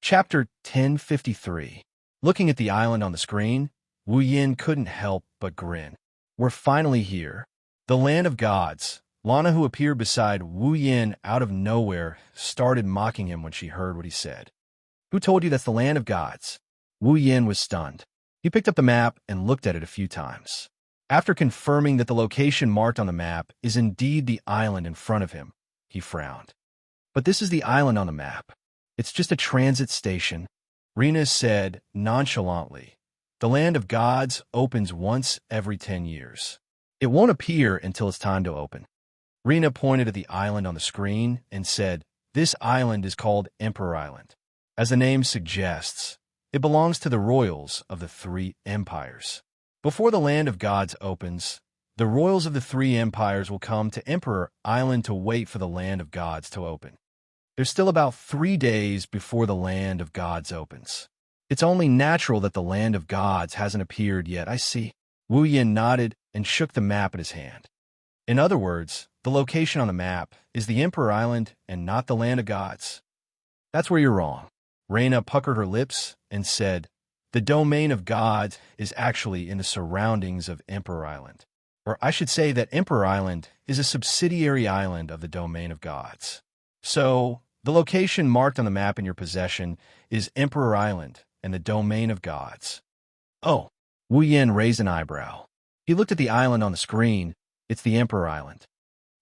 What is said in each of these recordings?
Chapter 1053. Looking at the island on the screen, Wu Yin couldn't help but grin. We're finally here. The land of gods. Lana, who appeared beside Wu Yin out of nowhere, started mocking him when she heard what he said. Who told you that's the land of gods? Wu Yin was stunned. He picked up the map and looked at it a few times. After confirming that the location marked on the map is indeed the island in front of him, he frowned. But this is the island on the map. It's just a transit station. Rena said nonchalantly. The land of gods opens once every 10 years. It won't appear until it's time to open. Rena pointed at the island on the screen and said, this island is called Emperor Island. As the name suggests, it belongs to the royals of the three empires. Before the land of gods opens, the royals of the three empires will come to Emperor Island to wait for the land of gods to open. There's still about 3 days before the land of gods opens. It's only natural that the land of gods hasn't appeared yet, I see. Wu Yin nodded and shook the map in his hand. In other words, the location on the map is the Emperor Island and not the land of gods. That's where you're wrong. Rena puckered her lips and said, the domain of gods is actually in the surroundings of Emperor Island. Or I should say that Emperor Island is a subsidiary island of the domain of gods. So, the location marked on the map in your possession is Emperor Island and the domain of gods. Oh, Wu Yin raised an eyebrow. He looked at the island on the screen. It's the Emperor Island.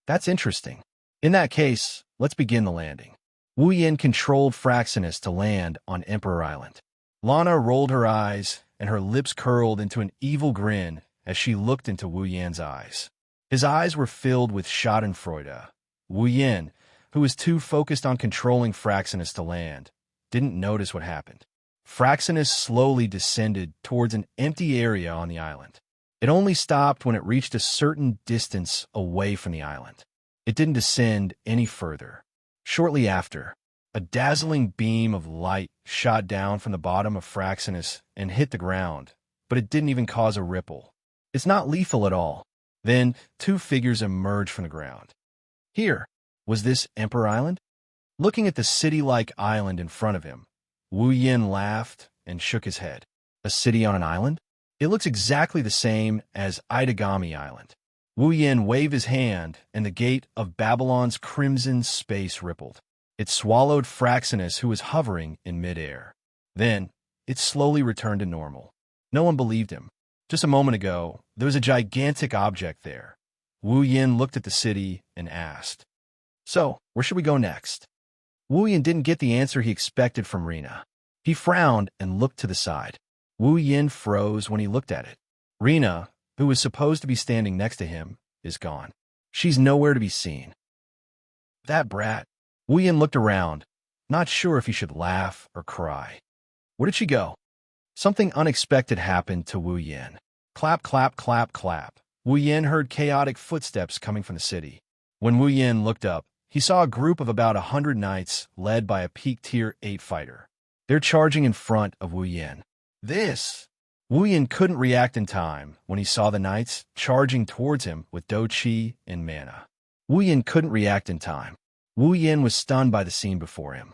That's interesting. In that case, let's begin the landing. Wu Yin controlled Fraxinus to land on Emperor Island. Lana rolled her eyes, and her lips curled into an evil grin as she looked into Wu Yin's eyes. His eyes were filled with schadenfreude. Wu Yin, who was too focused on controlling Fraxinus to land, didn't notice what happened. Fraxinus slowly descended towards an empty area on the island. It only stopped when it reached a certain distance away from the island. It didn't descend any further. Shortly after, a dazzling beam of light shot down from the bottom of Fraxinus and hit the ground, but it didn't even cause a ripple. It's not lethal at all. Then, 2 figures emerged from the ground. Here, was this Emperor Island? Looking at the city-like island in front of him, Wu Yin laughed and shook his head. A city on an island? It looks exactly the same as Itagami Island. Wu Yin waved his hand, and the gate of Babylon's crimson space rippled. It swallowed Fraxinus, who was hovering in midair. Then, it slowly returned to normal. No one believed him. Just a moment ago, there was a gigantic object there. Wu Yin looked at the city and asked, so, where should we go next? Wu Yin didn't get the answer he expected from Rena. He frowned and looked to the side. Wu Yin froze when he looked at it. Rena, who was supposed to be standing next to him, is gone. She's nowhere to be seen. That brat. Wu Yin looked around, not sure if he should laugh or cry. Where did she go? Something unexpected happened to Wu Yin. Clap, clap, clap, clap. Wu Yin heard chaotic footsteps coming from the city. When Wu Yin looked up, he saw a group of about 100 knights led by a peak tier 8 fighter. They're charging in front of Wu Yin. Wu Yin couldn't react in time when he saw the knights charging towards him with Do Chi and mana. Wu Yin couldn't react in time. Wu Yin was stunned by the scene before him.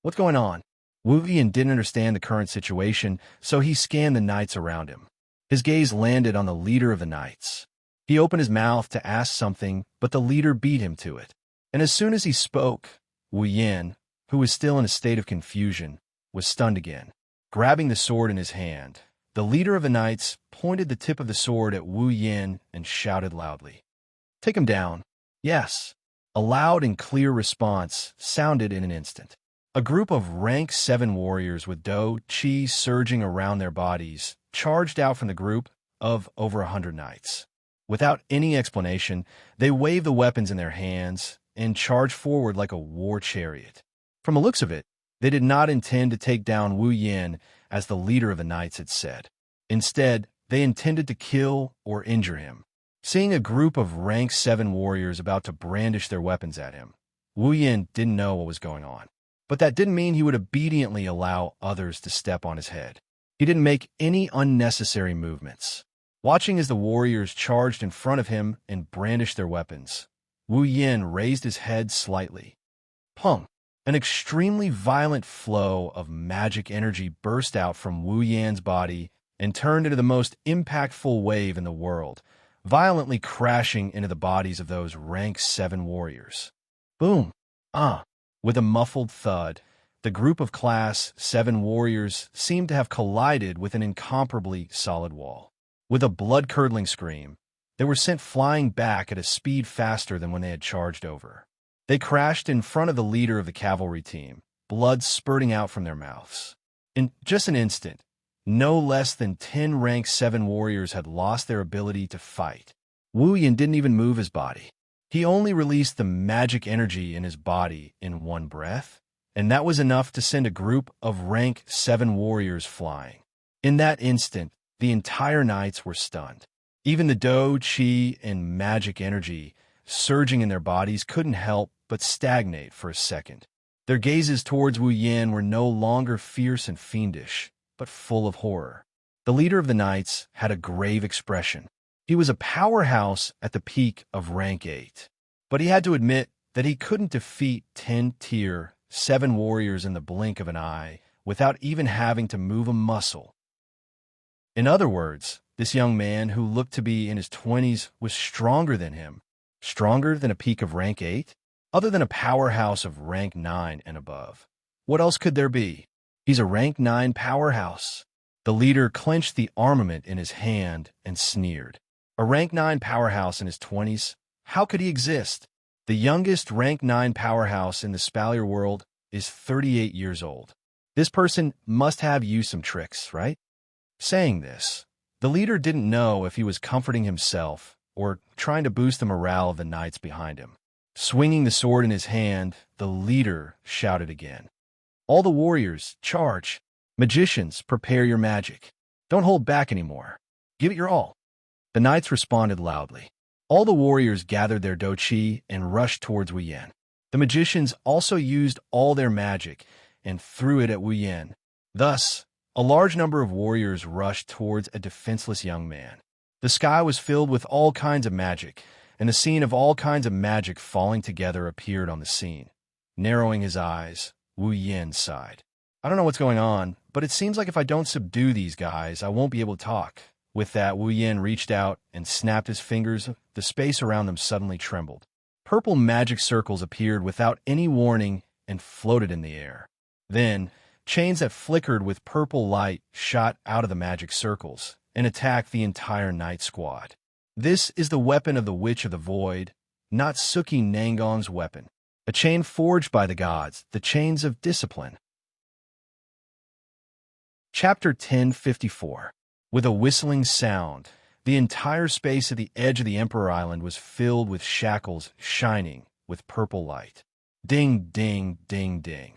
What's going on? Wu Yin didn't understand the current situation, so he scanned the knights around him. His gaze landed on the leader of the knights. He opened his mouth to ask something, but the leader beat him to it. And as soon as he spoke, Wu Yin, who was still in a state of confusion, was stunned again. Grabbing the sword in his hand, the leader of the knights pointed the tip of the sword at Wu Yin and shouted loudly, take him down. Yes. A loud and clear response sounded in an instant. A group of rank 7 warriors with Do Chi surging around their bodies charged out from the group of over 100 knights. Without any explanation, they waved the weapons in their hands and charged forward like a war chariot. From the looks of it, they did not intend to take down Wu Yin as the leader of the knights had said. Instead, they intended to kill or injure him. Seeing a group of rank 7 warriors about to brandish their weapons at him, Wu Yin didn't know what was going on. But that didn't mean he would obediently allow others to step on his head. He didn't make any unnecessary movements. Watching as the warriors charged in front of him and brandished their weapons, Wu Yin raised his head slightly. Pung! An extremely violent flow of magic energy burst out from Wu Yan's body and turned into the most impactful wave in the world, violently crashing into the bodies of those rank 7 warriors. Boom! With a muffled thud, the group of Class 7 warriors seemed to have collided with an incomparably solid wall. With a blood-curdling scream, they were sent flying back at a speed faster than when they had charged over. They crashed in front of the leader of the cavalry team, blood spurting out from their mouths. In just an instant, no less than 10 rank 7 warriors had lost their ability to fight. Wu Yan didn't even move his body. He only released the magic energy in his body in one breath, and that was enough to send a group of rank 7 warriors flying. In that instant, the entire knights were stunned. Even the Do, Qi, and magic energy surging in their bodies couldn't help but stagnate for a second. Their gazes towards Wu Yan were no longer fierce and fiendish, but full of horror. The leader of the knights had a grave expression. He was a powerhouse at the peak of rank 8, but he had to admit that he couldn't defeat 10 tier 7 warriors in the blink of an eye without even having to move a muscle. In other words, this young man who looked to be in his 20s was stronger than him, stronger than a peak of rank 8, other than a powerhouse of rank 9 and above. What else could there be? He's a rank 9 powerhouse. The leader clenched the armament in his hand and sneered. A rank 9 powerhouse in his 20s? How could he exist? The youngest rank 9 powerhouse in the Spalier world is 38 years old. This person must have used some tricks, right? Saying this, the leader didn't know if he was comforting himself or trying to boost the morale of the knights behind him. Swinging the sword in his hand, the leader shouted again. All the warriors, charge! Magicians, prepare your magic. Don't hold back anymore. Give it your all. The knights responded loudly. All the warriors gathered their doqi and rushed towards Wu Yan. The magicians also used all their magic and threw it at Wu Yan. Thus, a large number of warriors rushed towards a defenseless young man. The sky was filled with all kinds of magic, and a scene of all kinds of magic falling together appeared on the scene. Narrowing his eyes, Wu Yan sighed. I don't know what's going on, but it seems like if I don't subdue these guys, I won't be able to talk. With that, Wu Yan reached out and snapped his fingers. The space around them suddenly trembled. Purple magic circles appeared without any warning and floated in the air. Then, chains that flickered with purple light shot out of the magic circles and attacked the entire knight squad. This is the weapon of the Witch of the Void, not Suki Nangong's weapon. A chain forged by the gods, the chains of discipline. Chapter 1054. With a whistling sound, the entire space at the edge of the Emperor Island was filled with shackles shining with purple light. Ding, ding, ding, ding.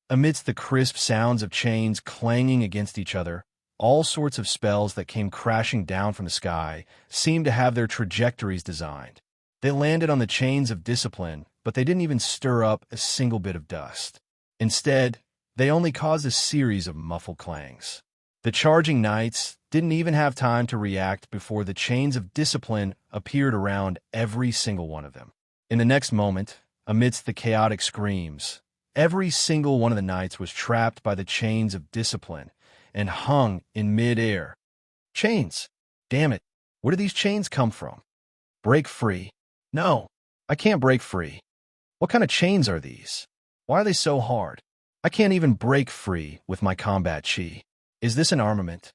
Amidst the crisp sounds of chains clanging against each other, all sorts of spells that came crashing down from the sky seemed to have their trajectories designed. They landed on the chains of discipline, but they didn't even stir up a single bit of dust. Instead, they only caused a series of muffled clangs. The charging knights didn't even have time to react before the chains of discipline appeared around every single one of them. In the next moment, amidst the chaotic screams, every single one of the knights was trapped by the chains of discipline and hung in mid-air. Chains! Damn it! Where do these chains come from? Break free. No, I can't break free. What kind of chains are these? Why are they so hard? I can't even break free with my combat chi. Is this an armament?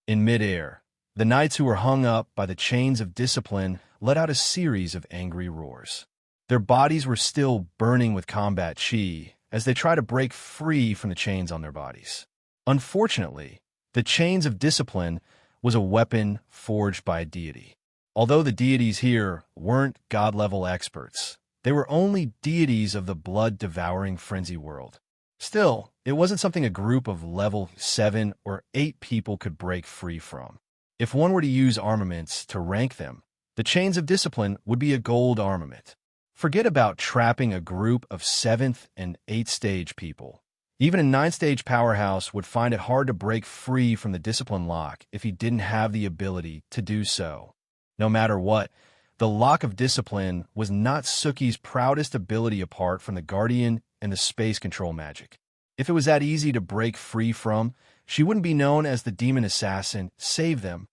In mid-air, the knights who were hung up by the chains of discipline let out a series of angry roars. Their bodies were still burning with combat chi as they tried to break free from the chains on their bodies. Unfortunately, the chains of discipline was a weapon forged by a deity. Although the deities here weren't god-level experts, they were only deities of the blood-devouring frenzy world. Still, it wasn't something a group of level 7 or 8 people could break free from. If one were to use armaments to rank them, the chains of discipline would be a gold armament. Forget about trapping a group of 7th and 8th stage people. Even a 9th stage powerhouse would find it hard to break free from the discipline lock if he didn't have the ability to do so. No matter what, the lock of discipline was not Suki's proudest ability apart from the guardian and the space control magic. If it was that easy to break free from, she wouldn't be known as the demon assassin. Save them.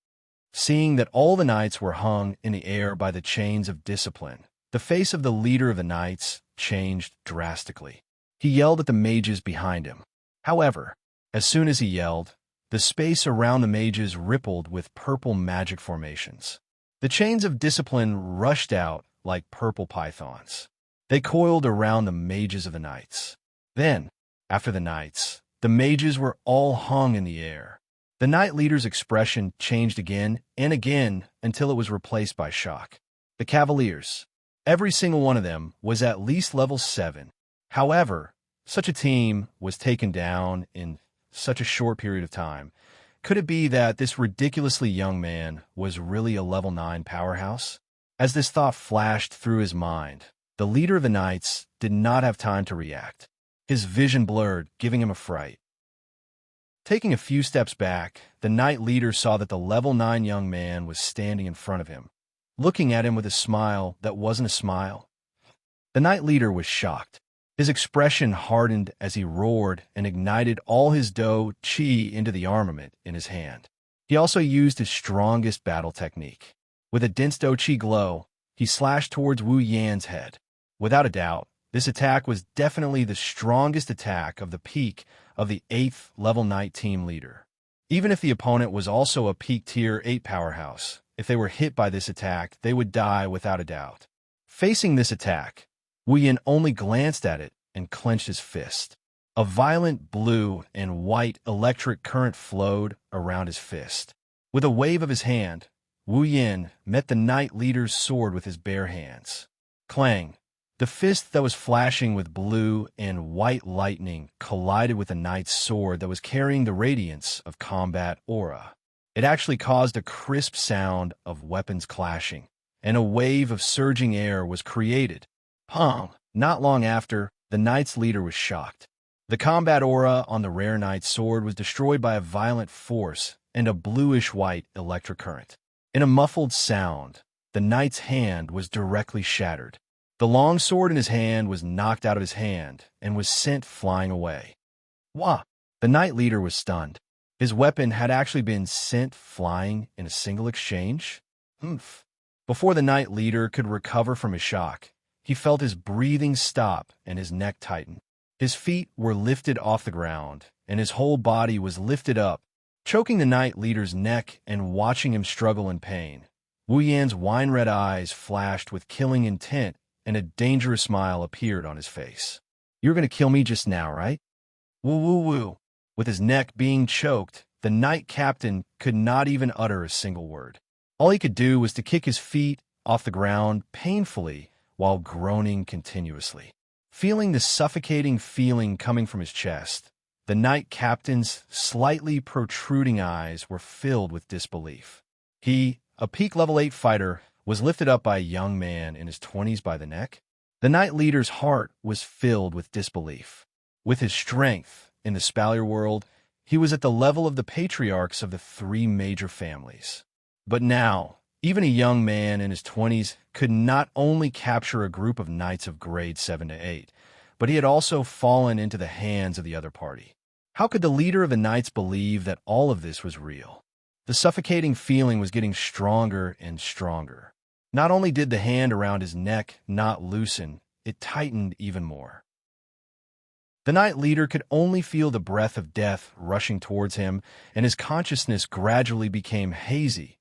Seeing that all the knights were hung in the air by the chains of discipline, the face of the leader of the knights changed drastically. He yelled at the mages behind him. However, as soon as he yelled, the space around the mages rippled with purple magic formations. The chains of discipline rushed out like purple pythons. They coiled around the mages of the knights. Then, after the knights, the mages were all hung in the air. The knight leader's expression changed again and again until it was replaced by shock. The cavaliers, every single one of them, was at least level 7. However, such a team was taken down in such a short period of time. Could it be that this ridiculously young man was really a level 9 powerhouse? As this thought flashed through his mind, the leader of the knights did not have time to react. His vision blurred, giving him a fright. Taking a few steps back, the knight leader saw that the level 9 young man was standing in front of him, looking at him with a smile that wasn't a smile. The knight leader was shocked. His expression hardened as he roared and ignited all his Do Chi into the armament in his hand. He also used his strongest battle technique. With a dense Do Chi glow, he slashed towards Wu Yan's head. Without a doubt, this attack was definitely the strongest attack of the peak of the 8th level knight team leader. Even if the opponent was also a peak tier 8 powerhouse, if they were hit by this attack, they would die without a doubt. Facing this attack, Wu Yan only glanced at it and clenched his fist. A violent blue and white electric current flowed around his fist. With a wave of his hand, Wu Yan met the knight leader's sword with his bare hands. Clang! The fist that was flashing with blue and white lightning collided with the knight's sword that was carrying the radiance of combat aura. It actually caused a crisp sound of weapons clashing, and a wave of surging air was created. Pong! Not long after, the knight's leader was shocked. The combat aura on the rare knight's sword was destroyed by a violent force and a bluish-white electric current. In a muffled sound, the knight's hand was directly shattered. The long sword in his hand was knocked out of his hand and was sent flying away. Wah! The knight leader was stunned. His weapon had actually been sent flying in a single exchange? Humph. Before the knight leader could recover from his shock, he felt his breathing stop and his neck tighten. His feet were lifted off the ground, and his whole body was lifted up, choking the knight leader's neck and watching him struggle in pain. Wu Yan's wine-red eyes flashed with killing intent, and a dangerous smile appeared on his face. "You're going to kill me just now, right?" Woo woo woo. With his neck being choked, the knight captain could not even utter a single word. All he could do was to kick his feet off the ground painfully while groaning continuously. Feeling the suffocating feeling coming from his chest, the knight captain's slightly protruding eyes were filled with disbelief. He, a peak level 8 fighter, was lifted up by a young man in his 20s by the neck. The knight leader's heart was filled with disbelief. With his strength in the Spalier world, he was at the level of the patriarchs of the 3 major families. But now, even a young man in his 20s could not only capture a group of knights of grade 7 to 8, but he had also fallen into the hands of the other party. How could the leader of the knights believe that all of this was real? The suffocating feeling was getting stronger and stronger. Not only did the hand around his neck not loosen, it tightened even more. The knight leader could only feel the breath of death rushing towards him, and his consciousness gradually became hazy.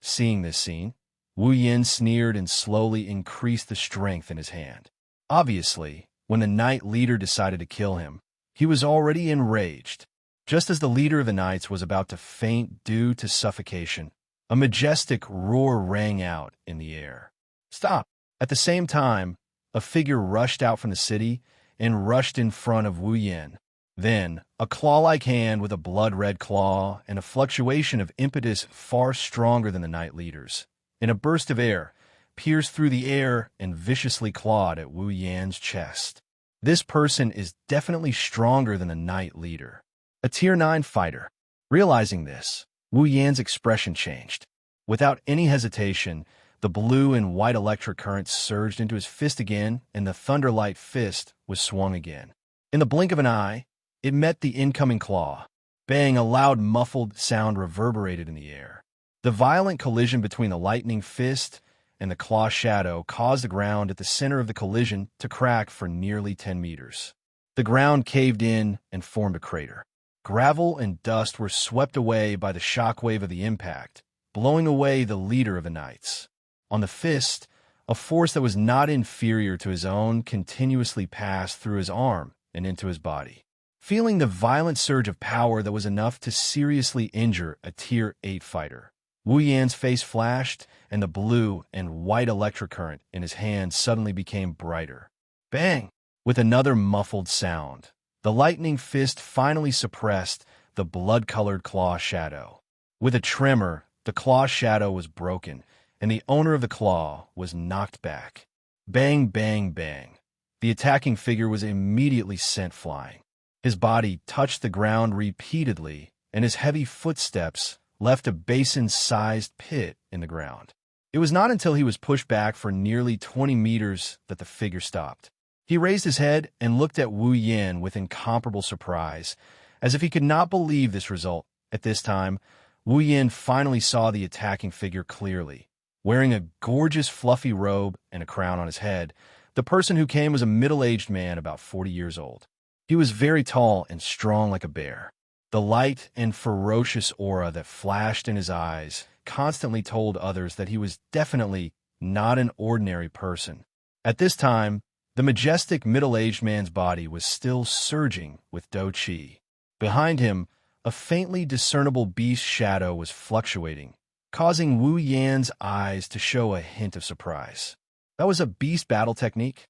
Seeing this scene, Wu Yan sneered and slowly increased the strength in his hand. Obviously, when the knight leader decided to kill him, he was already enraged. Just as the leader of the knights was about to faint due to suffocation, a majestic roar rang out in the air. "Stop!" At the same time, a figure rushed out from the city and rushed in front of Wu Yan. Then, a claw-like hand with a blood-red claw and a fluctuation of impetus far stronger than the knight leader's, in a burst of air, pierced through the air and viciously clawed at Wu Yan's chest. This person is definitely stronger than the knight leader. A tier 9 fighter. Realizing this, Wu Yan's expression changed. Without any hesitation, The blue and white electric currents surged into his fist again, and the thunderlight fist was swung again. In the blink of an eye, it met the incoming claw. Bang, a loud, muffled sound reverberated in the air. The violent collision between the lightning fist and the claw shadow caused the ground at the center of the collision to crack for nearly 10 meters. The ground caved in and formed a crater. Gravel and dust were swept away by the shockwave of the impact, blowing away the leader of the knights. On the fist, a force that was not inferior to his own continuously passed through his arm and into his body. Feeling the violent surge of power that was enough to seriously injure a Tier 8 fighter, Wu Yan's face flashed, and the blue and white electric current in his hand suddenly became brighter. Bang! With another muffled sound, the lightning fist finally suppressed the blood-colored claw shadow. With a tremor, the claw shadow was broken, and the owner of the claw was knocked back. Bang, bang, bang. The attacking figure was immediately sent flying. His body touched the ground repeatedly, and his heavy footsteps left a basin-sized pit in the ground. It was not until he was pushed back for nearly 20 meters that the figure stopped. He raised his head and looked at Wu Yan with incomparable surprise, as if he could not believe this result. At this time, Wu Yan finally saw the attacking figure clearly. Wearing a gorgeous fluffy robe and a crown on his head, the person who came was a middle-aged man about 40 years old. He was very tall and strong like a bear. The light and ferocious aura that flashed in his eyes constantly told others that he was definitely not an ordinary person. At this time, the majestic middle-aged man's body was still surging with Dou Qi. Behind him, a faintly discernible beast shadow was fluctuating, causing Wu Yan's eyes to show a hint of surprise. That was a beast battle technique?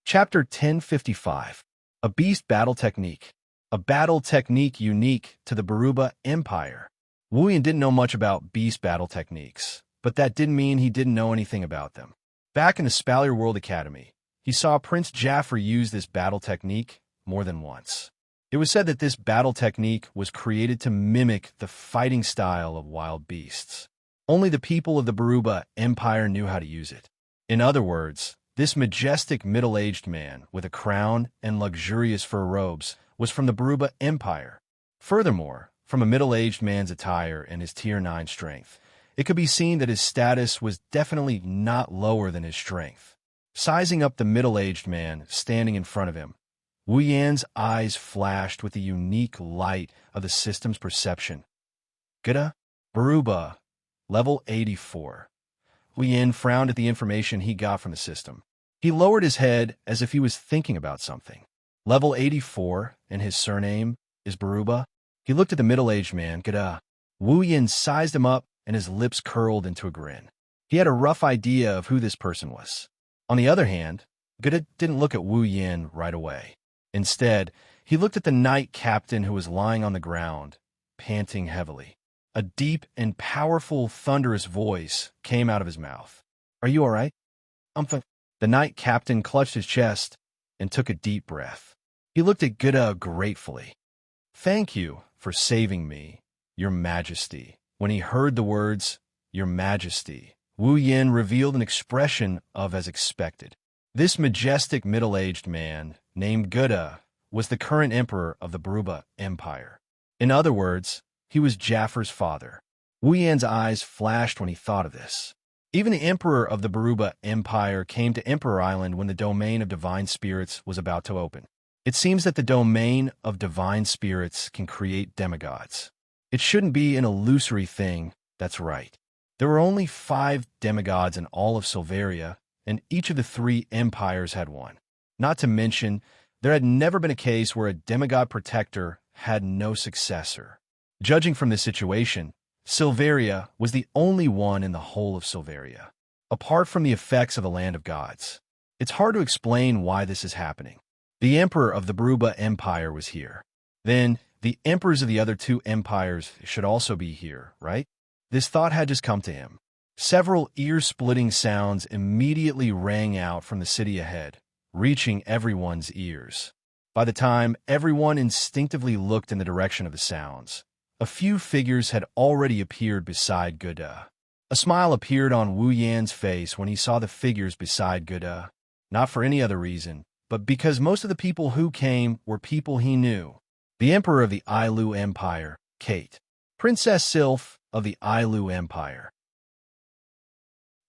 Chapter 1055. A beast battle technique. A battle technique unique to the Baruba Empire. Wu Yan didn't know much about beast battle techniques, but that didn't mean he didn't know anything about them. Back in the Spalier World Academy, he saw Prince Jaffrey use this battle technique more than once. It was said that this battle technique was created to mimic the fighting style of wild beasts. Only the people of the Baruba Empire knew how to use it. In other words, this majestic middle-aged man with a crown and luxurious fur robes was from the Baruba Empire. Furthermore, from a middle-aged man's attire and his Tier 9 strength, it could be seen that his status was definitely not lower than his strength. Sizing up the middle-aged man standing in front of him, Wu Yan's eyes flashed with the unique light of the system's perception. Gita, Baruba, level 84. Wu Yan frowned at the information he got from the system. He lowered his head as if he was thinking about something. Level 84, and his surname is Baruba. He looked at the middle-aged man, Gita. Wu Yan sized him up, and his lips curled into a grin. He had a rough idea of who this person was. On the other hand, Gita didn't look at Wu Yan right away. Instead, he looked at the knight captain who was lying on the ground, panting heavily. A deep and powerful, thunderous voice came out of his mouth. "Are you all right?" The knight captain clutched his chest and took a deep breath. He looked at Gita gratefully. "Thank you for saving me, Your Majesty." When he heard the words, "Your Majesty," Wu Yan revealed an expression of as expected. This majestic middle-aged man, named Gita, was the current emperor of the Baruba Empire. In other words, he was Jaffar's father. Wu Yan's eyes flashed when he thought of this. Even the emperor of the Baruba Empire came to Emperor Island when the domain of divine spirits was about to open. It seems that the domain of divine spirits can create demigods. It shouldn't be an illusory thing, that's right. There were only 5 demigods in all of Silveria, and each of the 3 empires had one. Not to mention, there had never been a case where a demigod protector had no successor. Judging from this situation, Silveria was the only one in the whole of Silveria, apart from the effects of the Land of Gods. It's hard to explain why this is happening. The emperor of the Baruba Empire was here. Then, the emperors of the other 2 empires should also be here, right? This thought had just come to him. Several ear-splitting sounds immediately rang out from the city ahead, reaching everyone's ears. By the time everyone instinctively looked in the direction of the sounds, a few figures had already appeared beside Gita. A smile appeared on Wu Yan's face when he saw the figures beside Guda, not for any other reason, but because most of the people who came were people he knew. The Emperor of the Ailu Empire, Kate. Princess Sylph of the Ailu Empire.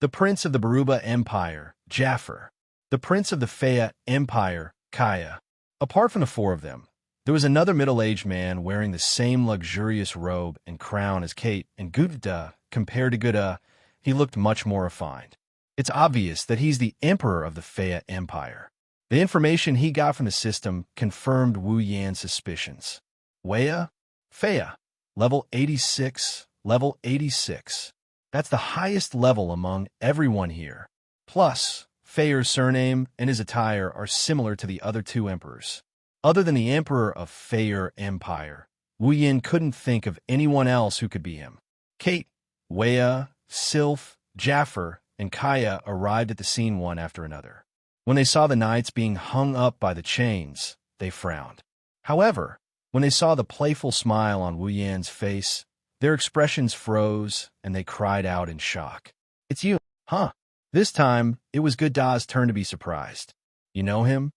The Prince of the Baruba Empire, Jaffer. The Prince of the Faya Empire, Kaya. Apart from the four of them, there was another middle-aged man wearing the same luxurious robe and crown as Kate, and Guda, compared to Guda, he looked much more refined. It's obvious that he's the Emperor of the Faya Empire. The information he got from the system confirmed Wu Yan's suspicions. Waya? Faya. Level 86, level 86. That's the highest level among everyone here. Plus, Faya's surname and his attire are similar to the other two emperors. Other than the Emperor of Faya Empire, Wu Yan couldn't think of anyone else who could be him. Kate, Waya, Sylph, Jaffer, and Kaya arrived at the scene one after another. When they saw the knights being hung up by the chains, they frowned. However, when they saw the playful smile on Wu Yan's face, their expressions froze and they cried out in shock. "It's you, huh?" This time, it was Guda's turn to be surprised. "You know him?"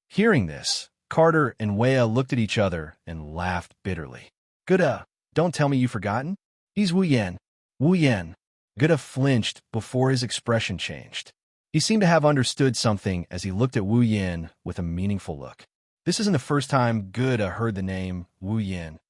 Hearing this, Carter and Waya looked at each other and laughed bitterly. "Guda, don't tell me you've forgotten? He's Wu Yan." Wu Yan. Guda flinched before his expression changed. He seemed to have understood something as he looked at Wu Yan with a meaningful look. This isn't the first time Guda heard the name Wu Yan.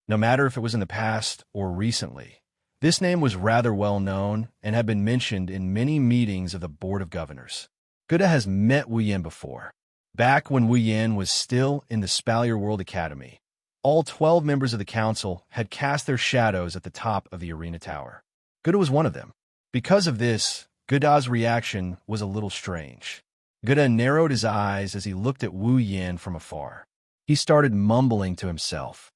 No matter if it was in the past or recently, this name was rather well known and had been mentioned in many meetings of the Board of Governors. Guda has met Wu Yan before. Back when Wu Yan was still in the Spalier World Academy, all 12 members of the council had cast their shadows at the top of the arena tower. Guda was one of them. Because of this, Guda's reaction was a little strange. Guda narrowed his eyes as he looked at Wu Yan from afar. He started mumbling to himself.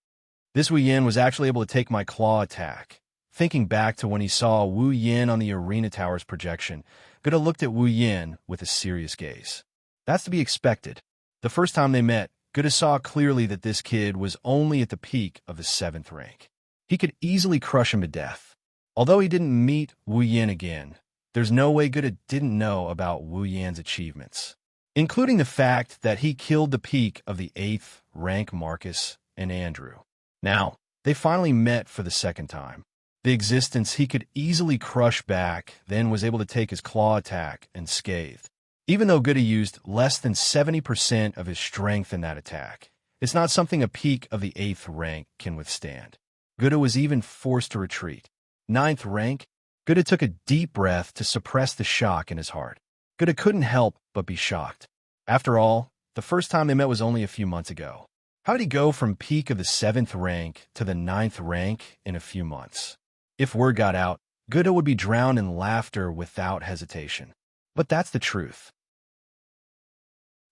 This Wu Yan was actually able to take my claw attack. Thinking back to when he saw Wu Yan on the arena tower's projection, Guda looked at Wu Yan with a serious gaze. That's to be expected. The first time they met, Guda saw clearly that this kid was only at the peak of the 7th rank. He could easily crush him to death. Although he didn't meet Wu Yan again, there's no way Guda didn't know about Wu Yan's achievements, including the fact that he killed the peak of the 8th rank Marcus and Andrew. Now, they finally met for the second time. The existence he could easily crush back then was able to take his claw attack unscathed. Even though Guda used less than 70% of his strength in that attack, it's not something a peak of the 8th rank can withstand. Guda was even forced to retreat. 9th rank? Guda took a deep breath to suppress the shock in his heart. Guda couldn't help but be shocked. After all, the first time they met was only a few months ago. How did he go from peak of the 7th rank to the 9th rank in a few months? If word got out, Guda would be drowned in laughter without hesitation. But that's the truth.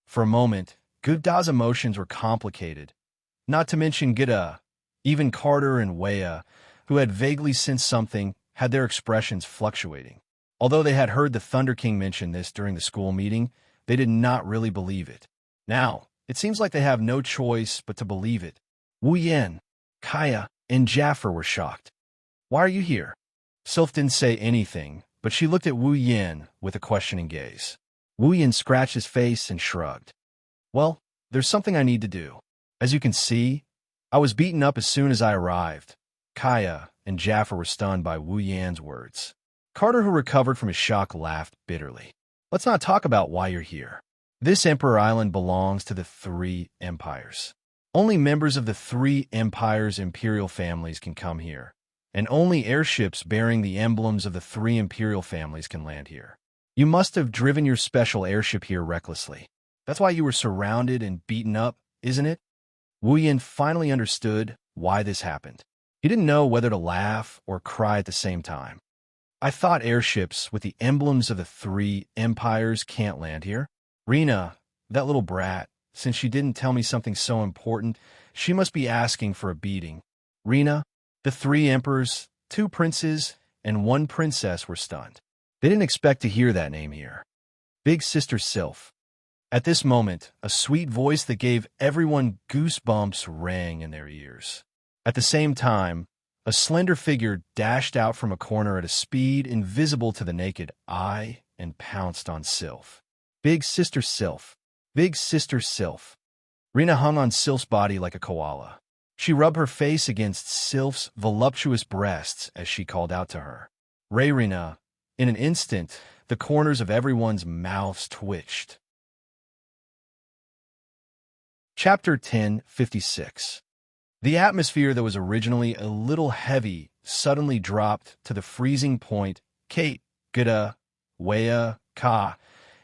For a moment, Guda's emotions were complicated. Not to mention Guda, even Carter and Waya, who had vaguely sensed something, had their expressions fluctuating. Although they had heard the Thunder King mention this during the school meeting, they did not really believe it. Now, it seems like they have no choice but to believe it. Wu Yan, Kaya, and Jaffer were shocked. "Why are you here?" Sylph didn't say anything, but she looked at Wu Yan with a questioning gaze. Wu Yan scratched his face and shrugged. "Well, there's something I need to do. As you can see, I was beaten up as soon as I arrived." Kaya and Jaffer were stunned by Wu Yan's words. Carter, who recovered from his shock, laughed bitterly. "Let's not talk about why you're here. This Emperor Island belongs to the 3 empires. Only members of the 3 empires' imperial families can come here, and only airships bearing the emblems of the 3 imperial families can land here. You must have driven your special airship here recklessly. That's why you were surrounded and beaten up, isn't it?" Wu Yan finally understood why this happened. He didn't know whether to laugh or cry at the same time. "I thought airships with the emblems of the 3 empires can't land here. Rena, that little brat, since she didn't tell me something so important, she must be asking for a beating." Rena, the 3 emperors, 2 princes, and 1 princess were stunned. They didn't expect to hear that name here. Big Sister Sylph. At this moment, a sweet voice that gave everyone goosebumps rang in their ears. At the same time, A slender figure dashed out from a corner at a speed invisible to the naked eye and pounced on Sylph. Big Sister Sylph. Big Sister Sylph. Rena hung on Sylph's body like a koala. She rubbed her face against Sylph's voluptuous breasts as she called out to her. Rena. In an instant, the corners of everyone's mouths twitched. Chapter 10:56. The atmosphere that was originally a little heavy suddenly dropped to the freezing point. Kate, Gida, Wea, Ka,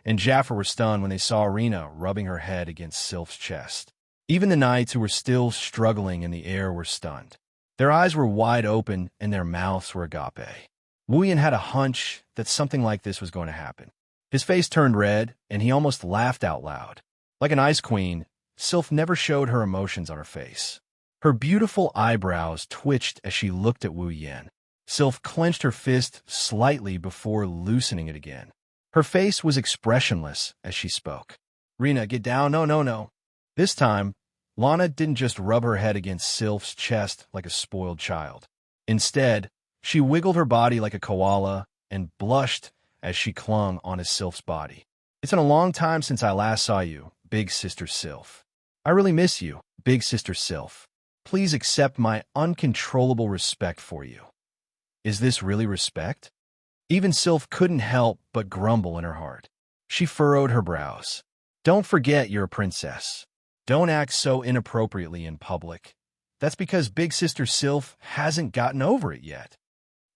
and Jaffer were stunned when they saw Rena rubbing her head against Sylph's chest. Even the knights who were still struggling in the air were stunned. Their eyes were wide open and their mouths were agape. Wuyan had a hunch that something like this was going to happen. His face turned red and he almost laughed out loud. Like an ice queen, Sylph never showed her emotions on her face. Her beautiful eyebrows twitched as she looked at Wu Yin. Sylph clenched her fist slightly before loosening it again. Her face was expressionless as she spoke. Rena, get down. No. This time, Lana didn't just rub her head against Sylph's chest like a spoiled child. Instead, she wiggled her body like a koala and blushed as she clung onto Sylph's body. It's been a long time since I last saw you, Big Sister Sylph. I really miss you, Big Sister Sylph. Please accept my uncontrollable respect for you. Is this really respect? Even Sylph couldn't help but grumble in her heart. She furrowed her brows. Don't forget you're a princess. Don't act so inappropriately in public. That's because Big Sister Sylph hasn't gotten over it yet.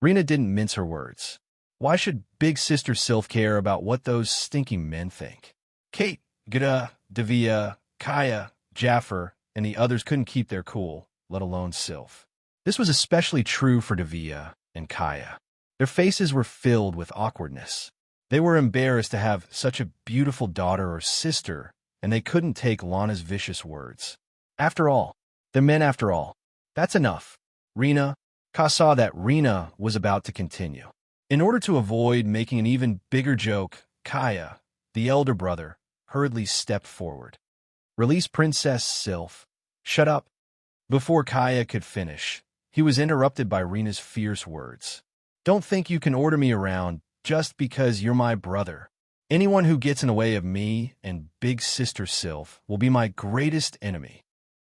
Rena didn't mince her words. Why should Big Sister Sylph care about what those stinking men think? Kate, Gida, Davia, Kaya, Jaffer, and the others couldn't keep their cool, let alone Sylph. This was especially true for Davia and Kaya. Their faces were filled with awkwardness. They were embarrassed to have such a beautiful daughter or sister, and they couldn't take Lana's vicious words. After all, they're men after all. That's enough. Ka saw that Rena was about to continue. In order to avoid making an even bigger joke, Kaya, the elder brother, hurriedly stepped forward. Release Princess Sylph. Shut up. Before Kaya could finish, he was interrupted by Rena's fierce words. Don't think you can order me around just because you're my brother. Anyone who gets in the way of me and Big Sister Sylph will be my greatest enemy.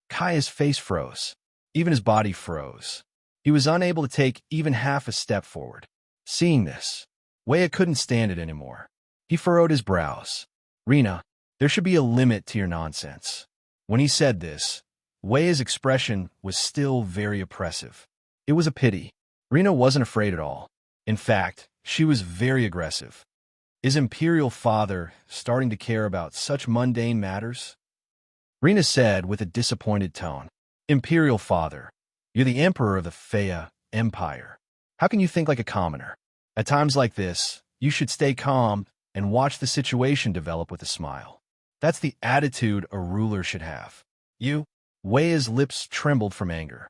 Kaya's face froze. Even his body froze. He was unable to take even half a step forward. Seeing this, Wea couldn't stand it anymore. He furrowed his brows. Rena, there should be a limit to your nonsense. When he said this, Wea's expression was still very oppressive. It was a pity. Rena wasn't afraid at all. In fact, she was very aggressive. Is Imperial Father starting to care about such mundane matters? Rena said with a disappointed tone. Imperial Father, you're the Emperor of the Fea Empire. How can you think like a commoner? At times like this, you should stay calm and watch the situation develop with a smile. That's the attitude a ruler should have. Wea's lips trembled from anger.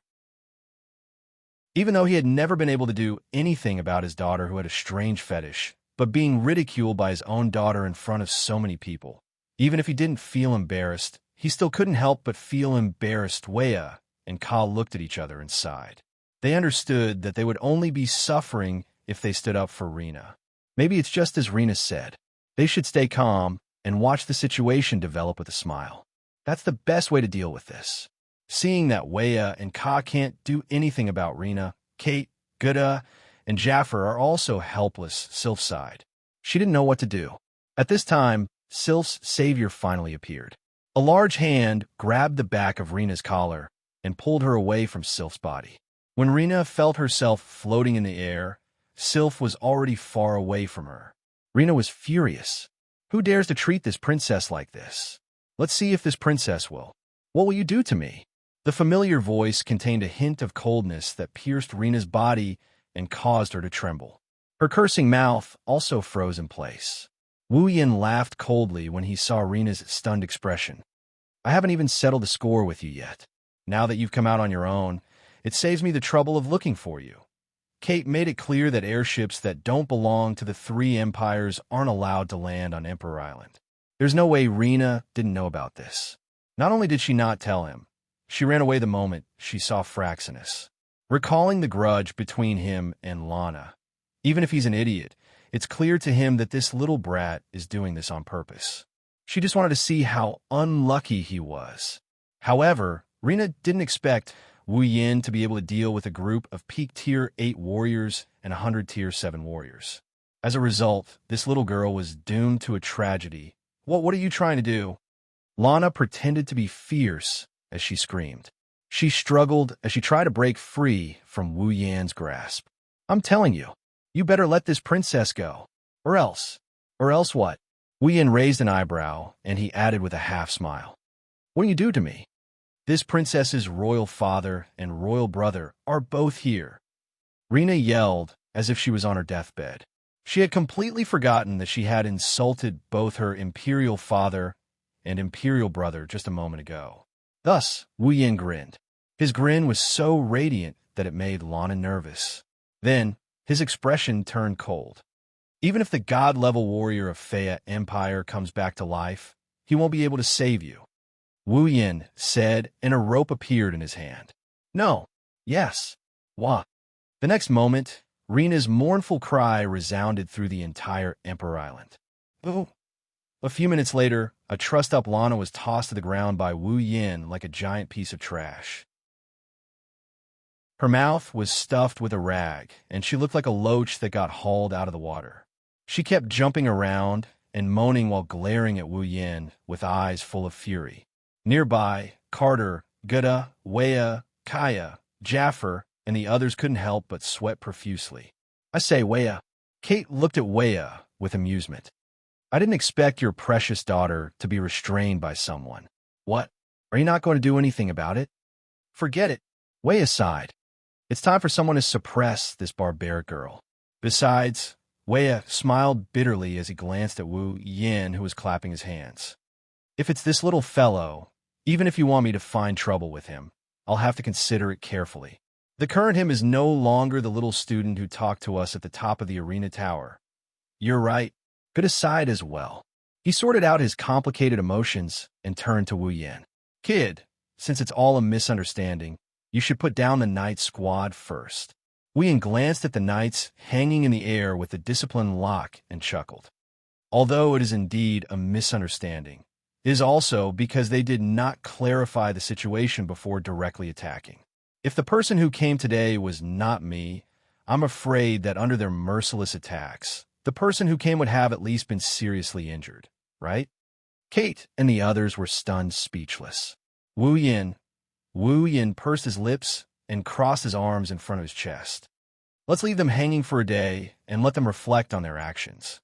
Even though he had never been able to do anything about his daughter who had a strange fetish, but being ridiculed by his own daughter in front of so many people, even if he didn't feel embarrassed, he still couldn't help but feel embarrassed. Wea and Ka looked at each other and sighed. They understood that they would only be suffering if they stood up for Rena. Maybe it's just as Rena said. They should stay calm and watch the situation develop with a smile. That's the best way to deal with this. Seeing that Wea and Ka can't do anything about Rena, Kate, Gida, and Jaffer are also helpless. Sylph sighed. She didn't know what to do. At this time, Sylph's savior finally appeared. A large hand grabbed the back of Rena's collar and pulled her away from Sylph's body. When Rena felt herself floating in the air, Sylph was already far away from her. Rena was furious. Who dares to treat this princess like this? Let's see if this princess will. What will you do to me? The familiar voice contained a hint of coldness that pierced Rena's body and caused her to tremble. Her cursing mouth also froze in place. Wu Yin laughed coldly when he saw Rena's stunned expression. I haven't even settled the score with you yet. Now that you've come out on your own, it saves me the trouble of looking for you. Kate made it clear that airships that don't belong to the three empires aren't allowed to land on Emperor Island. There's no way Rena didn't know about this. Not only did she not tell him, she ran away the moment she saw Fraxinus. recalling the grudge between him and Lana. Even if he's an idiot, it's clear to him that this little brat is doing this on purpose. She just wanted to see how unlucky he was. However, Rina didn't expect Wu Yin to be able to deal with a group of peak Tier 8 warriors and 100 Tier 7 warriors. As a result, this little girl was doomed to a tragedy. What are you trying to do? Lana pretended to be fierce as she screamed. She struggled as she tried to break free from Wu Yan's grasp. I'm telling you, you better let this princess go. Or else. Or else what? Wu Yan raised an eyebrow, and he added with a half-smile. What do you do to me? This princess's royal father and royal brother are both here. Rina yelled as if she was on her deathbed. She had completely forgotten that she had insulted both her imperial father and imperial brother just a moment ago. Thus, Wu Yan grinned. His grin was so radiant that it made Lana nervous. Then, his expression turned cold. Even if the god-level warrior of Fea Empire comes back to life, he won't be able to save you. Wu Yan said, and a rope appeared in his hand. No. Yes. Wah. The next moment, Rina's mournful cry resounded through the entire Emperor Island. Boo. A few minutes later, a trussed-up Lana was tossed to the ground by Wu Yan like a giant piece of trash. Her mouth was stuffed with a rag, and she looked like a loach that got hauled out of the water. She kept jumping around and moaning while glaring at Wu Yan with eyes full of fury. Nearby, Carter, Gutta, Wea, Kaya, Jaffer, and the others couldn't help but sweat profusely. I say, Wea. Kate looked at Wea with amusement. I didn't expect your precious daughter to be restrained by someone. What? Are you not going to do anything about it? Forget it. Wea sighed. It's time for someone to suppress this barbaric girl. Besides, Wea smiled bitterly as he glanced at Wu Yan, who was clapping his hands. If it's this little fellow, even if you want me to find trouble with him, I'll have to consider it carefully. The current him is no longer the little student who talked to us at the top of the arena tower. You're right. Good aside as well. He sorted out his complicated emotions and turned to Wu Yan. Kid, since it's all a misunderstanding, you should put down the knight squad first. Wu Yan glanced at the knights hanging in the air with a disciplined lock and chuckled. Although it is indeed a misunderstanding, it is also because they did not clarify the situation before directly attacking. If the person who came today was not me, I'm afraid that under their merciless attacks, the person who came would have at least been seriously injured, right? Kate and the others were stunned speechless. Wu Yan pursed his lips and crossed his arms in front of his chest. Let's leave them hanging for a day and let them reflect on their actions.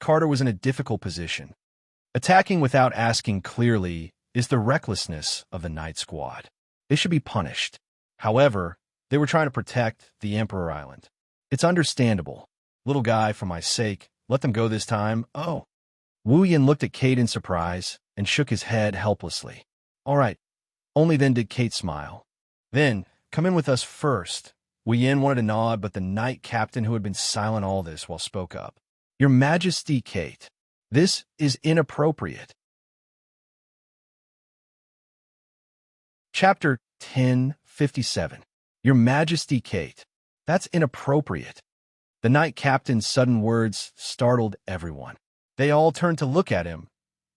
Carter was in a difficult position. Attacking without asking clearly is the recklessness of the Knight Squad. They should be punished. However, they were trying to protect the Emperor Island. It's understandable. Little guy, for my sake, let them go this time. Oh. Wu Yan looked at Kate in surprise and shook his head helplessly. All right. Only then did Kate smile. Then, come in with us first. Wu Yan wanted to nod, but the knight captain who had been silent all this while spoke up. Your Majesty, Kate, this is inappropriate. Chapter 1057. Your Majesty, Kate, that's inappropriate. The knight captain's sudden words startled everyone. They all turned to look at him.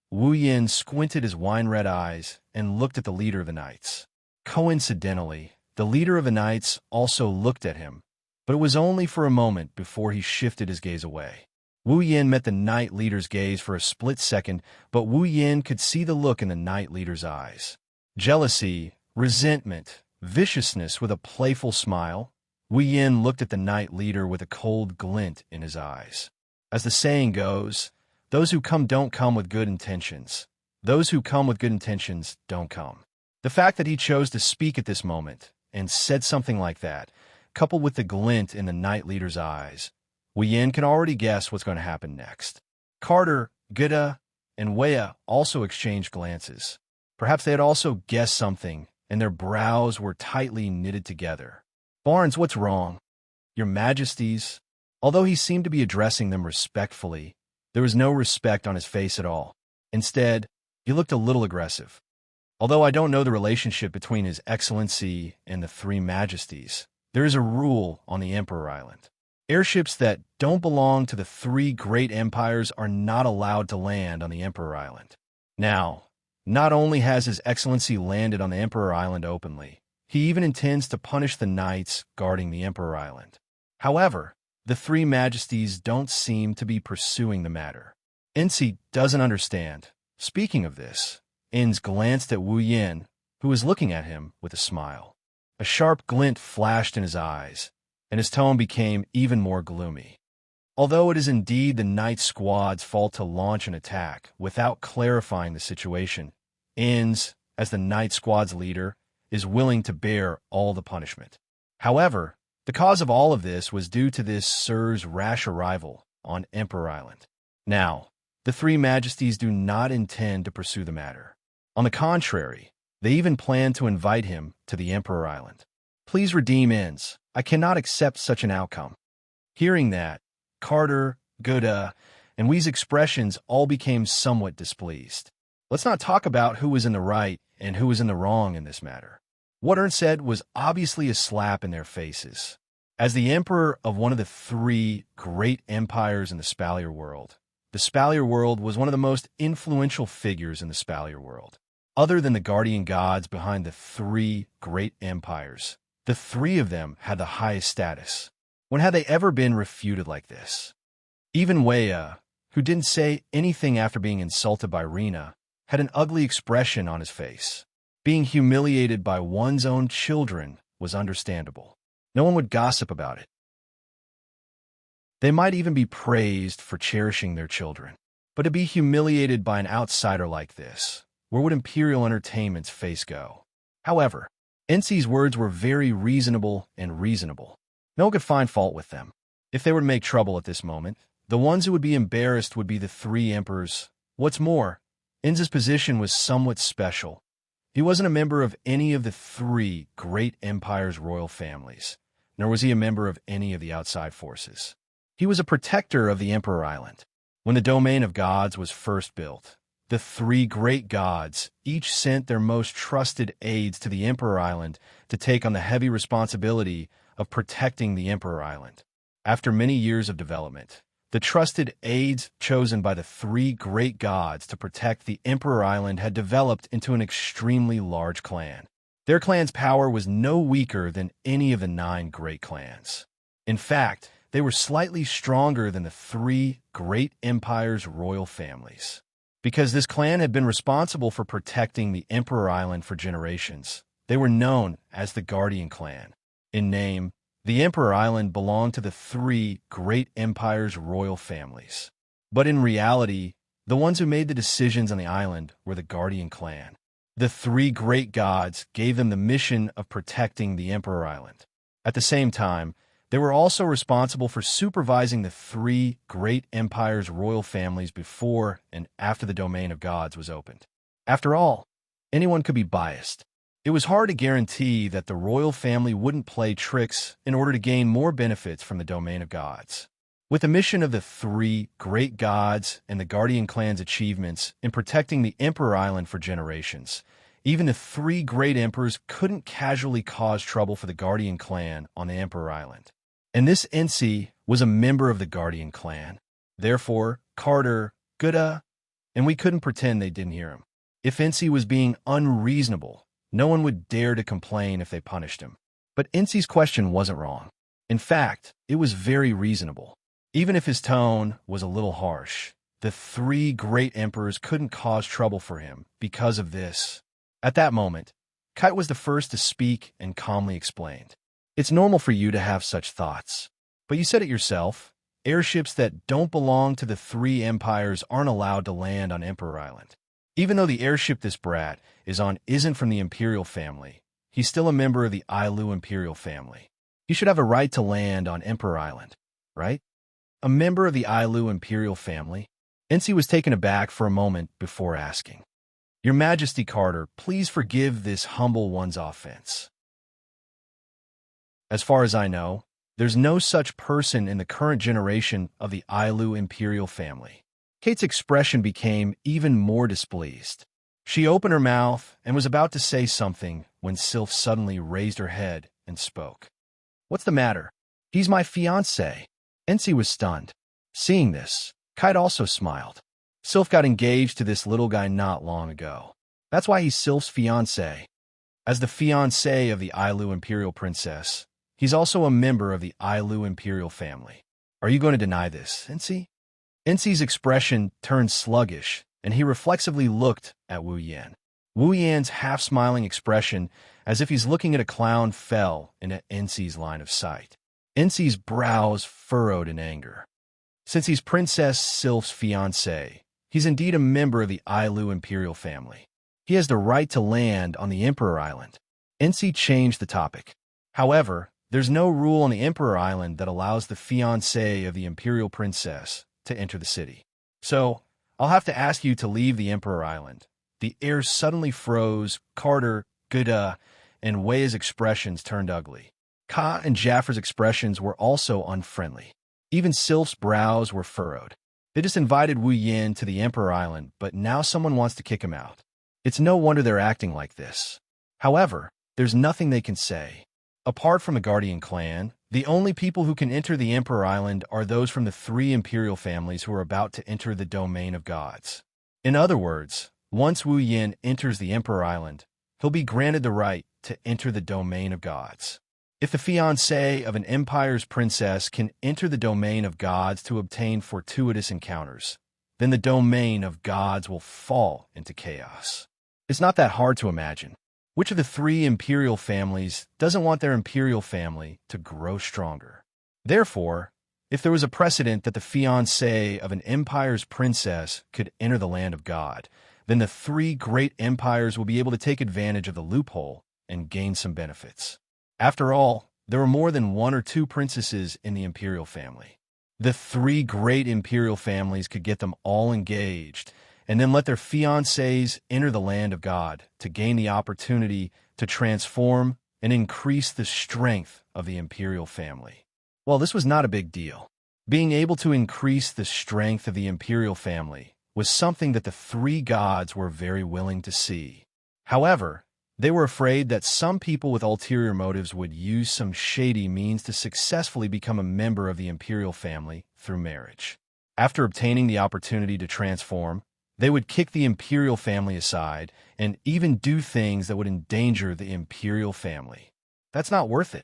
Wu Yan squinted his wine-red eyes and looked at the leader of the knights. Coincidentally, the leader of the knights also looked at him, but it was only for a moment before he shifted his gaze away. Wu Yan met the knight leader's gaze for a split second, but Wu Yan could see the look in the knight leader's eyes. Jealousy, resentment, viciousness with a playful smile. Wu Yan looked at the knight leader with a cold glint in his eyes. As the saying goes, those who come don't come with good intentions. Those who come with good intentions don't come. The fact that he chose to speak at this moment and said something like that, coupled with the glint in the knight leader's eyes, Wu Yan can already guess what's going to happen next. Carter, Gutta, and Wea also exchanged glances. Perhaps they had also guessed something, and their brows were tightly knitted together. Barnes, what's wrong? Your Majesties. Although he seemed to be addressing them respectfully, there was no respect on his face at all. Instead, he looked a little aggressive. Although I don't know the relationship between His Excellency and the Three Majesties, there is a rule on the Emperor Island. Airships that don't belong to the three great empires are not allowed to land on the Emperor Island. Now, not only has His Excellency landed on the Emperor Island openly, he even intends to punish the knights guarding the Emperor Island. However, the Three Majesties don't seem to be pursuing the matter. Ensi doesn't understand. Speaking of this, Ins glanced at Wu Yin, who was looking at him with a smile. A sharp glint flashed in his eyes, and his tone became even more gloomy. Although it is indeed the Knight Squad's fault to launch an attack without clarifying the situation, Ins, as the Knight Squad's leader, is willing to bear all the punishment. However, the cause of all of this was due to this Sir's rash arrival on Emperor Island. Now, the Three Majesties do not intend to pursue the matter. On the contrary, they even plan to invite him to the Emperor Island. Please redeem Ins. I cannot accept such an outcome. Hearing that, Carter, Guda, and Wee's expressions all became somewhat displeased. Let's not talk about who was in the right and who was in the wrong in this matter. What Ern said was obviously a slap in their faces. As the emperor of one of the three great empires in the Spalier world, the Spalier world was one of the most influential figures in the Spalier world. Other than the guardian gods behind the three great empires, the three of them had the highest status. When had they ever been refuted like this? Even Wuxia, who didn't say anything after being insulted by Rena, had an ugly expression on his face. Being humiliated by one's own children was understandable. No one would gossip about it. They might even be praised for cherishing their children. But to be humiliated by an outsider like this, where would Imperial Entertainment's face go? However, Ensi's words were very reasonable and reasonable. No one could find fault with them. If they were to make trouble at this moment, the ones who would be embarrassed would be the three emperors. What's more, Enz's position was somewhat special. He wasn't a member of any of the three great empires' royal families, nor was he a member of any of the outside forces. He was a protector of the Emperor Island. When the domain of gods was first built, the three great gods each sent their most trusted aides to the Emperor Island to take on the heavy responsibility of protecting the Emperor Island. After many years of development, the trusted aides chosen by the three great gods to protect the Emperor Island had developed into an extremely large clan. Their clan's power was no weaker than any of the 9 great clans. In fact, they were slightly stronger than the three great empires' royal families. Because this clan had been responsible for protecting the Emperor Island for generations, they were known as the Guardian Clan. In name, the Emperor Island belonged to the three great empires' royal families. But in reality, the ones who made the decisions on the island were the Guardian Clan. The three great gods gave them the mission of protecting the Emperor Island. At the same time, they were also responsible for supervising the three great empires' royal families before and after the domain of gods was opened. After all, anyone could be biased. It was hard to guarantee that the royal family wouldn't play tricks in order to gain more benefits from the domain of gods. With the mission of the three great gods and the Guardian Clan's achievements in protecting the Emperor Island for generations, even the three great emperors couldn't casually cause trouble for the Guardian Clan on the Emperor Island. And this Ensi was a member of the Guardian Clan. Therefore, Carter, Guda, and we couldn't pretend they didn't hear him. If Ensi was being unreasonable, no one would dare to complain if they punished him. But Ensi's question wasn't wrong. In fact, it was very reasonable. Even if his tone was a little harsh, the three great emperors couldn't cause trouble for him because of this. At that moment, Kite was the first to speak and calmly explained. It's normal for you to have such thoughts. But you said it yourself. Airships that don't belong to the three empires aren't allowed to land on Emperor Island. Even though the airship this brat is on isn't from the Imperial family, he's still a member of the Ailu Imperial family. He should have a right to land on Emperor Island, right? A member of the Ailu Imperial family? Ensi was taken aback for a moment before asking. Your Majesty Carter, please forgive this humble one's offense. As far as I know, there's no such person in the current generation of the Ailu Imperial family. Kate's expression became even more displeased. She opened her mouth and was about to say something when Sylph suddenly raised her head and spoke. "What's the matter?" "He's my fiancé." Ensi was stunned. Seeing this, Kite also smiled. Sylph got engaged to this little guy not long ago. That's why he's Sylph's fiancé. As the fiancé of the Ailu Imperial Princess, he's also a member of the Ailu Imperial family. Are you going to deny this, Ensi? Ensi's expression turned sluggish, and he reflexively looked at Wu Yan. Wu Yan's half-smiling expression, as if he's looking at a clown, fell into Ensi's line of sight. Ensi's brows furrowed in anger. Since he's Princess Sylph's fiancé, he's indeed a member of the Ailu Imperial family. He has the right to land on the Emperor Island. Ensi changed the topic. However, there's no rule on the Emperor Island that allows the fiancé of the Imperial Princess to enter the city. So, I'll have to ask you to leave the Emperor Island. The air suddenly froze. Carter, Gouda, and Wei's expressions turned ugly. Ka and Jaffer's expressions were also unfriendly. Even Sylph's brows were furrowed. They just invited Wu Yin to the Emperor Island, but now someone wants to kick him out. It's no wonder they're acting like this. However, there's nothing they can say. Apart from the Guardian clan, the only people who can enter the Emperor Island are those from the 3 imperial families who are about to enter the domain of gods. In other words, once Wu Yin enters the Emperor Island, he'll be granted the right to enter the domain of gods. If the fiancé of an empire's princess can enter the domain of gods to obtain fortuitous encounters, then the domain of gods will fall into chaos. It's not that hard to imagine. Which of the 3 imperial families doesn't want their imperial family to grow stronger? Therefore, if there was a precedent that the fiancé of an empire's princess could enter the land of God, then the 3 great empires will be able to take advantage of the loophole and gain some benefits. After all, there were more than 1 or 2 princesses in the imperial family. The 3 great imperial families could get them all engaged, and then let their fiancés enter the land of God to gain the opportunity to transform and increase the strength of the imperial family. Well, this was not a big deal. Being able to increase the strength of the imperial family was something that the 3 gods were very willing to see. However, they were afraid that some people with ulterior motives would use some shady means to successfully become a member of the imperial family through marriage. After obtaining the opportunity to transform, they would kick the imperial family aside and even do things that would endanger the imperial family. That's not worth it.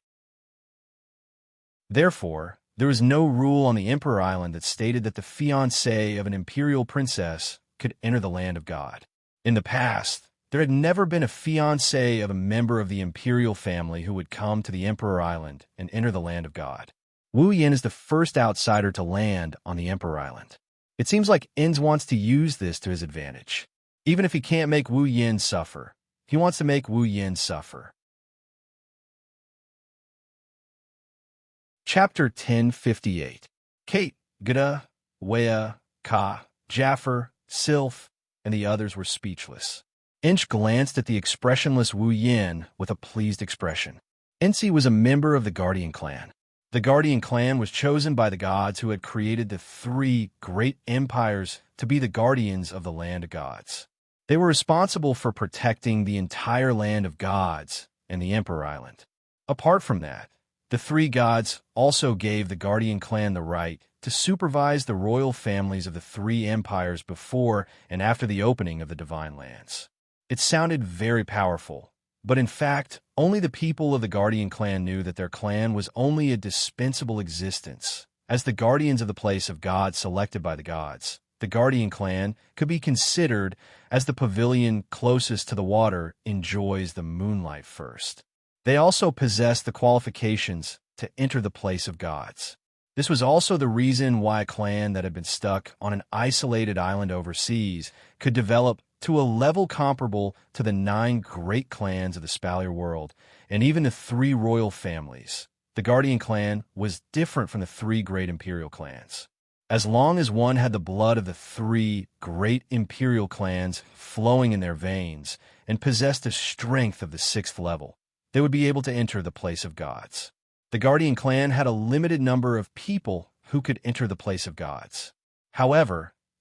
Therefore, there was no rule on the Emperor Island that stated that the fiancé of an imperial princess could enter the land of God. In the past, there had never been a fiancé of a member of the imperial family who would come to the Emperor Island and enter the land of God. Wu Yin is the first outsider to land on the Emperor Island. It seems like Enz wants to use this to his advantage. Even if he can't make Wu Yin suffer, he wants to make Wu Yin suffer. Chapter 1058. Kate, Gouda, Wea, Ka, Jaffer, Sylph, and the others were speechless. Inch glanced at the expressionless Wu Yin with a pleased expression. Ensi was a member of the Guardian clan. The Guardian clan was chosen by the gods who had created the 3 great empires to be the guardians of the land of gods. They were responsible for protecting the entire land of gods and the Emperor Island. Apart from that, the 3 gods also gave the Guardian clan the right to supervise the royal families of the 3 empires before and after the opening of the Divine Lands. It sounded very powerful, but in fact, only the people of the Guardian clan knew that their clan was only a dispensable existence. As the guardians of the place of God selected by the gods, the Guardian clan could be considered as the pavilion closest to the water enjoys the moonlight first. They also possessed the qualifications to enter the place of gods. This was also the reason why a clan that had been stuck on an isolated island overseas could develop to a level comparable to the 9 great clans of the Spalier world, and even the 3 royal families. The Guardian clan was different from the 3 great imperial clans. As long as one had the blood of the 3 great imperial clans flowing in their veins and possessed the strength of the 6th level, they would be able to enter the place of gods. The Guardian clan had a limited number of people who could enter the place of gods. However,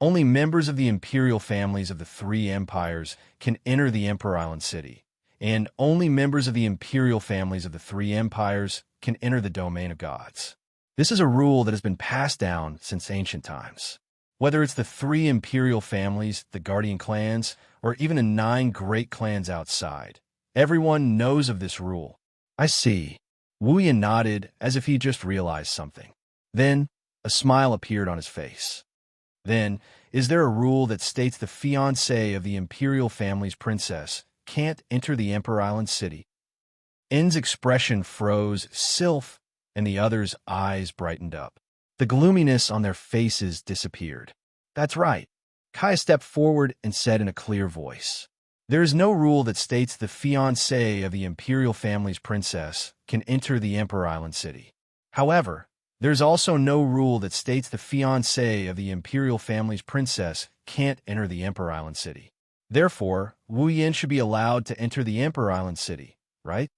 Only members of the imperial families of the three empires can enter the Emperor Island city, and only members of the imperial families of the three empires can enter the domain of gods. This is a rule that has been passed down since ancient times. Whether it's the three imperial families, the guardian clans, or even the 9 great clans outside, everyone knows of this rule. I see. Wuyan nodded as if he just realized something. Then, a smile appeared on his face. Then, is there a rule that states the fiancé of the imperial family's princess can't enter the Emperor Island city? N's expression froze, Sylph, and the others' eyes brightened up. The gloominess on their faces disappeared. That's right. Kaya stepped forward and said in a clear voice, "There is no rule that states the fiancé of the imperial family's princess can enter the Emperor Island city. However, there's also no rule that states the fiancé of the imperial family's princess can't enter the Emperor Island city. Therefore, Wu Yin should be allowed to enter the Emperor Island city, right?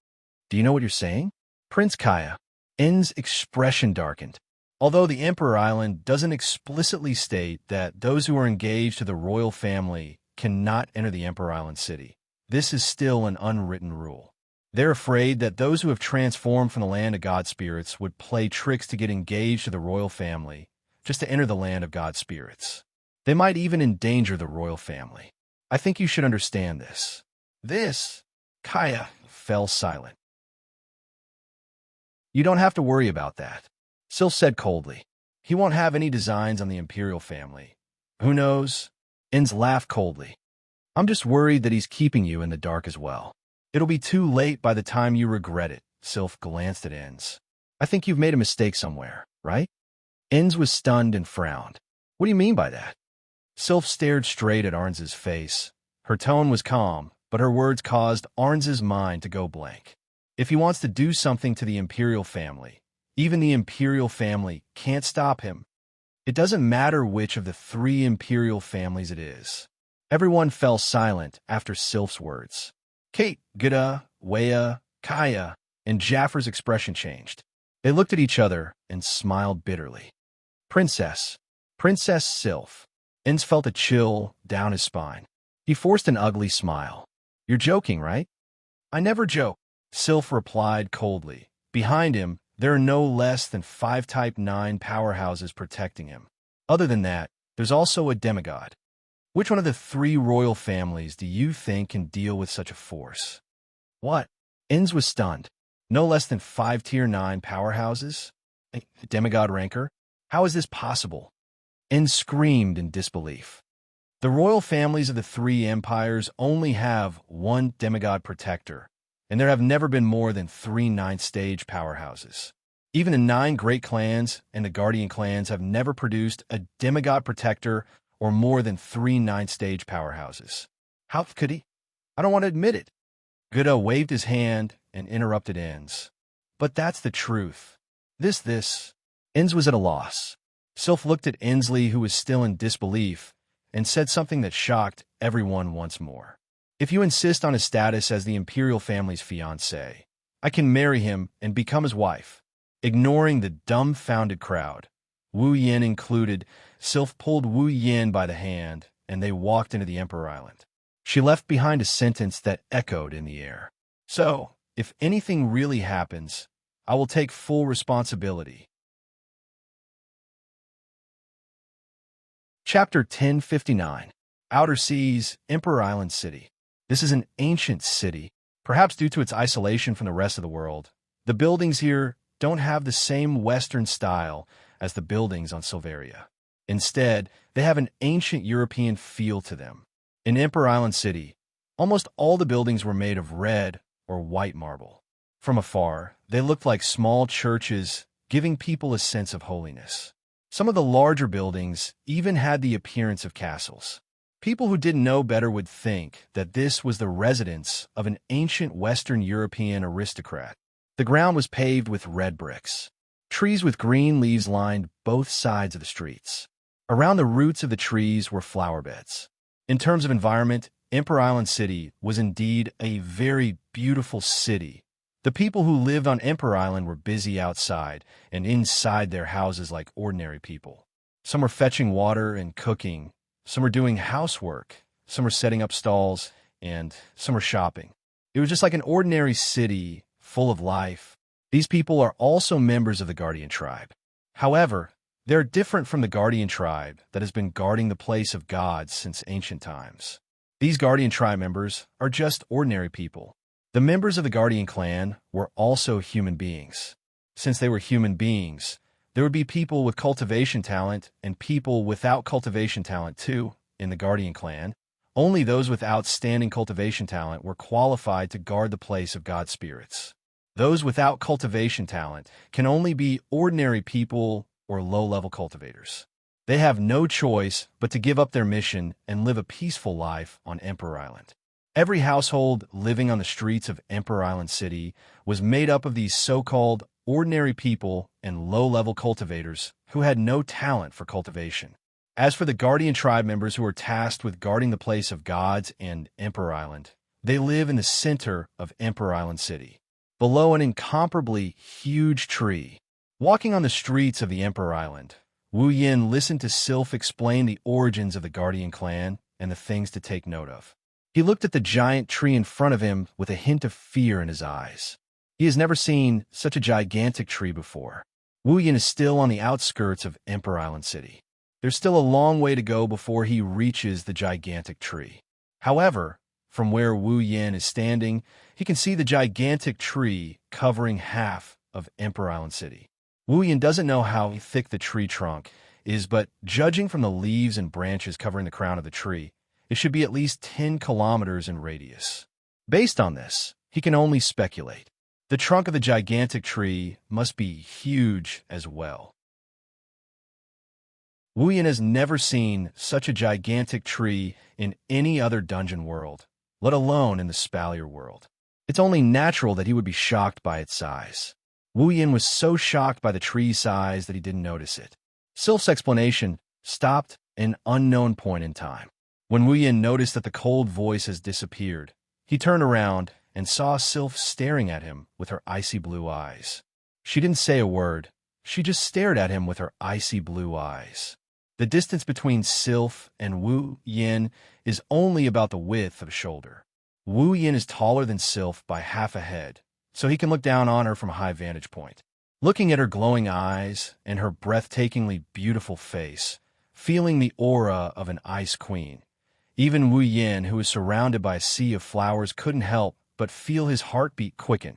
Do you know what you're saying?" Prince Kaya. N's expression darkened. Although the Emperor Island doesn't explicitly state that those who are engaged to the royal family cannot enter the Emperor Island city, this is still an unwritten rule. They're afraid that those who have transformed from the land of God spirits would play tricks to get engaged to the royal family, just to enter the land of God spirits. They might even endanger the royal family. I think you should understand this. Kaya fell silent. You don't have to worry about that, Sylph said coldly. He won't have any designs on the imperial family. Who knows? Inz laughed coldly. I'm just worried that he's keeping you in the dark as well. It'll be too late by the time you regret it, Sylph glanced at Inz. I think you've made a mistake somewhere, right? Inz was stunned and frowned. What do you mean by that? Sylph stared straight at Arns's face. Her tone was calm, but her words caused Arns's mind to go blank. If he wants to do something to the imperial family, even the imperial family can't stop him. It doesn't matter which of the 3 imperial families it is. Everyone fell silent after Sylph's words. Kate, Gida, Weya, Kaya, and Jaffer's expression changed. They looked at each other and smiled bitterly. Princess Sylph. Inz felt a chill down his spine. He forced an ugly smile. You're joking, right? I never joke, Sylph replied coldly. Behind him, there are no less than 5 Type 9 powerhouses protecting him. Other than that, there's also a demigod. Which one of the 3 royal families do you think can deal with such a force? What? Inz was stunned. No less than 5 Tier 9 powerhouses? A demigod ranker? How is this possible? Inz screamed in disbelief. The royal families of the 3 empires only have 1 demigod protector, and there have never been more than 3 9th-stage powerhouses. Even the 9 great clans and the guardian clans have never produced a demigod protector or more than 3 9th-stage powerhouses. How could he? I don't want to admit it. Gida waved his hand and interrupted Inz. But that's the truth. Inz was at a loss. Sylph looked at Inslee, who was still in disbelief, and said something that shocked everyone once more. If you insist on his status as the imperial family's fiancé, I can marry him and become his wife. Ignoring the dumbfounded crowd, Wu Yin included, Sylph pulled Wu Yin by the hand, and they walked into the Emperor Island. She left behind a sentence that echoed in the air. So, if anything really happens, I will take full responsibility. Chapter 1059. Outer Seas, Emperor Island City. This is an ancient city, perhaps due to its isolation from the rest of the world. The buildings here don't have the same Western style as the buildings on Silveria. Instead, they have an ancient European feel to them. In Emperor Island City, almost all the buildings were made of red or white marble. From afar, they looked like small churches, giving people a sense of holiness. Some of the larger buildings even had the appearance of castles. People who didn't know better would think that this was the residence of an ancient Western European aristocrat. The ground was paved with red bricks. Trees with green leaves lined both sides of the streets. Around the roots of the trees were flower beds. In terms of environment, Emperor Island City was indeed a very beautiful city. The people who lived on Emperor Island were busy outside and inside their houses like ordinary people. Some were fetching water and cooking, some were doing housework, some were setting up stalls, and some were shopping. It was just like an ordinary city full of life. These people are also members of the Guardian tribe. However, they're different from the Guardian tribe that has been guarding the place of gods since ancient times. These Guardian tribe members are just ordinary people. The members of the Guardian clan were also human beings. Since they were human beings, there would be people with cultivation talent and people without cultivation talent too in the Guardian clan. Only those with outstanding cultivation talent were qualified to guard the place of god spirits. Those without cultivation talent can only be ordinary people or low-level cultivators. They have no choice but to give up their mission and live a peaceful life on Emperor Island. Every household living on the streets of Emperor Island City was made up of these so-called ordinary people and low-level cultivators who had no talent for cultivation. As for the Guardian tribe members who are tasked with guarding the place of gods and Emperor Island, they live in the center of Emperor Island City, below an incomparably huge tree. Walking on the streets of the Emperor Island, Wu Yin listened to Sylph explain the origins of the Guardian clan and the things to take note of. He looked at the giant tree in front of him with a hint of fear in his eyes. He has never seen such a gigantic tree before. Wu Yin is still on the outskirts of Emperor Island City. There's still a long way to go before he reaches the gigantic tree. However, from where Wu Yin is standing, he can see the gigantic tree covering half of Emperor Island City. Wu Yin doesn't know how thick the tree trunk is, but judging from the leaves and branches covering the crown of the tree, it should be at least 10 kilometers in radius. Based on this, he can only speculate. The trunk of the gigantic tree must be huge as well. Wu Yin has never seen such a gigantic tree in any other dungeon world, let alone in the Spalier world. It's only natural that he would be shocked by its size. Wu Yin was so shocked by the tree's size that he didn't notice it. Sylph's explanation stopped an unknown point in time. When Wu Yin noticed that the cold voice has disappeared, he turned around and saw Sylph staring at him with her icy blue eyes. She didn't say a word. She just stared at him with her icy blue eyes. The distance between Sylph and Wu Yin is only about the width of a shoulder. Wu Yin is taller than Sylph by half a head, so he can look down on her from a high vantage point. Looking at her glowing eyes and her breathtakingly beautiful face, feeling the aura of an ice queen, even Wu Yin, who is surrounded by a sea of flowers, couldn't help but feel his heartbeat quicken.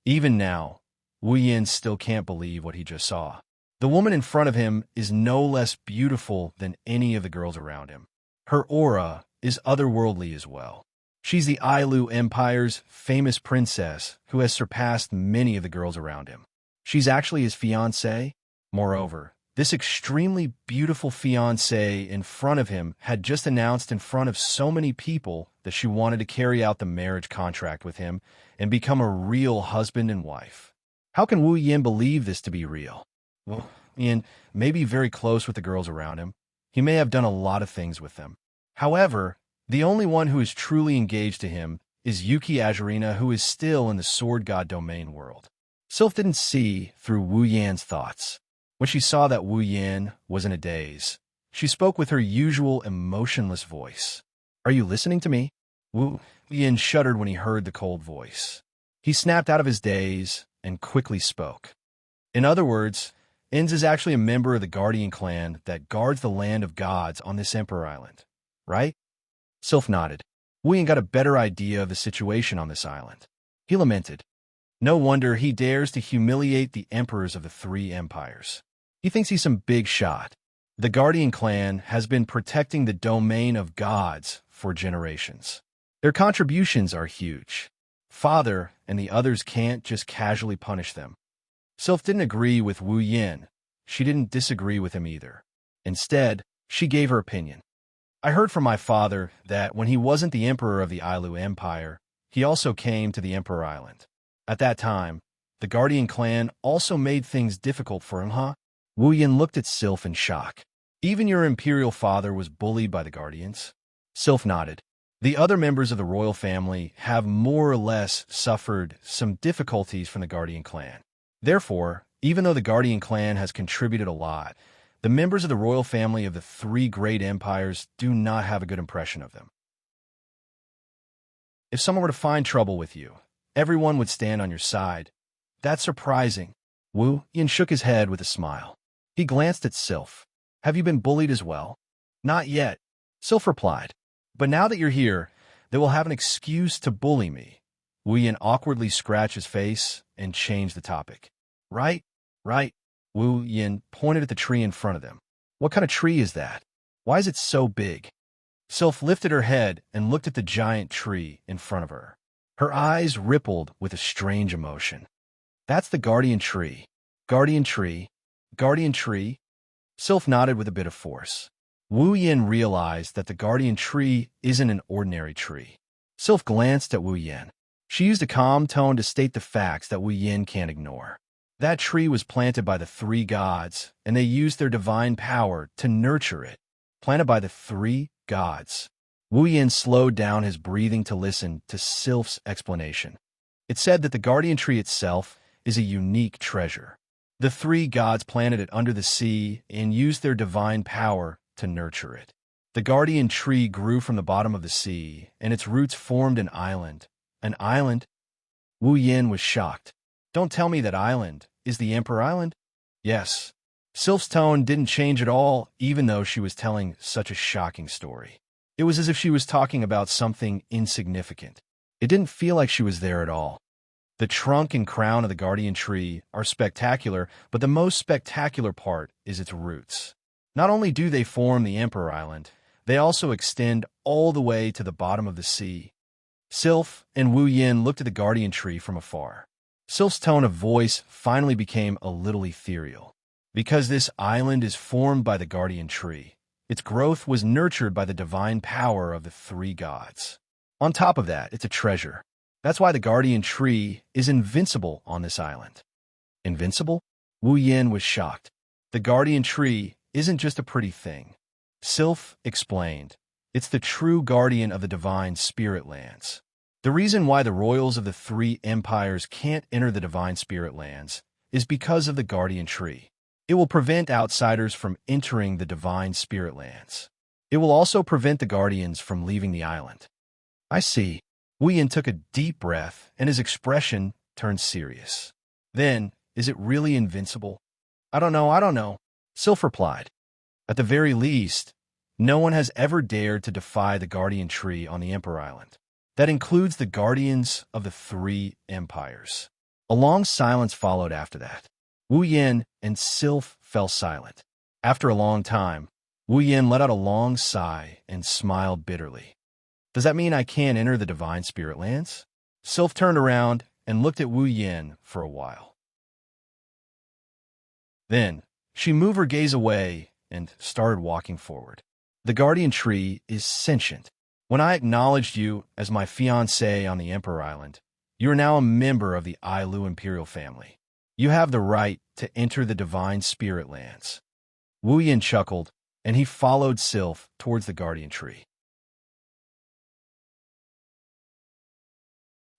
Even now, Wu Yin still can't believe what he just saw. The woman in front of him is no less beautiful than any of the girls around him. Her aura is otherworldly as well. She's the Ailu Empire's famous princess who has surpassed many of the girls around him. She's actually his fiancée. Moreover, this extremely beautiful fiancée in front of him had just announced in front of so many people that she wanted to carry out the marriage contract with him and become a real husband and wife. How can Wu Yin believe this to be real? Well, Yin may be very close with the girls around him. He may have done a lot of things with them. However, the only one who is truly engaged to him is Yuki Azurina, who is still in the Sword God domain world. Sylph didn't see through Wu Yan's thoughts. When she saw that Wu Yin was in a daze, she spoke with her usual emotionless voice. "Are you listening to me?" Wu Yin shuddered when he heard the cold voice. He snapped out of his daze and quickly spoke. In other words, Inz is actually a member of the Guardian clan that guards the land of gods on this Emperor Island, right? Sylph nodded. Wu Yin got a better idea of the situation on this island. He lamented. No wonder he dares to humiliate the emperors of the three empires. He thinks he's some big shot. The Guardian clan has been protecting the domain of gods for generations. Their contributions are huge. Father and the others can't just casually punish them. Sylph didn't agree with Wu Yin. She didn't disagree with him either. Instead, she gave her opinion. I heard from my father that when he wasn't the emperor of the Ailu Empire, he also came to the Emperor Island. At that time, the Guardian clan also made things difficult for him, huh? Wu Yin looked at Sylph in shock. Even your imperial father was bullied by the Guardians? Sylph nodded. The other members of the royal family have more or less suffered some difficulties from the Guardian clan. Therefore, even though the Guardian clan has contributed a lot, The members of the royal family of the three great empires do not have a good impression of them. If someone were to find trouble with you, everyone would stand on your side. That's surprising. Wu Yin shook his head with a smile. He glanced at Sylph. Have you been bullied as well? Not yet, Sylph replied. But now that you're here, they will have an excuse to bully me. Wu Yin awkwardly scratched his face and changed the topic. Right. Wu Yin pointed at the tree in front of them. What kind of tree is that? Why is it so big? Sylph lifted her head and looked at the giant tree in front of her. Her eyes rippled with a strange emotion. That's the guardian tree. Guardian tree. Guardian tree? Sylph nodded with a bit of force. Wu Yin realized that the guardian tree isn't an ordinary tree. Sylph glanced at Wu Yin. She used a calm tone to state the facts that Wu Yin can't ignore. That tree was planted by the three gods, and they used their divine power to nurture it. Planted by the three gods. Wu Yin slowed down his breathing to listen to Sylph's explanation. It said that the guardian tree itself is a unique treasure. The three gods planted it under the sea and used their divine power to nurture it. The guardian tree grew from the bottom of the sea, and its roots formed an island. An island? Wu Yin was shocked. Don't tell me that island is the Emperor Island? Yes. Sylph's tone didn't change at all, even though she was telling such a shocking story. It was as if she was talking about something insignificant. It didn't feel like she was there at all. The trunk and crown of the guardian tree are spectacular, but the most spectacular part is its roots. Not only do they form the Emperor Island, they also extend all the way to the bottom of the sea. Sylph and Wu Yin looked at the guardian tree from afar. Sylph's tone of voice finally became a little ethereal. Because this island is formed by the guardian tree, its growth was nurtured by the divine power of the three gods. On top of that, it's a treasure. That's why the guardian tree is invincible on this island. Invincible? Wu Yin was shocked. The guardian tree isn't just a pretty thing. Sylph explained. It's the true guardian of the divine spirit lands. The reason why the royals of the three empires can't enter the divine spirit lands is because of the guardian tree. It will prevent outsiders from entering the divine spirit lands. It will also prevent the guardians from leaving the island. I see. Wu Yin took a deep breath, and his expression turned serious. Then, is it really invincible? I don't know, Sylph replied. At the very least, no one has ever dared to defy the guardian tree on the Emperor Island. That includes the guardians of the three empires. A long silence followed after that. Wu Yin and Sylph fell silent. After a long time, Wu Yin let out a long sigh and smiled bitterly. Does that mean I can't enter the divine spirit lands? Sylph turned around and looked at Wu Yin for a while. Then, she moved her gaze away and started walking forward. The guardian tree is sentient. When I acknowledged you as my fiancé on the Emperor Island, you are now a member of the Ailu imperial family. You have the right to enter the divine spirit lands. Wu Yin chuckled, and he followed Sylph towards the guardian tree.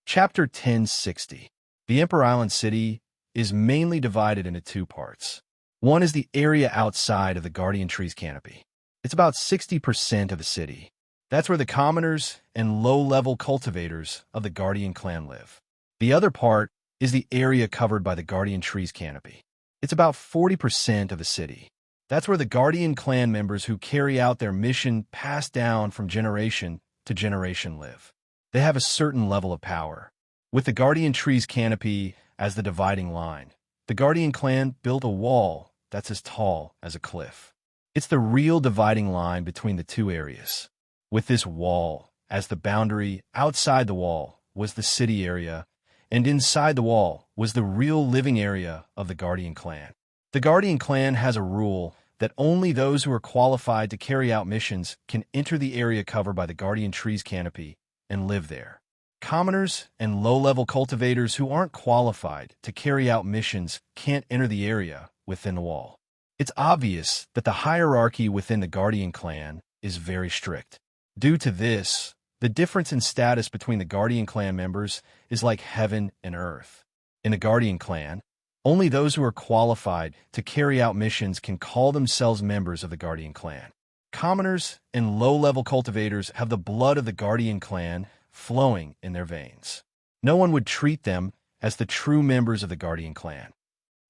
Chapter 1060. The Emperor Island City is mainly divided into two parts. One is the area outside of the guardian tree's canopy. It's about 60% of the city. That's where the commoners and low-level cultivators of the Guardian clan live. The other part is the area covered by the Guardian tree's canopy. It's about 40% of the city. That's where the Guardian clan members who carry out their mission passed down from generation to generation live. They have a certain level of power. With the Guardian tree's canopy as the dividing line, the Guardian clan built a wall that's as tall as a cliff. It's the real dividing line between the two areas. With this wall as the boundary, outside the wall was the city area, and inside the wall was the real living area of the Guardian clan. The Guardian clan has a rule that only those who are qualified to carry out missions can enter the area covered by the Guardian tree's canopy and live there. Commoners and low-level cultivators who aren't qualified to carry out missions can't enter the area within the wall. It's obvious that the hierarchy within the Guardian clan is very strict. Due to this, the difference in status between the Guardian clan members is like heaven and earth. In the Guardian clan, Only those who are qualified to carry out missions can call themselves members of the Guardian Clan. Commoners and low-level cultivators have the blood of the Guardian Clan flowing in their veins. No one would treat them as the true members of the Guardian Clan.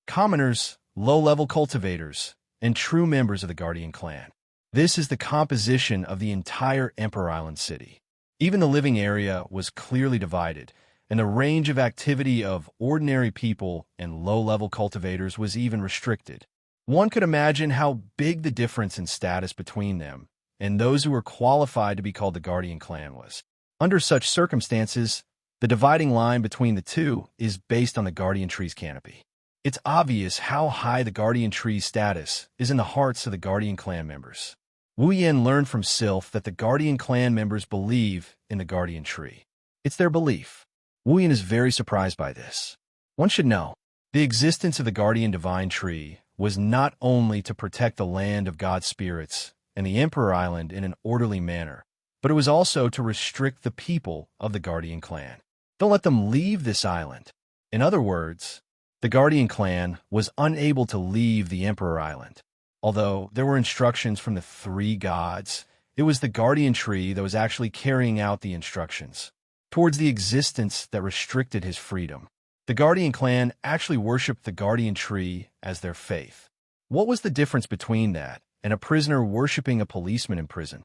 Commoners, low-level cultivators, and true members of the Guardian Clan. This is the composition of the entire Emperor Island city. Even the living area was clearly divided, and the range of activity of ordinary people and low-level cultivators was even restricted. One could imagine how big the difference in status between them and those who were qualified to be called the Guardian Clan was. Under such circumstances, the dividing line between the two is based on the Guardian Tree's canopy. It's obvious how high the Guardian Tree's status is in the hearts of the Guardian Clan members. Wuyan learned from Sylph that the Guardian Clan members believe in the Guardian Tree. It's their belief. Wuyan is very surprised by this. One should know, the existence of the Guardian Divine Tree was not only to protect the land of God's spirits and the Emperor Island in an orderly manner, but it was also to restrict the people of the Guardian Clan. Don't let them leave this island. In other words, the Guardian Clan was unable to leave the Emperor Island. Although there were instructions from the three gods, it was the Guardian Tree that was actually carrying out the instructions towards the existence that restricted his freedom. The Guardian Clan actually worshipped the Guardian Tree as their faith. What was the difference between that and a prisoner worshipping a policeman in prison?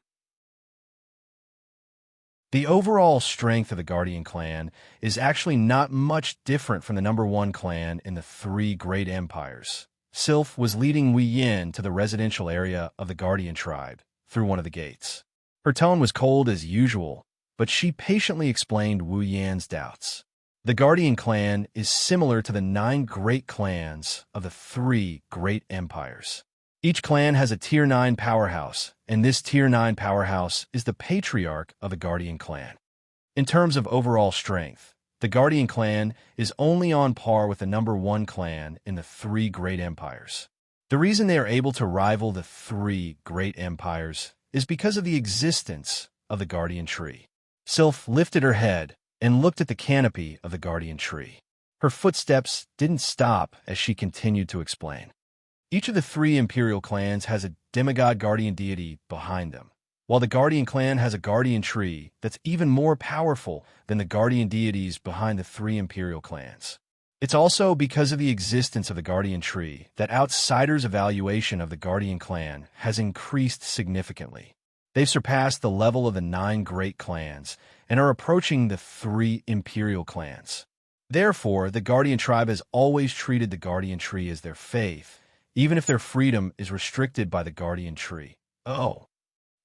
The overall strength of the Guardian Clan is actually not much different from the #1 clan in the three great empires. Sylph was leading Wuyan to the residential area of the Guardian tribe through one of the gates. Her tone was cold as usual, but she patiently explained Wuyan's doubts. The Guardian Clan is similar to the 9 great clans of the 3 great empires. Each clan has a Tier 9 powerhouse, and this Tier 9 powerhouse is the patriarch of the Guardian Clan. In terms of overall strength, the Guardian Clan is only on par with the #1 clan in the 3 great empires. The reason they are able to rival the 3 great empires is because of the existence of the Guardian Tree. Sylph lifted her head and looked at the canopy of the Guardian Tree. Her footsteps didn't stop as she continued to explain. Each of the 3 imperial clans has a demigod guardian deity behind them, while the Guardian Clan has a guardian tree that's even more powerful than the guardian deities behind the 3 imperial clans. It's also because of the existence of the Guardian Tree that outsiders' evaluation of the Guardian Clan has increased significantly. They've surpassed the level of the 9 great clans and are approaching the 3 imperial clans. Therefore, the Guardian tribe has always treated the Guardian Tree as their faith, even if their freedom is restricted by the Guardian Tree. Oh.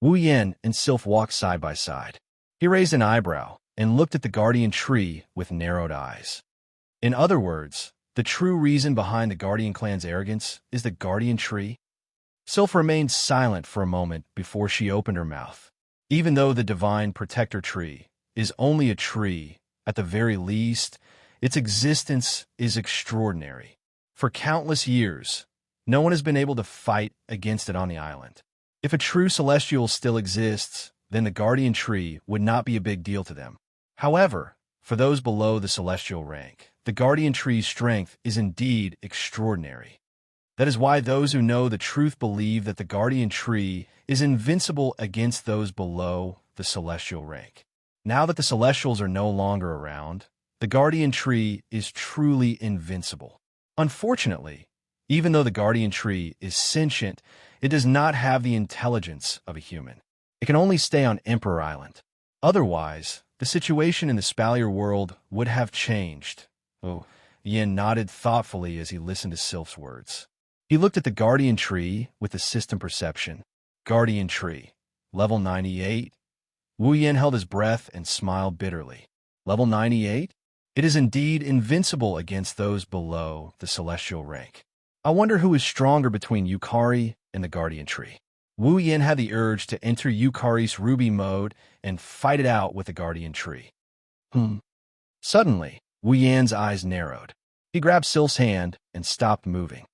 Wuyan and Sylph walked side by side. He raised an eyebrow and looked at the Guardian Tree with narrowed eyes. In other words, the true reason behind the Guardian Clan's arrogance is the Guardian Tree. Sylph remained silent for a moment before she opened her mouth. Even though the Divine Protector Tree is only a tree, at the very least, its existence is extraordinary. For countless years, no one has been able to fight against it on the island. If a true celestial still exists, then the Guardian Tree would not be a big deal to them. However, for those below the celestial rank, the Guardian Tree's strength is indeed extraordinary. That is why those who know the truth believe that the Guardian Tree is invincible against those below the celestial rank. Now that the Celestials are no longer around, the Guardian Tree is truly invincible. Unfortunately, even though the Guardian Tree is sentient, it does not have the intelligence of a human. It can only stay on Emperor Island. Otherwise, the situation in the Spalier world would have changed. Oh, Yin nodded thoughtfully as he listened to Sylph's words. He looked at the Guardian Tree with the system perception. Guardian Tree, level 98. Wuyan held his breath and smiled bitterly. Level 98? It is indeed invincible against those below the celestial rank. I wonder who is stronger between Yukari and the Guardian Tree. Wuyan had the urge to enter Yukari's Ruby mode and fight it out with the Guardian Tree. Suddenly, Wuyan's eyes narrowed. He grabbed Sylph's hand and stopped moving.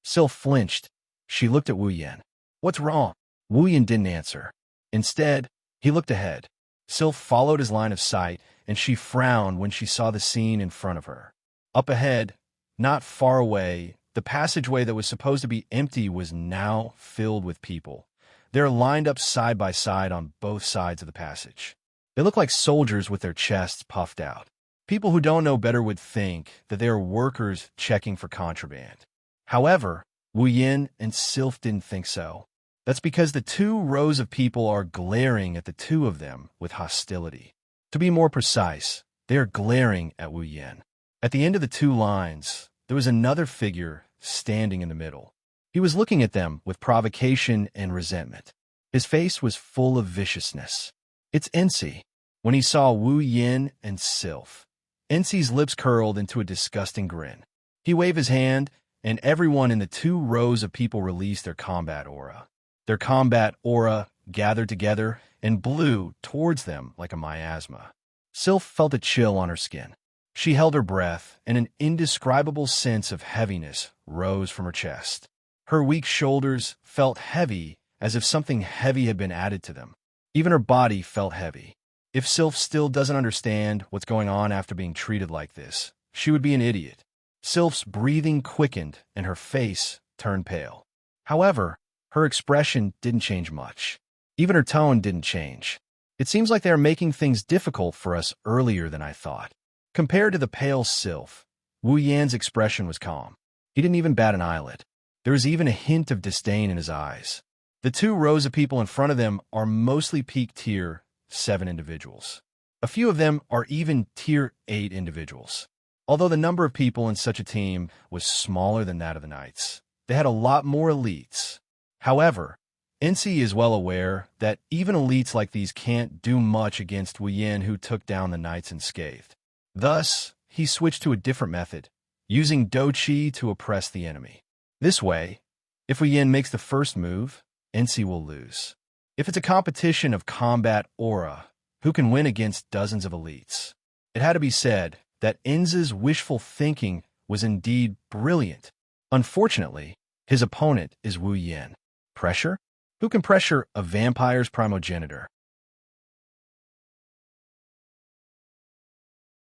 Sylph flinched. She looked at Wuyan. What's wrong? Wuyan didn't answer. Instead, he looked ahead. Sylph followed his line of sight, and she frowned when she saw the scene in front of her. Up ahead, not far away, the passageway that was supposed to be empty was now filled with people. They're lined up side by side on both sides of the passage. They look like soldiers with their chests puffed out. People who don't know better would think that they are workers checking for contraband. However, Wu Yin and Sylph didn't think so. That's because the two rows of people are glaring at the two of them with hostility. To be more precise, they are glaring at Wu Yin. At the end of the two lines, there was another figure standing in the middle. He was looking at them with provocation and resentment. His face was full of viciousness. It's Ensi. When he saw Wu Yin and Sylph, Ensi's lips curled into a disgusting grin. He waved his hand, and everyone in the two rows of people released their combat aura. Their combat aura gathered together and blew towards them like a miasma. Sylph felt a chill on her skin. She held her breath, and an indescribable sense of heaviness rose from her chest. Her weak shoulders felt heavy, as if something heavy had been added to them. Even her body felt heavy. If Sylph still doesn't understand what's going on after being treated like this, she would be an idiot. Sylph's breathing quickened, and her face turned pale. However, her expression didn't change much. Even her tone didn't change. It seems like they are making things difficult for us earlier than I thought. Compared to the pale Sylph, Wu Yan's expression was calm. He didn't even bat an eyelid. There was even a hint of disdain in his eyes. The two rows of people in front of them are mostly peak tier 7 individuals. A few of them are even tier 8 individuals. Although the number of people in such a team was smaller than that of the knights, they had a lot more elites. However, Ensi is well aware that even elites like these can't do much against Wu Yin, who took down the knights unscathed. Thus, he switched to a different method, using Do Qi to oppress the enemy. This way, if Wu Yin makes the first move, Ensi will lose. If it's a competition of combat aura, who can win against dozens of elites? It had to be said that Enzi's wishful thinking was indeed brilliant. Unfortunately, his opponent is Wu Yin. Pressure? Who can pressure a vampire's primogenitor?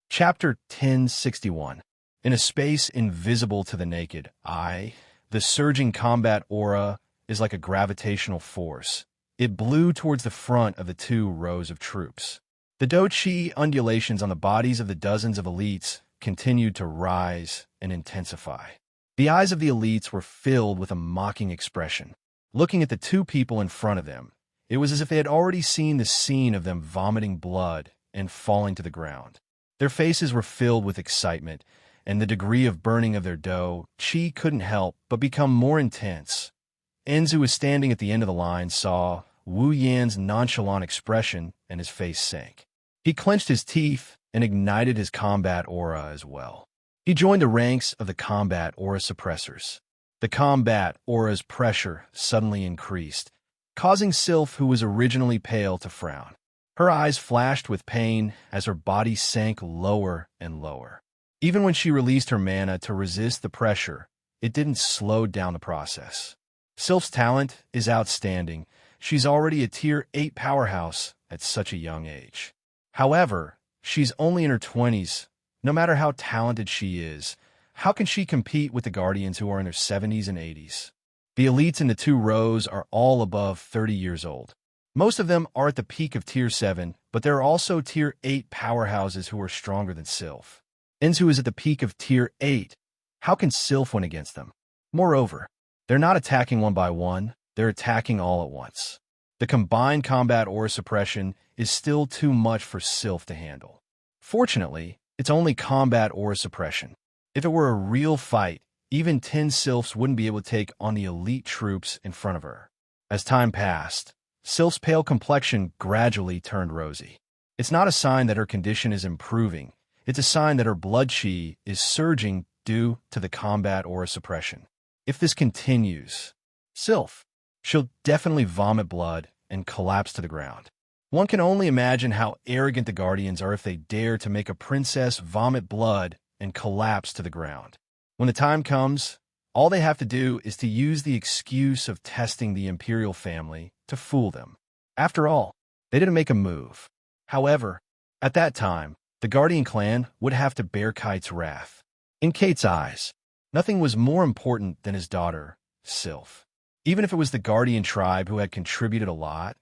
Chapter 1061. In a space invisible to the naked eye, the surging combat aura is like a gravitational force. It blew towards the front of the two rows of troops. The Do Qi undulations on the bodies of the dozens of elites continued to rise and intensify. The eyes of the elites were filled with a mocking expression. Looking at the two people in front of them, it was as if they had already seen the scene of them vomiting blood and falling to the ground. Their faces were filled with excitement, and the degree of burning of their Do Qi couldn't help but become more intense. Enzi, who was standing at the end of the line, saw Wu Yan's nonchalant expression, and his face sank. He clenched his teeth and ignited his combat aura as well. He joined the ranks of the combat aura suppressors. The combat aura's pressure suddenly increased, causing Sylph, who was originally pale, to frown. Her eyes flashed with pain as her body sank lower and lower. Even when she released her mana to resist the pressure, it didn't slow down the process. Sylph's talent is outstanding. She's already a tier 8 powerhouse at such a young age. However, she's only in her 20s. No matter how talented she is, how can she compete with the Guardians who are in their 70s and 80s? The elites in the two rows are all above 30 years old. Most of them are at the peak of tier 7, but there are also tier 8 powerhouses who are stronger than Sylph. Enzu is at the peak of tier 8. How can Sylph win against them? Moreover, they're not attacking one by one, they're attacking all at once. The combined combat aura suppression is still too much for Sylph to handle. Fortunately, it's only combat aura suppression. If it were a real fight, even 10 Sylphs wouldn't be able to take on the elite troops in front of her. As time passed, Sylph's pale complexion gradually turned rosy. It's not a sign that her condition is improving. It's a sign that her blood qi is surging due to the combat aura suppression. If this continues, Sylph, she'll definitely vomit blood and collapse to the ground. One can only imagine how arrogant the Guardians are if they dare to make a princess vomit blood and collapse to the ground. When the time comes, all they have to do is to use the excuse of testing the imperial family to fool them. After all, they didn't make a move. However, at that time, the Guardian clan would have to bear Kite's wrath. In Kate's eyes, nothing was more important than his daughter, Sylph. Even if it was the guardian tribe who had contributed a lot,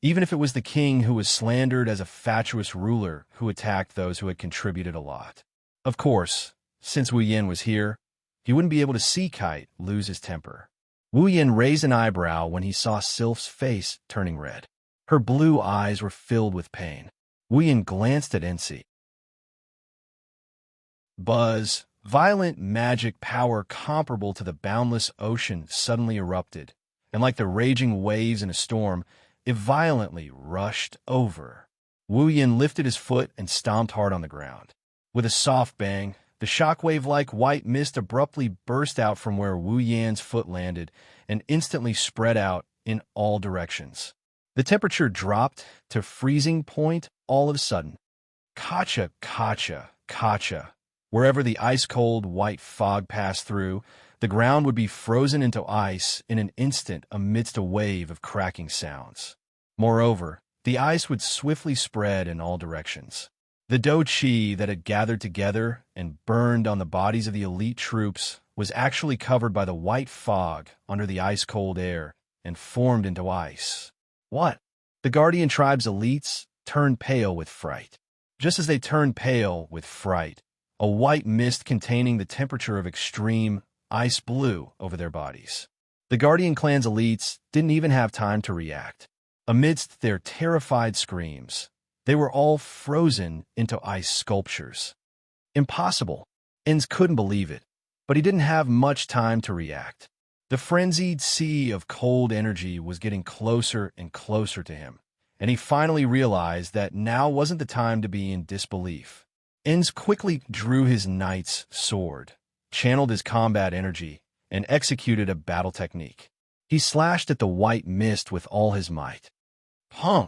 even if it was the king who was slandered as a fatuous ruler who attacked those who had contributed a lot. Of course, since Wu Yin was here, he wouldn't be able to see Kite lose his temper. Wu Yin raised an eyebrow when he saw Sylph's face turning red. Her blue eyes were filled with pain. Wu Yin glanced at Ensi. Buzz, violent magic power comparable to the boundless ocean suddenly erupted, and like the raging waves in a storm, it violently rushed over. Wu Yin lifted his foot and stomped hard on the ground. With a soft bang, the shockwave-like white mist abruptly burst out from where Wu Yan's foot landed and instantly spread out in all directions. The temperature dropped to freezing point all of a sudden. Kacha, kacha, kacha. Wherever the ice-cold white fog passed through, the ground would be frozen into ice in an instant amidst a wave of cracking sounds. Moreover, the ice would swiftly spread in all directions. The dou qi that had gathered together and burned on the bodies of the elite troops was actually covered by the white fog under the ice-cold air and formed into ice. What? The Guardian tribe's elites turned pale with fright. Just as they turned pale with fright, a white mist containing the temperature of extreme ice blew over their bodies. The Guardian clan's elites didn't even have time to react. Amidst their terrified screams, they were all frozen into ice sculptures. Impossible. Enz couldn't believe it, but he didn't have much time to react. The frenzied sea of cold energy was getting closer and closer to him, and he finally realized that now wasn't the time to be in disbelief. Enz quickly drew his knight's sword, channeled his combat energy, and executed a battle technique. He slashed at the white mist with all his might. Pong!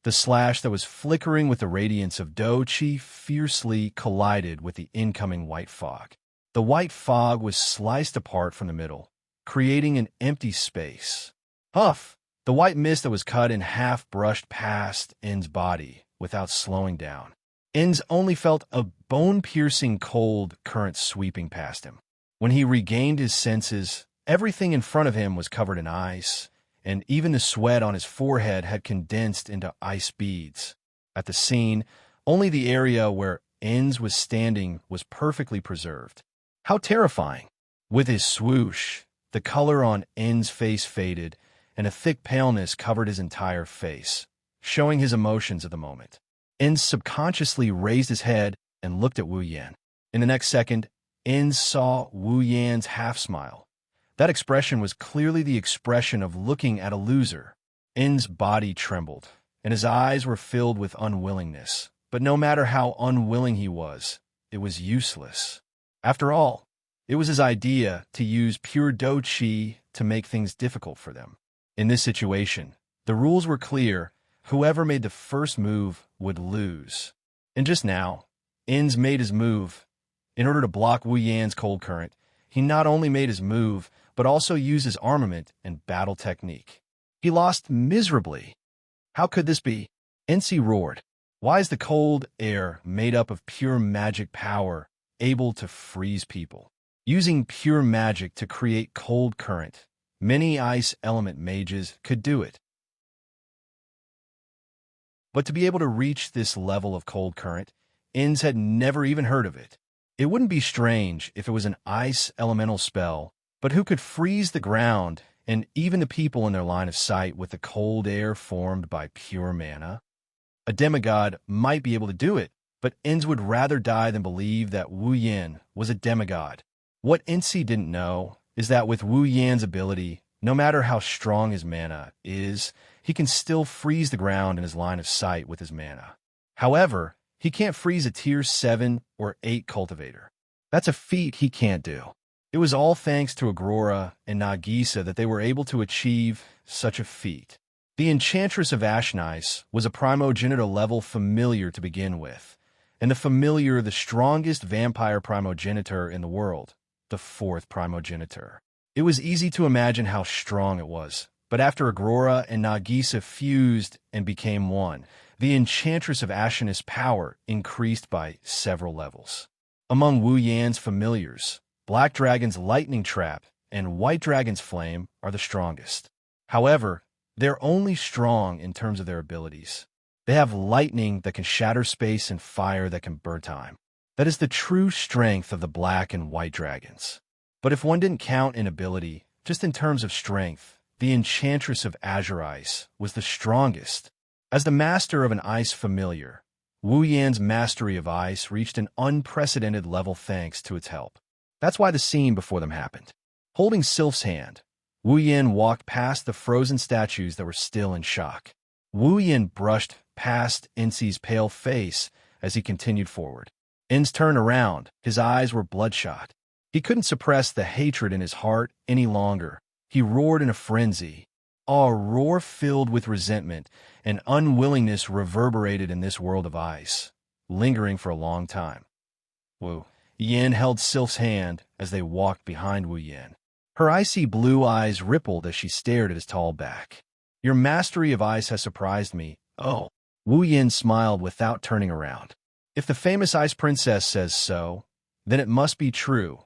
The slash that was flickering with the radiance of dou qi fiercely collided with the incoming white fog. The white fog was sliced apart from the middle, creating an empty space. Huff! The white mist that was cut in half brushed past N's body without slowing down. Enz only felt a bone-piercing cold current sweeping past him. When he regained his senses, everything in front of him was covered in ice, and even the sweat on his forehead had condensed into ice beads. At the scene, only the area where Enz was standing was perfectly preserved. How terrifying! With his swoosh, the color on N's face faded, and a thick paleness covered his entire face, showing his emotions at the moment. Enz subconsciously raised his head and looked at Wu Yan. In the next second, Enz saw Wu Yan's half-smile. That expression was clearly the expression of looking at a loser. N's body trembled, and his eyes were filled with unwillingness. But no matter how unwilling he was, it was useless. After all, it was his idea to use pure dou qi to make things difficult for them. In this situation, the rules were clear. Whoever made the first move would lose. And just now, Enz made his move. In order to block Wu Yan's cold current, he not only made his move, but also used his armament and battle technique. He lost miserably. How could this be? Ensi roared. Why is the cold air made up of pure magic power able to freeze people? Using pure magic to create cold current, many ice element mages could do it. But to be able to reach this level of cold current, Enz had never even heard of it. It wouldn't be strange if it was an ice elemental spell, but who could freeze the ground and even the people in their line of sight with the cold air formed by pure mana? A demigod might be able to do it, but Enz would rather die than believe that Wu Yan was a demigod. What Enzi didn't know is that with Wu Yan's ability, no matter how strong his mana is, he can still freeze the ground in his line of sight with his mana. However, he can't freeze a tier 7 or 8 cultivator. That's a feat he can't do. It was all thanks to Agrora and Nagisa that they were able to achieve such a feat. The Enchantress of Ashnice was a primogenitor level familiar to begin with, and the familiar the strongest vampire primogenitor in the world, the 4th primogenitor. It was easy to imagine how strong it was, but after Agrora and Nagisa fused and became one, the Enchantress of Ashnice's power increased by several levels. Among Wu Yan's familiars, Black Dragon's Lightning Trap and White Dragon's Flame are the strongest. However, they're only strong in terms of their abilities. They have lightning that can shatter space and fire that can burn time. That is the true strength of the Black and White Dragons. But if one didn't count in ability, just in terms of strength, the Enchantress of Azure Ice was the strongest. As the master of an ice familiar, Wu Yan's mastery of ice reached an unprecedented level thanks to its help. That's why the scene before them happened. Holding Sylph's hand, Wu Yan walked past the frozen statues that were still in shock. Wu Yan brushed past Insi's pale face as he continued forward. Ins turned around. His eyes were bloodshot. He couldn't suppress the hatred in his heart any longer. He roared in a frenzy. A roar filled with resentment and unwillingness reverberated in this world of ice, lingering for a long time. Wu Yan held Sylph's hand as they walked behind Wu Yan. Her icy blue eyes rippled as she stared at his tall back. Your mastery of ice has surprised me. Oh. Wu Yan smiled without turning around. If the famous ice princess says so, then it must be true.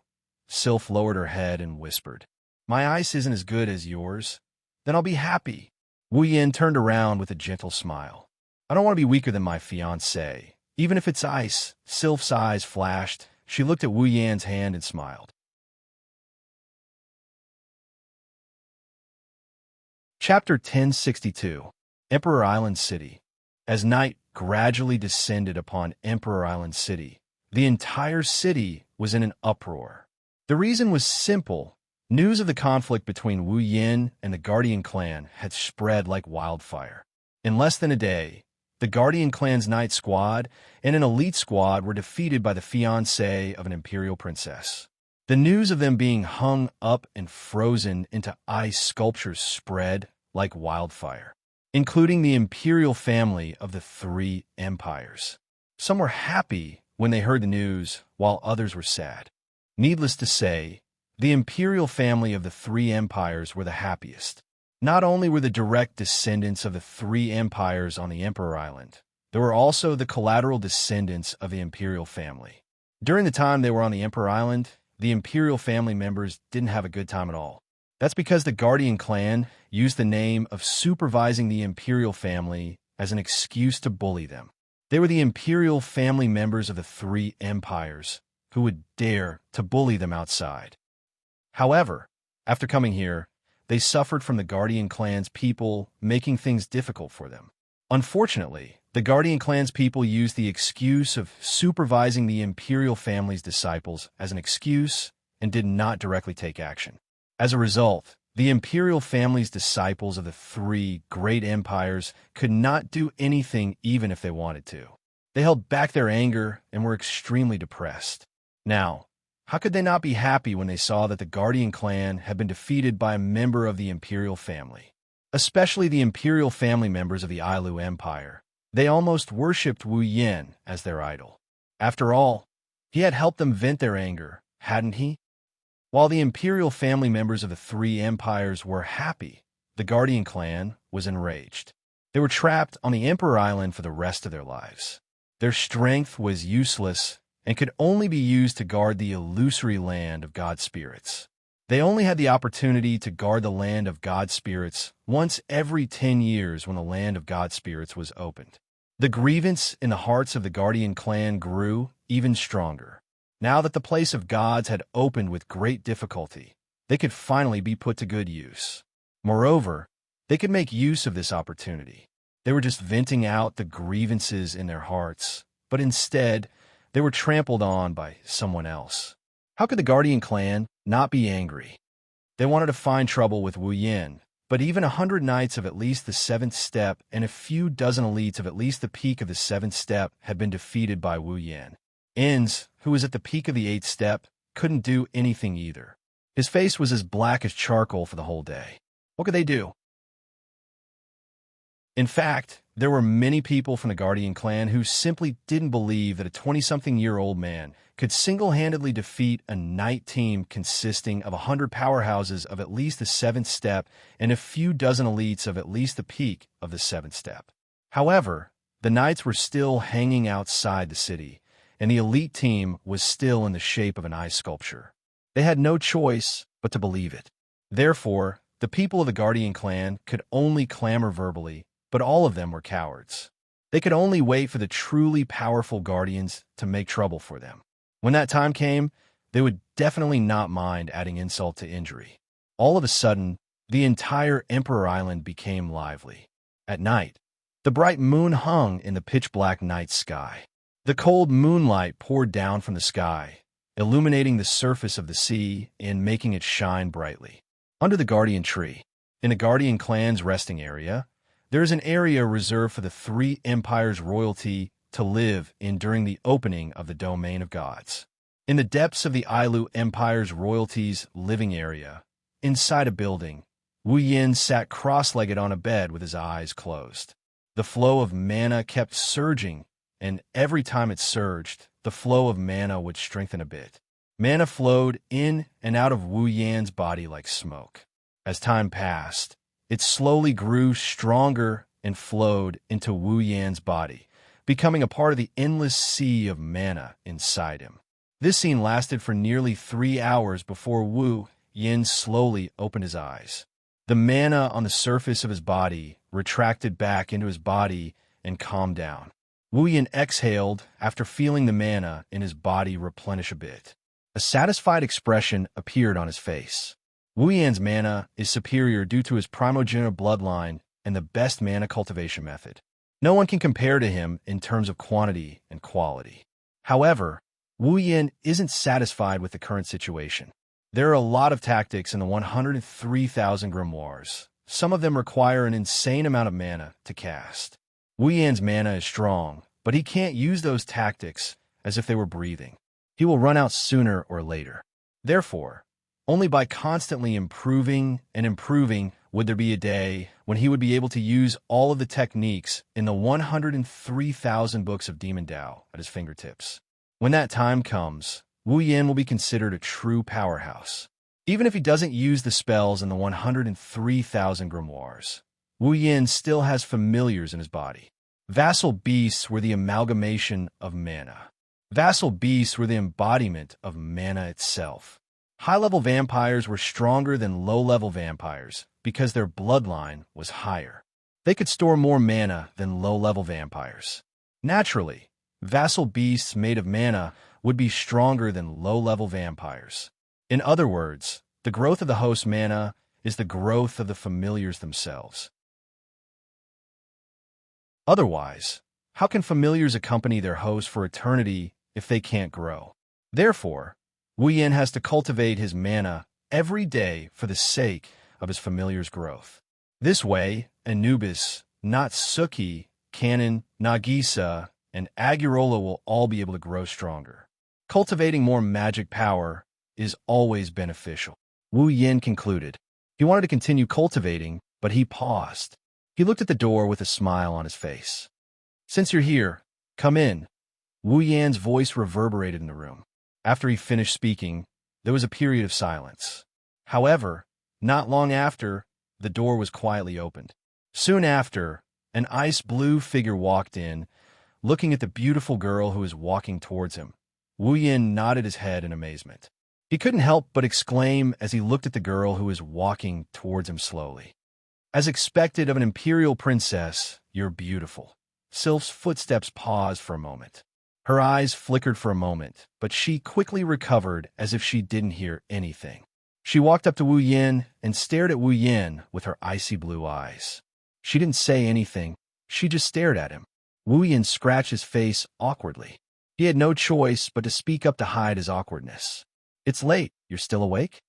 Sylph lowered her head and whispered, My ice isn't as good as yours. Then I'll be happy. Wu Yan turned around with a gentle smile. I don't want to be weaker than my fiancé. Even if it's ice. Sylph's eyes flashed. She looked at Wu Yan's hand and smiled. Chapter 1062. Emperor Island City. As night gradually descended upon Emperor Island City, the entire city was in an uproar. The reason was simple. News of the conflict between Wu Yan and the Guardian clan had spread like wildfire. In less than a day, the Guardian clan's Knight Squad and an elite squad were defeated by the fiancé of an imperial princess. The news of them being hung up and frozen into ice sculptures spread like wildfire, including the imperial family of the three empires. Some were happy when they heard the news, while others were sad. Needless to say, the imperial family of the three empires were the happiest. Not only were the direct descendants of the three empires on the Emperor Island, there were also the collateral descendants of the imperial family. During the time they were on the Emperor Island, the imperial family members didn't have a good time at all. That's because the Guardian clan used the name of supervising the imperial family as an excuse to bully them. They were the imperial family members of the three empires who would dare to bully them outside. However, after coming here, they suffered from the Guardian clan's people making things difficult for them. Unfortunately, the Guardian clan's people used the excuse of supervising the imperial family's disciples as an excuse and did not directly take action. As a result, the imperial family's disciples of the three great empires could not do anything even if they wanted to. They held back their anger and were extremely depressed. Now, how could they not be happy when they saw that the Guardian clan had been defeated by a member of the imperial family? Especially the imperial family members of the Ailu Empire. They almost worshipped Wu Yan as their idol. After all, he had helped them vent their anger, hadn't he? While the imperial family members of the three empires were happy, the Guardian clan was enraged. They were trapped on the Emperor Island for the rest of their lives. Their strength was useless and could only be used to guard the illusory land of God spirits. They only had the opportunity to guard the land of God spirits once every 10 years when the land of God spirits was opened. The grievance in the hearts of the Guardian clan grew even stronger. Now that the place of gods had opened with great difficulty, they could finally be put to good use. Moreover, they could make use of this opportunity. They were just venting out the grievances in their hearts, but instead, they were trampled on by someone else. How could the Guardian clan not be angry? They wanted to find trouble with Wu Yan, but even 100 knights of at least the 7th step and a few dozen elites of at least the peak of the 7th step had been defeated by Wu Yan. Ins, who was at the peak of the 8th step, couldn't do anything either. His face was as black as charcoal for the whole day. What could they do? In fact, there were many people from the Guardian clan who simply didn't believe that a 20-something-year-old man could single-handedly defeat a knight team consisting of 100 powerhouses of at least the 7th step and a few dozen elites of at least the peak of the 7th step. However, the knights were still hanging outside the city, and the elite team was still in the shape of an ice sculpture. They had no choice but to believe it. Therefore, the people of the Guardian clan could only clamor verbally, but all of them were cowards. They could only wait for the truly powerful Guardians to make trouble for them. When that time came, they would definitely not mind adding insult to injury. All of a sudden, the entire Emperor Island became lively. At night, the bright moon hung in the pitch-black night sky. The cold moonlight poured down from the sky, illuminating the surface of the sea and making it shine brightly. Under the Guardian tree, in the Guardian clan's resting area, there is an area reserved for the three empires' royalty to live in during the opening of the domain of gods. In the depths of the Ailu Empire's royalty's living area, inside a building, Wu Yin sat cross-legged on a bed with his eyes closed. The flow of mana kept surging, and every time it surged, the flow of mana would strengthen a bit. Mana flowed in and out of Wu Yan's body like smoke. As time passed, it slowly grew stronger and flowed into Wu Yan's body, becoming a part of the endless sea of mana inside him. This scene lasted for nearly 3 hours before Wu Yin slowly opened his eyes. The mana on the surface of his body retracted back into his body and calmed down. Wu Yin exhaled after feeling the mana in his body replenish a bit. A satisfied expression appeared on his face. Wu Yan's mana is superior due to his primogenitor bloodline and the best mana cultivation method. No one can compare to him in terms of quantity and quality. However, Wu Yin isn't satisfied with the current situation. There are a lot of tactics in the 103,000 grimoires. Some of them require an insane amount of mana to cast. Wu Yan's mana is strong, but he can't use those tactics as if they were breathing. He will run out sooner or later. Therefore, only by constantly improving and improving would there be a day when he would be able to use all of the techniques in the 103,000 books of Demon Dao at his fingertips. When that time comes, Wu Yin will be considered a true powerhouse. Even if he doesn't use the spells in the 103,000 grimoires, Wu Yin still has familiars in his body. Vassal beasts were the amalgamation of mana. Vassal beasts were the embodiment of mana itself. High-level vampires were stronger than low-level vampires because their bloodline was higher. They could store more mana than low-level vampires. Naturally, vassal beasts made of mana would be stronger than low-level vampires. In other words, the growth of the host's mana is the growth of the familiars themselves. Otherwise, how can familiars accompany their host for eternity if they can't grow? Therefore, Wu Yin has to cultivate his mana every day for the sake of his familiar's growth. This way, Anubis, Natsuki, Kanon, Nagisa, and Agurola will all be able to grow stronger. Cultivating more magic power is always beneficial. Wu Yin concluded. He wanted to continue cultivating, but he paused. He looked at the door with a smile on his face. "Since you're here, come in." Wu Yan's voice reverberated in the room. After he finished speaking, there was a period of silence. However, not long after, the door was quietly opened. Soon after, an ice-blue figure walked in, looking at the beautiful girl who was walking towards him. Wu Yin nodded his head in amazement. He couldn't help but exclaim as he looked at the girl who was walking towards him slowly. "As expected of an imperial princess, you're beautiful." Sylph's footsteps paused for a moment. Her eyes flickered for a moment, but she quickly recovered as if she didn't hear anything. She walked up to Wu Yin and stared at Wu Yin with her icy blue eyes. She didn't say anything, she just stared at him. Wu Yin scratched his face awkwardly. He had no choice but to speak up to hide his awkwardness. "It's late, you're still awake?"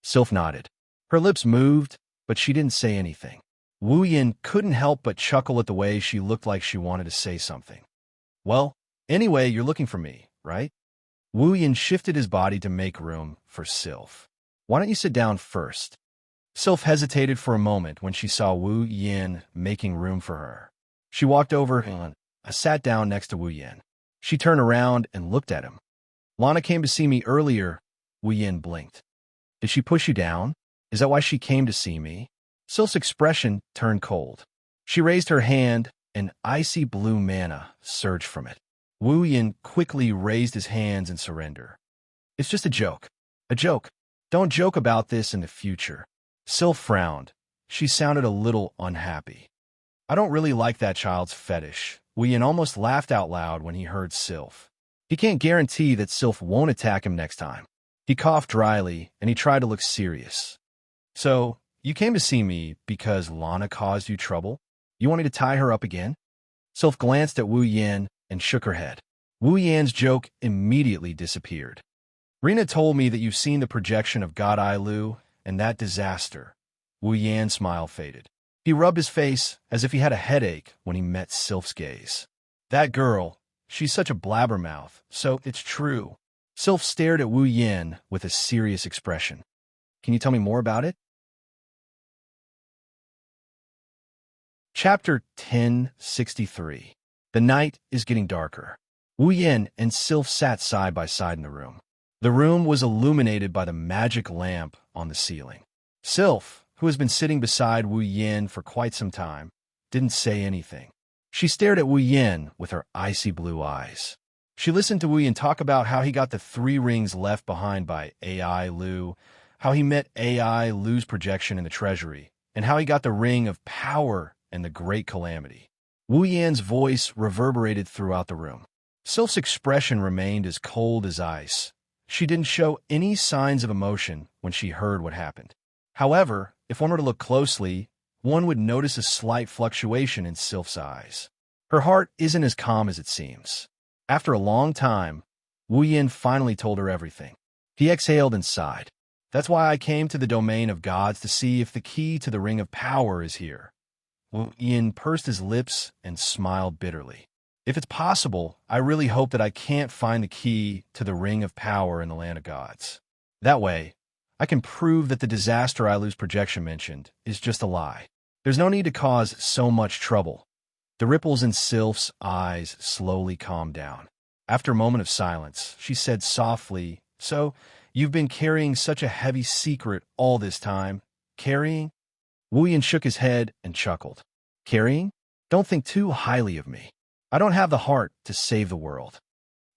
Sylph nodded. Her lips moved, but she didn't say anything. Wu Yin couldn't help but chuckle at the way she looked like she wanted to say something. "Well, anyway, you're looking for me, right?" Wu Yin shifted his body to make room for Sylph. "Why don't you sit down first?" Sylph hesitated for a moment when she saw Wu Yin making room for her. She walked over and sat down next to Wu Yin. She turned around and looked at him. "Lana came to see me earlier." Wu Yin blinked. "Did she push you down? Is that why she came to see me?" Sylph's expression turned cold. She raised her hand, and icy blue mana surged from it. Wu Yin quickly raised his hands in surrender. It's just a joke. A joke. Don't joke about this in the future. Sylph frowned. She sounded a little unhappy. I don't really like that child's fetish. Wu Yin almost laughed out loud when he heard Sylph. He can't guarantee that Sylph won't attack him next time. He coughed dryly, and he tried to look serious. So, you came to see me because Lana caused you trouble? You want me to tie her up again? Sylph glanced at Wu Yin and shook her head. Wu Yan's joke immediately disappeared. Rena told me that you've seen the projection of God I Lu and that disaster. Wu Yan's smile faded. He rubbed his face as if he had a headache when he met Sylph's gaze. That girl, she's such a blabbermouth, so it's true. Sylph stared at Wu Yin with a serious expression. Can you tell me more about it? Chapter 1063. The night is getting darker. Wu Yin and Sylph sat side by side in the room. The room was illuminated by the magic lamp on the ceiling. Sylph, who has been sitting beside Wu Yin for quite some time, didn't say anything. She stared at Wu Yin with her icy blue eyes. She listened to Wu Yin talk about how he got the 3 rings left behind by AI Lu, how he met AI Lu's projection in the treasury, and how he got the ring of power and the great calamity. Wu Yan's voice reverberated throughout the room. Sylph's expression remained as cold as ice. She didn't show any signs of emotion when she heard what happened. However, if one were to look closely, one would notice a slight fluctuation in Sylph's eyes. Her heart isn't as calm as it seems. After a long time, Wu Yin finally told her everything. He exhaled and sighed. That's why I came to the domain of gods to see if the key to the ring of power is here. Wu Yin pursed his lips and smiled bitterly. If it's possible, I really hope that I can't find the key to the ring of power in the land of gods. That way, I can prove that the disaster I Lu's projection mentioned is just a lie. There's no need to cause so much trouble. The ripples in Sylph's eyes slowly calmed down. After a moment of silence, she said softly, So, you've been carrying such a heavy secret all this time. Carrying? Wu Yin shook his head and chuckled. Carrying? Don't think too highly of me. I don't have the heart to save the world.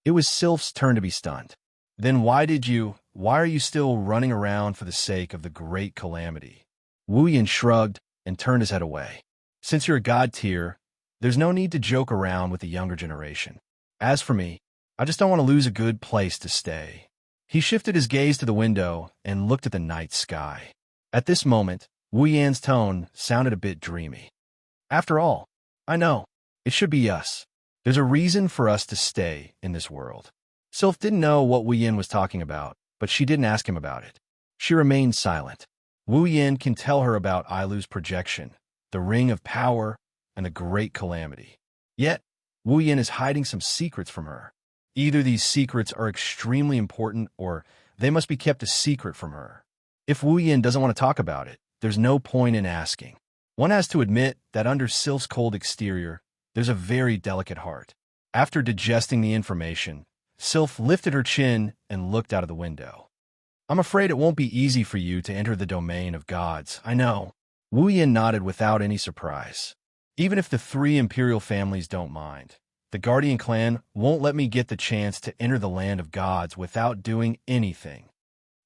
It was Sylph's turn to be stunned. Then why are you still running around for the sake of the great calamity? Wu Yin shrugged and turned his head away. Since you're a god tier, there's no need to joke around with the younger generation. As for me, I just don't want to lose a good place to stay. He shifted his gaze to the window and looked at the night sky. At this moment, Wu Yan's tone sounded a bit dreamy. After all, I know, it should be us. There's a reason for us to stay in this world. Sylph didn't know what Wu Yin was talking about, but she didn't ask him about it. She remained silent. Wu Yin can tell her about Ailu's projection, the ring of power, and the great calamity. Yet, Wu Yin is hiding some secrets from her. Either these secrets are extremely important or they must be kept a secret from her. If Wu Yin doesn't want to talk about it, there's no point in asking. One has to admit that under Sylph's cold exterior, there's a very delicate heart. After digesting the information, Sylph lifted her chin and looked out of the window. I'm afraid it won't be easy for you to enter the domain of gods, I know. Wu Yin nodded without any surprise. Even if the 3 imperial families don't mind, the Guardian clan won't let me get the chance to enter the land of gods without doing anything.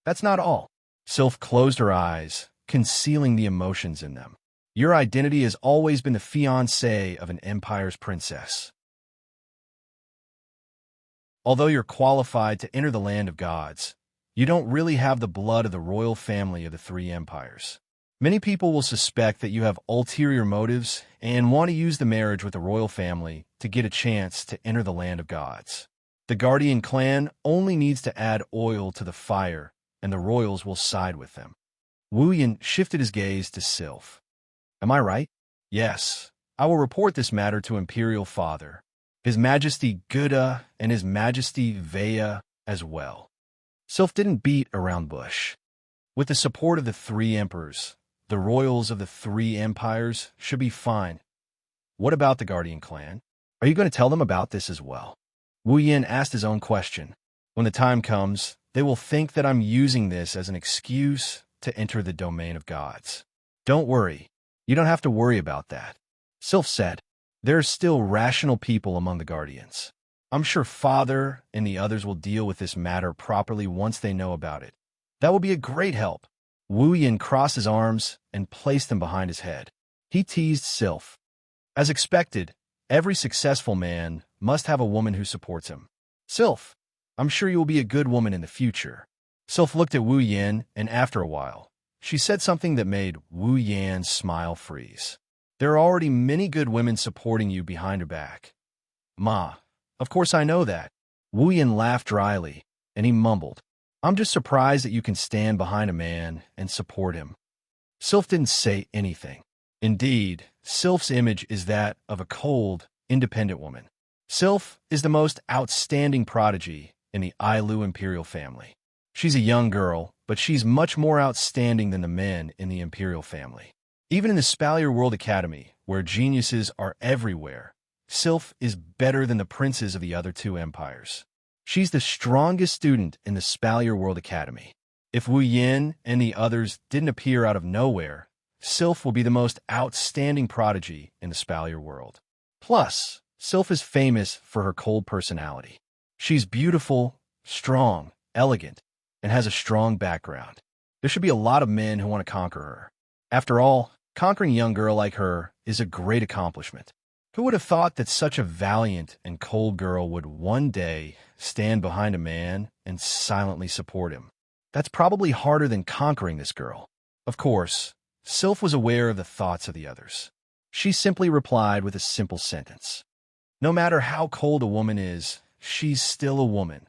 That's not all. Sylph closed her eyes, concealing the emotions in them. Your identity has always been the fiancée of an empire's princess. Although you're qualified to enter the land of gods, you don't really have the blood of the royal family of the 3 empires. Many people will suspect that you have ulterior motives and want to use the marriage with the royal family to get a chance to enter the land of gods. The Guardian clan only needs to add oil to the fire, and the royals will side with them. Wu Yin shifted his gaze to Sylph. Am I right? Yes. I will report this matter to Imperial Father, His Majesty Gouda, and His Majesty Vaya as well. Sylph didn't beat around bush. With the support of the 3 emperors, the royals of the 3 empires should be fine. What about the Guardian clan? Are you going to tell them about this as well? Wu Yin asked his own question. When the time comes, they will think that I'm using this as an excuse to enter the domain of gods. Don't worry. You don't have to worry about that. Sylph said, there are still rational people among the Guardians. I'm sure Father and the others will deal with this matter properly once they know about it. That will be a great help. Wu Yin crossed his arms and placed them behind his head. He teased Sylph. As expected, every successful man must have a woman who supports him. Sylph, I'm sure you will be a good woman in the future. Sylph looked at Wu Yin, and after a while, she said something that made Wu Yan's smile freeze. There are already many good women supporting you behind her back. Ma, of course I know that. Wu Yin laughed dryly, and he mumbled, I'm just surprised that you can stand behind a man and support him. Sylph didn't say anything. Indeed, Sylph's image is that of a cold, independent woman. Sylph is the most outstanding prodigy in the Ailu imperial family. She's a young girl, but she's much more outstanding than the men in the imperial family. Even in the Spalier World Academy, where geniuses are everywhere, Sylph is better than the princes of the other two empires. She's the strongest student in the Spalier World Academy. If Wu Yin and the others didn't appear out of nowhere, Sylph will be the most outstanding prodigy in the Spalier world. Plus, Sylph is famous for her cold personality. She's beautiful, strong, elegant, and has a strong background. There should be a lot of men who want to conquer her. After all, conquering a young girl like her is a great accomplishment. Who would have thought that such a valiant and cold girl would one day stand behind a man and silently support him? That's probably harder than conquering this girl. Of course, Sylph was aware of the thoughts of the others. She simply replied with a simple sentence. No matter how cold a woman is, she's still a woman.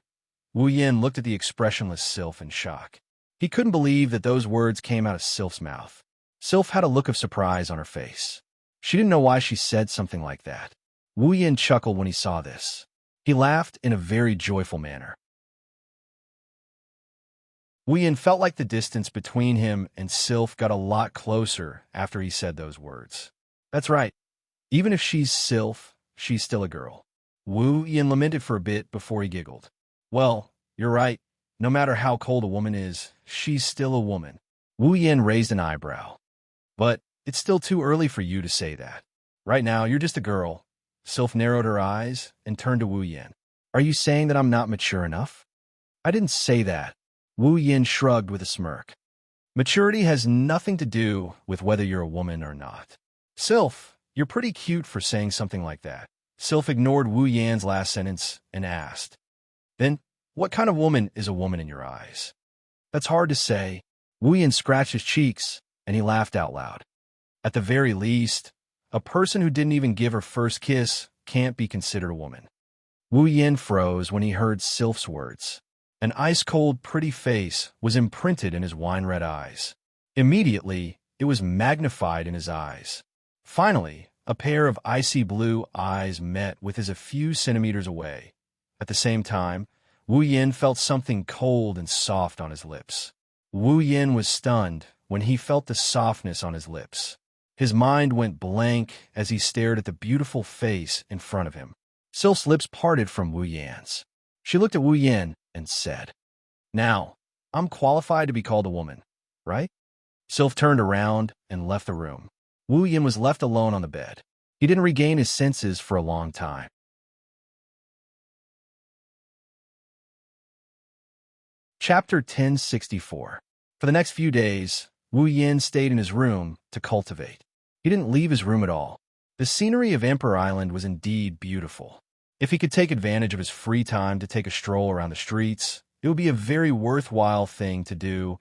Wu Yin looked at the expressionless Sylph in shock. He couldn't believe that those words came out of Sylph's mouth. Sylph had a look of surprise on her face. She didn't know why she said something like that. Wu Yin chuckled when he saw this. He laughed in a very joyful manner. Wu Yin felt like the distance between him and Sylph got a lot closer after he said those words. That's right. Even if she's Sylph, she's still a girl. Wu Yin lamented for a bit before he giggled. Well, you're right. No matter how cold a woman is, she's still a woman. Wu Yin raised an eyebrow. But it's still too early for you to say that. Right now, you're just a girl. Sylph narrowed her eyes and turned to Wu Yin. Are you saying that I'm not mature enough? I didn't say that. Wu Yin shrugged with a smirk. Maturity has nothing to do with whether you're a woman or not. Sylph, you're pretty cute for saying something like that. Sylph ignored Wu Yan's last sentence and asked, Then, what kind of woman is a woman in your eyes? That's hard to say. Wu Yin scratched his cheeks, and he laughed out loud. At the very least, a person who didn't even give her first kiss can't be considered a woman. Wu Yin froze when he heard Sylph's words. An ice-cold, pretty face was imprinted in his wine-red eyes. Immediately, it was magnified in his eyes. Finally, a pair of icy blue eyes met with his a few centimeters away. At the same time, Wu Yin felt something cold and soft on his lips. Wu Yin was stunned when he felt the softness on his lips. His mind went blank as he stared at the beautiful face in front of him. Sylph's lips parted from Wu Yan's. She looked at Wu Yin and said, Now, I'm qualified to be called a woman, right? Sylph turned around and left the room. Wu Yin was left alone on the bed. He didn't regain his senses for a long time. Chapter 1064. For the next few days, Wu Yin stayed in his room to cultivate. He didn't leave his room at all. The scenery of Emperor Island was indeed beautiful. If he could take advantage of his free time to take a stroll around the streets, it would be a very worthwhile thing to do.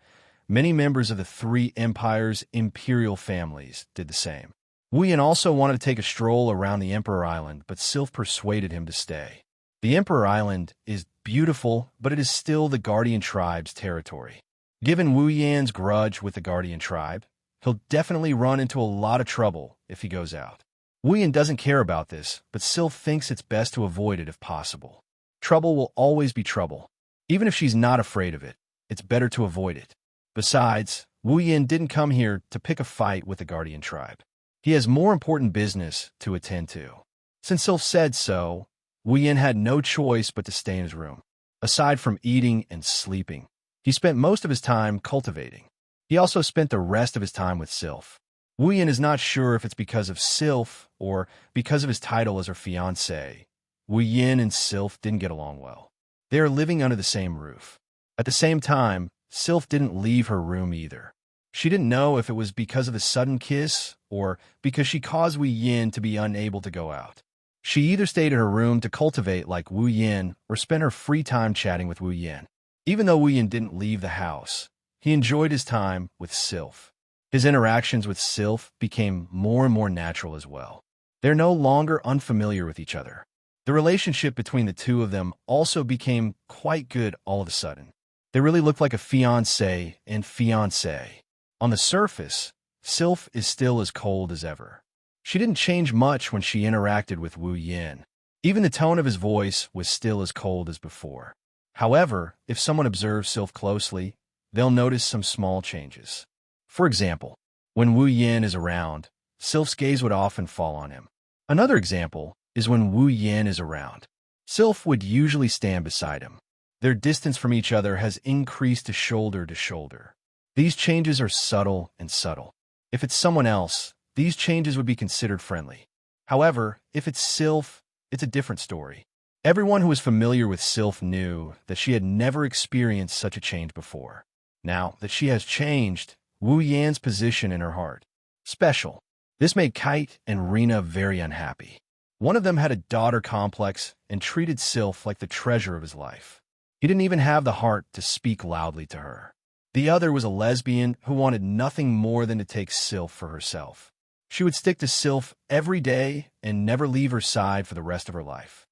Many members of the three empires' imperial families did the same. Wu Yin also wanted to take a stroll around the Emperor Island, but Sylph persuaded him to stay. The Emperor Island is beautiful, but it is still the Guardian Tribe's territory. Given Wu Yan's grudge with the Guardian Tribe, he'll definitely run into a lot of trouble if he goes out. Wu Yin doesn't care about this, but Sylph thinks it's best to avoid it if possible. Trouble will always be trouble. Even if she's not afraid of it, it's better to avoid it. Besides, Wu Yin didn't come here to pick a fight with the Guardian Tribe. He has more important business to attend to. Since Sylph said so, Wu Yin had no choice but to stay in his room. Aside from eating and sleeping, he spent most of his time cultivating. He also spent the rest of his time with Sylph. Wu Yin is not sure if it's because of Sylph or because of his title as her fiancée, Wu Yin and Sylph didn't get along well. They are living under the same roof. At the same time, Sylph didn't leave her room either. She didn't know if it was because of the sudden kiss or because she caused Wu Yin to be unable to go out. She either stayed in her room to cultivate like Wu Yin or spent her free time chatting with Wu Yin. Even though Wu Yin didn't leave the house, he enjoyed his time with Sylph. His interactions with Sylph became more and more natural as well. They're no longer unfamiliar with each other. The relationship between the two of them also became quite good all of a sudden. They really looked like a fiancé and fiancée. On the surface, Sylph is still as cold as ever. She didn't change much when she interacted with Wu Yin. Even the tone of his voice was still as cold as before. However, if someone observes Sylph closely, they'll notice some small changes. For example, when Wu Yin is around, Sylph's gaze would often fall on him. Another example is when Wu Yin is around. Sylph would usually stand beside him. Their distance from each other has increased to shoulder to shoulder. These changes are subtle and subtle. If it's someone else, these changes would be considered friendly. However, if it's Sylph, it's a different story. Everyone who was familiar with Sylph knew that she had never experienced such a change before. Now that she has changed, Wu Yan's position in her heart special. This made Kite and Rena very unhappy. One of them had a daughter complex and treated Sylph like the treasure of his life. He didn't even have the heart to speak loudly to her. The other was a lesbian who wanted nothing more than to take Sylph for herself. She would stick to Sylph every day and never leave her side for the rest of her life.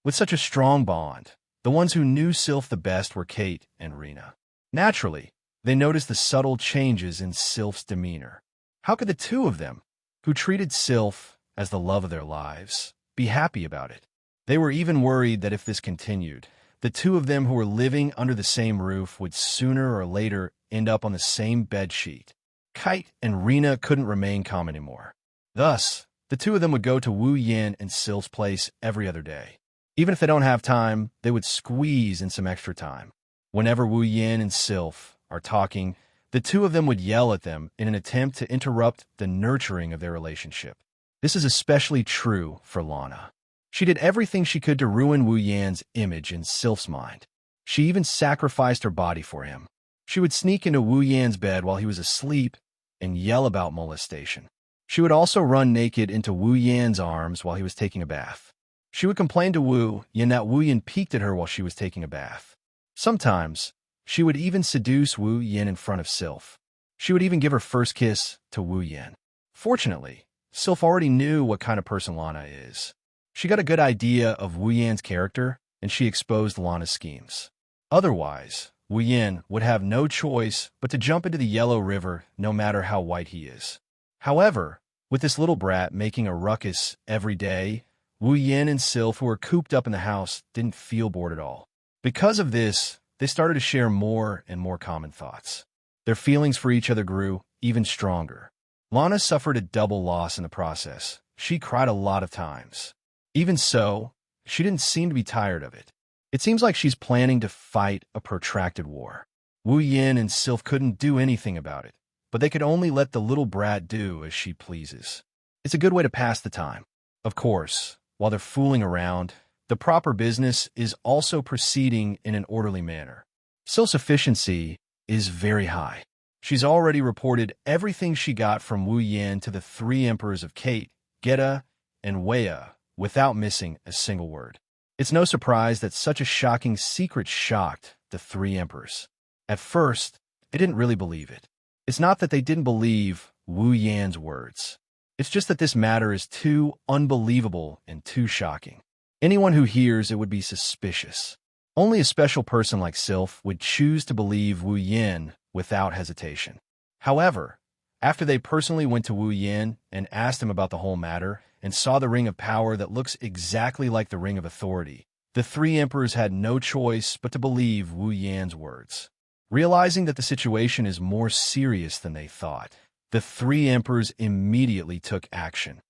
With such a strong bond, the ones who knew Sylph the best were Kate and Rena. Naturally, they noticed the subtle changes in Sylph's demeanor. How could the two of them, who treated Sylph as the love of their lives, be happy about it? They were even worried that if this continued, the two of them who were living under the same roof would sooner or later end up on the same bed sheet. Kite and Rena couldn't remain calm anymore. Thus, the two of them would go to Wu Yin and Sylph's place every other day. Even if they don't have time, they would squeeze in some extra time. Whenever Wu Yin and Sylph are talking, the two of them would yell at them in an attempt to interrupt the nurturing of their relationship. This is especially true for Lana. She did everything she could to ruin Wu Yan's image in Sylph's mind. She even sacrificed her body for him. She would sneak into Wu Yan's bed while he was asleep and yell about molestation. She would also run naked into Wu Yan's arms while he was taking a bath. She would complain to Wu Yan that Wu Yan peeked at her while she was taking a bath. Sometimes, she would even seduce Wu Yan in front of Sylph. She would even give her first kiss to Wu Yan. Fortunately, Sylph already knew what kind of person Lana is. She got a good idea of Wu Yan's character, and she exposed Lana's schemes. Otherwise, Wu Yan would have no choice but to jump into the Yellow River no matter how white he is. However, with this little brat making a ruckus every day, Wu Yan and Sylph, who were cooped up in the house, didn't feel bored at all. Because of this, they started to share more and more common thoughts. Their feelings for each other grew even stronger. Lana suffered a double loss in the process. She cried a lot of times. Even so, she didn't seem to be tired of it. It seems like she's planning to fight a protracted war. Wu Yan and Sylph couldn't do anything about it, but they could only let the little brat do as she pleases. It's a good way to pass the time. Of course, while they're fooling around, the proper business is also proceeding in an orderly manner. Sylph's efficiency is very high. She's already reported everything she got from Wu Yan to the three emperors of Kate, Geta, and Wei, without missing a single word. It's no surprise that such a shocking secret shocked the three emperors. At first, they didn't really believe it. It's not that they didn't believe Wu Yan's words. It's just that this matter is too unbelievable and too shocking. Anyone who hears it would be suspicious. Only a special person like Sylph would choose to believe Wu Yan without hesitation. However, after they personally went to Wu Yan and asked him about the whole matter and saw the ring of power that looks exactly like the ring of authority, the three emperors had no choice but to believe Wu Yan's words. Realizing that the situation is more serious than they thought, the three emperors immediately took action.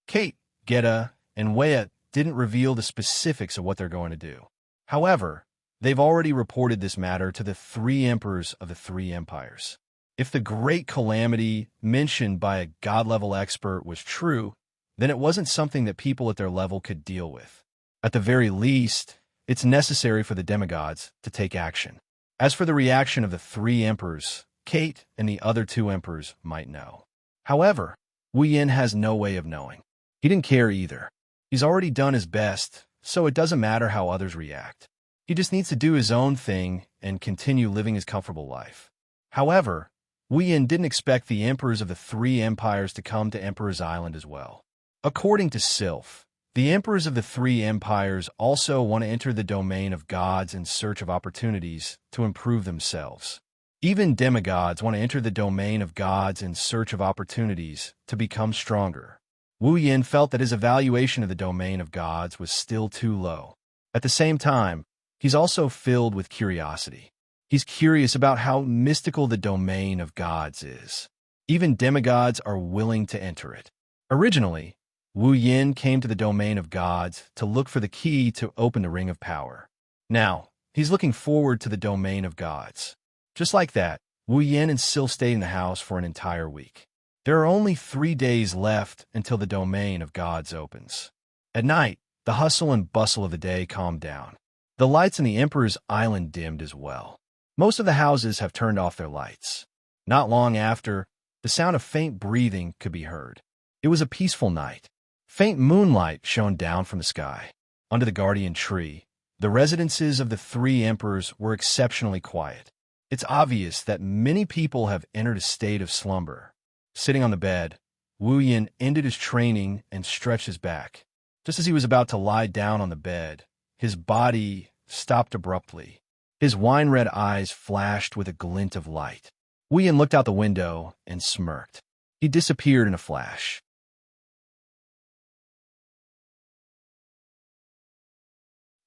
Kate, Geta, and Wei didn't reveal the specifics of what they're going to do. However, they've already reported this matter to the three emperors of the three empires. If the great calamity mentioned by a god-level expert was true, then it wasn't something that people at their level could deal with. At the very least, it's necessary for the demigods to take action. As for the reaction of the three emperors, Kate and the other two emperors might know. However, Wu Yin has no way of knowing. He didn't care either. He's already done his best, so it doesn't matter how others react. He just needs to do his own thing and continue living his comfortable life. However, Wu Yin didn't expect the emperors of the three empires to come to Emperor's Island as well. According to Sylph, the emperors of the three empires also want to enter the domain of gods in search of opportunities to improve themselves. Even demigods want to enter the domain of gods in search of opportunities to become stronger. Wu Yin felt that his evaluation of the domain of gods was still too low. At the same time, he's also filled with curiosity. He's curious about how mystical the domain of gods is. Even demigods are willing to enter it. Originally, Wu Yin came to the domain of gods to look for the key to open the Ring of Power. Now, he's looking forward to the domain of gods. Just like that, Wu Yin and Sil stayed in the house for an entire week. There are only 3 days left until the domain of gods opens. At night, the hustle and bustle of the day calmed down. The lights in the Emperor's Island dimmed as well. Most of the houses have turned off their lights. Not long after, the sound of faint breathing could be heard. It was a peaceful night. Faint moonlight shone down from the sky. Under the guardian tree, the residences of the three emperors were exceptionally quiet. It's obvious that many people have entered a state of slumber. Sitting on the bed, Wu Yin ended his training and stretched his back. Just as he was about to lie down on the bed, his body stopped abruptly. His wine-red eyes flashed with a glint of light. Wu Yin looked out the window and smirked. He disappeared in a flash.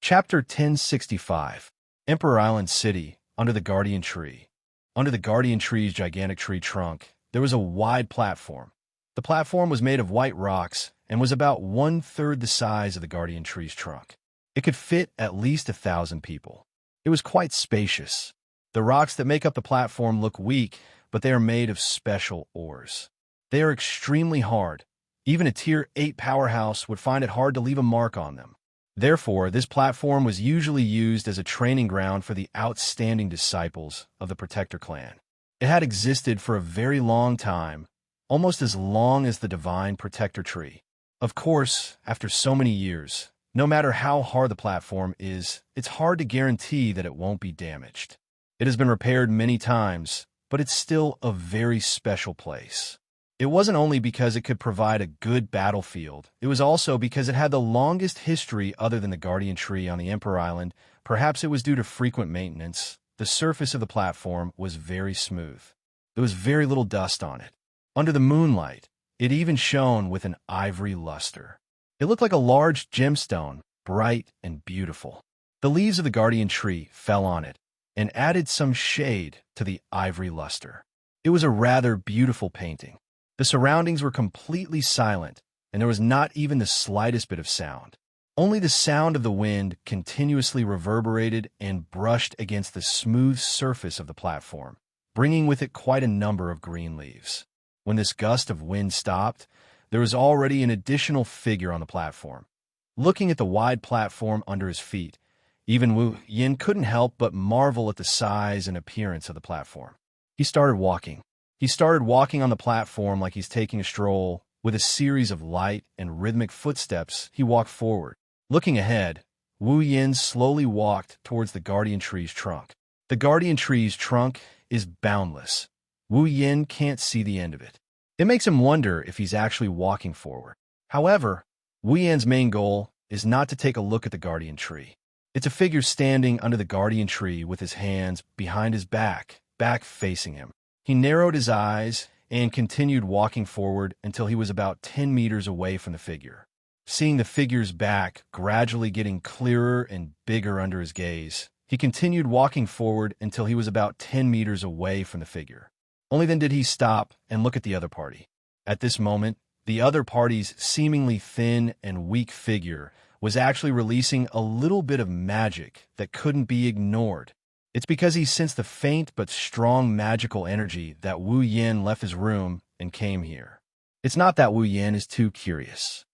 Chapter 1065. Emperor Island City, under the Guardian Tree. Under the Guardian Tree's gigantic tree trunk, there was a wide platform. The platform was made of white rocks and was about 1/3 the size of the Guardian Tree's trunk. It could fit at least 1,000 people. It was quite spacious. The rocks that make up the platform look weak, but they are made of special ores. They are extremely hard. Even a Tier 8 powerhouse would find it hard to leave a mark on them. Therefore, this platform was usually used as a training ground for the outstanding disciples of the Protector clan. It had existed for a very long time, almost as long as the Divine Protector Tree. Of course, after so many years, no matter how hard the platform is, it's hard to guarantee that it won't be damaged. It has been repaired many times, but it's still a very special place. It wasn't only because it could provide a good battlefield, it was also because it had the longest history other than the Guardian Tree on the Emperor Island. Perhaps it was due to frequent maintenance. The surface of the platform was very smooth. There was very little dust on it. Under the moonlight, it even shone with an ivory luster. It looked like a large gemstone, bright and beautiful. The leaves of the Guardian Tree fell on it and added some shade to the ivory luster. It was a rather beautiful painting. The surroundings were completely silent, and there was not even the slightest bit of sound. Only the sound of the wind continuously reverberated and brushed against the smooth surface of the platform, bringing with it quite a number of green leaves. When this gust of wind stopped, there was already an additional figure on the platform. Looking at the wide platform under his feet, even Wu Yin couldn't help but marvel at the size and appearance of the platform. He started walking. He started walking on the platform like he's taking a stroll. With a series of light and rhythmic footsteps, he walked forward. Looking ahead, Wu Yin slowly walked towards the Guardian Tree's trunk. The Guardian Tree's trunk is boundless. Wu Yin can't see the end of it. It makes him wonder if he's actually walking forward. However, Wu Yin's main goal is not to take a look at the Guardian Tree. It's a figure standing under the Guardian Tree with his hands behind his back facing him. He narrowed his eyes and continued walking forward until he was about 10 meters away from the figure. Seeing the figure's back gradually getting clearer and bigger under his gaze, he continued walking forward until he was about 10 meters away from the figure. Only then did he stop and look at the other party. At this moment, the other party's seemingly thin and weak figure was actually releasing a little bit of magic that couldn't be ignored. It's because he sensed the faint but strong magical energy that Wu Yin left his room and came here. It's not that Wu Yin is too curious.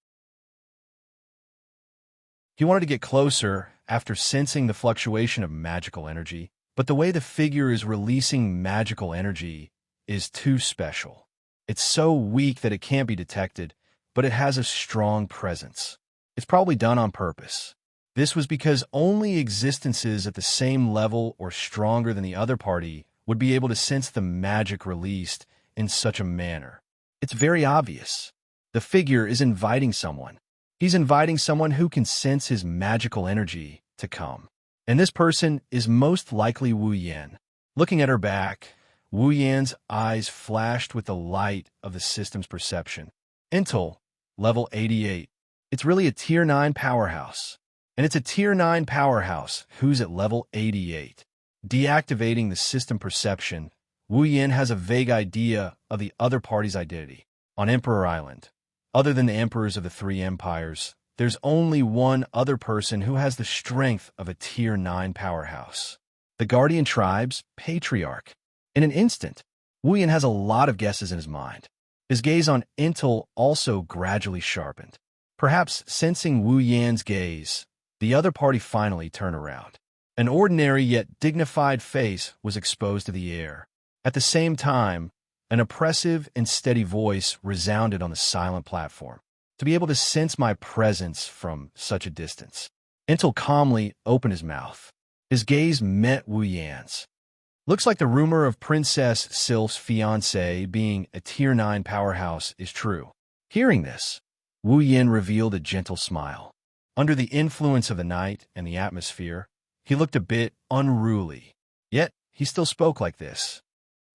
He wanted to get closer after sensing the fluctuation of magical energy, but the way the figure is releasing magical energy is too special. It's so weak that it can't be detected, but it has a strong presence. It's probably done on purpose. This was because only existences at the same level or stronger than the other party would be able to sense the magic released in such a manner. It's very obvious. The figure is inviting someone. He's inviting someone who can sense his magical energy to come. And this person is most likely Wu Yin. Looking at her back, Wu Yin's eyes flashed with the light of the system's perception. Intel, level 88. It's really a Tier 9 powerhouse. And it's a Tier 9 powerhouse who's at level 88. Deactivating the system perception, Wu Yin has a vague idea of the other party's identity. On Emperor Island, other than the emperors of the three empires, there's only one other person who has the strength of a Tier 9 powerhouse. The Guardian Tribe's Patriarch. In an instant, Wu Yin has a lot of guesses in his mind. His gaze on Intel also gradually sharpened. Perhaps sensing Wu Yin's gaze, the other party finally turned around. An ordinary yet dignified face was exposed to the air. At the same time, an oppressive and steady voice resounded on the silent platform. To be able to sense my presence from such a distance. Intel calmly opened his mouth. His gaze met Wu Yan's. Looks like the rumor of Princess Sylph's fiancé being a Tier 9 powerhouse is true. Hearing this, Wu Yin revealed a gentle smile. Under the influence of the night and the atmosphere, he looked a bit unruly. Yet, he still spoke like this.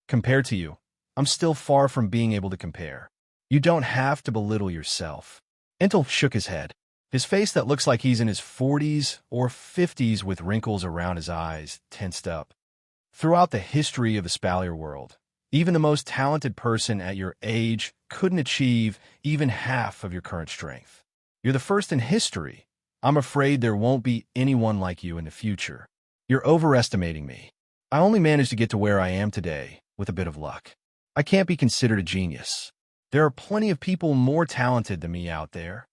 Compared to you, I'm still far from being able to compare. You don't have to belittle yourself. Intel shook his head. His face that looks like he's in his 40s or 50s with wrinkles around his eyes tensed up. Throughout the history of the Spalier world, even the most talented person at your age couldn't achieve even half of your current strength. You're the first in history. I'm afraid there won't be anyone like you in the future. You're overestimating me. I only managed to get to where I am today with a bit of luck. I can't be considered a genius. There are plenty of people more talented than me out there.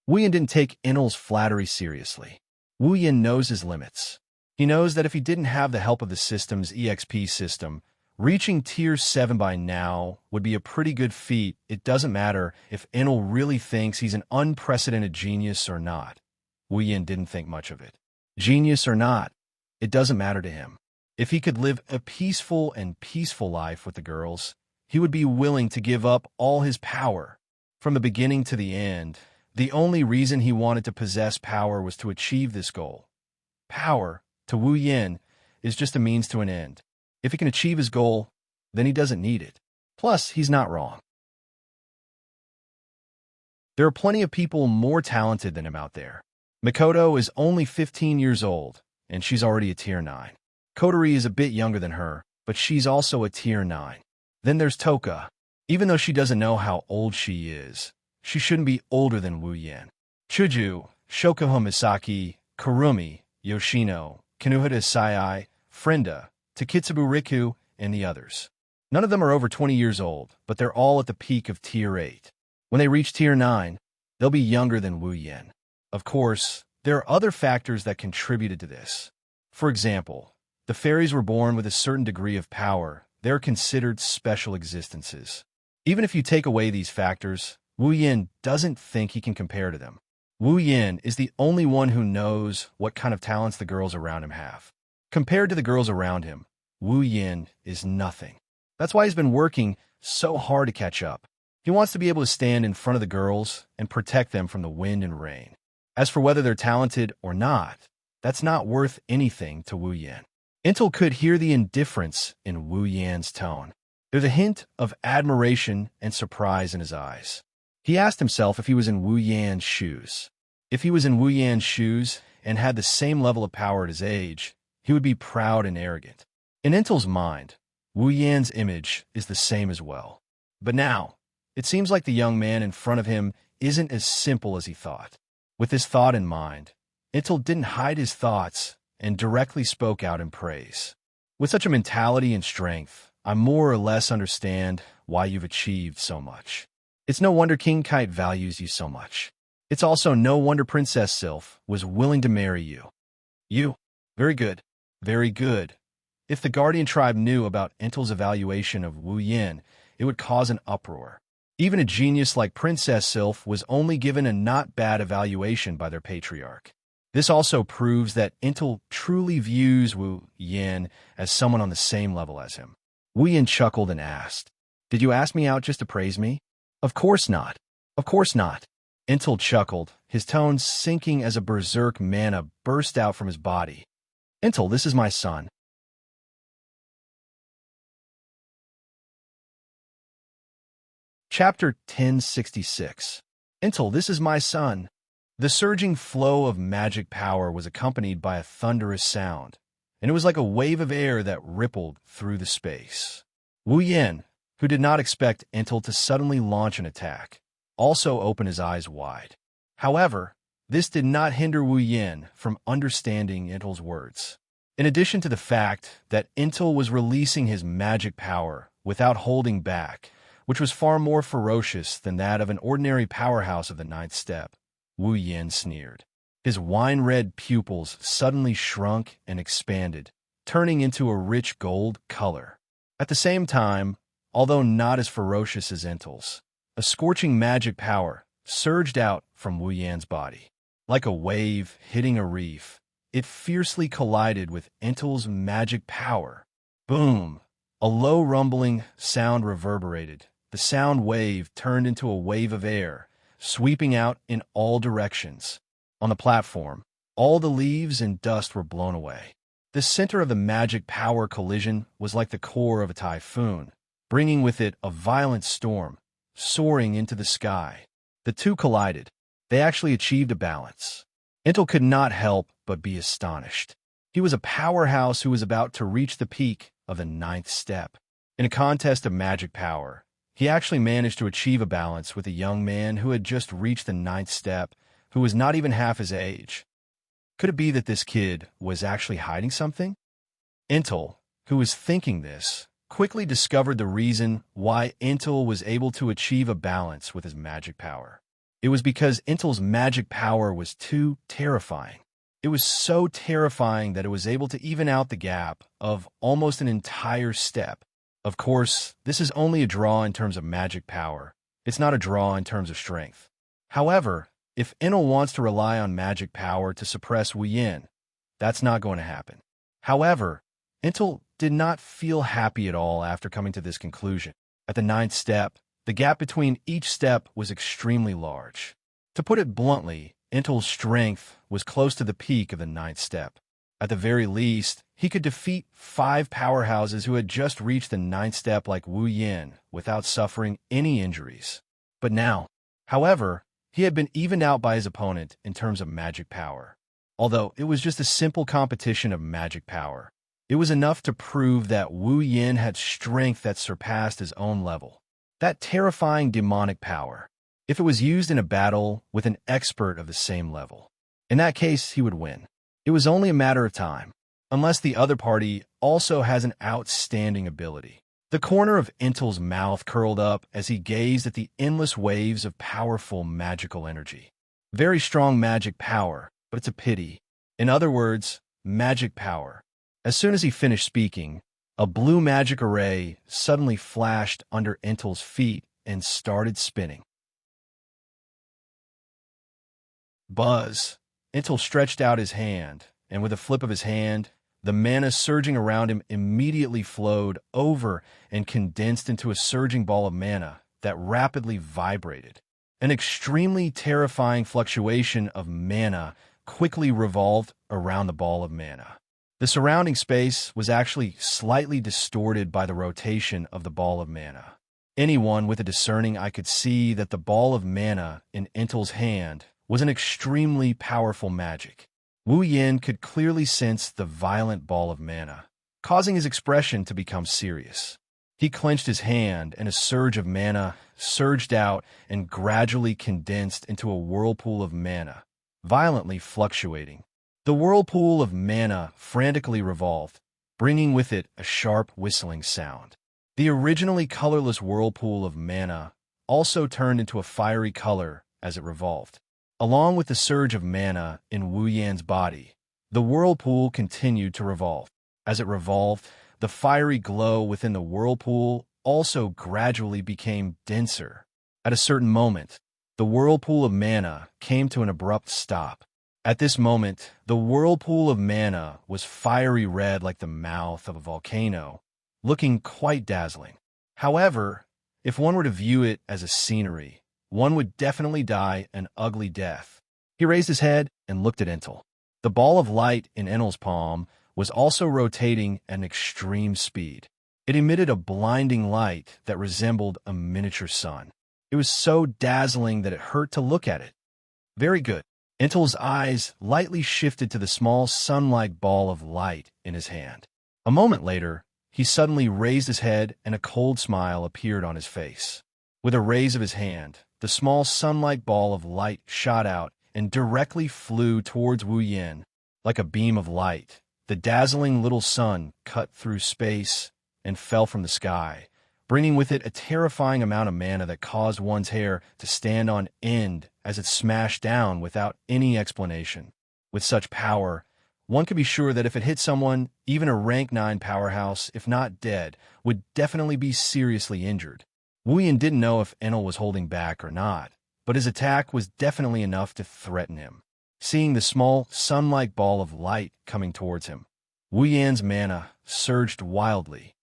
Wu Yin didn't take Intel's flattery seriously. Wu Yin knows his limits. He knows that if he didn't have the help of the system's EXP system, reaching Tier 7 by now would be a pretty good feat. It doesn't matter if Intel really thinks he's an unprecedented genius or not. Wu Yin didn't think much of it. Genius or not, it doesn't matter to him. If he could live a peaceful life with the girls, he would be willing to give up all his power. From the beginning to the end, the only reason he wanted to possess power was to achieve this goal. Power, to Wu Yin, is just a means to an end. If he can achieve his goal, then he doesn't need it. Plus, he's not wrong. There are plenty of people more talented than him out there. Mikoto is only 15 years old, and she's already a Tier 9. Kotori is a bit younger than her, but she's also a Tier 9. Then there's Toka. Even though she doesn't know how old she is, she shouldn't be older than Wu Yin. Chuju, Shokuho Misaki, Kurumi, Yoshino, Kanuhata Sai, Frenda, Takitsubu Riku, and the others. None of them are over 20 years old, but they're all at the peak of Tier 8. When they reach Tier 9, they'll be younger than Wu Yin. Of course, there are other factors that contributed to this. For example, the fairies were born with a certain degree of power. They're considered special existences. Even if you take away these factors, Wu Yin doesn't think he can compare to them. Wu Yin is the only one who knows what kind of talents the girls around him have. Compared to the girls around him, Wu Yin is nothing. That's why he's been working so hard to catch up. He wants to be able to stand in front of the girls and protect them from the wind and rain. As for whether they're talented or not, that's not worth anything to Wu Yin. Intel could hear the indifference in Wu Yan's tone. There's a hint of admiration and surprise in his eyes. He asked himself if he was in Wu Yan's shoes. If he was in Wu Yan's shoes and had the same level of power at his age, he would be proud and arrogant. In Intel's mind, Wu Yan's image is the same as well. But now, it seems like the young man in front of him isn't as simple as he thought. With this thought in mind, Intel didn't hide his thoughts and directly spoke out in praise. With such a mentality and strength, I more or less understand why you've achieved so much. It's no wonder King Kite values you so much. It's also no wonder Princess Sylph was willing to marry you. You. Very good. Very good. If the Guardian tribe knew about Intel's evaluation of Wu Yin, it would cause an uproar. Even a genius like Princess Sylph was only given a not bad evaluation by their patriarch. This also proves that Intel truly views Wu Yin as someone on the same level as him. Wu Yin chuckled and asked, "Did you ask me out just to praise me?" "Of course not. Of course not." Intel chuckled, his tones sinking as a berserk mana burst out from his body. "Intel, this is my son." Chapter 1066. Intel, this is my son. The surging flow of magic power was accompanied by a thunderous sound, and it was like a wave of air that rippled through the space. Wu Yin, who did not expect Intel to suddenly launch an attack, also opened his eyes wide. However, this did not hinder Wu Yin from understanding Intel's words. In addition to the fact that Intel was releasing his magic power without holding back, which was far more ferocious than that of an ordinary powerhouse of the ninth step, Wu Yin sneered. His wine-red pupils suddenly shrunk and expanded, turning into a rich gold color. At the same time, although not as ferocious as Intel's, a scorching magic power surged out from Wu Yan's body. Like a wave hitting a reef, it fiercely collided with Intel's magic power. Boom! A low rumbling sound reverberated. The sound wave turned into a wave of air, sweeping out in all directions. On the platform, all the leaves and dust were blown away. The center of the magic power collision was like the core of a typhoon, bringing with it a violent storm, soaring into the sky. The two collided. They actually achieved a balance. Intel could not help but be astonished. He was a powerhouse who was about to reach the peak of the ninth step. In a contest of magic power, he actually managed to achieve a balance with a young man who had just reached the ninth step, who was not even half his age. Could it be that this kid was actually hiding something? Intel, who was thinking this, quickly discovered the reason why Intel was able to achieve a balance with his magic power. It was because Intel's magic power was too terrifying. It was so terrifying that it was able to even out the gap of almost an entire step. Of course, this is only a draw in terms of magic power. It's not a draw in terms of strength. However, if Intel wants to rely on magic power to suppress Wu Yin, that's not going to happen. However, Intel did not feel happy at all after coming to this conclusion. At the ninth step, the gap between each step was extremely large. To put it bluntly, Intel's strength was close to the peak of the ninth step. At the very least, he could defeat 5 powerhouses who had just reached the ninth step like Wu Yin without suffering any injuries. But now, however, he had been evened out by his opponent in terms of magic power. Although it was just a simple competition of magic power, it was enough to prove that Wu Yin had strength that surpassed his own level. That terrifying demonic power, if it was used in a battle with an expert of the same level. In that case, he would win. It was only a matter of time, unless the other party also has an outstanding ability. The corner of Intel's mouth curled up as he gazed at the endless waves of powerful magical energy. Very strong magic power, but it's a pity. In other words, magic power. As soon as he finished speaking, a blue magic array suddenly flashed under Intel's feet and started spinning. Buzz! Intel stretched out his hand, and with a flip of his hand, the mana surging around him immediately flowed over and condensed into a surging ball of mana that rapidly vibrated. An extremely terrifying fluctuation of mana quickly revolved around the ball of mana. The surrounding space was actually slightly distorted by the rotation of the ball of mana. Anyone with a discerning eye could see that the ball of mana in Intel's hand was an extremely powerful magic. Wu Yin could clearly sense the violent ball of mana, causing his expression to become serious. He clenched his hand, and a surge of mana surged out and gradually condensed into a whirlpool of mana, violently fluctuating. The whirlpool of mana frantically revolved, bringing with it a sharp whistling sound. The originally colorless whirlpool of mana also turned into a fiery color as it revolved. Along with the surge of mana in Wu Yan's body, the whirlpool continued to revolve. As it revolved, the fiery glow within the whirlpool also gradually became denser. At a certain moment, the whirlpool of mana came to an abrupt stop. At this moment, the whirlpool of mana was fiery red like the mouth of a volcano, looking quite dazzling. However, if one were to view it as a scenery, one would definitely die an ugly death. He raised his head and looked at Entel. The ball of light in Entel's palm was also rotating at an extreme speed. It emitted a blinding light that resembled a miniature sun. It was so dazzling that it hurt to look at it. Very good. Entel's eyes lightly shifted to the small sun-like ball of light in his hand. A moment later, he suddenly raised his head and a cold smile appeared on his face. With a raise of his hand, the small sun-like ball of light shot out and directly flew towards Wu Yan. Like a beam of light, the dazzling little sun cut through space and fell from the sky, bringing with it a terrifying amount of mana that caused one's hair to stand on end as it smashed down without any explanation. With such power, one could be sure that if it hit someone, even a rank 9 powerhouse, if not dead, would definitely be seriously injured. Wu Yan didn't know if Enel was holding back or not, but his attack was definitely enough to threaten him. Seeing the small, sun-like ball of light coming towards him, Wu Yan's mana surged wildly.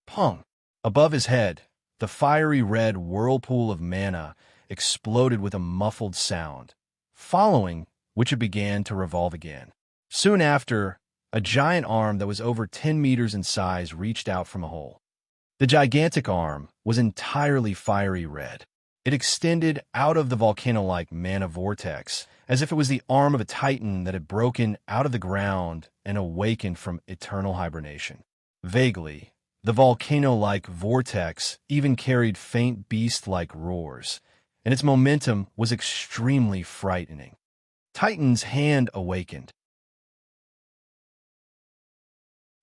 Pung! Above his head, the fiery red whirlpool of mana exploded with a muffled sound, following which it began to revolve again. Soon after, a giant arm that was over 10 meters in size reached out from a hole. The gigantic arm was entirely fiery red. It extended out of the volcano-like mana vortex, as if it was the arm of a titan that had broken out of the ground and awakened from eternal hibernation. Vaguely, the volcano-like vortex even carried faint beast-like roars, and its momentum was extremely frightening. Titan's hand awakened.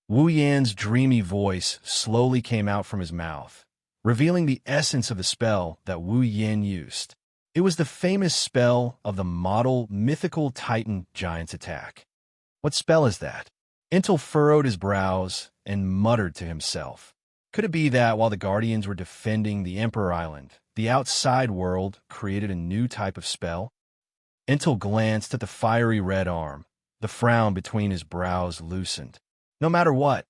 Wu Yan's dreamy voice slowly came out from his mouth, revealing the essence of the spell that Wu Yan used. It was the famous spell of the model mythical Titan Giant's attack. What spell is that? Entel furrowed his brows and muttered to himself. Could it be that while the Guardians were defending the Emperor Island, the outside world created a new type of spell? Entel glanced at the fiery red arm. The frown between his brows loosened. No matter what,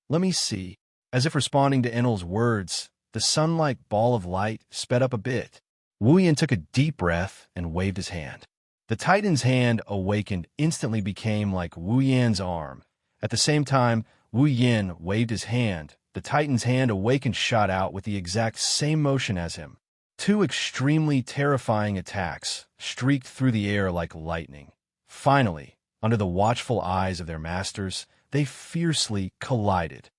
let me see. As if responding to Enel's words, the sun-like ball of light sped up a bit. Wu Yan took a deep breath and waved his hand. The Titan's hand awakened instantly became like Wu Yan's arm. At the same time, Wu Yan waved his hand. The Titan's hand awakened shot out with the exact same motion as him. Two extremely terrifying attacks streaked through the air like lightning. Finally, under the watchful eyes of their masters, they fiercely collided.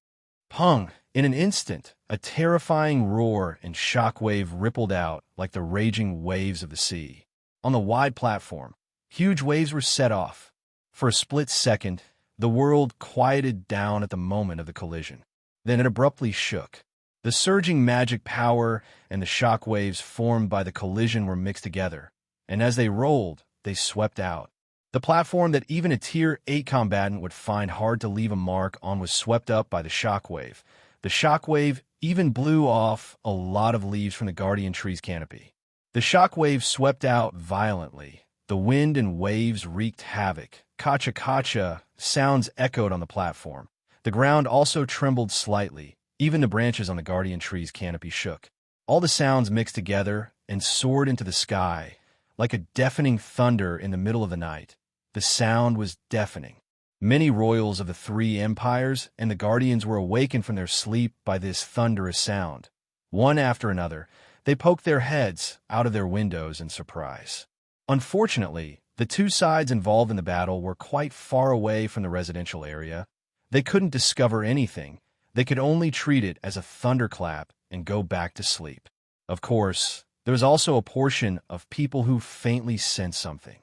Pung! In an instant, a terrifying roar and shockwave rippled out like the raging waves of the sea. On the wide platform, huge waves were set off. For a split second, the world quieted down at the moment of the collision. Then it abruptly shook. The surging magic power and the shockwaves formed by the collision were mixed together, and as they rolled, they swept out. The platform that even a Tier 8 combatant would find hard to leave a mark on was swept up by the shockwave. The shockwave even blew off a lot of leaves from the Guardian Tree's canopy. The shockwave swept out violently. The wind and waves wreaked havoc. Kacha-kacha sounds echoed on the platform. The ground also trembled slightly. Even the branches on the Guardian Tree's canopy shook. All the sounds mixed together and soared into the sky, like a deafening thunder in the middle of the night. The sound was deafening. Many royals of the three empires and the Guardians were awakened from their sleep by this thunderous sound. One after another, they poked their heads out of their windows in surprise. Unfortunately, the two sides involved in the battle were quite far away from the residential area. They couldn't discover anything. They could only treat it as a thunderclap and go back to sleep. Of course, there was also a portion of people who faintly sensed something.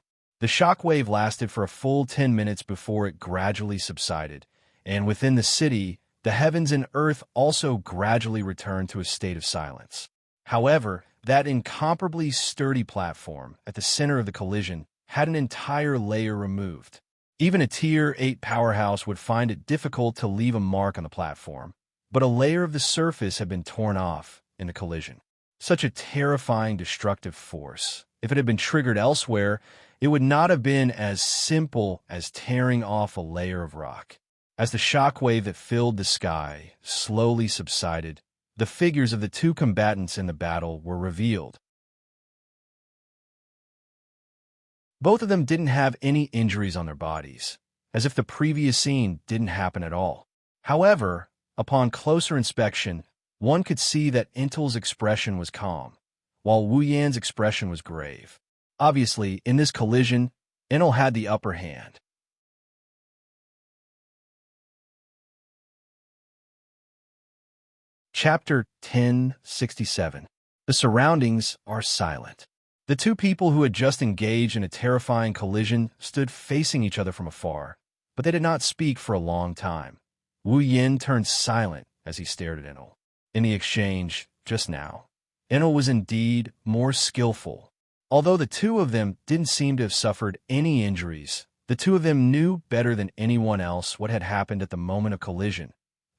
The shockwave lasted for a full 10 minutes before it gradually subsided, and within the city, the heavens and earth also gradually returned to a state of silence. However, that incomparably sturdy platform at the center of the collision had an entire layer removed. Even a Tier 8 powerhouse would find it difficult to leave a mark on the platform, but a layer of the surface had been torn off in the collision. Such a terrifying destructive force. If it had been triggered elsewhere, it would not have been as simple as tearing off a layer of rock. As the shockwave that filled the sky slowly subsided, the figures of the two combatants in the battle were revealed. Both of them didn't have any injuries on their bodies, as if the previous scene didn't happen at all. However, upon closer inspection, one could see that Intel's expression was calm, while Wu Yan's expression was grave. Obviously, in this collision, Intel had the upper hand. Chapter 1067. The surroundings are silent. The two people who had just engaged in a terrifying collision stood facing each other from afar, but they did not speak for a long time. Wu Yan turned silent as he stared at Intel. In the exchange, just now, Intel was indeed more skillful. Although the two of them didn't seem to have suffered any injuries, the two of them knew better than anyone else what had happened at the moment of collision.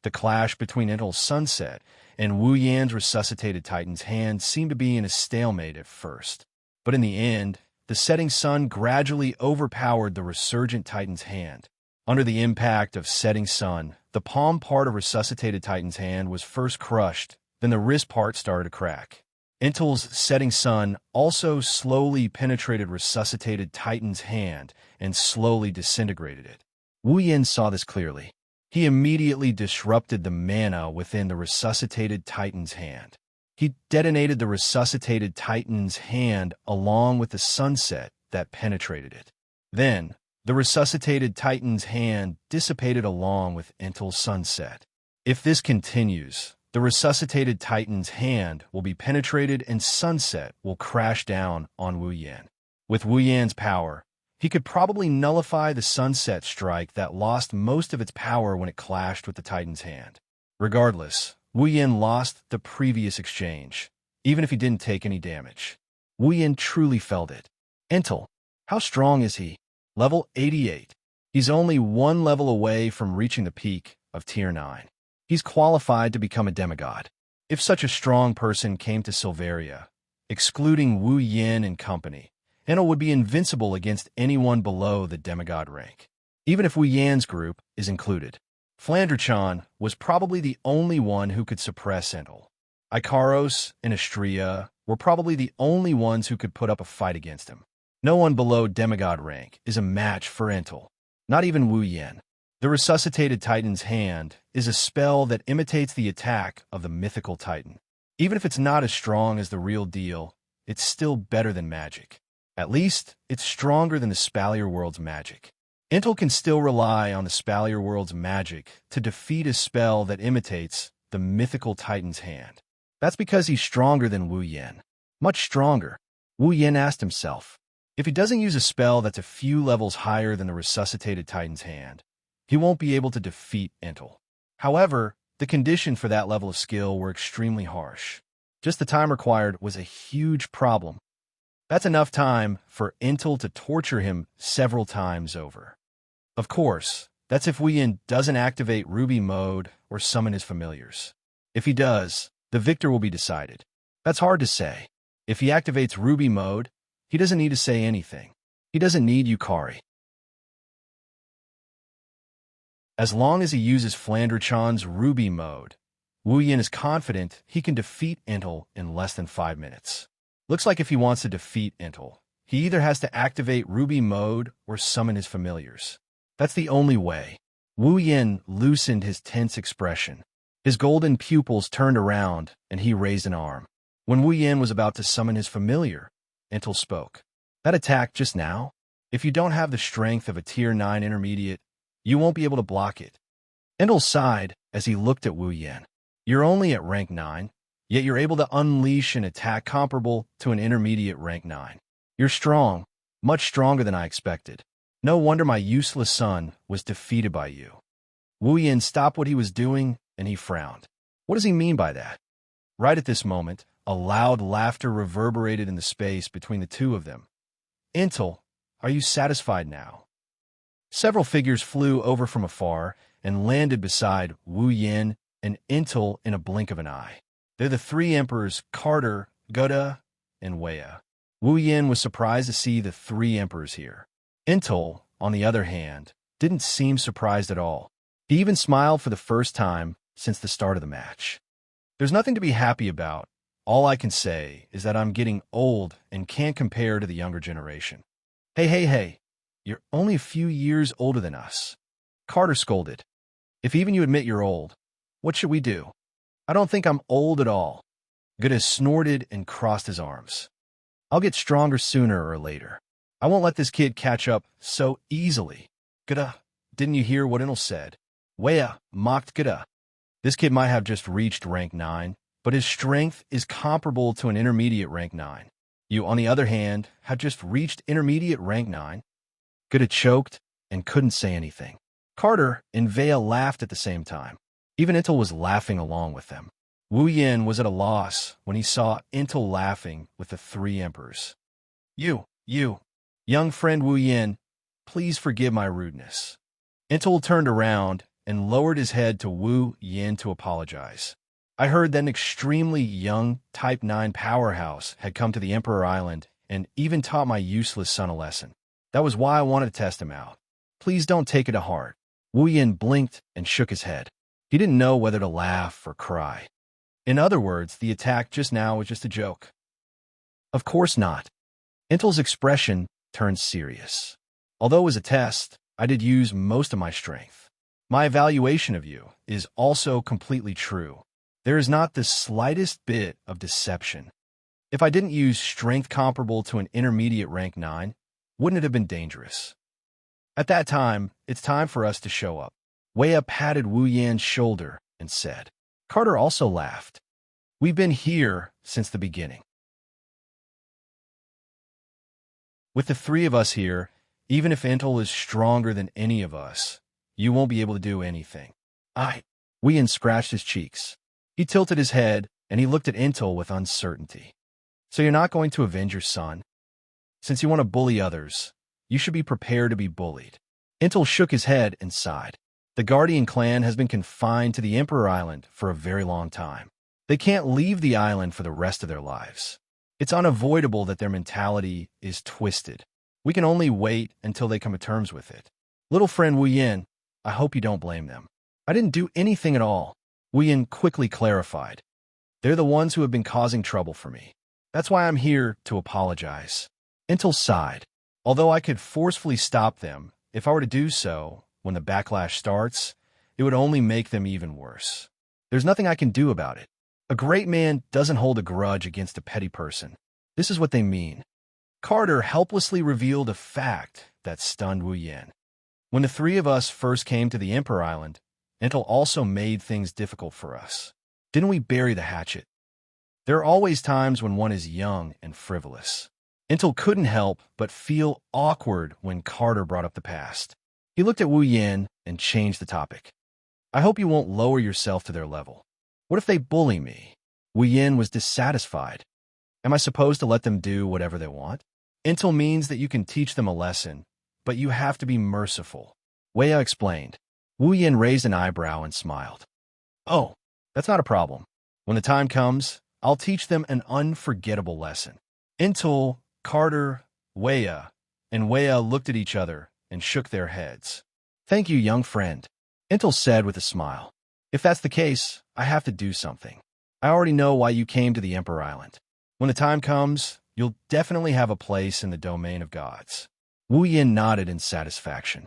The clash between Intel's sunset and Wu Yan's resuscitated Titan's hand seemed to be in a stalemate at first. But in the end, the setting sun gradually overpowered the resurgent Titan's hand. Under the impact of setting sun, the palm part of resuscitated Titan's hand was first crushed, then the wrist part started to crack. Intel's setting sun also slowly penetrated resuscitated Titan's hand and slowly disintegrated it. Wu Yan saw this clearly. He immediately disrupted the mana within the resuscitated Titan's hand. He detonated the resuscitated Titan's hand along with the sunset that penetrated it. Then, the resuscitated Titan's hand dissipated along with Intel's sunset. If this continues, the resuscitated Titan's hand will be penetrated and sunset will crash down on Wu Yan. With Wu Yan's power, he could probably nullify the sunset strike that lost most of its power when it clashed with the Titan's hand. Regardless, Wu Yan lost the previous exchange, even if he didn't take any damage. Wu Yan truly felt it. Intel, how strong is he? Level 88. He's only one level away from reaching the peak of Tier 9. He's qualified to become a demigod. If such a strong person came to Silveria, excluding Wu Yan and company, Intel would be invincible against anyone below the demigod rank, even if Wu Yan's group is included. Flandre-chan was probably the only one who could suppress Intel. Ikaros and Astria were probably the only ones who could put up a fight against him. No one below demigod rank is a match for Intel, not even Wu Yan. The resuscitated Titan's hand is a spell that imitates the attack of the mythical Titan. Even if it's not as strong as the real deal, it's still better than magic. At least, it's stronger than the Spalier World's magic. Intel can still rely on the Spalier World's magic to defeat a spell that imitates the mythical Titan's hand. That's because he's stronger than Wu Yan. Much stronger. Wu Yan asked himself, if he doesn't use a spell that's a few levels higher than the resuscitated Titan's hand, he won't be able to defeat Intel. However, the conditions for that level of skill were extremely harsh. Just the time required was a huge problem. That's enough time for Intel to torture him several times over. Of course, that's if Wu Yan doesn't activate Ruby mode or summon his familiars. If he does, the victor will be decided. That's hard to say. If he activates Ruby mode, he doesn't need to say anything. He doesn't need Yukari. As long as he uses Flandre-chan's Ruby mode, Wu Yan is confident he can defeat Intel in less than 5 minutes. Looks like if he wants to defeat Intel, he either has to activate Ruby mode or summon his familiars. That's the only way. Wu Yan loosened his tense expression. His golden pupils turned around, and he raised an arm. When Wu Yan was about to summon his familiar, Intel spoke. That attack just now? If you don't have the strength of a Tier 9 intermediate, you won't be able to block it. Intel sighed as he looked at Wu Yan. You're only at rank 9. Yet you're able to unleash an attack comparable to an intermediate rank 9. You're strong, Much stronger than I expected. No wonder my useless son was defeated by you. Wu Yin stopped what he was doing, and he frowned. What does he mean by that? Right at this moment, a loud laughter reverberated in the space between the two of them. Intel, are you satisfied now? Several figures flew over from afar and landed beside Wu Yin and Intel in a blink of an eye. They're the three emperors, Carter, Gota, and Wea. Wu Yin was surprised to see the three emperors here. Intel, on the other hand, didn't seem surprised at all. He even smiled for the first time since the start of the match. There's nothing to be happy about. All I can say is that I'm getting old and can't compare to the younger generation. Hey, you're only a few years older than us. Carter scolded. If even you admit you're old, what should we do? I don't think I'm old at all. Gota snorted and crossed his arms. I'll get stronger sooner or later. I won't let this kid catch up so easily. Gota, didn't you hear what Intel said? Wea mocked Gota. This kid might have just reached rank 9, but his strength is comparable to an intermediate rank 9. You, on the other hand, have just reached intermediate rank 9. Gota choked and couldn't say anything. Carter and Vea laughed at the same time. Even Intel was laughing along with them. Wu Yin was at a loss when he saw Intel laughing with the three emperors. You, young friend Wu Yin, please forgive my rudeness. Intel turned around and lowered his head to Wu Yin to apologize. I heard that an extremely young Type 9 powerhouse had come to the Emperor Island and even taught my useless son a lesson. That was why I wanted to test him out. Please don't take it to heart. Wu Yin blinked and shook his head. He didn't know whether to laugh or cry. In other words, the attack just now was just a joke. Of course not. Intel's expression turned serious. Although it was a test, I did use most of my strength. My evaluation of you is also completely true. There is not the slightest bit of deception. If I didn't use strength comparable to an intermediate rank 9, wouldn't it have been dangerous? At that time, it's time for us to show up. Wea patted Wu Yan's shoulder and said. Carter also laughed. We've been here since the beginning. With the three of us here, even if Intel is stronger than any of us, you won't be able to do anything. Wu Yan scratched his cheeks. He tilted his head, and he looked at Intel with uncertainty. So you're not going to avenge your son? Since you want to bully others, you should be prepared to be bullied. Intel shook his head and sighed. The Guardian clan has been confined to the Emperor Island for a very long time. They can't leave the island for the rest of their lives. It's unavoidable that their mentality is twisted. We can only wait until they come to terms with it. Little friend Wu Yin, I hope you don't blame them. I didn't do anything at all. Wu Yin quickly clarified. They're the ones who have been causing trouble for me. That's why I'm here to apologize. Intel sighed. Although I could forcefully stop them, if I were to do so, when the backlash starts, it would only make them even worse. There's nothing I can do about it. A great man doesn't hold a grudge against a petty person. This is what they mean. Carter helplessly revealed a fact that stunned Wu Yin. When the three of us first came to the Emperor Island, Intel also made things difficult for us. Didn't we bury the hatchet? There are always times when one is young and frivolous. Intel couldn't help but feel awkward when Carter brought up the past. He looked at Wu Yin and changed the topic. I hope you won't lower yourself to their level. What if they bully me? Wu Yin was dissatisfied. Am I supposed to let them do whatever they want? Intel means that you can teach them a lesson, but you have to be merciful. Wea explained. Wu Yin raised an eyebrow and smiled. Oh, that's not a problem. When the time comes, I'll teach them an unforgettable lesson. Intel, Carter, Wea, and Wea looked at each other and shook their heads. Thank you, young friend, Intel said with a smile. If that's the case, I have to do something. I already know why you came to the Emperor Island. When the time comes, you'll definitely have a place in the domain of gods. Wu Yin nodded in satisfaction.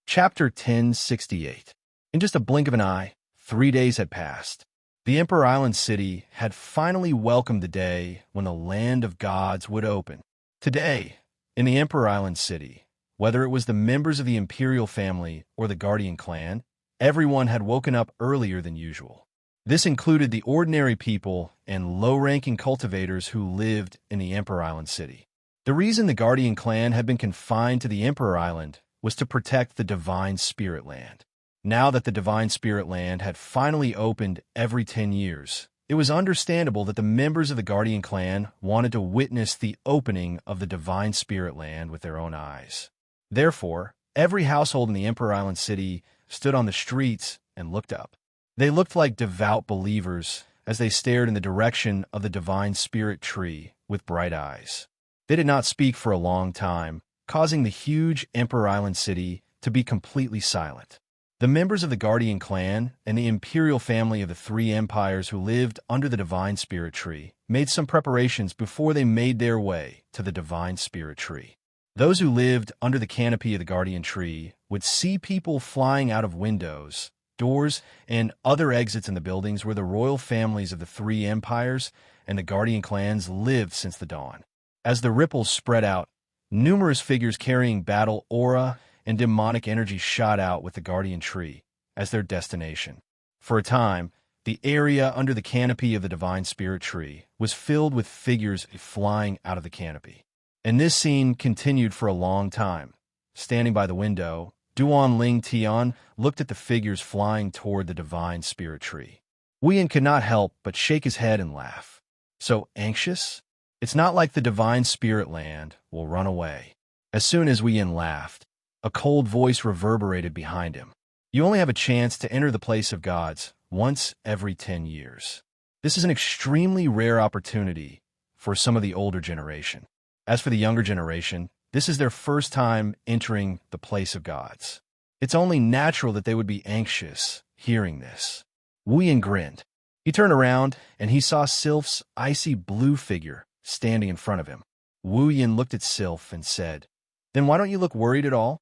Chapter 1068. In just a blink of an eye, 3 days had passed. The Emperor Island city had finally welcomed the day when the land of gods would open. Today, in the Emperor Island city, whether it was the members of the imperial family or the Guardian clan, everyone had woken up earlier than usual. This included the ordinary people and low-ranking cultivators who lived in the Emperor Island city. The reason the Guardian clan had been confined to the Emperor Island was to protect the Divine Spirit Land. Now that the Divine Spirit Land had finally opened every 10 years, it was understandable that the members of the Guardian clan wanted to witness the opening of the Divine Spirit Land with their own eyes. Therefore, every household in the Emperor Island city stood on the streets and looked up. They looked like devout believers as they stared in the direction of the Divine Spirit tree with bright eyes. They did not speak for a long time, causing the huge Emperor Island city to be completely silent. The members of the Guardian clan and the imperial family of the three empires who lived under the Divine Spirit tree made some preparations before they made their way to the Divine Spirit tree. Those who lived under the canopy of the Guardian tree would see people flying out of windows, doors, and other exits in the buildings where the royal families of the three empires and the Guardian clans lived since the dawn. As the ripples spread out, numerous figures carrying battle aura and demonic energy shot out with the Guardian tree as their destination. For a time, the area under the canopy of the Divine Spirit tree was filled with figures flying out of the canopy. And this scene continued for a long time. Standing by the window, Duan Ling Tian looked at the figures flying toward the Divine Spirit tree. Wuyan could not help but shake his head and laugh. So anxious? It's not like the Divine Spirit Land will run away. As soon as Wuyan laughed, a cold voice reverberated behind him. You only have a chance to enter the place of gods once every 10 years. This is an extremely rare opportunity for some of the older generation. As for the younger generation, this is their first time entering the place of gods. It's only natural that they would be anxious hearing this. Wuyan grinned. He turned around and he saw Sylph's icy blue figure standing in front of him. Wuyan looked at Sylph and said, "Then why don't you look worried at all?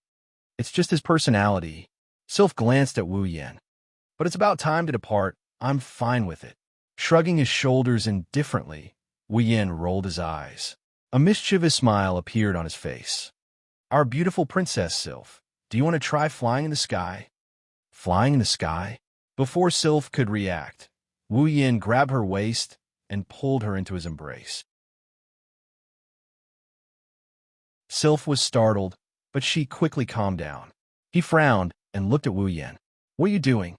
It's just his personality." Sylph glanced at Wuyan. "But it's about time to depart. I'm fine with it." Shrugging his shoulders indifferently, Wuyan rolled his eyes. A mischievous smile appeared on his face. "Our beautiful princess, Sylph, do you want to try flying in the sky?" Flying in the sky? Before Sylph could react, Wuyan grabbed her waist and pulled her into his embrace. Sylph was startled, but she quickly calmed down. He frowned and looked at Wuyan. "What are you doing?"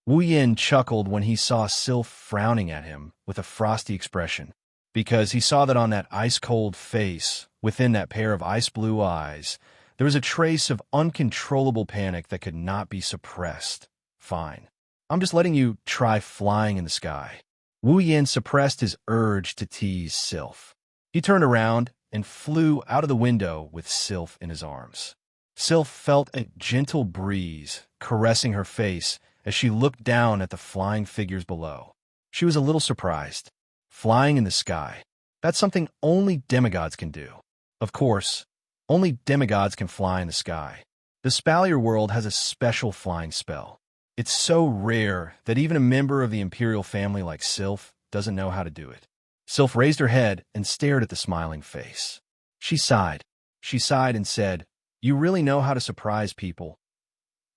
Wuyan chuckled when he saw Sylph frowning at him with a frosty expression, because he saw that on that ice-cold face, within that pair of ice-blue eyes, there was a trace of uncontrollable panic that could not be suppressed. "Fine. I'm just letting you try flying in the sky." Wuyan suppressed his urge to tease Sylph. He turned around and flew out of the window with Sylph in his arms. Sylph felt a gentle breeze caressing her face as she looked down at the flying figures below. She was a little surprised. Flying in the sky. That's something only demigods can do. Of course, only demigods can fly in the sky. The Spalier world has a special flying spell. It's so rare that even a member of the imperial family like Sylph doesn't know how to do it. Sylph raised her head and stared at the smiling face. She sighed. She sighed and said, "You really know how to surprise people."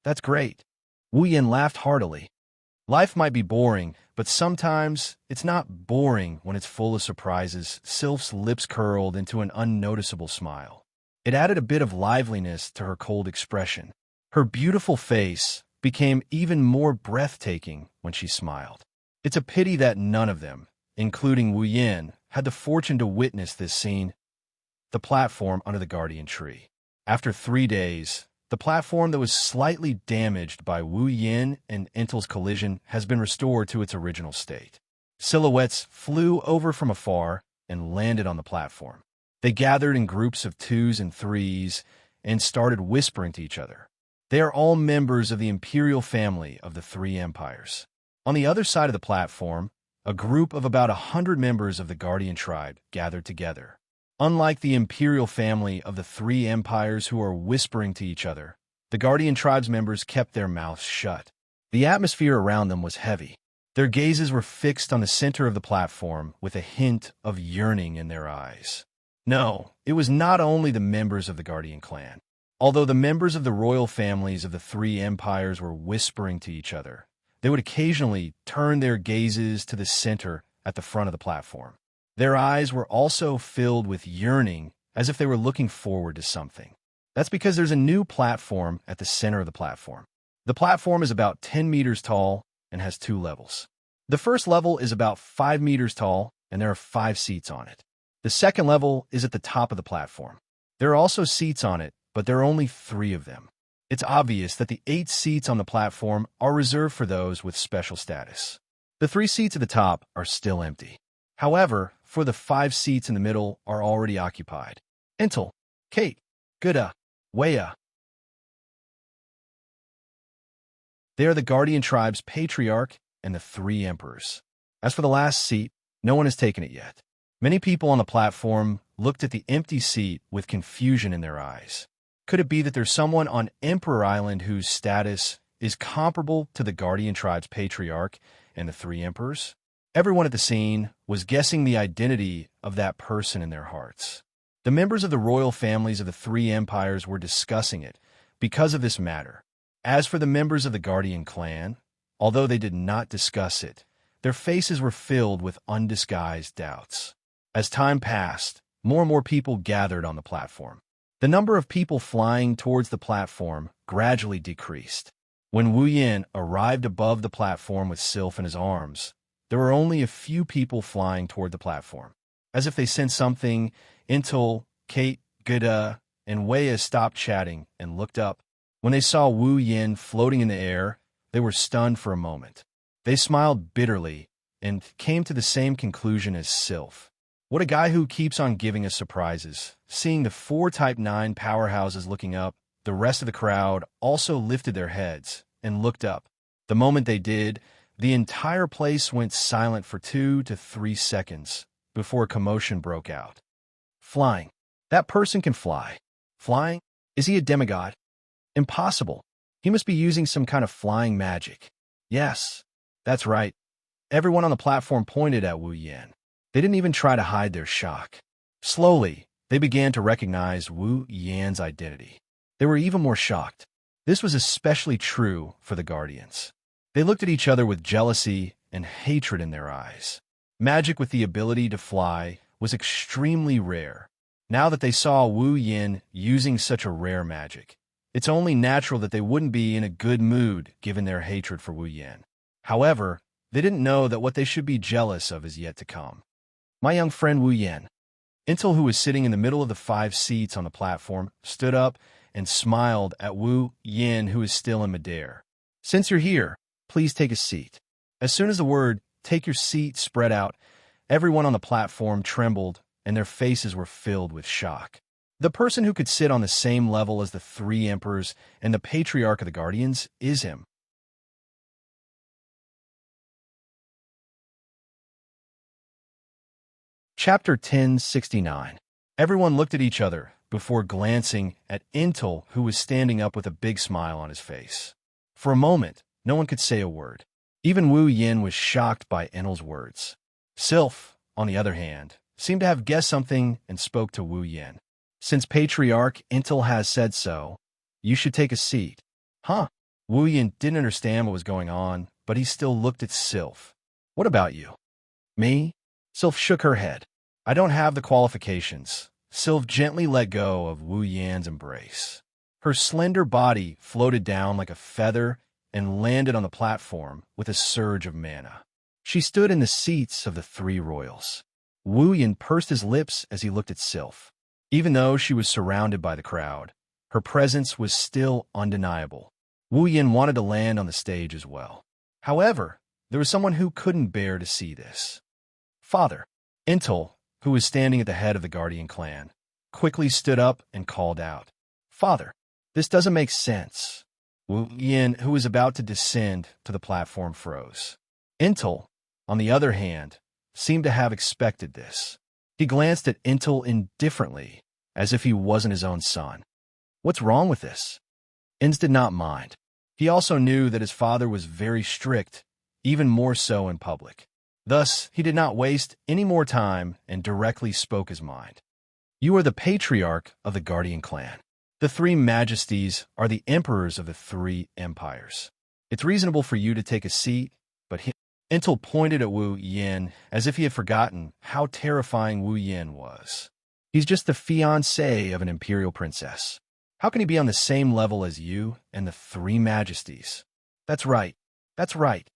"That's great." Wuyan laughed heartily. Life might be boring, but sometimes it's not boring when it's full of surprises. Sylph's lips curled into an unnoticeable smile. It added a bit of liveliness to her cold expression. Her beautiful face became even more breathtaking when she smiled. It's a pity that none of them, including Wuyan, had the fortune to witness this scene. The platform under the Guardian tree. After 3 days, the platform that was slightly damaged by Wuyan and Intel's collision has been restored to its original state. Silhouettes flew over from afar and landed on the platform. They gathered in groups of 2s and 3s and started whispering to each other. They are all members of the imperial family of the three empires. On the other side of the platform, a group of about 100 members of the Guardian tribe gathered together. Unlike the imperial family of the three empires who are whispering to each other, the Guardian tribe's members kept their mouths shut. The atmosphere around them was heavy. Their gazes were fixed on the center of the platform with a hint of yearning in their eyes. No, it was not only the members of the Guardian clan. Although the members of the royal families of the three empires were whispering to each other, They would occasionally turn their gazes to the center at the front of the platform. Their eyes were also filled with yearning, as if they were looking forward to something. That's because there's a new platform at the center of the platform. The platform is about 10 meters tall and has 2 levels. The first level is about 5 meters tall, and there are 5 seats on it. The second level is at the top of the platform. There are also seats on it, but there are only 3 of them. It's obvious that the 8 seats on the platform are reserved for those with special status. The 3 seats at the top are still empty. However, for the 5 seats in the middle are already occupied. Intel, Kate, Guda, Wuxia. They are the Guardian Tribe's patriarch and the 3 emperors. As for the last seat, no one has taken it yet. Many people on the platform looked at the empty seat with confusion in their eyes. Could it be that there's someone on Emperor Island whose status is comparable to the Guardian Tribe's patriarch and the 3 emperors? Everyone at the scene was guessing the identity of that person in their hearts. The members of the royal families of the 3 empires were discussing it because of this matter. As for the members of the Guardian clan, although they did not discuss it, their faces were filled with undisguised doubts. As time passed, more and more people gathered on the platform. The number of people flying towards the platform gradually decreased. When Wu Yin arrived above the platform with Sylph in his arms, there were only a few people flying toward the platform. As if they sensed something, Intel, Kate, Guda, and Wuxia stopped chatting and looked up. When they saw Wu Yin floating in the air, they were stunned for a moment. They smiled bitterly and came to the same conclusion as Sylph. What a guy who keeps on giving us surprises. Seeing the 4 Type 9 powerhouses looking up, the rest of the crowd also lifted their heads and looked up. The moment they did, the entire place went silent for 2 to 3 seconds before a commotion broke out. Flying. That person can fly. Flying? Is he a demigod? Impossible. He must be using some kind of flying magic. Yes, that's right. Everyone on the platform pointed at Wu Yin. They didn't even try to hide their shock. Slowly, they began to recognize Wu Yin's identity. They were even more shocked. This was especially true for the Guardians. They looked at each other with jealousy and hatred in their eyes. Magic with the ability to fly was extremely rare. Now that they saw Wu Yin using such a rare magic, it's only natural that they wouldn't be in a good mood given their hatred for Wu Yin. However, they didn't know that what they should be jealous of is yet to come. My young friend Wu Yin. Intel, who was sitting in the middle of the 5 seats on the platform, stood up and smiled at Wu Yin, who is still in midair. Since you're here, please take a seat. As soon as the word, "take your seat," spread out, everyone on the platform trembled and their faces were filled with shock. The person who could sit on the same level as the 3 emperors and the patriarch of the Guardians is him. Chapter 1069. Everyone looked at each other before glancing at Intel, who was standing up with a big smile on his face. For a moment, no one could say a word. Even Wu Yin was shocked by Intel's words. Sylph, on the other hand, seemed to have guessed something and spoke to Wu Yin. Since Patriarch Intel has said so, you should take a seat. Huh? Wu Yin didn't understand what was going on, but he still looked at Sylph. What about you? Me? Sylph shook her head. I don't have the qualifications. Sylph gently let go of Wu Yin's embrace. Her slender body floated down like a feather and landed on the platform with a surge of mana. She stood in the seats of the 3 royals. Wu Yin pursed his lips as he looked at Sylph. Even though she was surrounded by the crowd, her presence was still undeniable. Wu Yin wanted to land on the stage as well. However, there was someone who couldn't bear to see this. Father. Intel, who was standing at the head of the Guardian clan, quickly stood up and called out, "Father, this doesn't make sense." Wu Yin, who was about to descend to the platform, froze. Intel, on the other hand, seemed to have expected this. He glanced at Intel indifferently, as if he wasn't his own son. What's wrong with this? Ins did not mind. He also knew that his father was very strict, even more so in public. Thus, he did not waste any more time and directly spoke his mind. You are the patriarch of the Guardian clan. The 3 majesties are the emperors of the 3 empires. It's reasonable for you to take a seat, but Intel pointed at Wu Yin as if he had forgotten how terrifying Wu Yin was. He's just the fiancé of an imperial princess. How can he be on the same level as you and the three majesties? That's right. That's right.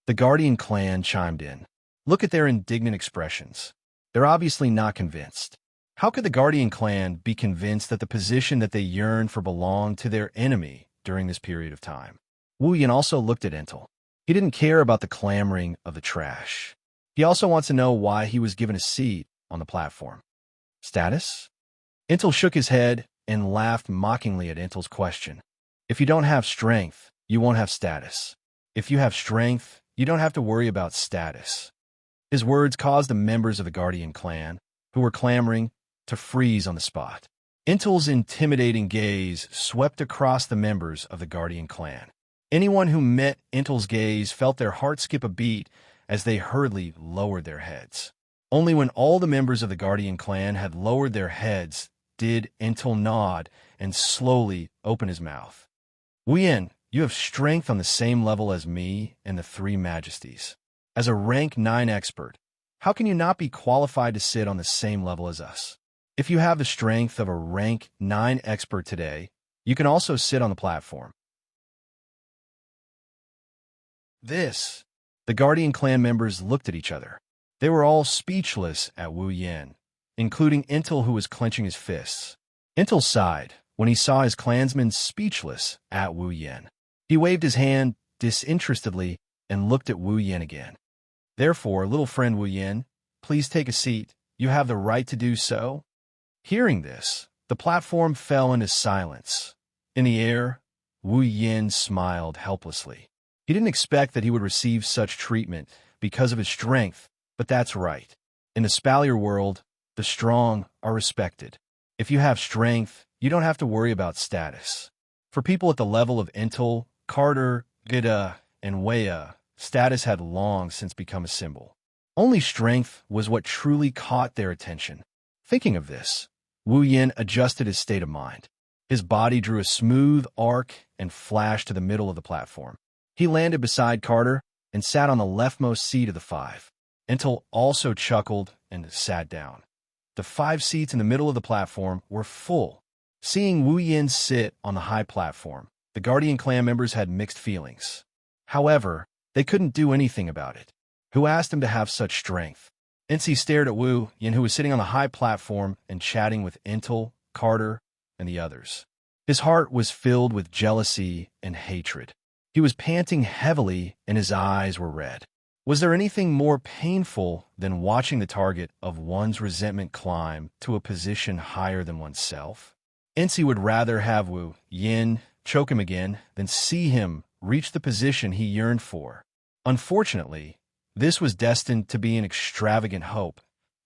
The Guardian clan chimed in. Look at their indignant expressions. They're obviously not convinced. How could the Guardian clan be convinced that the position that they yearn for belonged to their enemy during this period of time? Wu Yin also looked at Intel. He didn't care about the clamoring of the trash. He also wants to know why he was given a seat on the platform. Status? Intel shook his head and laughed mockingly at Intel's question. If you don't have strength, you won't have status. If you have strength, you don't have to worry about status. His words caused the members of the Guardian clan, who were clamoring, to freeze on the spot. Intel's intimidating gaze swept across the members of the Guardian clan. Anyone who met Intel's gaze felt their heart skip a beat as they hurriedly lowered their heads. Only when all the members of the Guardian clan had lowered their heads did Intel nod and slowly open his mouth. Wu Yin, you have strength on the same level as me and the three majesties. As a rank 9 expert, how can you not be qualified to sit on the same level as us? If you have the strength of a rank 9 expert today, you can also sit on the platform. The Guardian clan members looked at each other. They were all speechless at Wu Yin, including Intel, who was clenching his fists. Intel sighed when he saw his clansmen speechless at Wu Yin. He waved his hand disinterestedly and looked at Wu Yin again. Therefore, little friend Wu Yin, please take a seat. You have the right to do so. Hearing this, the platform fell into silence. In the air, Wu Yin smiled helplessly. He didn't expect that he would receive such treatment because of his strength, but that's right. In the Spalier world, the strong are respected. If you have strength, you don't have to worry about status. For people at the level of Intel, Carter, Gida, and Wea, status had long since become a symbol. Only strength was what truly caught their attention. Thinking of this, Wu Yin adjusted his state of mind. His body drew a smooth arc and flashed to the middle of the platform. He landed beside Carter and sat on the leftmost seat of the 5. Intel also chuckled and sat down. The 5 seats in the middle of the platform were full. Seeing Wu Yin sit on the high platform, the Guardian clan members had mixed feelings. However, they couldn't do anything about it. Who asked him to have such strength? Incy stared at Wu Yin, who was sitting on the high platform and chatting with Intel, Carter, and the others. His heart was filled with jealousy and hatred. He was panting heavily and his eyes were red. Was there anything more painful than watching the target of one's resentment climb to a position higher than oneself? Incy would rather have Wu Yin choke him again than see him reach the position he yearned for. Unfortunately, this was destined to be an extravagant hope.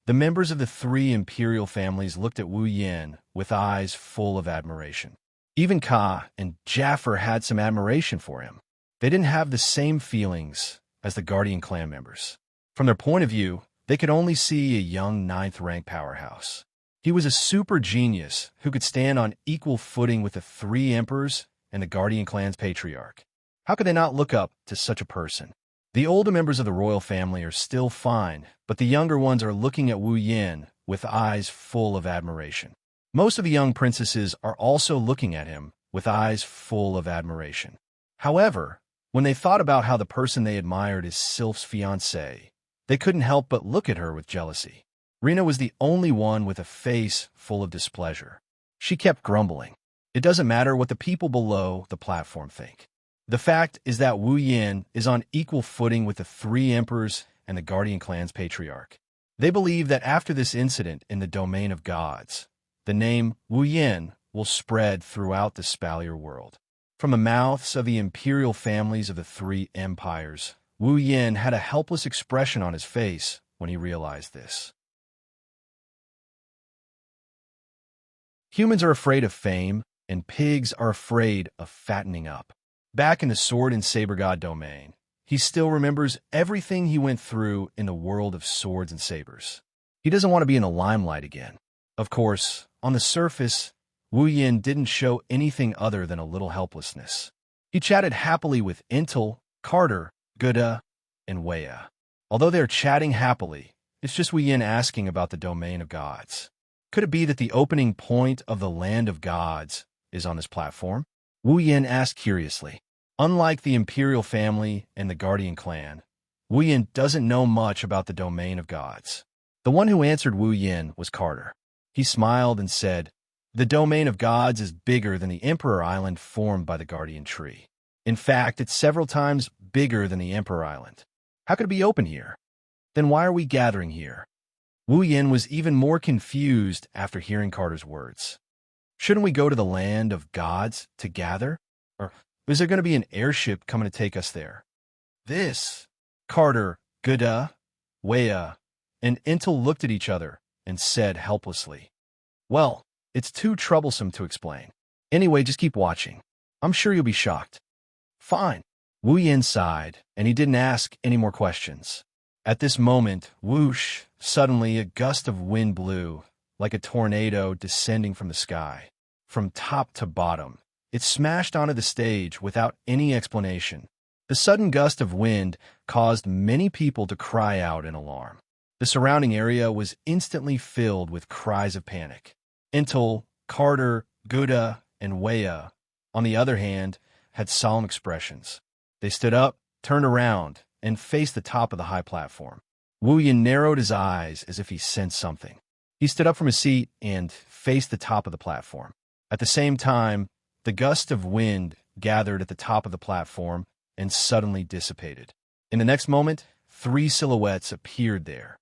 The members of the 3 imperial families looked at Wu Yin with eyes full of admiration. Even Ka and Jaffer had some admiration for him. They didn't have the same feelings as the Guardian clan members. From their point of view, they could only see a young 9th rank powerhouse. He was a super genius who could stand on equal footing with the 3 emperors and the Guardian clan's patriarch. How could they not look up to such a person? The older members of the royal family are still fine, but the younger ones are looking at Wu Yin with eyes full of admiration. Most of the young princesses are also looking at him with eyes full of admiration. However, when they thought about how the person they admired is Sylph's fiancé, they couldn't help but look at her with jealousy. Rena was the only one with a face full of displeasure. She kept grumbling. It doesn't matter what the people below the platform think. The fact is that Wu Yin is on equal footing with the 3 emperors and the Guardian clan's patriarch. They believe that after this incident in the domain of gods, the name Wu Yin will spread throughout the Spalier world. From the mouths of the imperial families of the 3 empires, Wu Yin had a helpless expression on his face when he realized this. Humans are afraid of fame, and pigs are afraid of fattening up. Back in the Sword and Saber God domain, he still remembers everything he went through in the world of swords and sabers. He doesn't want to be in the limelight again. Of course, on the surface, Wu Yin didn't show anything other than a little helplessness. He chatted happily with Intel, Carter, Guda, and Wea. Although they're chatting happily, it's just Wu Yin asking about the domain of gods. Could it be that the opening point of the land of gods is on this platform? Wu Yin asked curiously. Unlike the imperial family and the guardian clan, Wu Yin doesn't know much about the domain of gods. The one who answered Wu Yin was Carter. He smiled and said, "The domain of gods is bigger than the Emperor Island formed by the Guardian Tree. In fact, it's several times bigger than the Emperor Island. How could it be open here? Then why are we gathering here?" Wu Yin was even more confused after hearing Carter's words. Shouldn't we go to the land of gods to gather? Or is there going to be an airship coming to take us there? This. Carter, Guda, Wea, and Intel looked at each other and said helplessly, "Well, it's too troublesome to explain. Anyway, just keep watching. I'm sure you'll be shocked." Fine. Wu Yin sighed, and he didn't ask any more questions. At this moment, whoosh, suddenly a gust of wind blew, like a tornado descending from the sky. From top to bottom, it smashed onto the stage without any explanation. The sudden gust of wind caused many people to cry out in alarm. The surrounding area was instantly filled with cries of panic. Intel, Carter, Guda, and Wea, on the other hand, had solemn expressions. They stood up, turned around, and faced the top of the high platform. Wu Yin narrowed his eyes as if he sensed something. He stood up from his seat and faced the top of the platform. At the same time, the gust of wind gathered at the top of the platform and suddenly dissipated. In the next moment, 3 silhouettes appeared there.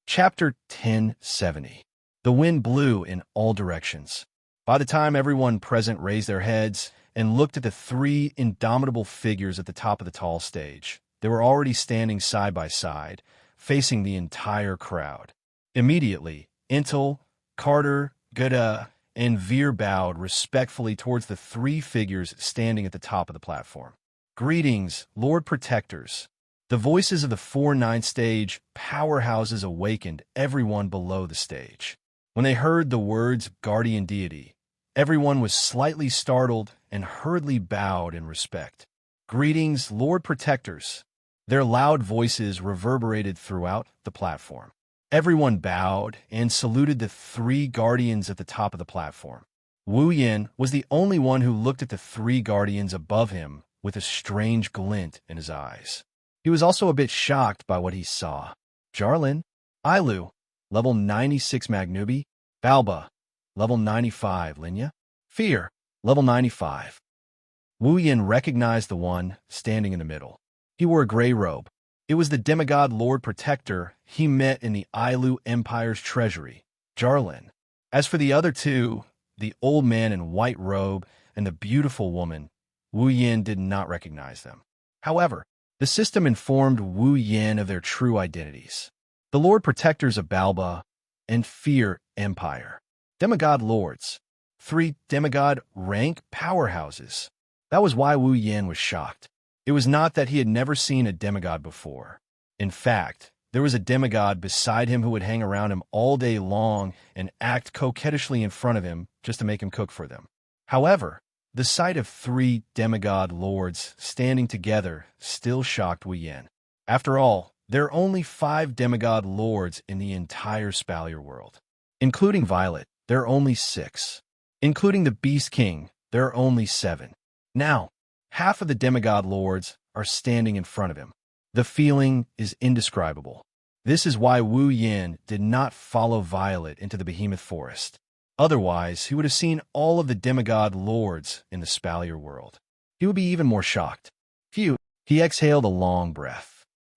Chapter 1070. The wind blew in all directions. By the time everyone present raised their heads and looked at the 3 indomitable figures at the top of the tall stage, they were already standing side by side, facing the entire crowd. Immediately, Intel, Carter, Guda, and Veer bowed respectfully towards the 3 figures standing at the top of the platform. "Greetings, Lord Protectors." The voices of the 4-9 stage powerhouses awakened everyone below the stage. When they heard the words guardian deity, everyone was slightly startled and hurriedly bowed in respect. "Greetings, Lord Protectors." Their loud voices reverberated throughout the platform. Everyone bowed and saluted the 3 guardians at the top of the platform. Wu Yin was the only one who looked at the 3 guardians above him with a strange glint in his eyes. He was also a bit shocked by what he saw. Jarlin, Ilu, level 96 Magnubi, Balba, level 95 Linya, Fear, level 95. Wu Yin recognized the one standing in the middle. He wore a gray robe. It was the demigod Lord Protector he met in the Ilu Empire's treasury, Jarlin. As for the other 2, the old man in white robe and the beautiful woman, Wu Yin did not recognize them. However, the system informed Wu Yin of their true identities. The Lord Protectors of Balba and Fear Empire. Demigod Lords. 3 demigod rank powerhouses. That was why Wu Yin was shocked. It was not that he had never seen a demigod before. In fact, there was a demigod beside him who would hang around him all day long and act coquettishly in front of him just to make him cook for them. However, the sight of 3 demigod lords standing together still shocked Wu Yin. After all, there are only 5 demigod lords in the entire Spalier world. Including Violet, there are only 6. Including the Beast King, there are only 7. Now, half of the demigod lords are standing in front of him. The feeling is indescribable. This is why Wu Yin did not follow Violet into the Behemoth Forest. Otherwise, he would have seen all of the demigod lords in the Spalier world. He would be even more shocked. Phew, he exhaled a long breath.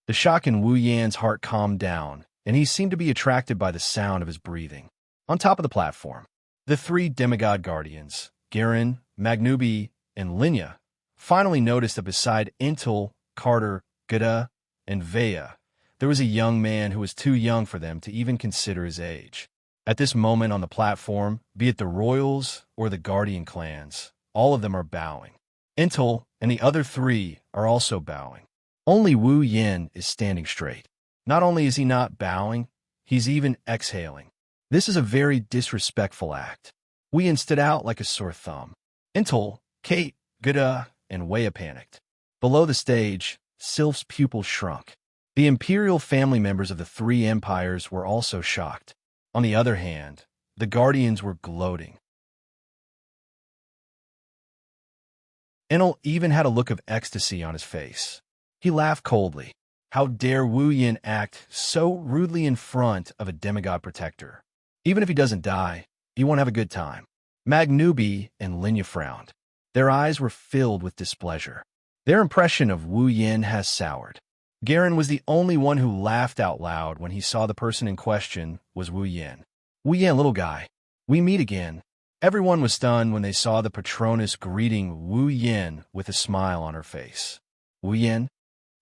The shock in Wu Yan's heart calmed down, and he seemed to be attracted by the sound of his breathing. On top of the platform, the 3 demigod guardians, Garen, Magnubi, and Linya, finally noticed that beside Intel, Carter, Guda, and Vea, there was a young man who was too young for them to even consider his age. At this moment on the platform, be it the royals or the guardian clans, all of them are bowing. Intel and the other 3 are also bowing. Only Wu Yin is standing straight. Not only is he not bowing, he's even exhaling. This is a very disrespectful act. Wu Yin stood out like a sore thumb. Until Kate, Guda, and Wei panicked. Below the stage, Sylph's pupils shrunk. The imperial family members of the three empires were also shocked. On the other hand, the guardians were gloating. Enel even had a look of ecstasy on his face. He laughed coldly. How dare Wu Yin act so rudely in front of a demigod protector? Even if he doesn't die, he won't have a good time. Magnubi and Linya frowned. Their eyes were filled with displeasure. Their impression of Wu Yin has soured. Garen was the only one who laughed out loud when he saw the person in question was Wu Yin. Wu Yin, little guy, we meet again. Everyone was stunned when they saw the Patronus greeting Wu Yin with a smile on her face. Wu Yin?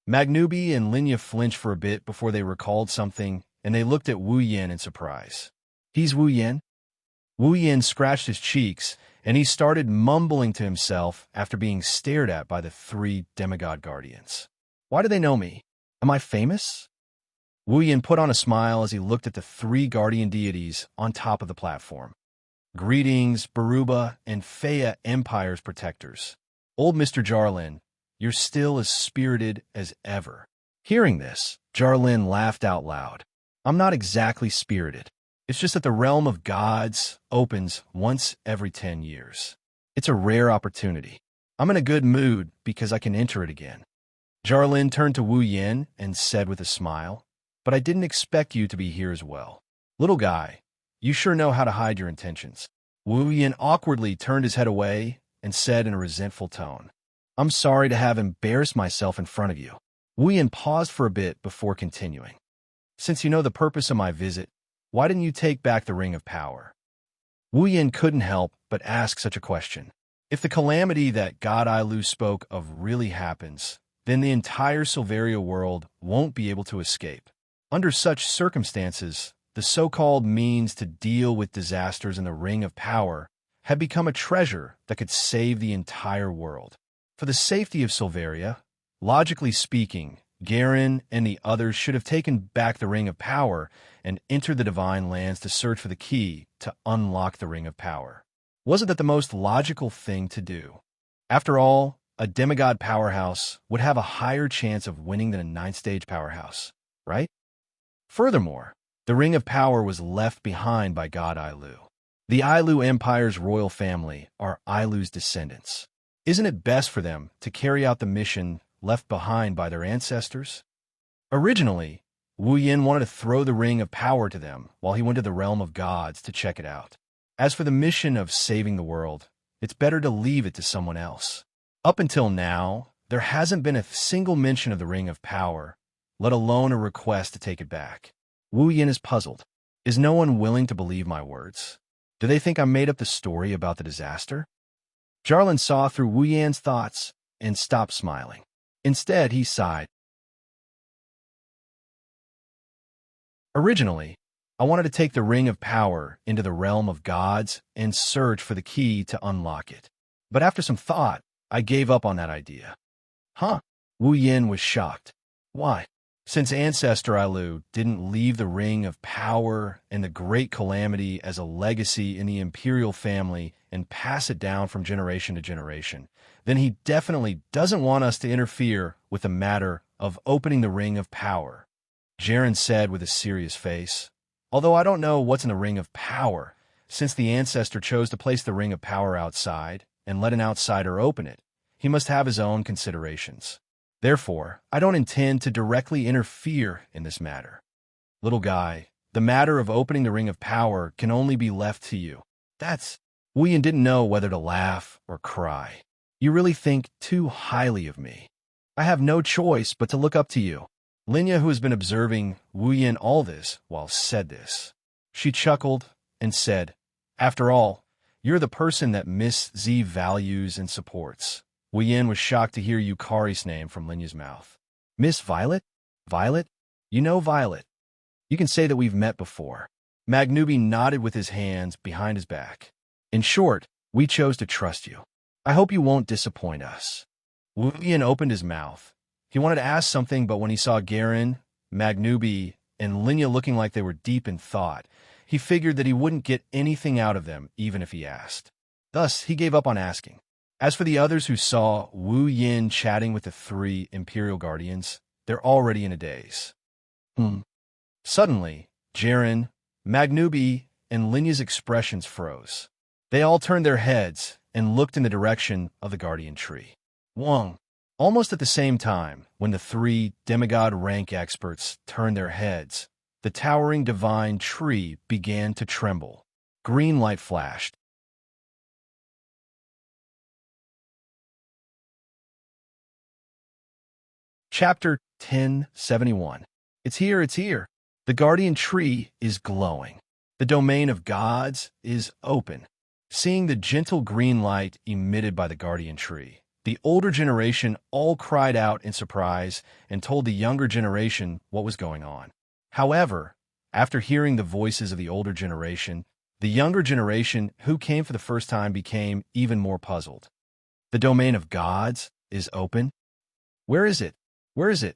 Magnubi and Linya flinched for a bit before they recalled something, and they looked at Wu Yin in surprise. He's Wu Yin? Wu Yin scratched his cheeks, and he started mumbling to himself after being stared at by the three demigod guardians. Why do they know me? Am I famous? Wu Yin put on a smile as he looked at the three guardian deities on top of the platform. Greetings, Baruba and Fea Empire's protectors. Old Mr. Jarlin, you're still as spirited as ever. Hearing this, Jarlin laughed out loud. I'm not exactly spirited. It's just that the realm of gods opens once every 10 years. It's a rare opportunity. I'm in a good mood because I can enter it again. Jarlin turned to Wu Yin and said with a smile, but I didn't expect you to be here as well. Little guy, you sure know how to hide your intentions. Wu Yin awkwardly turned his head away and said in a resentful tone, I'm sorry to have embarrassed myself in front of you. Wu Yin paused for a bit before continuing. Since you know the purpose of my visit, why didn't you take back the Ring of Power? Wu Yin couldn't help but ask such a question. If the calamity that God Ailu spoke of really happens, then the entire Silveria world won't be able to escape. Under such circumstances, the so-called means to deal with disasters in the Ring of Power had become a treasure that could save the entire world. For the safety of Silveria, logically speaking, Garen and the others should have taken back the Ring of Power and entered the Divine Lands to search for the key to unlock the Ring of Power. Wasn't that the most logical thing to do? After all, a demigod powerhouse would have a higher chance of winning than a 9th-stage powerhouse, right? Furthermore, the Ring of Power was left behind by God Ailu. The Ailu Empire's royal family are Ailu's descendants. Isn't it best for them to carry out the mission left behind by their ancestors? Originally, Wu Yin wanted to throw the Ring of Power to them while he went to the realm of gods to check it out. As for the mission of saving the world, it's better to leave it to someone else. Up until now, there hasn't been a single mention of the Ring of Power, let alone a request to take it back. Wu Yin is puzzled. Is no one willing to believe my words? Do they think I made up the story about the disaster? Jarlin saw through Wu Yin's thoughts and stopped smiling. Instead, he sighed. Originally, I wanted to take the Ring of Power into the realm of gods and search for the key to unlock it. But after some thought, I gave up on that idea. Huh? Wu Yin was shocked. Why? Since Ancestor Ailu didn't leave the Ring of Power and the Great Calamity as a legacy in the imperial family and pass it down from generation to generation, then he definitely doesn't want us to interfere with the matter of opening the Ring of Power, Jaren said with a serious face. Although I don't know what's in the Ring of Power, since the Ancestor chose to place the Ring of Power outside and let an outsider open it, he must have his own considerations. Therefore, I don't intend to directly interfere in this matter. Little guy, the matter of opening the Ring of Power can only be left to you. Wu Yin didn't know whether to laugh or cry. You really think too highly of me. I have no choice but to look up to you. Linya, who has been observing Wu Yin all this while said this. She chuckled and said, After all, you're the person that Miss Z values and supports. Wu Yin was shocked to hear Yukari's name from Linya's mouth. Miss Violet? Violet? You know Violet. You can say that we've met before. Magnubi nodded with his hands behind his back. In short, we chose to trust you. I hope you won't disappoint us. Wu Yin opened his mouth. He wanted to ask something, but when he saw Garen, Magnubi, and Linya looking like they were deep in thought, he figured that he wouldn't get anything out of them even if he asked. Thus, he gave up on asking. As for the others who saw Wu Yin chatting with the three Imperial Guardians, they're already in a daze. Suddenly, Jaren, Magnubi, and Linya's expressions froze. They all turned their heads and looked in the direction of the Guardian Tree. Wang. Almost at the same time, when the three demigod rank experts turned their heads, the towering divine tree began to tremble. Green light flashed. Chapter 1071. It's here, it's here. The Guardian Tree is glowing. The domain of gods is open. Seeing the gentle green light emitted by the Guardian Tree, the older generation all cried out in surprise and told the younger generation what was going on. However, after hearing the voices of the older generation, the younger generation who came for the first time became even more puzzled. The domain of gods is open? Where is it? Where is it?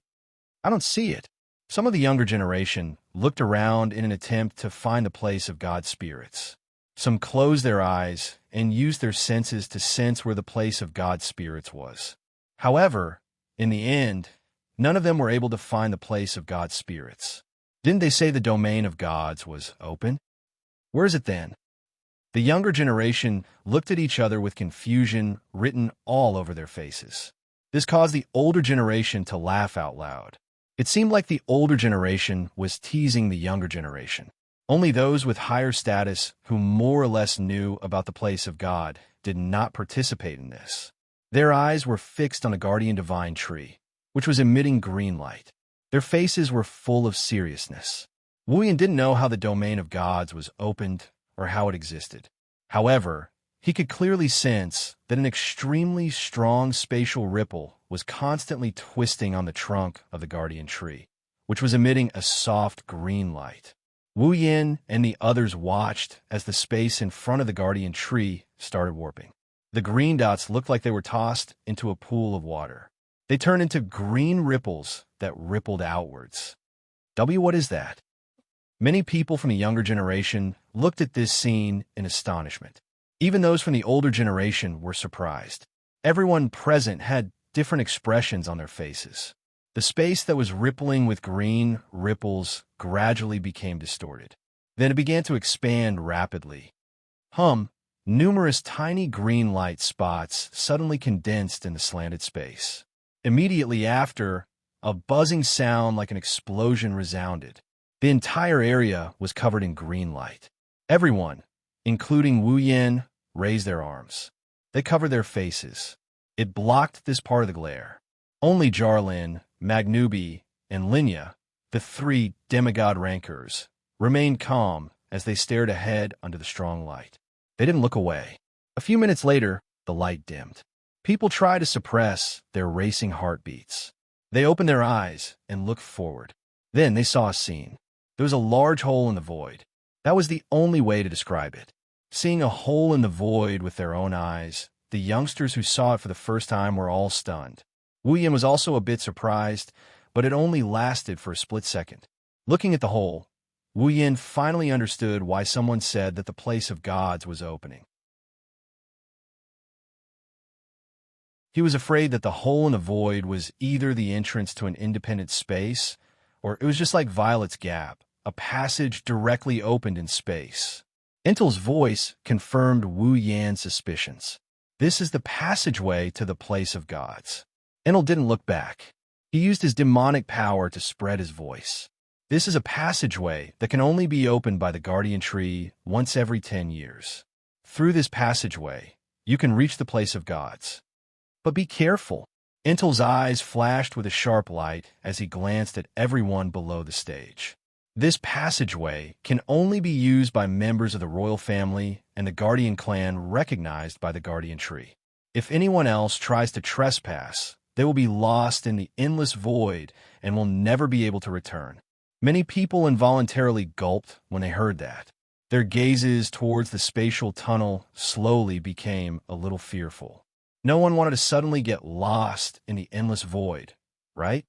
I don't see it. Some of the younger generation looked around in an attempt to find the place of God's spirits. Some closed their eyes and used their senses to sense where the place of God's spirits was. However, in the end, none of them were able to find the place of God's spirits. Didn't they say the domain of gods was open? Where is it then? The younger generation looked at each other with confusion written all over their faces. This caused the older generation to laugh out loud. It seemed like the older generation was teasing the younger generation. Only those with higher status who more or less knew about the place of God did not participate in this. Their eyes were fixed on a guardian divine tree, which was emitting green light. Their faces were full of seriousness. Wuyan didn't know how the domain of gods was opened or how it existed. However, he could clearly sense that an extremely strong spatial ripple was constantly twisting on the trunk of the guardian tree, which was emitting a soft green light. Wu Yin and the others watched as the space in front of the guardian tree started warping. The green dots looked like they were tossed into a pool of water. They turned into green ripples that rippled outwards. What is that? Many people from the younger generation looked at this scene in astonishment. Even those from the older generation were surprised. Everyone present had different expressions on their faces. The space that was rippling with green ripples gradually became distorted. Then it began to expand rapidly. Numerous tiny green light spots suddenly condensed in the slanted space. Immediately after, a buzzing sound like an explosion resounded. The entire area was covered in green light. Everyone, including Wu Yin, raised their arms. They covered their faces. It blocked this part of the glare. Only Jarlin, Magnubi, and Linya, the three demigod rankers, remained calm as they stared ahead under the strong light. They didn't look away. A few minutes later, the light dimmed. People tried to suppress their racing heartbeats. They opened their eyes and looked forward. Then they saw a scene. There was a large hole in the void. That was the only way to describe it. Seeing a hole in the void with their own eyes, the youngsters who saw it for the first time were all stunned. Wu Yin was also a bit surprised, but it only lasted for a split second. Looking at the hole, Wu Yin finally understood why someone said that the place of gods was opening. He was afraid that the hole in the void was either the entrance to an independent space, or it was just like Violet's Gap, a passage directly opened in space. Entel's voice confirmed Wu Yan's suspicions. This is the passageway to the place of gods. Entel didn't look back. He used his demonic power to spread his voice. This is a passageway that can only be opened by the guardian tree once every 10 years. Through this passageway, you can reach the place of gods. But be careful. Entel's eyes flashed with a sharp light as he glanced at everyone below the stage. This passageway can only be used by members of the royal family and the guardian clan recognized by the guardian tree. If anyone else tries to trespass, they will be lost in the endless void and will never be able to return. Many people involuntarily gulped when they heard that. Their gazes towards the spatial tunnel slowly became a little fearful. No one wanted to suddenly get lost in the endless void, right?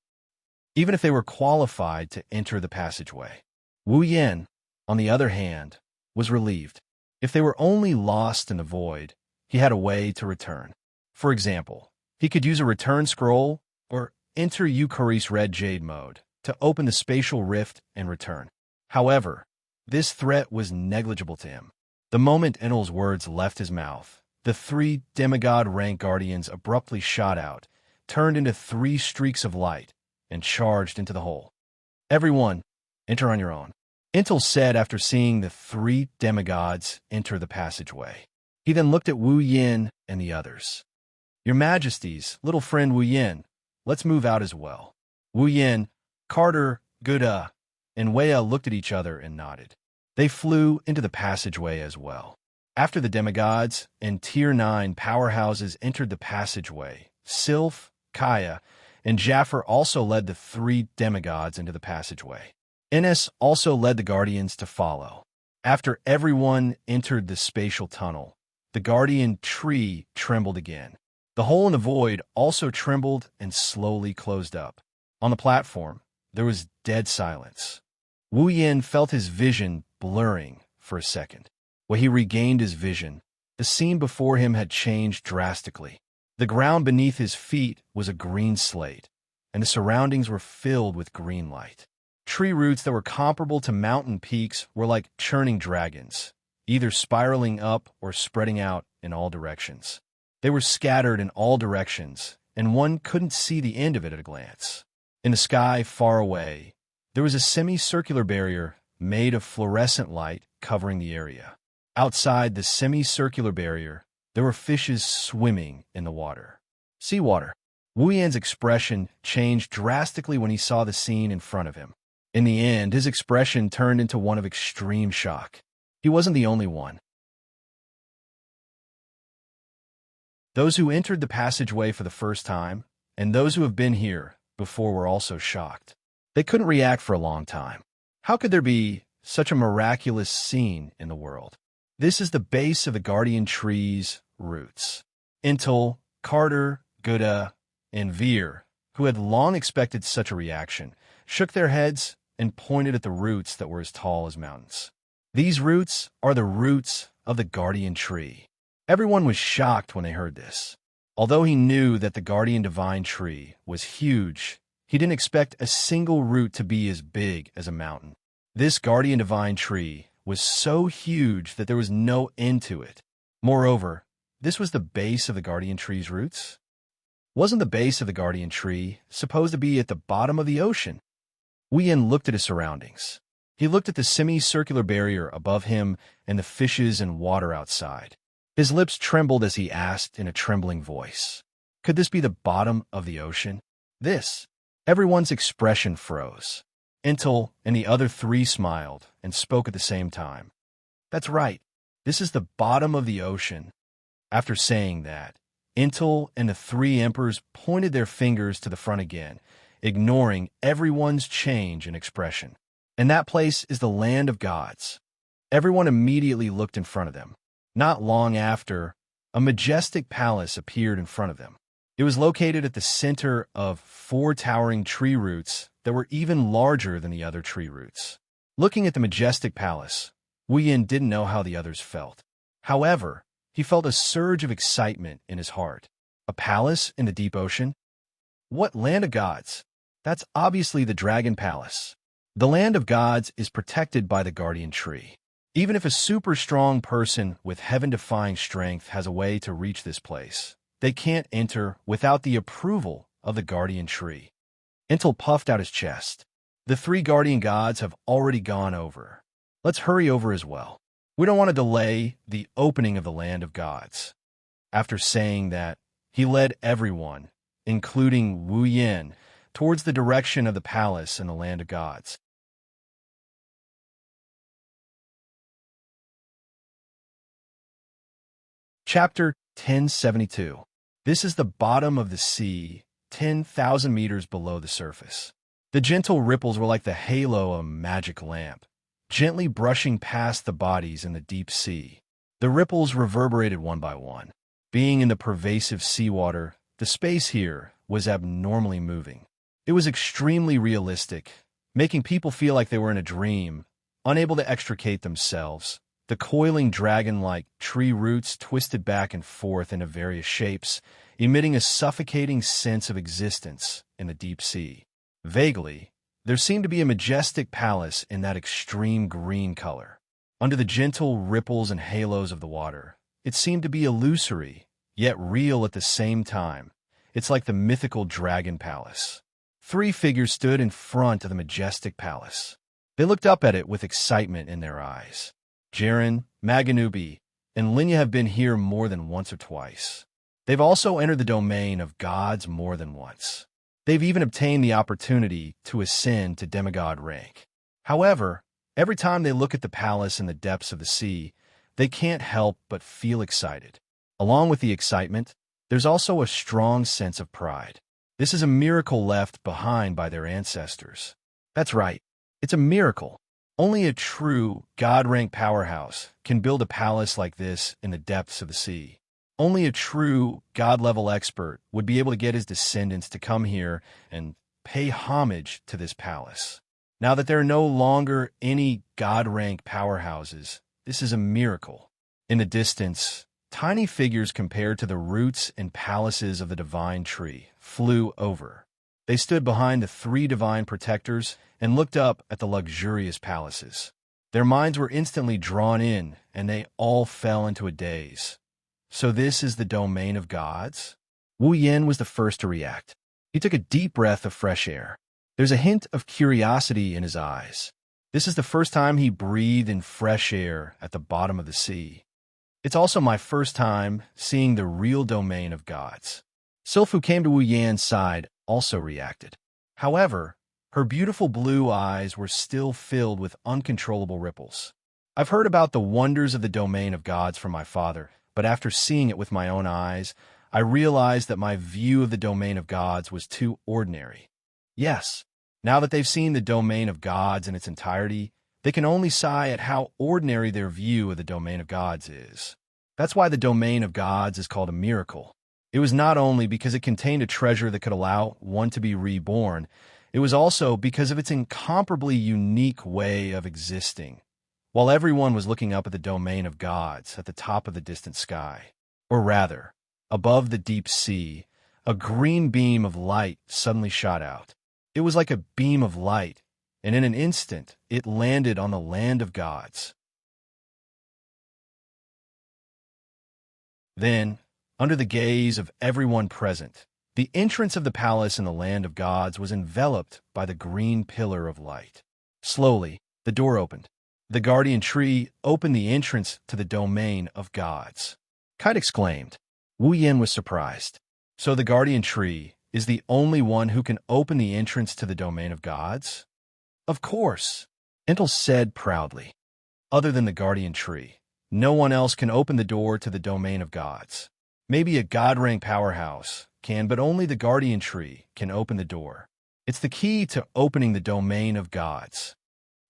Even if they were qualified to enter the passageway. Wu Yan, on the other hand, was relieved. If they were only lost in the void, he had a way to return. For example, he could use a return scroll or enter Eucharis Red Jade mode to open the spatial rift and return. However, this threat was negligible to him. The moment Enel's words left his mouth, the 3 demigod-rank guardians abruptly shot out, turned into 3 streaks of light, and charged into the hole. "Everyone, enter on your own," Intel said after seeing the 3 demigods enter the passageway. He then looked at Wu Yin and the others. "Your Majesties, little friend Wu Yin, let's move out as well." Wu Yin, Carter, Guda, and Weia looked at each other and nodded. They flew into the passageway as well. After the demigods and Tier 9 powerhouses entered the passageway, Sylph, Kaya, and Jaffer also led the 3 demigods into the passageway. Ines also led the guardians to follow. After everyone entered the spatial tunnel, the guardian tree trembled again. The hole in the void also trembled and slowly closed up. On the platform, there was dead silence. Wu Yin felt his vision blurring for a second. When he regained his vision, the scene before him had changed drastically. The ground beneath his feet was a green slate, and the surroundings were filled with green light. Tree roots that were comparable to mountain peaks were like churning dragons, either spiraling up or spreading out in all directions. They were scattered in all directions, and one couldn't see the end of it at a glance. In the sky far away, there was a semicircular barrier made of fluorescent light covering the area. Outside the semicircular barrier, there were fishes swimming in the water. Seawater. Wu Yan's expression changed drastically when he saw the scene in front of him. In the end, his expression turned into one of extreme shock. He wasn't the only one. Those who entered the passageway for the first time, and those who have been here before were also shocked. They couldn't react for a long time. How could there be such a miraculous scene in the world? This is the base of the guardian tree's roots. Intel, Carter, Guda, and Veer, who had long expected such a reaction, shook their heads and pointed at the roots that were as tall as mountains. These roots are the roots of the guardian tree. Everyone was shocked when they heard this. Although he knew that the guardian divine tree was huge, he didn't expect a single root to be as big as a mountain. This guardian divine tree was so huge that there was no end to it. Moreover, this was the base of the guardian tree's roots. Wasn't the base of the guardian tree supposed to be at the bottom of the ocean? Wu Yin looked at his surroundings. He looked at the semicircular barrier above him and the fishes and water outside. His lips trembled as he asked in a trembling voice, "Could this be the bottom of the ocean?" This. Everyone's expression froze. Intel and the other 3 smiled and spoke at the same time. "That's right. This is the bottom of the ocean." After saying that, Intel and the 3 emperors pointed their fingers to the front again, ignoring everyone's change in expression. "And that place is the land of gods." Everyone immediately looked in front of them. Not long after, a majestic palace appeared in front of them. It was located at the center of 4 towering tree roots that were even larger than the other tree roots. Looking at the majestic palace, Wu Yin didn't know how the others felt. However, he felt a surge of excitement in his heart. A palace in the deep ocean? What land of gods? That's obviously the Dragon Palace. The land of gods is protected by the guardian tree. Even if a super strong person with heaven-defying strength has a way to reach this place, they can't enter without the approval of the guardian tree. Intel puffed out his chest. The 3 guardian gods have already gone over. Let's hurry over as well. We don't want to delay the opening of the land of gods. After saying that, he led everyone, including Wu Yin, towards the direction of the palace and the land of gods. Chapter 1072. This is the bottom of the sea, 10,000 meters below the surface. The gentle ripples were like the halo of a magic lamp, gently brushing past the bodies in the deep sea. The ripples reverberated one by one. Being in the pervasive seawater, the space here was abnormally moving. It was extremely realistic, making people feel like they were in a dream, unable to extricate themselves. The coiling dragon-like tree roots twisted back and forth into various shapes, emitting a suffocating sense of existence in the deep sea. Vaguely, there seemed to be a majestic palace in that extreme green color. Under the gentle ripples and halos of the water, it seemed to be illusory, yet real at the same time. It's like the mythical dragon palace. 3 figures stood in front of the majestic palace. They looked up at it with excitement in their eyes. Jiren, Maganubi, and Linya have been here more than once or twice. They've also entered the domain of gods more than once. They've even obtained the opportunity to ascend to demigod rank. However, every time they look at the palace in the depths of the sea, they can't help but feel excited. Along with the excitement, there's also a strong sense of pride. This is a miracle left behind by their ancestors. That's right, it's a miracle. Only a true god-rank powerhouse can build a palace like this in the depths of the sea. Only a true god-level expert would be able to get his descendants to come here and pay homage to this palace. Now that there are no longer any god-rank powerhouses, this is a miracle. In the distance, tiny figures compared to the roots and palaces of the divine tree flew over. They stood behind the 3 divine protectors and looked up at the luxurious palaces. Their minds were instantly drawn in, and they all fell into a daze. So this is the domain of gods? Wu Yin was the first to react. He took a deep breath of fresh air. There's a hint of curiosity in his eyes. This is the first time he breathed in fresh air at the bottom of the sea. It's also my first time seeing the real domain of gods. Sylph, who came to Wu Yan's side, also reacted. However, her beautiful blue eyes were still filled with uncontrollable ripples. I've heard about the wonders of the domain of gods from my father, but after seeing it with my own eyes, I realized that my view of the domain of gods was too ordinary. Yes, now that they've seen the domain of gods in its entirety, they can only sigh at how ordinary their view of the domain of gods is. That's why the domain of gods is called a miracle. It was not only because it contained a treasure that could allow one to be reborn, it was also because of its incomparably unique way of existing. While everyone was looking up at the domain of gods at the top of the distant sky, or rather, above the deep sea, a green beam of light suddenly shot out. It was like a beam of light, and in an instant, it landed on the land of gods. Then, under the gaze of everyone present, the entrance of the palace in the land of gods was enveloped by the green pillar of light. Slowly, the door opened. The guardian tree opened the entrance to the domain of gods. Kite exclaimed. Wu Yin was surprised. So the guardian tree is the only one who can open the entrance to the domain of gods? Of course, Entel said proudly. Other than the guardian tree, no one else can open the door to the domain of gods. Maybe a god-rank powerhouse can, but only the guardian tree can open the door. It's the key to opening the domain of gods.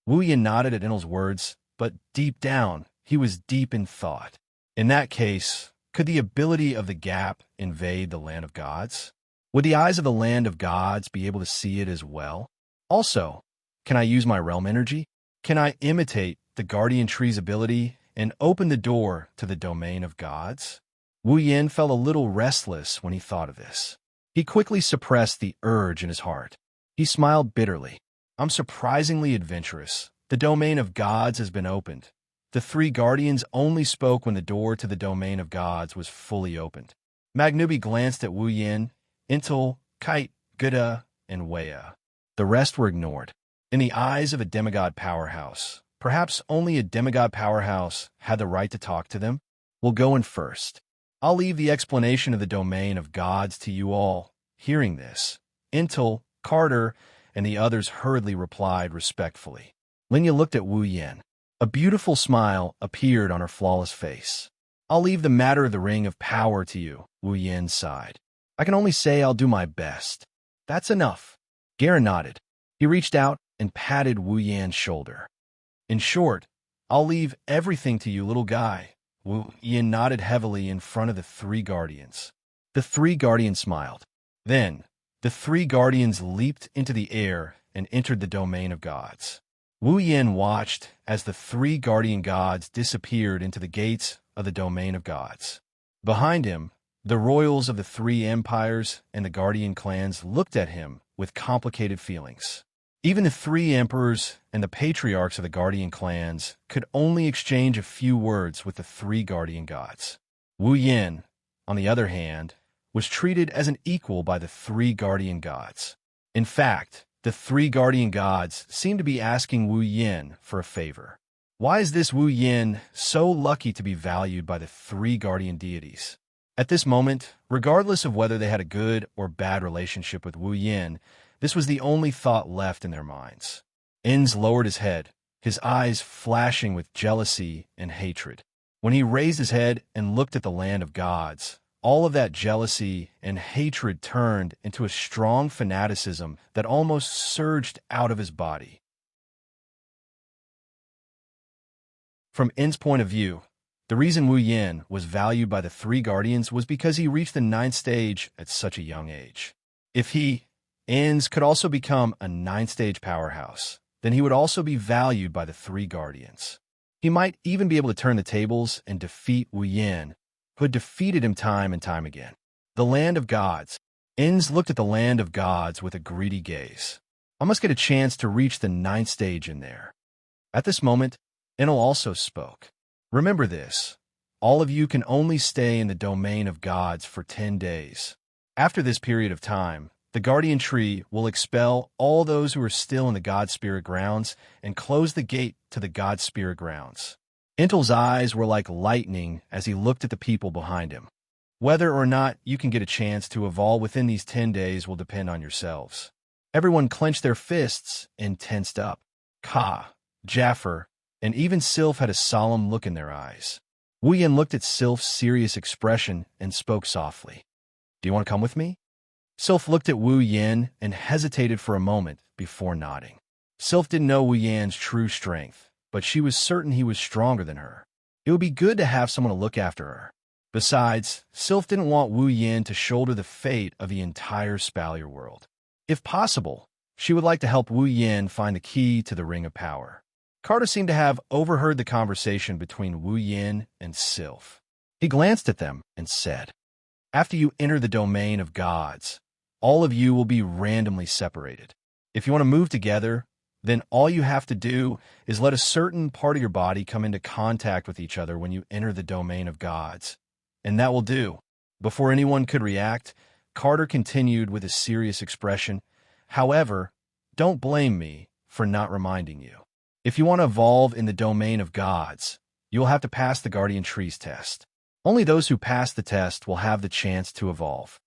Wu Yin nodded at Entel's words, but deep down, he was deep in thought. In that case, could the ability of the gap invade the land of gods? Would the eyes of the land of gods be able to see it as well? Also, can I use my realm energy? Can I imitate the guardian tree's ability and open the door to the domain of gods? Wu Yin felt a little restless when he thought of this. He quickly suppressed the urge in his heart. He smiled bitterly. I'm surprisingly adventurous. The domain of gods has been opened. The 3 guardians only spoke when the door to the domain of gods was fully opened. Magnubi glanced at Wu Yin, Entel, Kite, Guda, and Weya. The rest were ignored. In the eyes of a demigod powerhouse, perhaps only a demigod powerhouse had the right to talk to them. We'll go in first. I'll leave the explanation of the domain of gods to you all. Hearing this, Entel, Carter, and the others hurriedly replied respectfully. Linya looked at Wu Yin. A beautiful smile appeared on her flawless face. I'll leave the matter of the ring of power to you, Wu Yin sighed. I can only say I'll do my best. That's enough. Garen nodded. He reached out and patted Wu Yan's shoulder. In short, I'll leave everything to you, little guy. Wu Yin nodded heavily in front of the 3 guardians. The 3 guardians smiled. Then, the 3 guardians leaped into the air and entered the domain of gods. Wu Yin watched as the three guardian gods disappeared into the gates of the domain of gods. Behind him, the royals of the three empires and the guardian clans looked at him with complicated feelings. Even the three emperors and the patriarchs of the guardian clans could only exchange a few words with the three guardian gods. Wu Yin, on the other hand, was treated as an equal by the three guardian gods. In fact, the three guardian gods seemed to be asking Wu Yin for a favor. Why is this Wu Yin so lucky to be valued by the three guardian deities? At this moment, regardless of whether they had a good or bad relationship with Wu Yin, this was the only thought left in their minds. Inz lowered his head, his eyes flashing with jealousy and hatred. When he raised his head and looked at the land of gods, all of that jealousy and hatred turned into a strong fanaticism that almost surged out of his body. From In's point of view, the reason Wu Yin was valued by the three guardians was because he reached the 9th stage at such a young age. If he, Inz, could also become a 9th-stage powerhouse, then he would also be valued by the three guardians. He might even be able to turn the tables and defeat Wu Yin, who had defeated him time and time again. The land of gods. Inz looked at the land of gods with a greedy gaze. I must get a chance to reach the 9th stage in there. At this moment, Enel also spoke. Remember this. All of you can only stay in the domain of gods for 10 days. After this period of time, the guardian tree will expel all those who are still in the god spirit grounds and close the gate to the god spirit grounds. Enel's eyes were like lightning as he looked at the people behind him. Whether or not you can get a chance to evolve within these 10 days will depend on yourselves. Everyone clenched their fists and tensed up. Ka, Jaffer, and even Sylph had a solemn look in their eyes. Wu Yin looked at Sylph's serious expression and spoke softly. Do you want to come with me? Sylph looked at Wu Yin and hesitated for a moment before nodding. Sylph didn't know Wu Yin's true strength, but she was certain he was stronger than her. It would be good to have someone to look after her. Besides, Sylph didn't want Wu Yin to shoulder the fate of the entire Spalier world. If possible, she would like to help Wu Yin find the key to the Ring of Power. Carter seemed to have overheard the conversation between Wu Yin and Sylph. He glanced at them and said, "After you enter the domain of gods, all of you will be randomly separated. If you want to move together, then all you have to do is let a certain part of your body come into contact with each other when you enter the domain of gods. And that will do." Before anyone could react, Carter continued with a serious expression. "However, don't blame me for not reminding you. If you want to evolve in the domain of gods, you will have to pass the Guardian Trees test. Only those who pass the test will have the chance to evolve."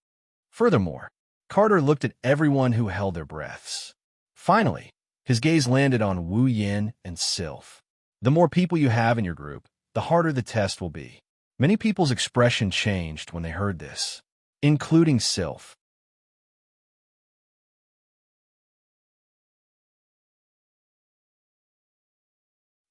Furthermore, Carter looked at everyone who held their breaths. Finally, his gaze landed on Wu Yin and Sylph. The more people you have in your group, the harder the test will be. Many people's expression changed when they heard this, including Sylph.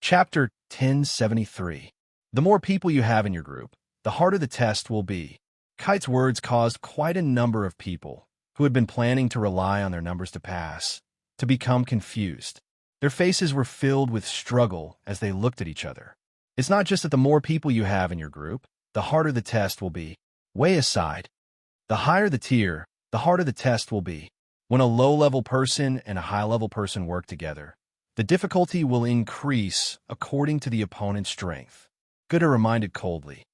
Chapter 1073. The more people you have in your group, the harder the test will be. Kite's words caused quite a number of people, who had been planning to rely on their numbers to pass, to become confused. Their faces were filled with struggle as they looked at each other. It's not just that the more people you have in your group, the harder the test will be. Way aside, the higher the tier, the harder the test will be. When a low-level person and a high-level person work together, the difficulty will increase according to the opponent's strength. Gooda reminded coldly.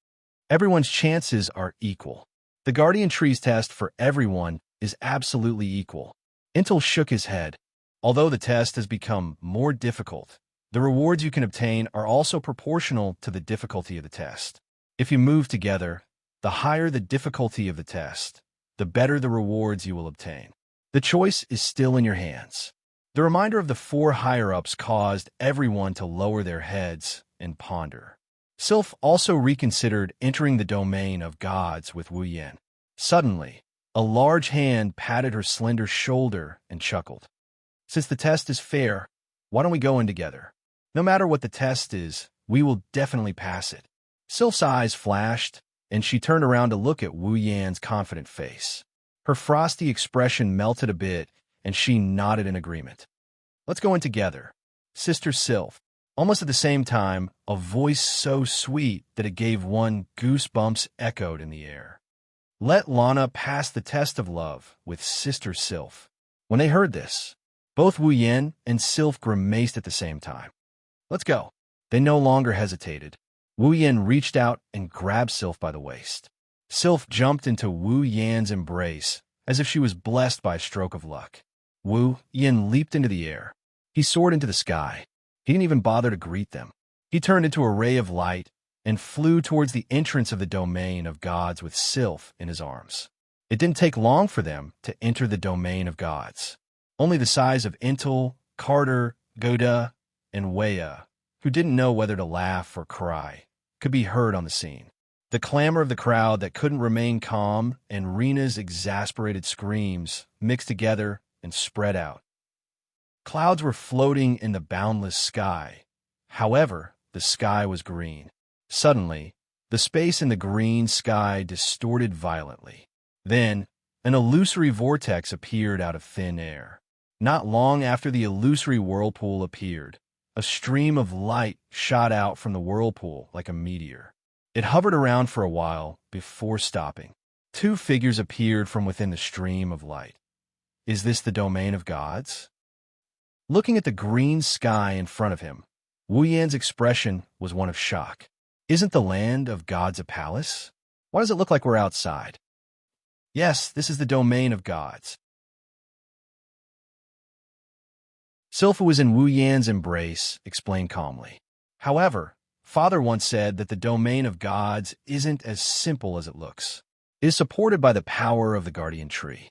Everyone's chances are equal. The Guardian Trees test for everyone is absolutely equal. Intel shook his head. Although the test has become more difficult, the rewards you can obtain are also proportional to the difficulty of the test. If you move together, the higher the difficulty of the test, the better the rewards you will obtain. The choice is still in your hands. The reminder of the 4 higher-ups caused everyone to lower their heads and ponder. Sylph also reconsidered entering the domain of gods with Wu Yin. Suddenly, a large hand patted her slender shoulder and chuckled. "Since the test is fair, why don't we go in together? No matter what the test is, we will definitely pass it." Sylph's eyes flashed, and she turned around to look at Wu Yan's confident face. Her frosty expression melted a bit, and she nodded in agreement. "Let's go in together." Sister Sylph. Almost at the same time, a voice so sweet that it gave one goosebumps echoed in the air. Let Lana pass the test of love with Sister Sylph. When they heard this, both Wu Yin and Sylph grimaced at the same time. Let's go. They no longer hesitated. Wu Yin reached out and grabbed Sylph by the waist. Sylph jumped into Wu Yan's embrace as if she was blessed by a stroke of luck. Wu Yin leaped into the air. He soared into the sky. He didn't even bother to greet them. He turned into a ray of light and flew towards the entrance of the domain of gods with Sylph in his arms. It didn't take long for them to enter the domain of gods. Only the size of Intel, Carter, Goda, and Weya, who didn't know whether to laugh or cry, could be heard on the scene. The clamor of the crowd that couldn't remain calm and Rena's exasperated screams mixed together and spread out. Clouds were floating in the boundless sky. However, the sky was green. Suddenly, the space in the green sky distorted violently. Then, an illusory vortex appeared out of thin air. Not long after the illusory whirlpool appeared, a stream of light shot out from the whirlpool like a meteor. It hovered around for a while before stopping. Two figures appeared from within the stream of light. Is this the domain of gods? Looking at the green sky in front of him, Wu Yan's expression was one of shock. Isn't the land of gods a palace? Why does it look like we're outside? Yes, this is the domain of gods. Sylph was in Wu Yan's embrace, explained calmly. However, Father once said that the domain of gods isn't as simple as it looks. It is supported by the power of the guardian tree.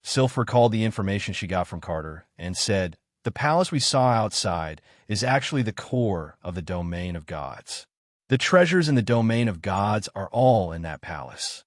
Sylph recalled the information she got from Carter and said, the palace we saw outside is actually the core of the domain of gods. The treasures in the domain of gods are all in that palace.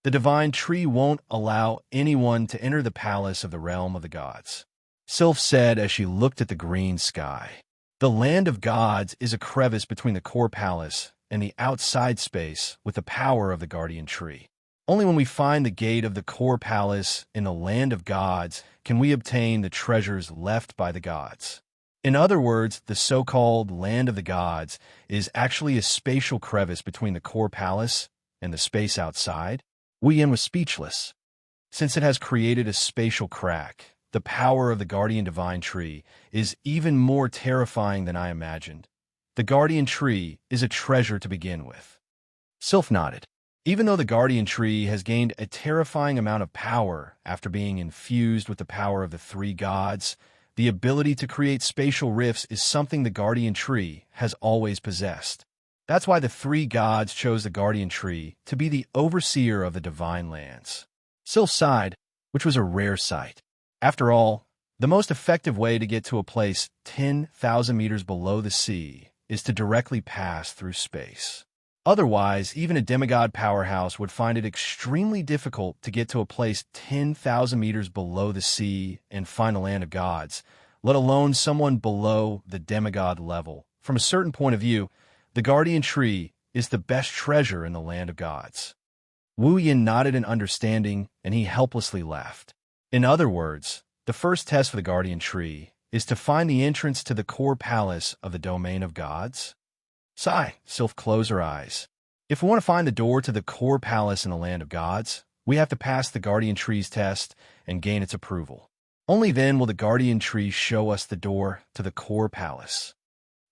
The divine tree won't allow anyone to enter the palace of the realm of the gods. Sylph said as she looked at the green sky. The land of gods is a crevice between the core palace and the outside space with the power of the guardian tree. Only when we find the gate of the core palace in the land of gods can we obtain the treasures left by the gods. In other words, the so-called land of the gods is actually a spatial crevice between the core palace and the space outside. Wu Yin was speechless. Since it has created a spatial crack, the power of the guardian divine tree is even more terrifying than I imagined. The guardian tree is a treasure to begin with. Sylph nodded. Even though the guardian tree has gained a terrifying amount of power after being infused with the power of the three gods, the ability to create spatial rifts is something the guardian tree has always possessed. That's why the three gods chose the guardian tree to be the overseer of the divine lands. Sylph sighed, which was a rare sight. After all, the most effective way to get to a place 10,000 meters below the sea is to directly pass through space. Otherwise, even a demigod powerhouse would find it extremely difficult to get to a place 10,000 meters below the sea and find the land of gods, let alone someone below the demigod level. From a certain point of view, the guardian tree is the best treasure in the land of gods. Wu Yin nodded in understanding, and he helplessly laughed. In other words, the first test for the guardian tree is to find the entrance to the core palace of the domain of gods. Sigh, Sylph closed her eyes. If we want to find the door to the core palace in the land of gods, we have to pass the guardian tree's test and gain its approval. Only then will the guardian tree show us the door to the core palace.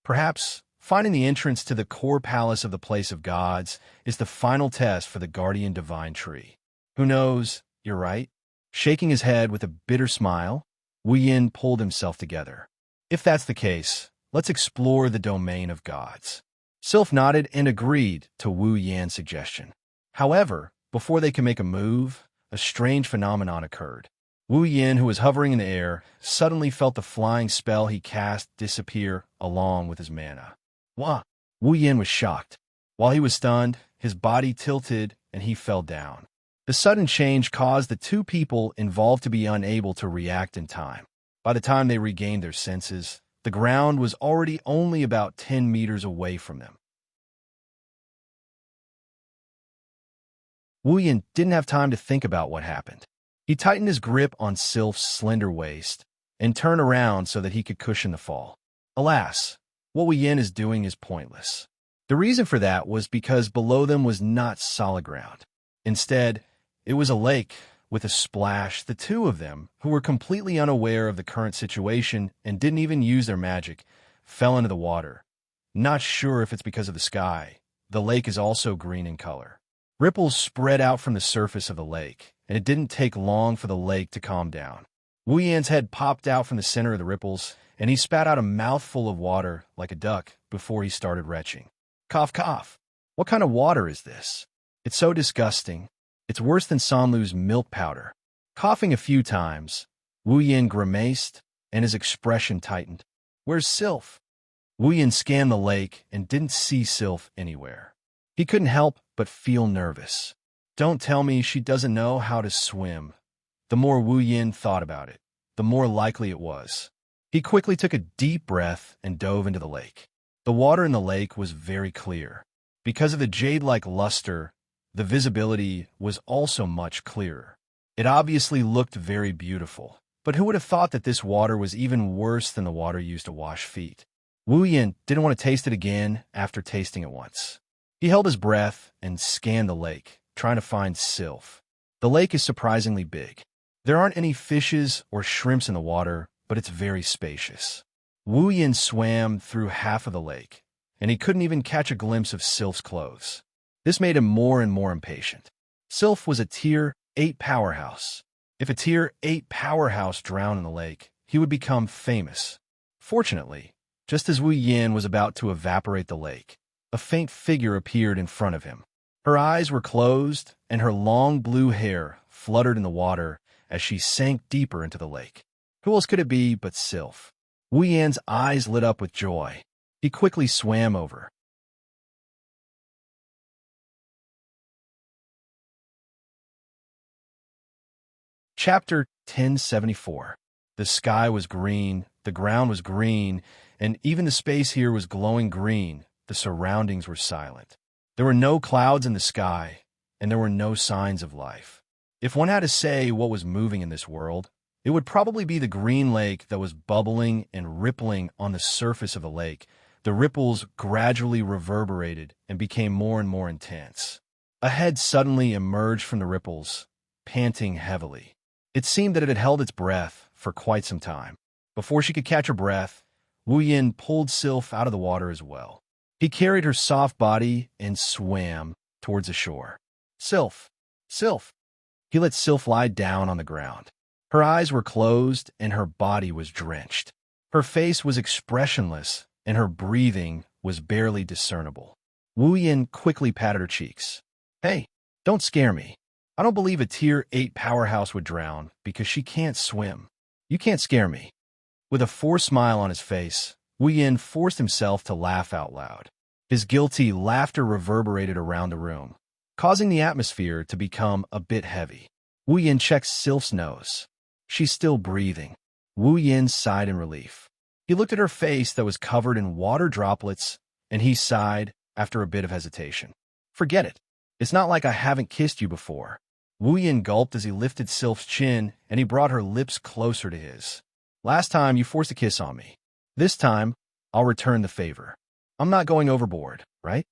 Perhaps finding the entrance to the core palace of the place of gods is the final test for the guardian divine tree. Who knows? You're right. Shaking his head with a bitter smile, Wu Yin pulled himself together. If that's the case, let's explore the domain of gods. Sylph nodded and agreed to Wu Yan's suggestion. However, before they could make a move, a strange phenomenon occurred. Wu Yin, who was hovering in the air, suddenly felt the flying spell he cast disappear along with his mana. Wah! Wu Yin was shocked. While he was stunned, his body tilted and he fell down. The sudden change caused the two people involved to be unable to react in time. By the time they regained their senses, the ground was already only about 10 meters away from them. Wu Yin didn't have time to think about what happened. He tightened his grip on Sylph's slender waist and turned around so that he could cushion the fall. Alas, what Wu Yin is doing is pointless. The reason for that was because below them was not solid ground. Instead, it was a lake with a splash. The two of them, who were completely unaware of the current situation and didn't even use their magic, fell into the water. Not sure if it's because of the sky. The lake is also green in color. Ripples spread out from the surface of the lake, and it didn't take long for the lake to calm down. Wu Yan's head popped out from the center of the ripples, and he spat out a mouthful of water like a duck before he started retching. Cough, cough. What kind of water is this? It's so disgusting. It's worse than Sanlu's milk powder. Coughing a few times, Wu Yan grimaced, and his expression tightened. Where's Sylph? Wu Yan scanned the lake and didn't see Sylph anywhere. He couldn't help but feel nervous. Don't tell me she doesn't know how to swim. The more Wu Yan thought about it, the more likely it was. He quickly took a deep breath and dove into the lake. The water in the lake was very clear. Because of the jade-like luster, the visibility was also much clearer. It obviously looked very beautiful, but who would have thought that this water was even worse than the water used to wash feet? Wu Yan didn't want to taste it again after tasting it once. He held his breath and scanned the lake, trying to find Sylph. The lake is surprisingly big. There aren't any fishes or shrimps in the water, but it's very spacious. Wu Yan swam through half of the lake, and he couldn't even catch a glimpse of Sylph's clothes. This made him more and more impatient. Sylph was a Tier 8 powerhouse. If a Tier 8 powerhouse drowned in the lake, he would become famous. Fortunately, just as Wu Yan was about to evaporate the lake, a faint figure appeared in front of him. Her eyes were closed, and her long blue hair fluttered in the water as she sank deeper into the lake. Who else could it be but Sylph? Wu Yan's eyes lit up with joy. He quickly swam over. Chapter 1074. The sky was green, the ground was green, and even the space here was glowing green. The surroundings were silent. There were no clouds in the sky, and there were no signs of life. If one had to say what was moving in this world, it would probably be the green lake that was bubbling and rippling on the surface of the lake. The ripples gradually reverberated and became more and more intense. A head suddenly emerged from the ripples, panting heavily. It seemed that it had held its breath for quite some time. Before she could catch her breath, Wu Yan pulled Sylph out of the water as well. He carried her soft body and swam towards the shore. Sylph! Sylph! He let Sylph lie down on the ground. Her eyes were closed and her body was drenched. Her face was expressionless and her breathing was barely discernible. Wu Yan quickly patted her cheeks. Hey, don't scare me. I don't believe a Tier 8 powerhouse would drown because she can't swim. You can't scare me. With a forced smile on his face, Wu Yan forced himself to laugh out loud. His guilty laughter reverberated around the room, causing the atmosphere to become a bit heavy. Wu Yan checked Sylph's nose. She's still breathing. Wu Yan sighed in relief. He looked at her face that was covered in water droplets, and he sighed after a bit of hesitation. Forget it. It's not like I haven't kissed you before. Wu Yan gulped as he lifted Sylph's chin, and he brought her lips closer to his. Last time, you forced a kiss on me. This time, I'll return the favor. I'm not going overboard, right?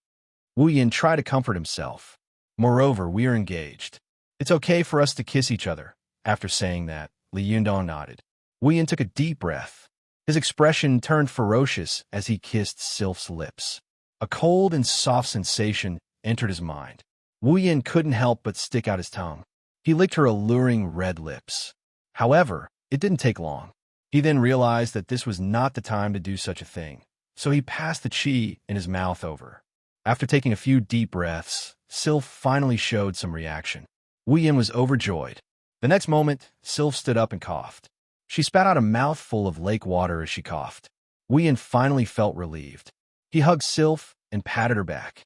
Wu Yan tried to comfort himself. Moreover, we are engaged. It's okay for us to kiss each other. After saying that, Li Yundong nodded. Wu Yan took a deep breath. His expression turned ferocious as he kissed Sylph's lips. A cold and soft sensation entered his mind. Wu Yan couldn't help but stick out his tongue. He licked her alluring red lips. However, it didn't take long. He then realized that this was not the time to do such a thing, so he passed the chi in his mouth over. After taking a few deep breaths, Sylph finally showed some reaction. Wu Yan was overjoyed. The next moment, Sylph stood up and coughed. She spat out a mouthful of lake water as she coughed. Wu Yan finally felt relieved. He hugged Sylph and patted her back.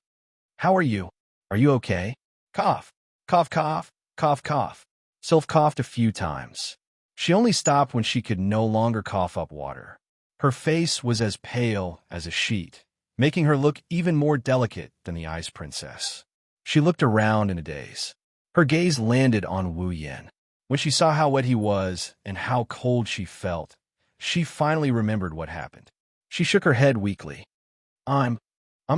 How are you? Are you okay? Cough. Cough, cough, cough, cough. Sylph coughed a few times. She only stopped when she could no longer cough up water. Her face was as pale as a sheet, making her look even more delicate than the Ice Princess. She looked around in a daze. Her gaze landed on Wu Yan. When she saw how wet he was and how cold she felt, she finally remembered what happened. She shook her head weakly. I'm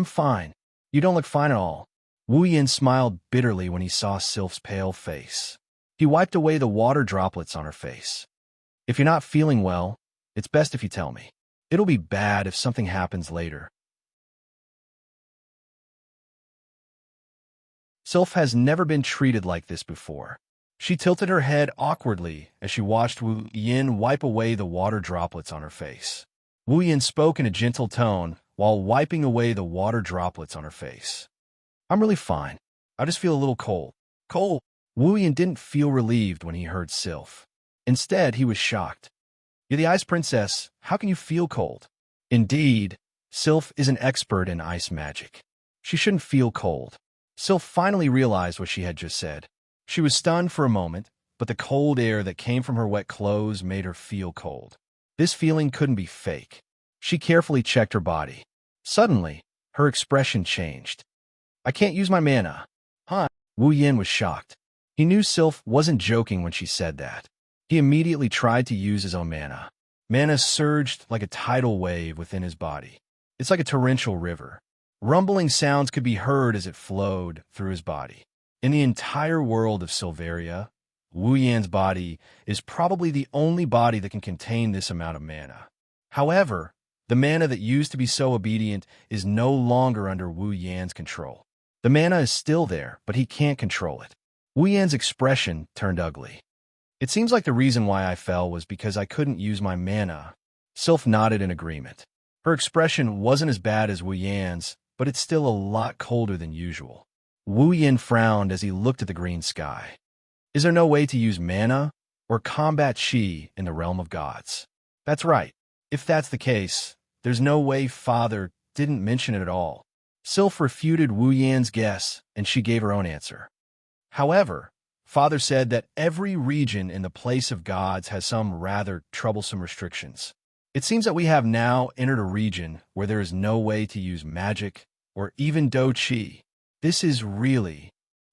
fine. You don't look fine at all. Wu Yin smiled bitterly when he saw Sylph's pale face. He wiped away the water droplets on her face. If you're not feeling well, it's best if you tell me. It'll be bad if something happens later. Sylph has never been treated like this before. She tilted her head awkwardly as she watched Wu Yin wipe away the water droplets on her face. Wu Yin spoke in a gentle tone while wiping away the water droplets on her face. I'm really fine. I just feel a little cold. Cold? Wu Yin didn't feel relieved when he heard Sylph. Instead, he was shocked. You're the Ice Princess. How can you feel cold? Indeed, Sylph is an expert in ice magic. She shouldn't feel cold. Sylph finally realized what she had just said. She was stunned for a moment, but the cold air that came from her wet clothes made her feel cold. This feeling couldn't be fake. She carefully checked her body. Suddenly, her expression changed. I can't use my mana. Huh? Wu Yin was shocked. He knew Sylph wasn't joking when she said that. He immediately tried to use his own mana. Mana surged like a tidal wave within his body. It's like a torrential river. Rumbling sounds could be heard as it flowed through his body. In the entire world of Silveria, Wu Yan's body is probably the only body that can contain this amount of mana. However, the mana that used to be so obedient is no longer under Wu Yan's control. The mana is still there, but he can't control it. Wu Yan's expression turned ugly. It seems like the reason why I fell was because I couldn't use my mana. Sylph nodded in agreement. Her expression wasn't as bad as Wu Yan's, but it's still a lot colder than usual. Wu Yin frowned as he looked at the green sky. Is there no way to use mana or combat Qi in the realm of gods? That's right. If that's the case, there's no way Father didn't mention it at all. Sylph refuted Wu Yan's guess, and she gave her own answer. However, Father said that every region in the place of gods has some rather troublesome restrictions. It seems that we have now entered a region where there is no way to use magic or even Do Qi. This is really...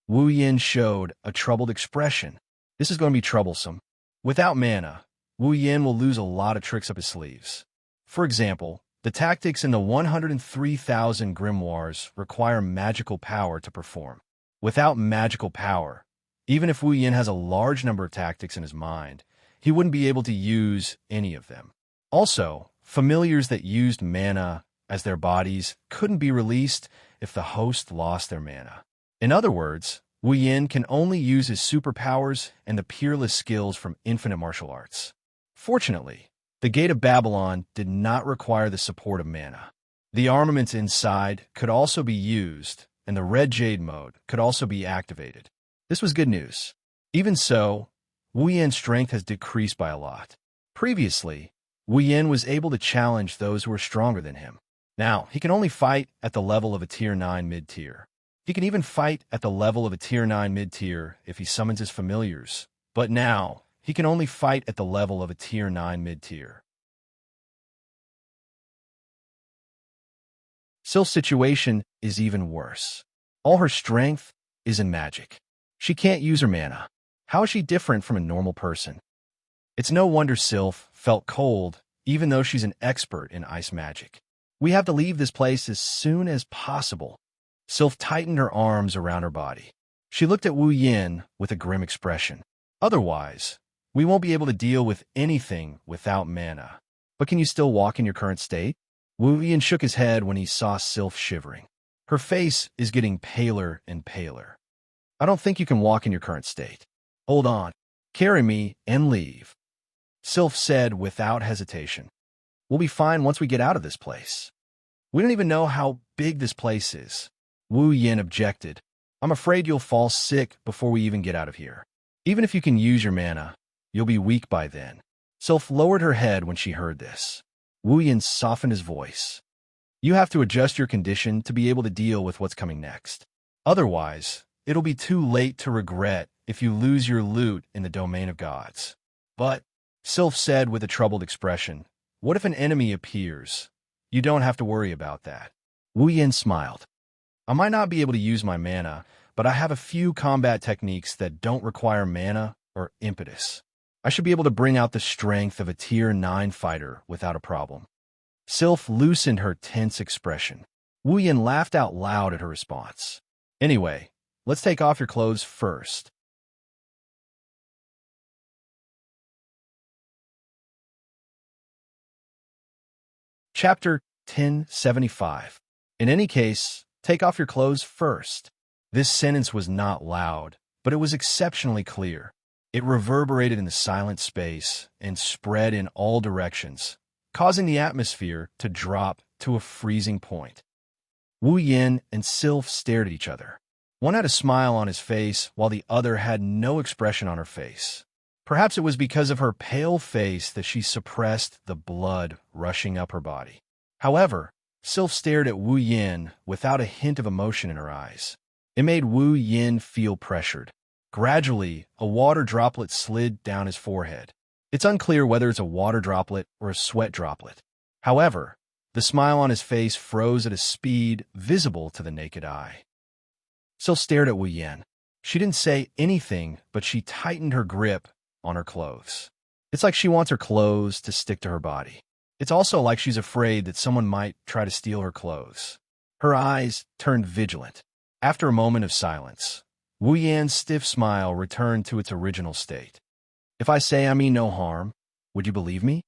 Wu Yin showed a troubled expression. This is going to be troublesome. Without mana, Wu Yin will lose a lot of tricks up his sleeves. For example, the tactics in the 103,000 grimoires require magical power to perform. Without magical power, even if Wu Yin has a large number of tactics in his mind, he wouldn't be able to use any of them. Also, familiars that used mana as their bodies couldn't be released if the host lost their mana. In other words, Wu Yin can only use his superpowers and the peerless skills from infinite martial arts. Fortunately, the Gate of Babylon did not require the support of mana. The armaments inside could also be used, and the Red Jade mode could also be activated. This was good news. Even so, Wu Yin's strength has decreased by a lot. Previously, Wu Yin was able to challenge those who were stronger than him. Now, he can only fight at the level of a Tier 9 mid-tier. He can even fight at the level of a Tier 9 mid-tier if he summons his familiars. But now, he can only fight at the level of a Tier 9 mid-tier. Sylph's situation is even worse. All her strength is in magic. She can't use her mana. How is she different from a normal person? It's no wonder Sylph felt cold, even though she's an expert in ice magic. We have to leave this place as soon as possible. Sylph tightened her arms around her body. She looked at Wu Yin with a grim expression. Otherwise, we won't be able to deal with anything without mana. But can you still walk in your current state? Wu Yin shook his head when he saw Sylph shivering. Her face is getting paler and paler. I don't think you can walk in your current state. Hold on. Carry me and leave. Sylph said without hesitation. We'll be fine once we get out of this place. We don't even know how big this place is. Wu Yin objected. I'm afraid you'll fall sick before we even get out of here. Even if you can use your mana, you'll be weak by then. Sylph lowered her head when she heard this. Wu Yin softened his voice. You have to adjust your condition to be able to deal with what's coming next. Otherwise, it'll be too late to regret if you lose your loot in the domain of gods. But, Sylph said with a troubled expression, what if an enemy appears? You don't have to worry about that. Wu Yin smiled. I might not be able to use my mana, but I have a few combat techniques that don't require mana or impetus. I should be able to bring out the strength of a Tier 9 fighter without a problem. Sylph loosened her tense expression. Wu Yin laughed out loud at her response. Anyway, let's take off your clothes first. Chapter 1075. In any case, take off your clothes first. This sentence was not loud, but it was exceptionally clear. It reverberated in the silent space and spread in all directions, causing the atmosphere to drop to a freezing point. Wu Yin and Sylph stared at each other. One had a smile on his face, while the other had no expression on her face. Perhaps it was because of her pale face that she suppressed the blood rushing up her body. However, Sylph stared at Wu Yin without a hint of emotion in her eyes. It made Wu Yin feel pressured. Gradually, a water droplet slid down his forehead. It's unclear whether it's a water droplet or a sweat droplet. However, the smile on his face froze at a speed visible to the naked eye. Sylph stared at Wu Yin. She didn't say anything, but she tightened her grip on her clothes. It's like she wants her clothes to stick to her body. It's also like she's afraid that someone might try to steal her clothes. Her eyes turned vigilant. After a moment of silence, Wu Yan's stiff smile returned to its original state. If I say I mean no harm, would you believe me?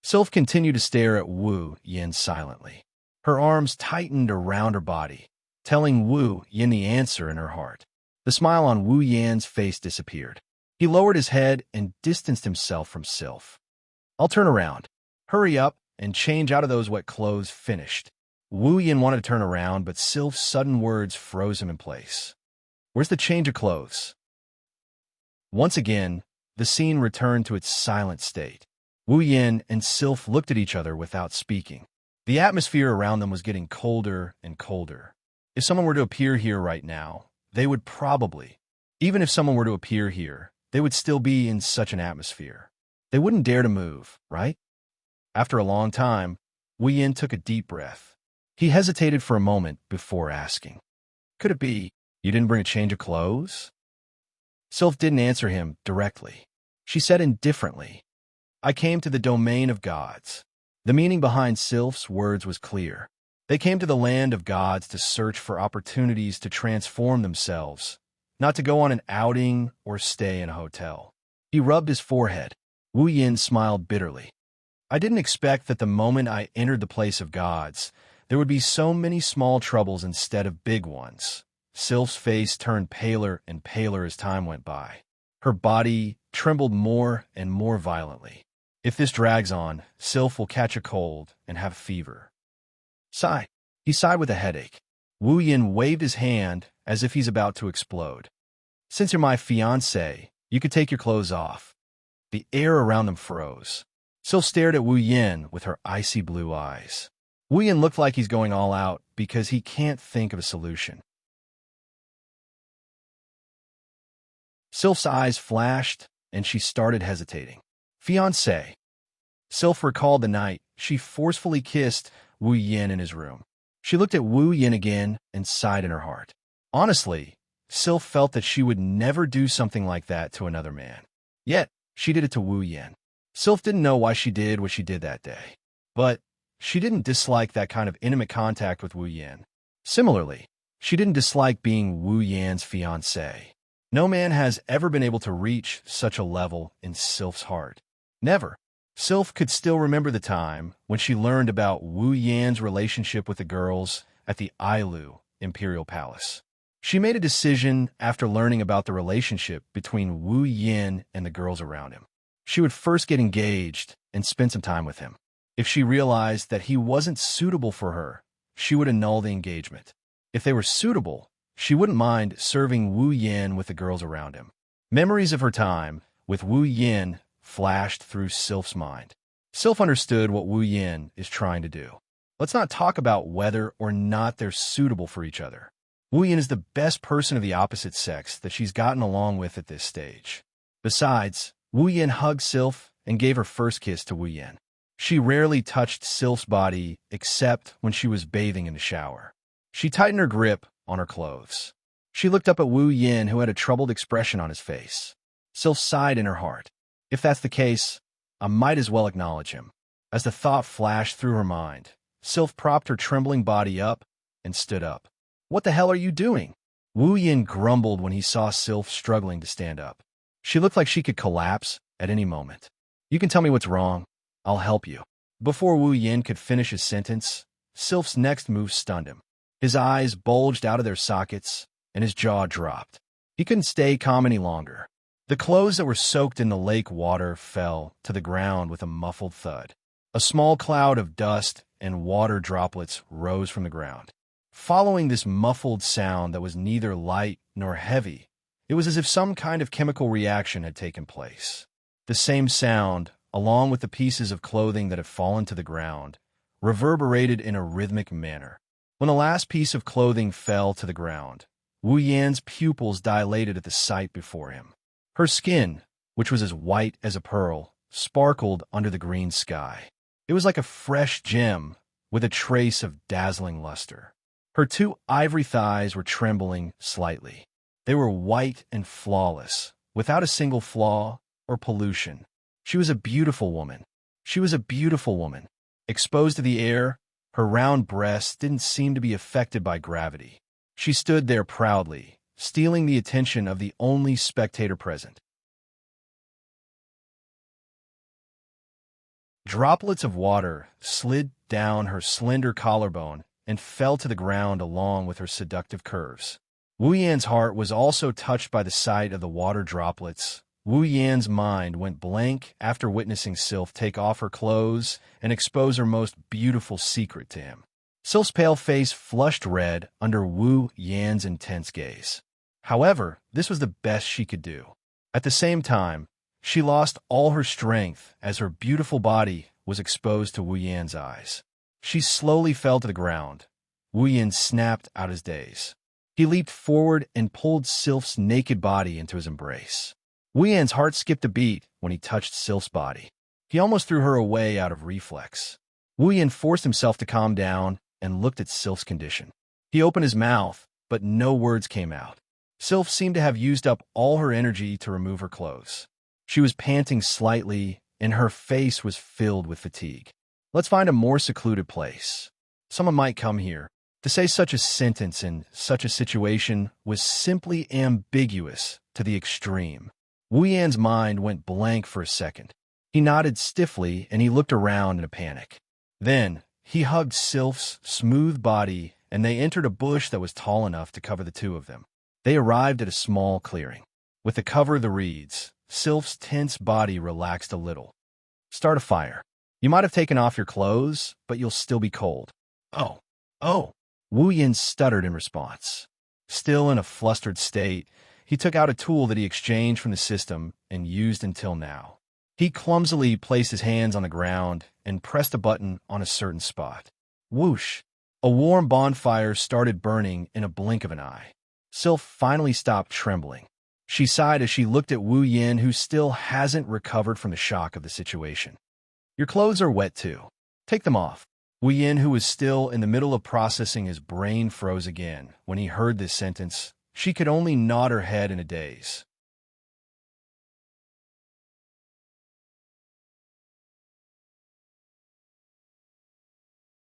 Sylph continued to stare at Wu Yin silently. Her arms tightened around her body, telling Wu Yin the answer in her heart. The smile on Wu Yan's face disappeared. He lowered his head and distanced himself from Sylph. I'll turn around. Hurry up and change out of those wet clothes finished. Wu Yin wanted to turn around, but Sylph's sudden words froze him in place. Where's the change of clothes? Once again, the scene returned to its silent state. Wu Yin and Sylph looked at each other without speaking. The atmosphere around them was getting colder and colder. If someone were to appear here right now, they would probably, even if someone were to appear here, they would still be in such an atmosphere. They wouldn't dare to move, right? After a long time, Wu Yin took a deep breath. He hesitated for a moment before asking, could it be you didn't bring a change of clothes? Sylph didn't answer him directly. She said indifferently, I came to the domain of gods. The meaning behind Sylph's words was clear. They came to the land of gods to search for opportunities to transform themselves, not to go on an outing or stay in a hotel. He rubbed his forehead. Wu Yin smiled bitterly. I didn't expect that the moment I entered the place of gods, there would be so many small troubles instead of big ones. Sylph's face turned paler and paler as time went by. Her body trembled more and more violently. If this drags on, Sylph will catch a cold and have fever. Sigh. He sighed with a headache. Wu Yin waved his hand as if he's about to explode. Since you're my fiancé, you could take your clothes off. The air around them froze. Sylph stared at Wu Yin with her icy blue eyes. Wu Yin looked like he's going all out because he can't think of a solution. Sylph's eyes flashed, and she started hesitating. Fiancé. Sylph recalled the night she forcefully kissed Wu Yin in his room. She looked at Wu Yin again and sighed in her heart. Honestly, Sylph felt that she would never do something like that to another man. Yet, she did it to Wu Yin. Sylph didn't know why she did what she did that day. But she didn't dislike that kind of intimate contact with Wu Yin. Similarly, she didn't dislike being Wu Yan's fiancé. No man has ever been able to reach such a level in Sylph's heart. Never. Sylph could still remember the time when she learned about Wu Yan's relationship with the girls at the Ailu Imperial Palace. She made a decision after learning about the relationship between Wu Yin and the girls around him. She would first get engaged and spend some time with him. If she realized that he wasn't suitable for her, she would annul the engagement. If they were suitable, she wouldn't mind serving Wu Yin with the girls around him. Memories of her time with Wu Yin flashed through Sylph's mind. Sylph understood what Wu Yin is trying to do. Let's not talk about whether or not they're suitable for each other. Wu Yin is the best person of the opposite sex that she's gotten along with at this stage. Besides, Wu Yin hugged Sylph and gave her first kiss to Wu Yin. She rarely touched Sylph's body except when she was bathing in the shower. She tightened her grip on her clothes. She looked up at Wu Yin, who had a troubled expression on his face. Sylph sighed in her heart. If that's the case, I might as well acknowledge him. As the thought flashed through her mind, Sylph propped her trembling body up and stood up. "What the hell are you doing?" Wu Yin grumbled when he saw Sylph struggling to stand up. She looked like she could collapse at any moment. "You can tell me what's wrong. I'll help you." Before Wu Yin could finish his sentence, Sylph's next move stunned him. His eyes bulged out of their sockets, and his jaw dropped. He couldn't stay calm any longer. The clothes that were soaked in the lake water fell to the ground with a muffled thud. A small cloud of dust and water droplets rose from the ground. Following this muffled sound that was neither light nor heavy, it was as if some kind of chemical reaction had taken place. The same sound, along with the pieces of clothing that had fallen to the ground, reverberated in a rhythmic manner. When the last piece of clothing fell to the ground, Wu Yan's pupils dilated at the sight before him. Her skin, which was as white as a pearl, sparkled under the green sky. It was like a fresh gem with a trace of dazzling luster. Her two ivory thighs were trembling slightly. They were white and flawless, without a single flaw or pollution. She was a beautiful woman. She was a beautiful woman. Exposed to the air, her round breasts didn't seem to be affected by gravity. She stood there proudly, stealing the attention of the only spectator present. Droplets of water slid down her slender collarbone and fell to the ground along with her seductive curves. Wu Yan's heart was also touched by the sight of the water droplets. Wu Yan's mind went blank after witnessing Sylph take off her clothes and expose her most beautiful secret to him. Sylph's pale face flushed red under Wu Yan's intense gaze. However, this was the best she could do. At the same time, she lost all her strength as her beautiful body was exposed to Wu Yan's eyes. She slowly fell to the ground. Wu Yan snapped out his daze. He leaped forward and pulled Sylph's naked body into his embrace. Wu Yan's heart skipped a beat when he touched Sylph's body. He almost threw her away out of reflex. Wu Yan forced himself to calm down and looked at Sylph's condition. He opened his mouth, but no words came out. Sylph seemed to have used up all her energy to remove her clothes. She was panting slightly, and her face was filled with fatigue. "Let's find a more secluded place. Someone might come here." To say such a sentence in such a situation was simply ambiguous to the extreme. Wu Yan's mind went blank for a second. He nodded stiffly, and he looked around in a panic. Then, he hugged Sylph's smooth body, and they entered a bush that was tall enough to cover the two of them. They arrived at a small clearing. With the cover of the reeds, Sylph's tense body relaxed a little. "Start a fire. You might have taken off your clothes, but you'll still be cold." Oh. Wu Yin stuttered in response. Still in a flustered state, he took out a tool that he exchanged from the system and used until now. He clumsily placed his hands on the ground and pressed a button on a certain spot. Whoosh! A warm bonfire started burning in a blink of an eye. Sylph finally stopped trembling. She sighed as she looked at Wu Yin, who still hasn't recovered from the shock of the situation. "Your clothes are wet too. Take them off." Wu Yin, who was still in the middle of processing his brain, froze again. When he heard this sentence, she could only nod her head in a daze.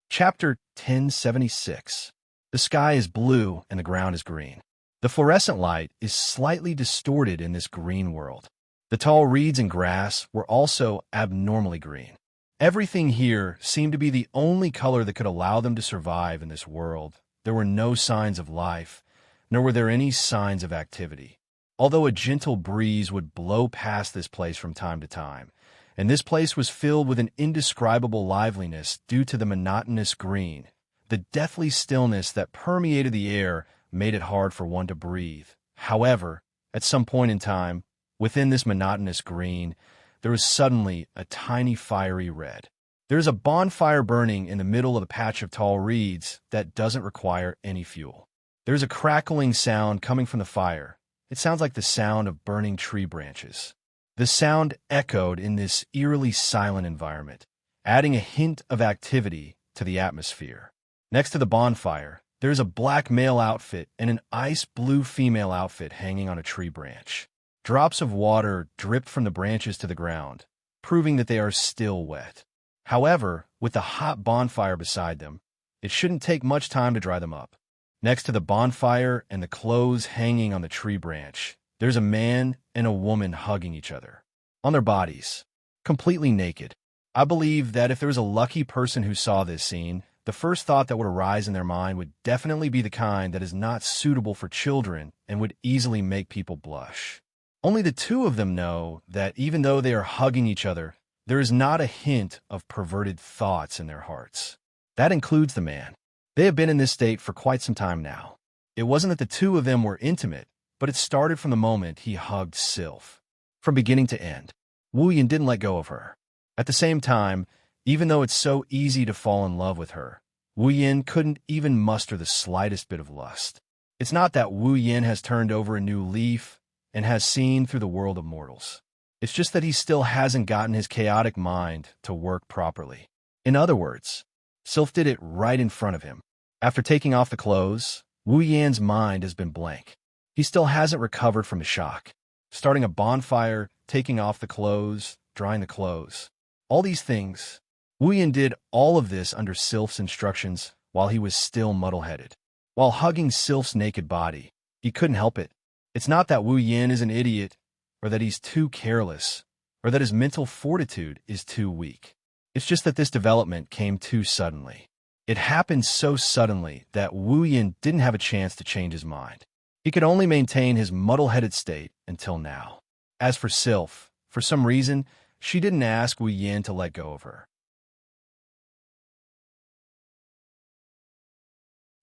Chapter 1076. The sky is blue and the ground is green. The fluorescent light is slightly distorted in this green world. The tall reeds and grass were also abnormally green. Everything here seemed to be the only color that could allow them to survive in this world. There were no signs of life, nor were there any signs of activity. Although a gentle breeze would blow past this place from time to time, and this place was filled with an indescribable liveliness due to the monotonous green, the deathly stillness that permeated the air made it hard for one to breathe. However, at some point in time, within this monotonous green, there was suddenly a tiny fiery red. There is a bonfire burning in the middle of a patch of tall reeds that doesn't require any fuel. There is a crackling sound coming from the fire. It sounds like the sound of burning tree branches. The sound echoed in this eerily silent environment, adding a hint of activity to the atmosphere. Next to the bonfire, there is a black male outfit and an ice blue female outfit hanging on a tree branch. Drops of water dripped from the branches to the ground, proving that they are still wet. However, with the hot bonfire beside them, it shouldn't take much time to dry them up. Next to the bonfire and the clothes hanging on the tree branch, there's a man and a woman hugging each other, on their bodies, completely naked. I believe that if there was a lucky person who saw this scene, the first thought that would arise in their mind would definitely be the kind that is not suitable for children and would easily make people blush. Only the two of them know that even though they are hugging each other, there is not a hint of perverted thoughts in their hearts. That includes the man. They have been in this state for quite some time now. It wasn't that the two of them were intimate, but it started from the moment he hugged Sylph. From beginning to end, Wuyin didn't let go of her. At the same time, even though it's so easy to fall in love with her, Wuyin couldn't even muster the slightest bit of lust. It's not that Wuyin has turned over a new leaf and has seen through the world of mortals. It's just that he still hasn't gotten his chaotic mind to work properly. In other words, Sylph did it right in front of him. After taking off the clothes, Wuyin's mind has been blank. He still hasn't recovered from the shock. Starting a bonfire, taking off the clothes, drying the clothes. All these things. Wuyin did all of this under Sylph's instructions while he was still muddle-headed. While hugging Sylph's naked body, he couldn't help it. It's not that Wuyin is an idiot, or that he's too careless, or that his mental fortitude is too weak. It's just that this development came too suddenly. It happened so suddenly that Wuyin didn't have a chance to change his mind. He could only maintain his muddle-headed state until now. As for Sylph, for some reason, she didn't ask Wuyin to let go of her.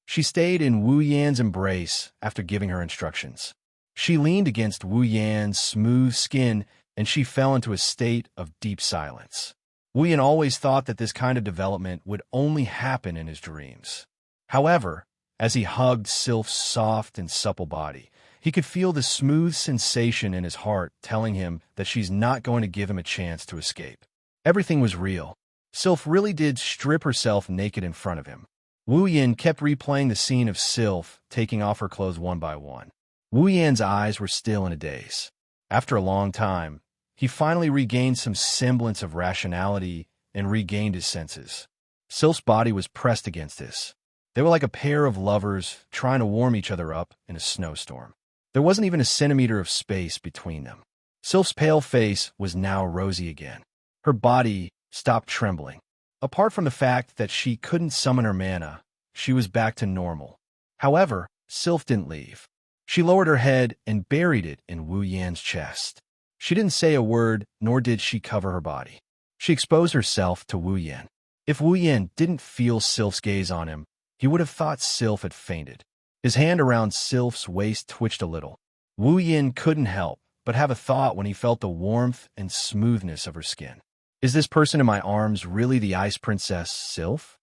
She stayed in Wuyin's embrace after giving her instructions. She leaned against Wuyin's smooth skin, and she fell into a state of deep silence. Wuyin always thought that this kind of development would only happen in his dreams. However, as he hugged Sylph's soft and supple body, he could feel the smooth sensation in his heart telling him that she's not going to give him a chance to escape. Everything was real. Sylph really did strip herself naked in front of him. Wuyin kept replaying the scene of Sylph taking off her clothes one by one. Wuyin's eyes were still in a daze. After a long time, he finally regained some semblance of rationality and regained his senses. Sylph's body was pressed against his. They were like a pair of lovers trying to warm each other up in a snowstorm. There wasn't even a centimeter of space between them. Sylph's pale face was now rosy again. Her body stopped trembling. Apart from the fact that she couldn't summon her mana, she was back to normal. However, Sylph didn't leave. She lowered her head and buried it in Wuyin's chest. She didn't say a word, nor did she cover her body. She exposed herself to Wuyin. If Wuyin didn't feel Sylph's gaze on him, he would have thought Sylph had fainted. His hand around Sylph's waist twitched a little. Wuyin couldn't help but have a thought when he felt the warmth and smoothness of her skin. Is this person in my arms really the Ice Princess, Sylph?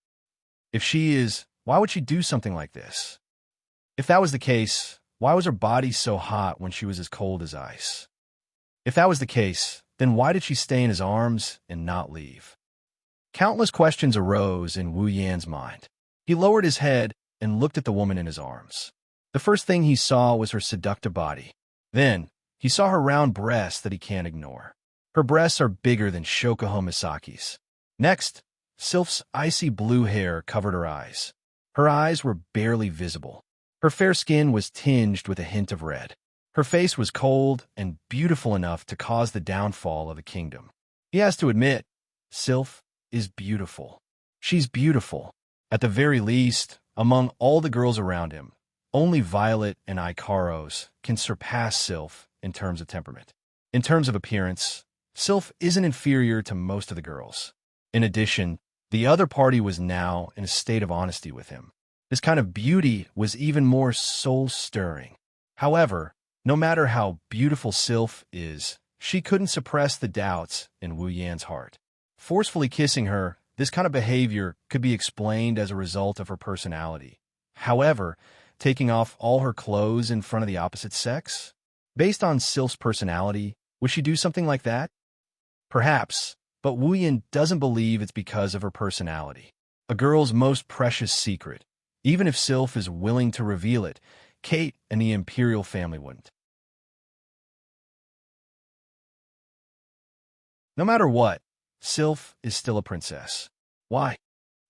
If she is, why would she do something like this? If that was the case, why was her body so hot when she was as cold as ice? If that was the case, then why did she stay in his arms and not leave? Countless questions arose in Wuyin's mind. He lowered his head and looked at the woman in his arms. The first thing he saw was her seductive body. Then, he saw her round breasts that he can't ignore. Her breasts are bigger than Shokuho Misaki's. Next, Sylph's icy blue hair covered her eyes. Her eyes were barely visible. Her fair skin was tinged with a hint of red. Her face was cold and beautiful enough to cause the downfall of a kingdom. He has to admit, Sylph is beautiful. She's beautiful. At the very least, among all the girls around him, only Violet and Ikaros can surpass Sylph in terms of temperament. In terms of appearance, Sylph isn't inferior to most of the girls. In addition, the other party was now in a state of honesty with him. This kind of beauty was even more soul-stirring. However, no matter how beautiful Sylph is, she couldn't suppress the doubts in Wuyin's heart. Forcefully kissing her, this kind of behavior could be explained as a result of her personality. However, taking off all her clothes in front of the opposite sex? Based on Sylph's personality, would she do something like that? Perhaps, but Wuyin doesn't believe it's because of her personality. A girl's most precious secret. Even if Sylph is willing to reveal it, Kate and the imperial family wouldn't. No matter what, Sylph is still a princess. Why?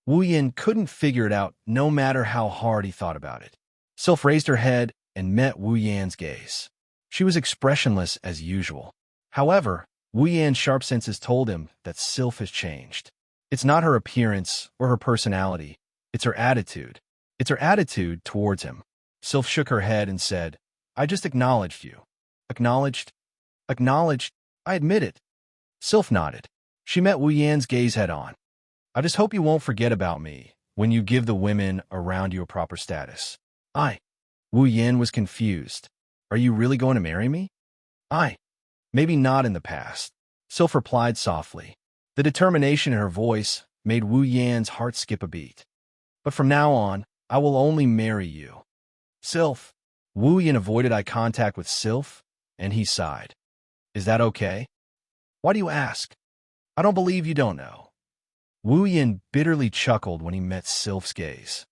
Wu Yin couldn't figure it out no matter how hard he thought about it. Sylph raised her head and met Wu Yan's gaze. She was expressionless as usual. However, Wu Yan's sharp senses told him that Sylph has changed. It's not her appearance or her personality. It's her attitude. It's her attitude towards him. Sylph shook her head and said, I just acknowledged you. Acknowledged? Acknowledged? I admit it. Sylph nodded. She met Wu Yan's gaze head-on. I just hope you won't forget about me when you give the women around you a proper status. Wu Yan was confused. Are you really going to marry me? Maybe not in the past. Sylph replied softly. The determination in her voice made Wu Yan's heart skip a beat. But from now on, I will only marry you. Sylph. Wu Yan avoided eye contact with Sylph, and he sighed. Is that okay? Why do you ask? I don't believe you don't know. Wu Yan bitterly chuckled when he met Sylph's gaze.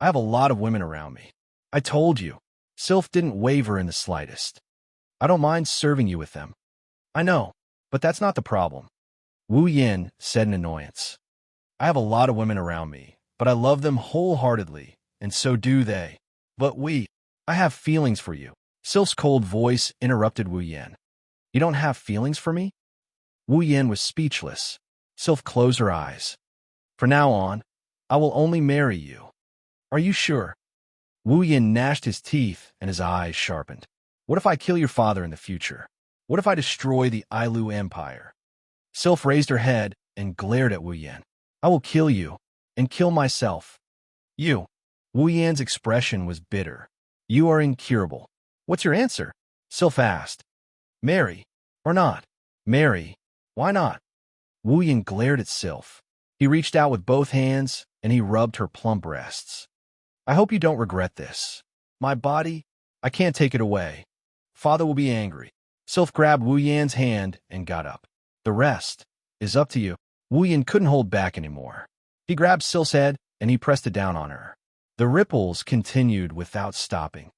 I have a lot of women around me. I told you. Sylph didn't waver in the slightest. I don't mind serving you with them. I know, but that's not the problem. Wu Yan said in annoyance. I have a lot of women around me, but I love them wholeheartedly, and so do they. But I have feelings for you. Sylph's cold voice interrupted Wu Yan. You don't have feelings for me? Wu Yan was speechless. Sylph closed her eyes. From now on, I will only marry you. Are you sure? Wu Yan gnashed his teeth and his eyes sharpened. What if I kill your father in the future? What if I destroy the Ailu Empire? Sylph raised her head and glared at Wu Yan. I will kill you and kill myself. You. Wu Yan's expression was bitter. You are incurable. What's your answer? Sylph asked. Marry or not? Marry. Why not? Wu Yan glared at Sylph. He reached out with both hands and he rubbed her plump breasts. I hope you don't regret this. My body, I can't take it away. Father will be angry. Sylph grabbed Wu Yan's hand and got up. The rest is up to you. Wu Yan couldn't hold back anymore. He grabbed Sylph's head and he pressed it down on her. The ripples continued without stopping.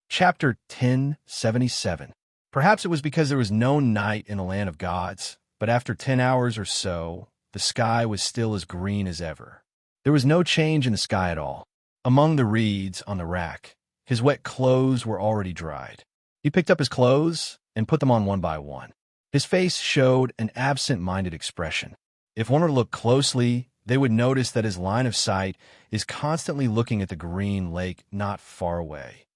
Chapter 1077. Perhaps it was because there was no night in the land of gods, but after 10 hours or so, the sky was still as green as ever. There was no change in the sky at all. Among the reeds on the rack, his wet clothes were already dried. He picked up his clothes and put them on one by one. His face showed an absent-minded expression. If one were to look closely, they would notice that his line of sight is constantly looking at the green lake not far away.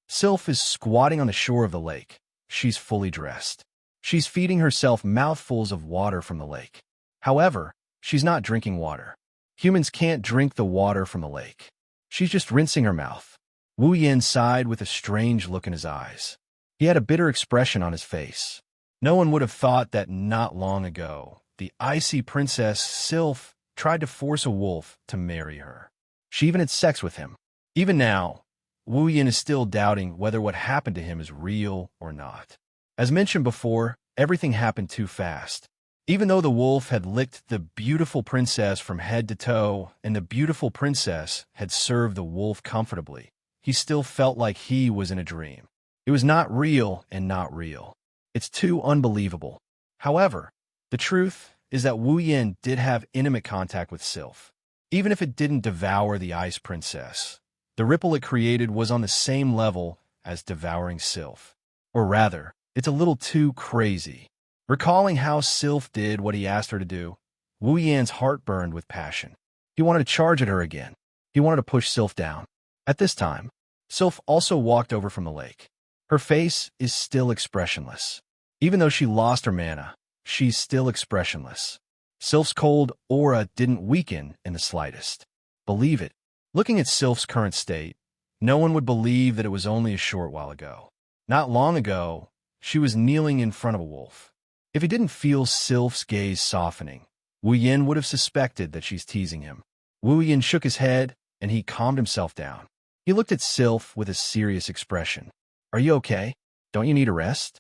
Sylph is squatting on the shore of the lake. She's fully dressed. She's feeding herself mouthfuls of water from the lake. However, she's not drinking water. Humans can't drink the water from the lake. She's just rinsing her mouth. Wu Yan sighed with a strange look in his eyes. He had a bitter expression on his face. No one would have thought that not long ago, the icy princess Sylph tried to force a wolf to marry her. She even had sex with him. Even now, Wu Yan is still doubting whether what happened to him is real or not. As mentioned before, everything happened too fast. Even though the wolf had licked the beautiful princess from head to toe, and the beautiful princess had served the wolf comfortably, he still felt like he was in a dream. It was not real and not real. It's too unbelievable. However, the truth is that Wu Yan did have intimate contact with Sylph. Even if it didn't devour the ice princess, the ripple it created was on the same level as devouring Sylph. Or rather, it's a little too crazy. Recalling how Sylph did what he asked her to do, Wu Yan's heart burned with passion. He wanted to charge at her again. He wanted to push Sylph down. At this time, Sylph also walked over from the lake. Her face is still expressionless. Even though she lost her mana, she's still expressionless. Sylph's cold aura didn't weaken in the slightest. Believe it. Looking at Sylph's current state, no one would believe that it was only a short while ago. Not long ago, she was kneeling in front of a wolf. If he didn't feel Sylph's gaze softening, Wu Yan would have suspected that she's teasing him. Wu Yan shook his head, and he calmed himself down. He looked at Sylph with a serious expression. Are you okay? Don't you need a rest?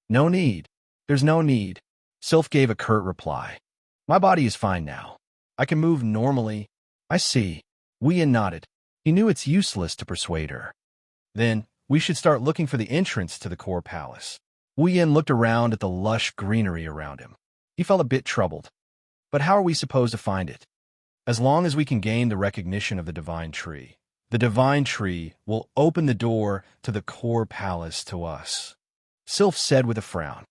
No need. There's no need. Sylph gave a curt reply. My body is fine now. I can move normally. I see. Wu Yan nodded. He knew it's useless to persuade her. Then, we should start looking for the entrance to the core palace. Wu Yin looked around at the lush greenery around him. He felt a bit troubled. But how are we supposed to find it? As long as we can gain the recognition of the divine tree will open the door to the core palace to us. Sylph said with a frown.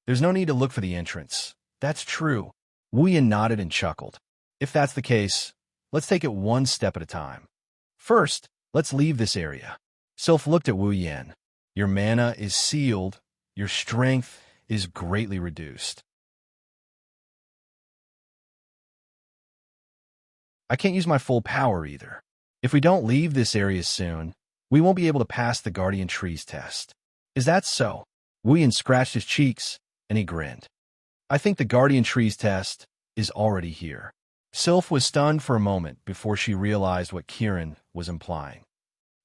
There's no need to look for the entrance. That's true. Wu Yin nodded and chuckled. If that's the case, let's take it one step at a time. First, let's leave this area. Sylph looked at Wu Yin. Your mana is sealed. Your strength is greatly reduced. I can't use my full power either. If we don't leave this area soon, we won't be able to pass the Guardian Trees test. Is that so? Wu Yin scratched his cheeks, and he grinned. I think the Guardian Trees test is already here. Sylph was stunned for a moment before she realized what Kiran was implying.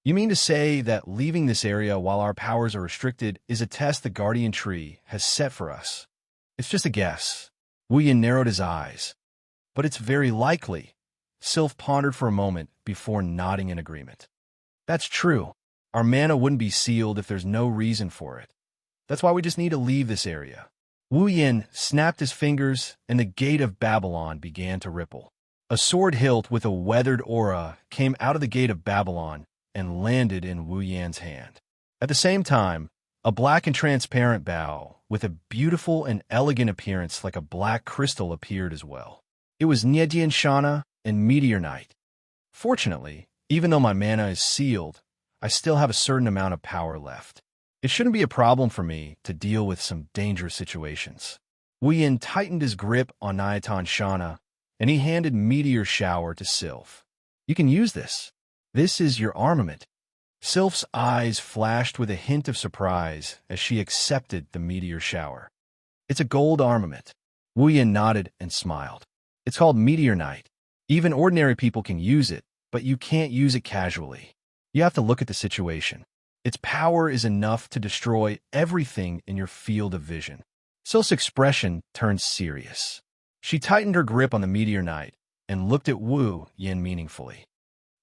You mean to say that leaving this area while our powers are restricted is a test the Guardian Tree has set for us? It's just a guess. Wu Yin narrowed his eyes. But it's very likely. Sylph pondered for a moment before nodding in agreement. That's true. Our mana wouldn't be sealed if there's no reason for it. That's why we just need to leave this area. Wu Yin snapped his fingers, and the gate of Babylon began to ripple. A sword hilt with a weathered aura came out of the gate of Babylon and landed in Wu Yin's hand. At the same time, a black and transparent bow with a beautiful and elegant appearance like a black crystal appeared as well. It was Xianxia and Meteor Knight. Fortunately, even though my mana is sealed, I still have a certain amount of power left. It shouldn't be a problem for me to deal with some dangerous situations. Wu Yin tightened his grip on Xianxia, and he handed Meteor Shower to Sylph. You can use this. This is your armament. Sylph's eyes flashed with a hint of surprise as she accepted the Meteor Shower. It's a gold armament. Wu Yin nodded and smiled. It's called Meteor Knight. Even ordinary people can use it, but you can't use it casually. You have to look at the situation. Its power is enough to destroy everything in your field of vision. Sylph's expression turned serious. She tightened her grip on the Meteor Knight and looked at Wu Yin meaningfully.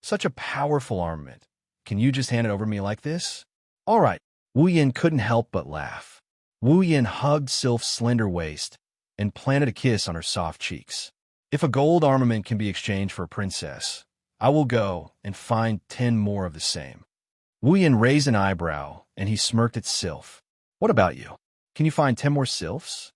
Such a powerful armament. Can you just hand it over to me like this? All right. Wu Yin couldn't help but laugh. Wu Yin hugged Sylph's slender waist and planted a kiss on her soft cheeks. If a gold armament can be exchanged for a princess, I will go and find 10 more of the same. Wu Yin raised an eyebrow, and he smirked at Sylph. What about you? Can you find 10 more Sylphs?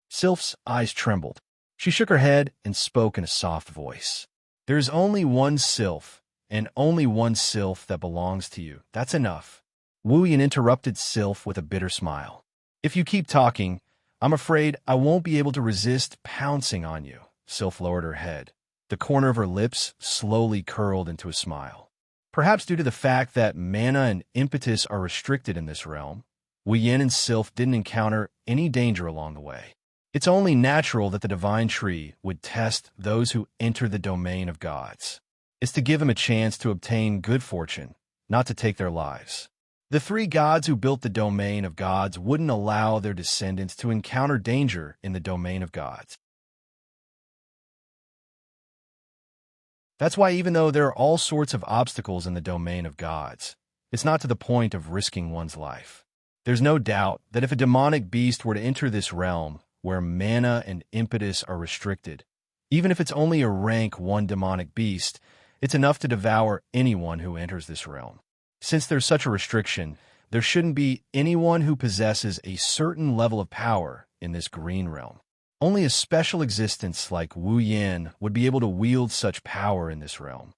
Sylph's eyes trembled. She shook her head and spoke in a soft voice. There's only one Sylph, and only one Sylph that belongs to you. That's enough. Wu Yin interrupted Sylph with a bitter smile. If you keep talking, I'm afraid I won't be able to resist pouncing on you. Sylph lowered her head. The corner of her lips slowly curled into a smile. Perhaps due to the fact that mana and impetus are restricted in this realm, Wu Yin and Sylph didn't encounter any danger along the way. It's only natural that the divine tree would test those who enter the domain of gods. It's to give them a chance to obtain good fortune, not to take their lives. The 3 gods who built the domain of gods wouldn't allow their descendants to encounter danger in the domain of gods. That's why even though there are all sorts of obstacles in the domain of gods, it's not to the point of risking one's life. There's no doubt that if a demonic beast were to enter this realm where mana and impetus are restricted, even if it's only a rank 1 demonic beast, it's enough to devour anyone who enters this realm. Since there's such a restriction, there shouldn't be anyone who possesses a certain level of power in this green realm. Only a special existence like Wu Yin would be able to wield such power in this realm,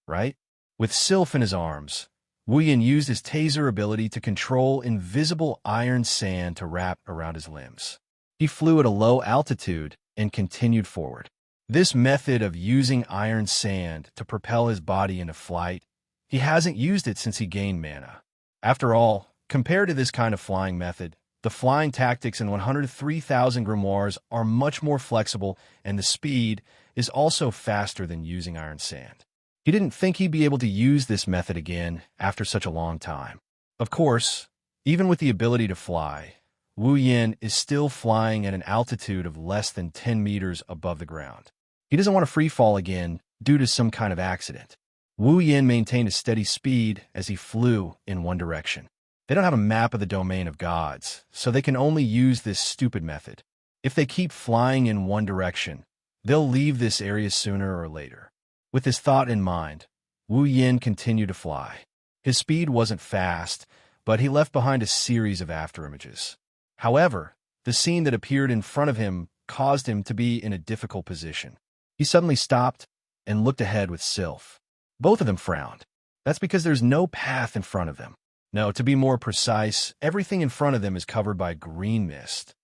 right? With Sylph in his arms, Wu Yin used his taser ability to control invisible iron sand to wrap around his limbs. He flew at a low altitude and continued forward. This method of using iron sand to propel his body into flight, he hasn't used it since he gained mana. After all, compared to this kind of flying method, the flying tactics in 103,000 grimoires are much more flexible, and the speed is also faster than using iron sand. He didn't think he'd be able to use this method again after such a long time. Of course, even with the ability to fly, Wu Yin is still flying at an altitude of less than 10 meters above the ground. He doesn't want to free fall again due to some kind of accident. Wu Yin maintained a steady speed as he flew in one direction. They don't have a map of the domain of gods, so they can only use this stupid method. If they keep flying in one direction, they'll leave this area sooner or later. With this thought in mind, Wu Yin continued to fly. His speed wasn't fast, but he left behind a series of afterimages. However, the scene that appeared in front of him caused him to be in a difficult position. He suddenly stopped and looked ahead with Sylph. Both of them frowned. That's because there's no path in front of them. No, to be more precise, everything in front of them is covered by green mist.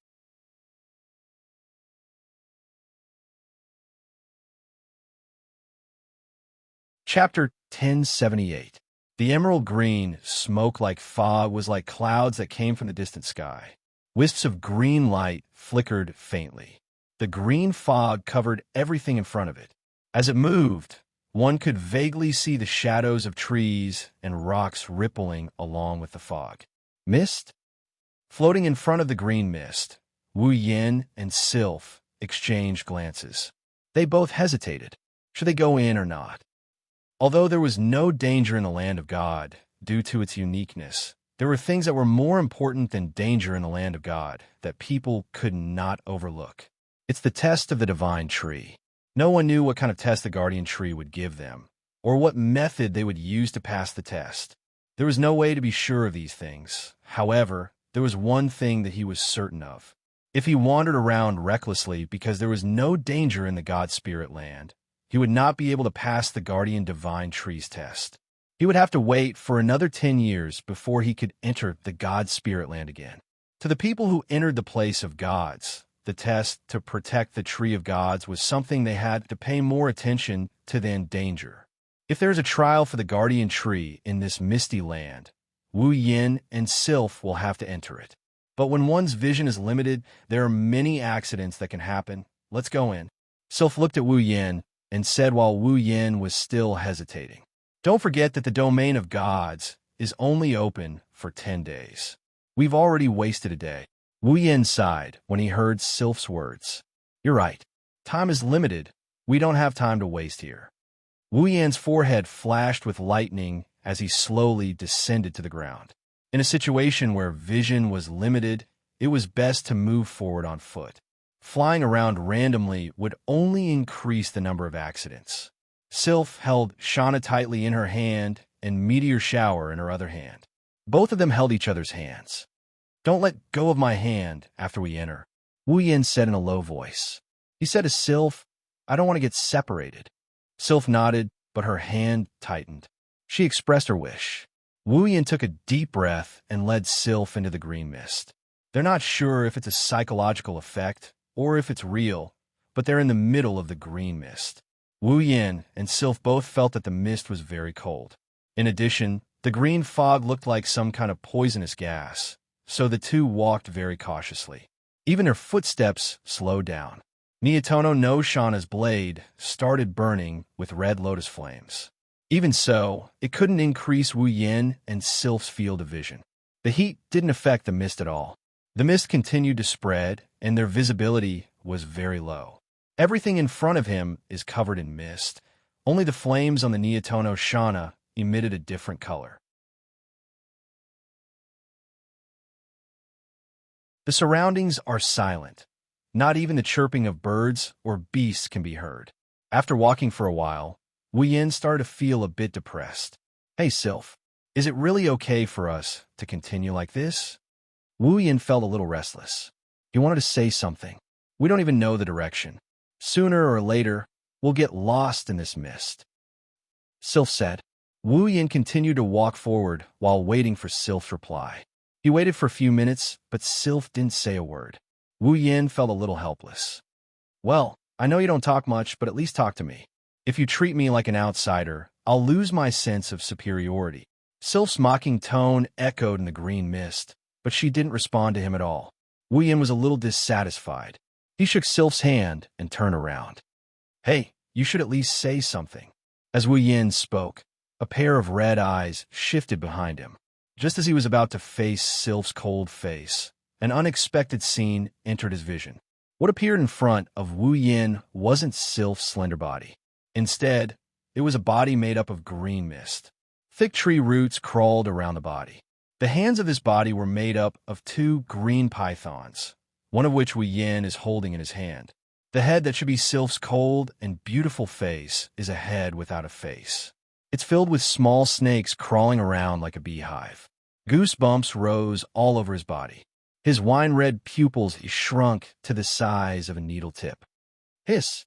Chapter 1078. The emerald green, smoke-like fog was like clouds that came from the distant sky. Wisps of green light flickered faintly. The green fog covered everything in front of it. As it moved, one could vaguely see the shadows of trees and rocks rippling along with the fog. Mist? Floating in front of the green mist, Wu Yin and Sylph exchanged glances. They both hesitated. Should they go in or not? Although there was no danger in the land of God due to its uniqueness, there were things that were more important than danger in the land of God that people could not overlook. It's the test of the divine tree. No one knew what kind of test the guardian tree would give them, or what method they would use to pass the test. There was no way to be sure of these things. However, there was one thing that he was certain of. If he wandered around recklessly because there was no danger in the God Spirit land, he would not be able to pass the guardian divine tree's test. He would have to wait for another 10 years before he could enter the God Spirit land again. To the people who entered the place of gods, the test to protect the tree of gods was something they had to pay more attention to than danger. If there is a trial for the guardian tree in this misty land, Wu Yin and Sylph will have to enter it. But when one's vision is limited, there are many accidents that can happen. Let's go in. Sylph looked at Wu Yin and said while Wu Yin was still hesitating, "Don't forget that the domain of gods is only open for 10 days. We've already wasted a day." Wu Yin sighed when he heard Sylph's words. "You're right. Time is limited. We don't have time to waste here." Wu Yin's forehead flashed with lightning as he slowly descended to the ground. In a situation where vision was limited, it was best to move forward on foot. Flying around randomly would only increase the number of accidents. Sylph held Xianxia tightly in her hand and Meteor Shower in her other hand. Both of them held each other's hands. "Don't let go of my hand after we enter," Wu Yin said in a low voice. He said to Sylph, "I don't want to get separated." Sylph nodded, but her hand tightened. She expressed her wish. Wu Yin took a deep breath and led Sylph into the green mist. They're not sure if it's a psychological effect or if it's real, but they're in the middle of the green mist. Wu Yin and Sylph both felt that the mist was very cold. In addition, the green fog looked like some kind of poisonous gas, so the two walked very cautiously. Even their footsteps slowed down. Nietono no Shana's blade started burning with red lotus flames. Even so, it couldn't increase Wu Yin and Sylph's field of vision. The heat didn't affect the mist at all. The mist continued to spread, and their visibility was very low. Everything in front of him is covered in mist. Only the flames on the Nietono Shana emitted a different color. The surroundings are silent. Not even the chirping of birds or beasts can be heard. After walking for a while, Wu Yin started to feel a bit depressed. "Hey, Sylph, is it really okay for us to continue like this?" Wu Yin felt a little restless. He wanted to say something. "We don't even know the direction. Sooner or later, we'll get lost in this mist." Sylph said. Wu Yin continued to walk forward while waiting for Sylph's reply. He waited for a few minutes, but Sylph didn't say a word. Wu Yin felt a little helpless. "Well, I know you don't talk much, but at least talk to me. If you treat me like an outsider, I'll lose my sense of superiority." Sylph's mocking tone echoed in the green mist, but she didn't respond to him at all. Wu Yin was a little dissatisfied. He shook Sylph's hand and turned around. "Hey, you should at least say something." As Wu Yin spoke, a pair of red eyes shifted behind him. Just as he was about to face Sylph's cold face, an unexpected scene entered his vision. What appeared in front of Wu Yin wasn't Sylph's slender body. Instead, It was a body made up of green mist. Thick tree roots crawled around the body. The hands of this body were made up of two green pythons, one of which Wu Yin is holding in his hand. The head that should be Sylph's cold and beautiful face is a head without a face. It's filled with small snakes crawling around like a beehive. Goosebumps rose all over his body. His wine-red pupils shrunk to the size of a needle tip. Hiss!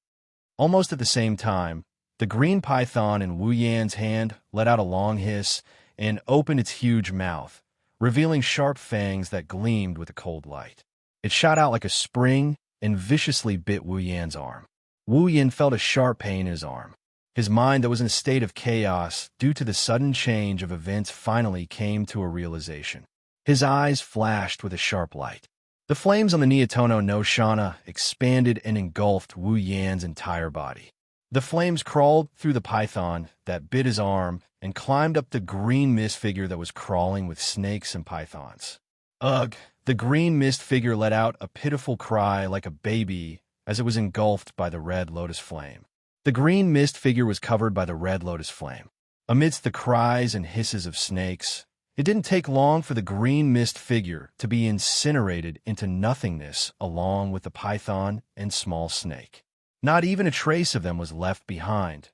Almost at the same time, the green python in Wu Yan's hand let out a long hiss and opened its huge mouth, revealing sharp fangs that gleamed with a cold light. It shot out like a spring and viciously bit Wu Yan's arm. Wu Yan felt a sharp pain in his arm. His mind that was in a state of chaos due to the sudden change of events finally came to a realization. His eyes flashed with a sharp light. The flames on the Neotono no Shana expanded and engulfed Wu Yan's entire body. The flames crawled through the python that bit his arm and climbed up the green mist figure that was crawling with snakes and pythons. Ugh! The green mist figure let out a pitiful cry like a baby as it was engulfed by the red lotus flame. The green mist figure was covered by the red lotus flame. Amidst the cries and hisses of snakes, it didn't take long for the green mist figure to be incinerated into nothingness along with the python and small snake. Not even a trace of them was left behind.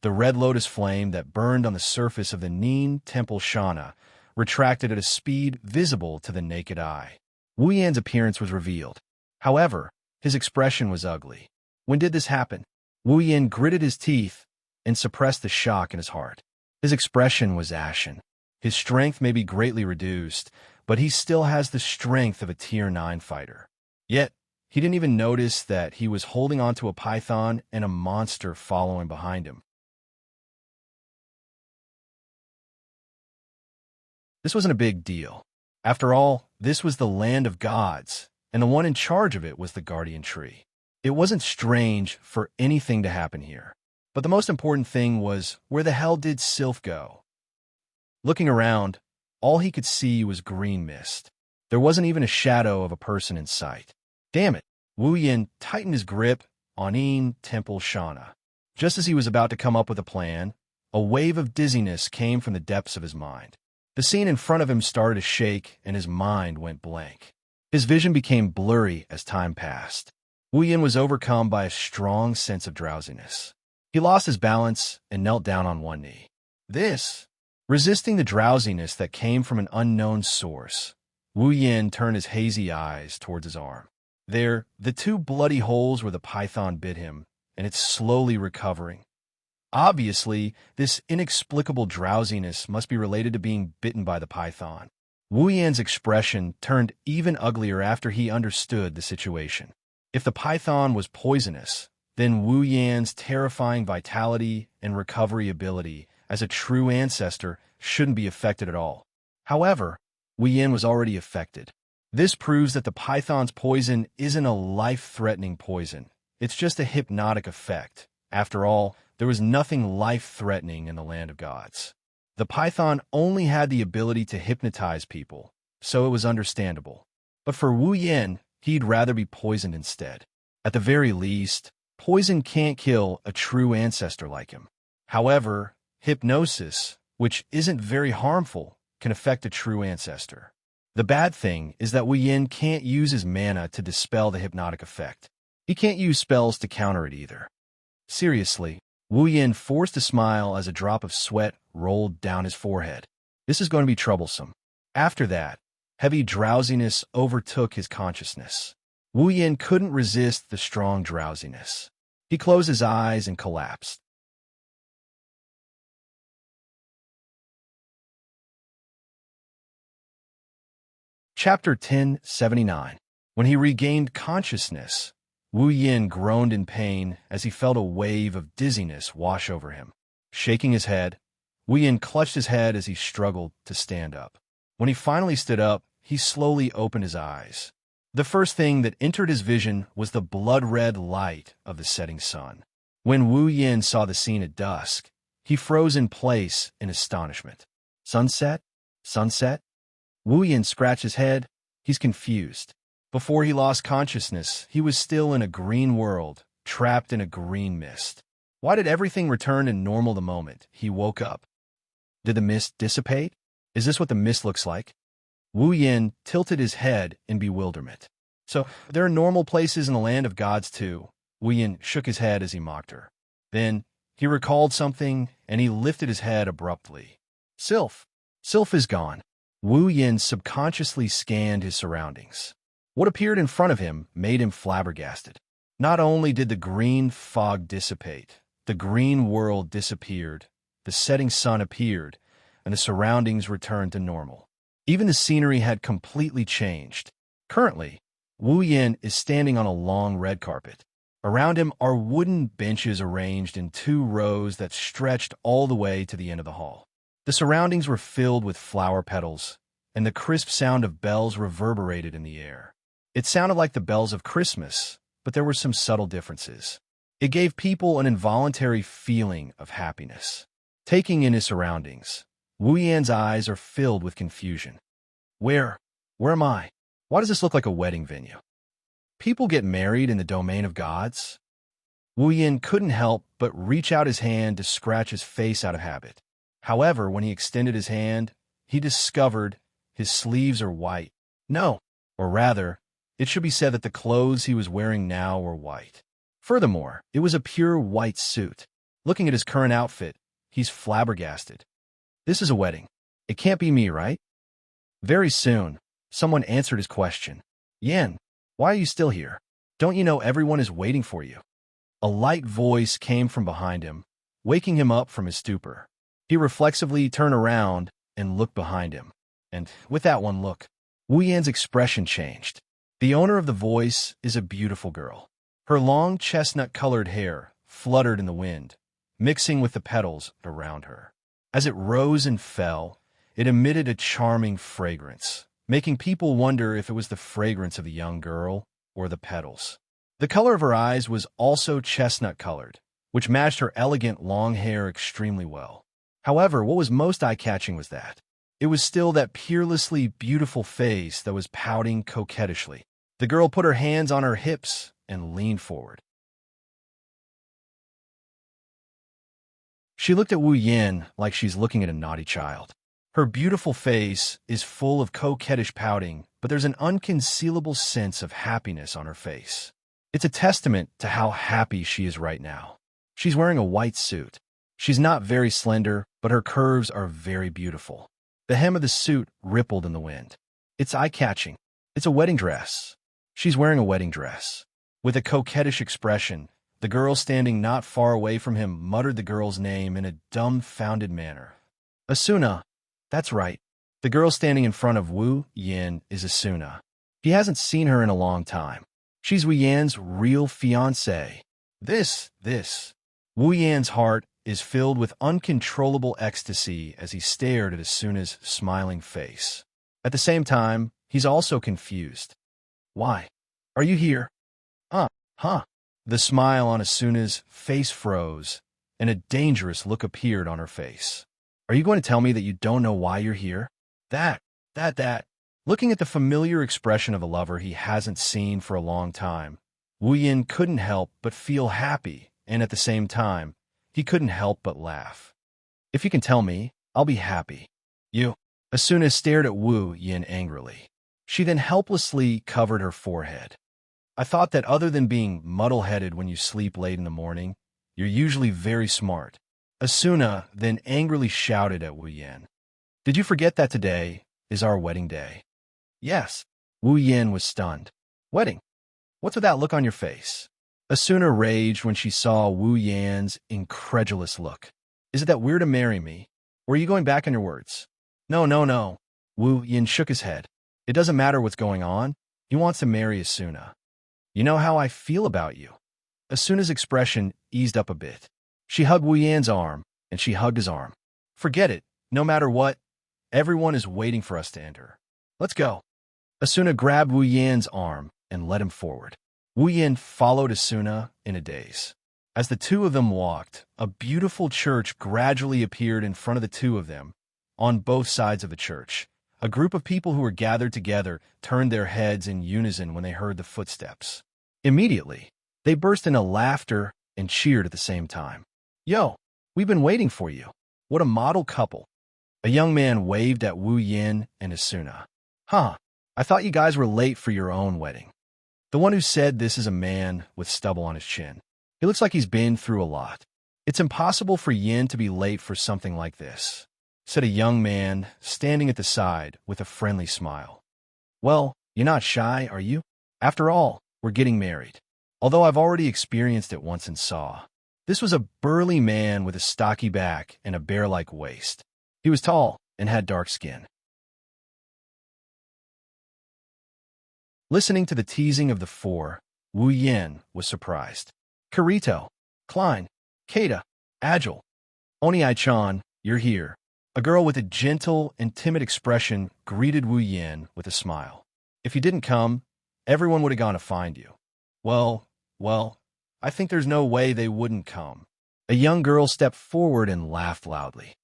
The red lotus flame that burned on the surface of the Nin Temple Shana retracted at a speed visible to the naked eye. Wu Yan's appearance was revealed. However, his expression was ugly. When did this happen? Wu Yan gritted his teeth and suppressed the shock in his heart. His expression was ashen. His strength may be greatly reduced, but he still has the strength of a Tier 9 fighter. Yet, he didn't even notice that he was holding onto a python and a monster following behind him. This wasn't a big deal. After all, this was the land of gods, and the one in charge of it was the guardian tree. It wasn't strange for anything to happen here. But the most important thing was, where the hell did Sylph go? Looking around, all he could see was green mist. There wasn't even a shadow of a person in sight. Damn it! Wu Yan tightened his grip on Nin Temple Shana. Just as he was about to come up with a plan, a wave of dizziness came from the depths of his mind. The scene in front of him started to shake, and his mind went blank. His vision became blurry as time passed. Wu Yan was overcome by a strong sense of drowsiness. He lost his balance and knelt down on one knee. Resisting the drowsiness that came from an unknown source, Wu Yan turned his hazy eyes towards his arm. There, the two bloody holes where the python bit him, and it's slowly recovering. Obviously, this inexplicable drowsiness must be related to being bitten by the python. Wu Yan's expression turned even uglier after he understood the situation. If the python was poisonous, then Wu Yan's terrifying vitality and recovery ability as a true ancestor shouldn't be affected at all. However, Wu Yan was already affected. This proves that the python's poison isn't a life-threatening poison. It's just a hypnotic effect. After all, there was nothing life-threatening in the land of gods. The python only had the ability to hypnotize people, so it was understandable. But for Wu Yan, he'd rather be poisoned instead. At the very least, poison can't kill a true ancestor like him. However, hypnosis, which isn't very harmful, can affect a true ancestor. The bad thing is that Wu Yan can't use his mana to dispel the hypnotic effect. He can't use spells to counter it either. Seriously, Wu Yan forced a smile as a drop of sweat rolled down his forehead. This is going to be troublesome. After that, heavy drowsiness overtook his consciousness. Wu Yan couldn't resist the strong drowsiness. He closed his eyes and collapsed. Chapter 1079. When he regained consciousness, Wu Yan groaned in pain as he felt a wave of dizziness wash over him. Shaking his head, Wu Yan clutched his head as he struggled to stand up. When he finally stood up, he slowly opened his eyes. The first thing that entered his vision was the blood-red light of the setting sun. When Wu Yan saw the scene at dusk, he froze in place in astonishment. Sunset? Sunset? Wu Yan scratched his head. He's confused. Before he lost consciousness, he was still in a green world, trapped in a green mist. Why did everything return to normal the moment he woke up? Did the mist dissipate? Is this what the mist looks like? Wu Yin tilted his head in bewilderment. So, there are normal places in the land of gods too. Wu Yin shook his head as he mocked her. Then, he recalled something, and he lifted his head abruptly. Sylph. Sylph is gone. Wu Yin subconsciously scanned his surroundings. What appeared in front of him made him flabbergasted. Not only did the green fog dissipate, the green world disappeared, the setting sun appeared, and the surroundings returned to normal. Even the scenery had completely changed. Currently, Wu Yin is standing on a long red carpet. Around him are wooden benches arranged in 2 rows that stretched all the way to the end of the hall. The surroundings were filled with flower petals, and the crisp sound of bells reverberated in the air. It sounded like the bells of Christmas, but there were some subtle differences. It gave people an involuntary feeling of happiness. Taking in his surroundings, Wu Yan's eyes are filled with confusion. Where am I? Why does this look like a wedding venue? People get married in the domain of gods? Wu Yin couldn't help but reach out his hand to scratch his face out of habit. However, when he extended his hand, he discovered his sleeves are white. No, or rather, it should be said that the clothes he was wearing now were white. Furthermore, it was a pure white suit. Looking at his current outfit, he's flabbergasted. This is a wedding. It can't be me, right? Very soon, someone answered his question. Yan, why are you still here? Don't you know everyone is waiting for you? A light voice came from behind him, waking him up from his stupor. He reflexively turned around and looked behind him. And with that one look, Wu Yan's expression changed. The owner of the voice is a beautiful girl. Her long chestnut-colored hair fluttered in the wind, mixing with the petals around her. As it rose and fell, it emitted a charming fragrance, making people wonder if it was the fragrance of the young girl or the petals. The color of her eyes was also chestnut-colored, which matched her elegant long hair extremely well. However, what was most eye-catching was that it was still that peerlessly beautiful face that was pouting coquettishly. The girl put her hands on her hips and leaned forward. She looked at Wu Yin like she's looking at a naughty child. Her beautiful face is full of coquettish pouting, but there's an unconcealable sense of happiness on her face. It's a testament to how happy she is right now. She's wearing a white suit. She's not very slender, but her curves are very beautiful. The hem of the suit rippled in the wind. It's eye-catching. It's a wedding dress. She's wearing a wedding dress. With a coquettish expression, the girl standing not far away from him muttered the girl's name in a dumbfounded manner. Asuna. That's right. The girl standing in front of Wu Yin is Asuna. He hasn't seen her in a long time. She's Wu Yan's real fiancée. This. Wu Yan's heart is filled with uncontrollable ecstasy as he stared at Asuna's smiling face. At the same time, he's also confused. Why? Are you here? Huh. The smile on Asuna's face froze, and a dangerous look appeared on her face. Are you going to tell me that you don't know why you're here? That. Looking at the familiar expression of a lover he hasn't seen for a long time, Wu Yin couldn't help but feel happy, and at the same time, he couldn't help but laugh. If you can tell me, I'll be happy. You. Asuna stared at Wu Yin angrily. She then helplessly covered her forehead. I thought that other than being muddle-headed when you sleep late in the morning, you're usually very smart. Asuna then angrily shouted at Wu Yin. Did you forget that today is our wedding day? Yes. Wu Yin was stunned. Wedding? What's with that look on your face? Asuna raged when she saw Wu Yan's incredulous look. Is it that we're to marry me? Or are you going back on your words? No. Wu Yin shook his head. It doesn't matter what's going on. He wants to marry Asuna. You know how I feel about you. Asuna's expression eased up a bit. She hugged Wu Yan's arm, and she hugged his arm. Forget it. No matter what, everyone is waiting for us to enter. Let's go. Asuna grabbed Wu Yan's arm and led him forward. Wu Yin followed Asuna in a daze. As the two of them walked, a beautiful church gradually appeared in front of the two of them. On both sides of the church, a group of people who were gathered together turned their heads in unison when they heard the footsteps. Immediately, they burst into laughter and cheered at the same time. Yo, we've been waiting for you. What a model couple. A young man waved at Wu Yin and Asuna. Huh, I thought you guys were late for your own wedding. The one who said this is a man with stubble on his chin. He looks like he's been through a lot. It's impossible for Yin to be late for something like this, said a young man standing at the side with a friendly smile. Well, you're not shy, are you? After all, we're getting married. Although I've already experienced it once and saw. This was a burly man with a stocky back and a bear-like waist. He was tall and had dark skin. Listening to the teasing of the four, Wu Yin was surprised. Kirito, Klein, Keita, Agile. Oni-chan, you're here. A girl with a gentle and timid expression greeted Wu Yin with a smile. If you didn't come, everyone would have gone to find you. Well, I think there's no way they wouldn't come. A young girl stepped forward and laughed loudly.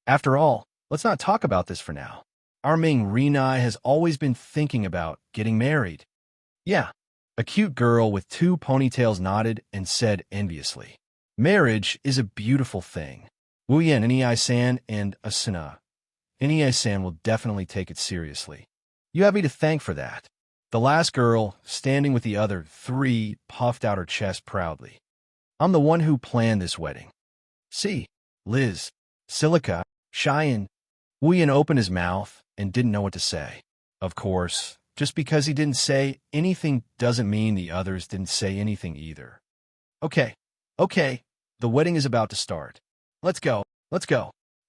After all, let's not talk about this for now. Our Ming Rinai has always been thinking about getting married. Yeah, a cute girl with two ponytails nodded and said enviously. Marriage is a beautiful thing. Wu Yin, Ni-san, and Asuna. Ni-san will definitely take it seriously. You have me to thank for that. The last girl, standing with the other three, puffed out her chest proudly. I'm the one who planned this wedding. See, Liz, Silica, Cheyenne. Wu Yin opened his mouth and didn't know what to say. Of course, just because he didn't say anything doesn't mean the others didn't say anything either. Okay, the wedding is about to start. Let's go.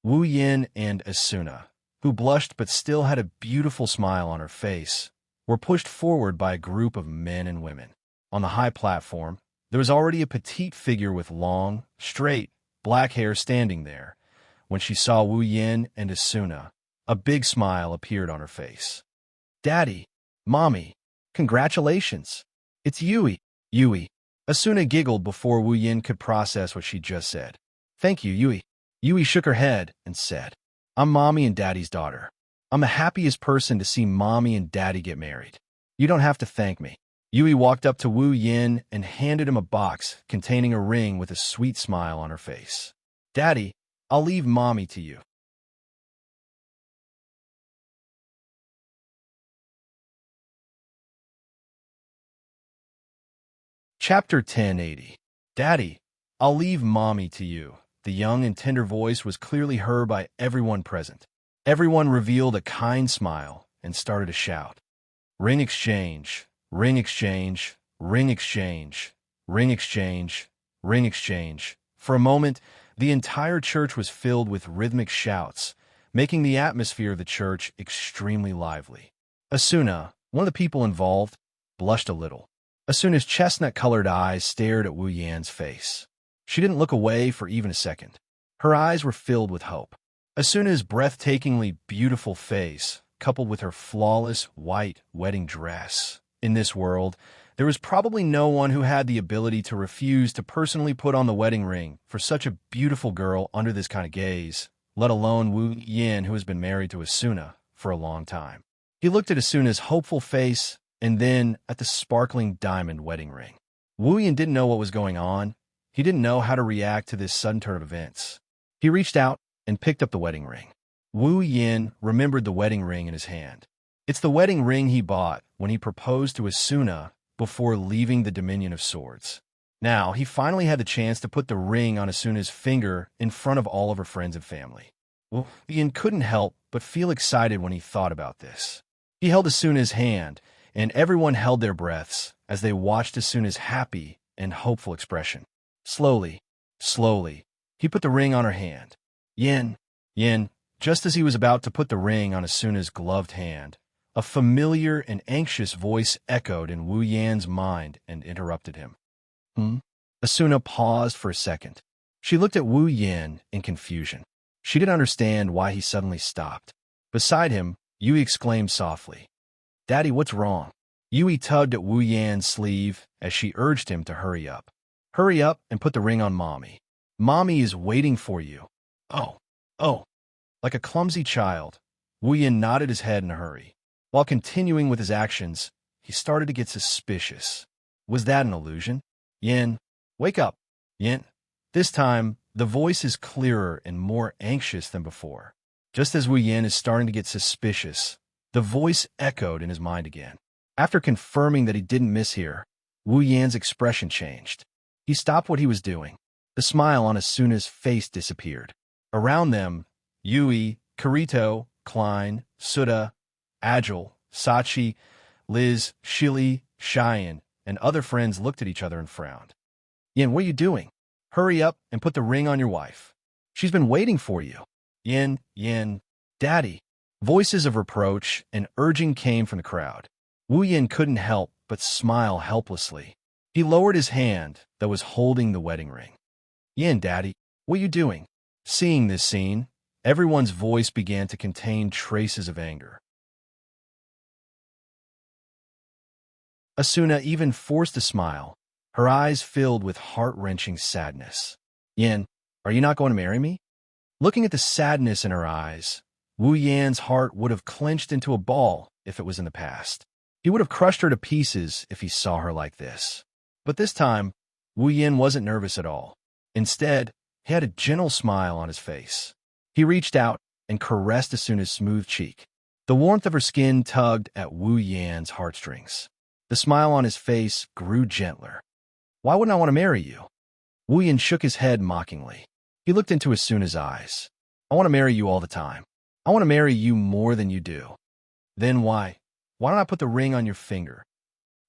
Wu Yin and Asuna, who blushed but still had a beautiful smile on her face, were pushed forward by a group of men and women. On the high platform, there was already a petite figure with long, straight, black hair standing there. When she saw Wu Yin and Asuna, a big smile appeared on her face. Daddy, Mommy, congratulations. It's Yui. Asuna giggled before Wu Yin could process what she just said. Thank you, Yui. Yui shook her head and said, I'm Mommy and Daddy's daughter. I'm the happiest person to see Mommy and Daddy get married. You don't have to thank me. Yui walked up to Wu Yin and handed him a box containing a ring with a sweet smile on her face. Daddy, I'll leave Mommy to you. Chapter 1080. Daddy, I'll leave Mommy to you. The young and tender voice was clearly heard by everyone present. Everyone revealed a kind smile and started to shout. Ring exchange, ring exchange, ring exchange, ring exchange, ring exchange. For a moment, the entire church was filled with rhythmic shouts, making the atmosphere of the church extremely lively. Asuna, one of the people involved, blushed a little. Asuna's chestnut-colored eyes stared at Wu Yan's face. She didn't look away for even a second. Her eyes were filled with hope. Asuna's breathtakingly beautiful face, coupled with her flawless white wedding dress. In this world, there was probably no one who had the ability to refuse to personally put on the wedding ring for such a beautiful girl under this kind of gaze, let alone Wu Yin, who has been married to Asuna for a long time. He looked at Asuna's hopeful face and then at the sparkling diamond wedding ring. Wu Yin didn't know what was going on. He didn't know how to react to this sudden turn of events. He reached out and picked up the wedding ring. Wu Yin remembered the wedding ring in his hand. It's the wedding ring he bought when he proposed to Asuna before leaving the Dominion of Swords. Now, he finally had the chance to put the ring on Asuna's finger in front of all of her friends and family. Wu Yin couldn't help but feel excited when he thought about this. He held Asuna's hand, and everyone held their breaths as they watched Asuna's happy and hopeful expression. Slowly, he put the ring on her hand. Yin, just as he was about to put the ring on Asuna's gloved hand, a familiar and anxious voice echoed in Wu Yan's mind and interrupted him. Asuna paused for a second. She looked at Wu Yin in confusion. She didn't understand why he suddenly stopped. Beside him, Yui exclaimed softly, Daddy, what's wrong? Yui tugged at Wu Yan's sleeve as she urged him to hurry up. Hurry up and put the ring on Mommy. Mommy is waiting for you. Oh. Like a clumsy child, Wu Yin nodded his head in a hurry. While continuing with his actions, he started to get suspicious. Was that an illusion? Yin, wake up. Yin. This time, The voice is clearer and more anxious than before. Just as Wu Yin is starting to get suspicious, the voice echoed in his mind again. After confirming that he didn't mishear, Wu Yan's expression changed. He stopped what he was doing. The smile on Asuna's face disappeared. Around them, Yui, Kirito, Klein, Suda, Agile, Sachi, Liz, Shili, Cheyenne, and other friends looked at each other and frowned. Yin, what are you doing? Hurry up and put the ring on your wife. She's been waiting for you. Yin, Daddy. Voices of reproach and urging came from the crowd. Wu Yin couldn't help but smile helplessly. He lowered his hand that was holding the wedding ring. Yin, Daddy, what are you doing? Seeing this scene, everyone's voice began to contain traces of anger. Asuna even forced a smile, her eyes filled with heart-wrenching sadness. Yin, are you not going to marry me? Looking at the sadness in her eyes, Wu Yan's heart would have clenched into a ball if it was in the past. He would have crushed her to pieces if he saw her like this. But this time, Wu Yan wasn't nervous at all. Instead, he had a gentle smile on his face. He reached out and caressed Asuna's smooth cheek. The warmth of her skin tugged at Wu Yan's heartstrings. The smile on his face grew gentler. Why wouldn't I want to marry you? Wu Yan shook his head mockingly. He looked into Asuna's eyes. I want to marry you all the time. I want to marry you more than you do. Then why? Why don't I put the ring on your finger?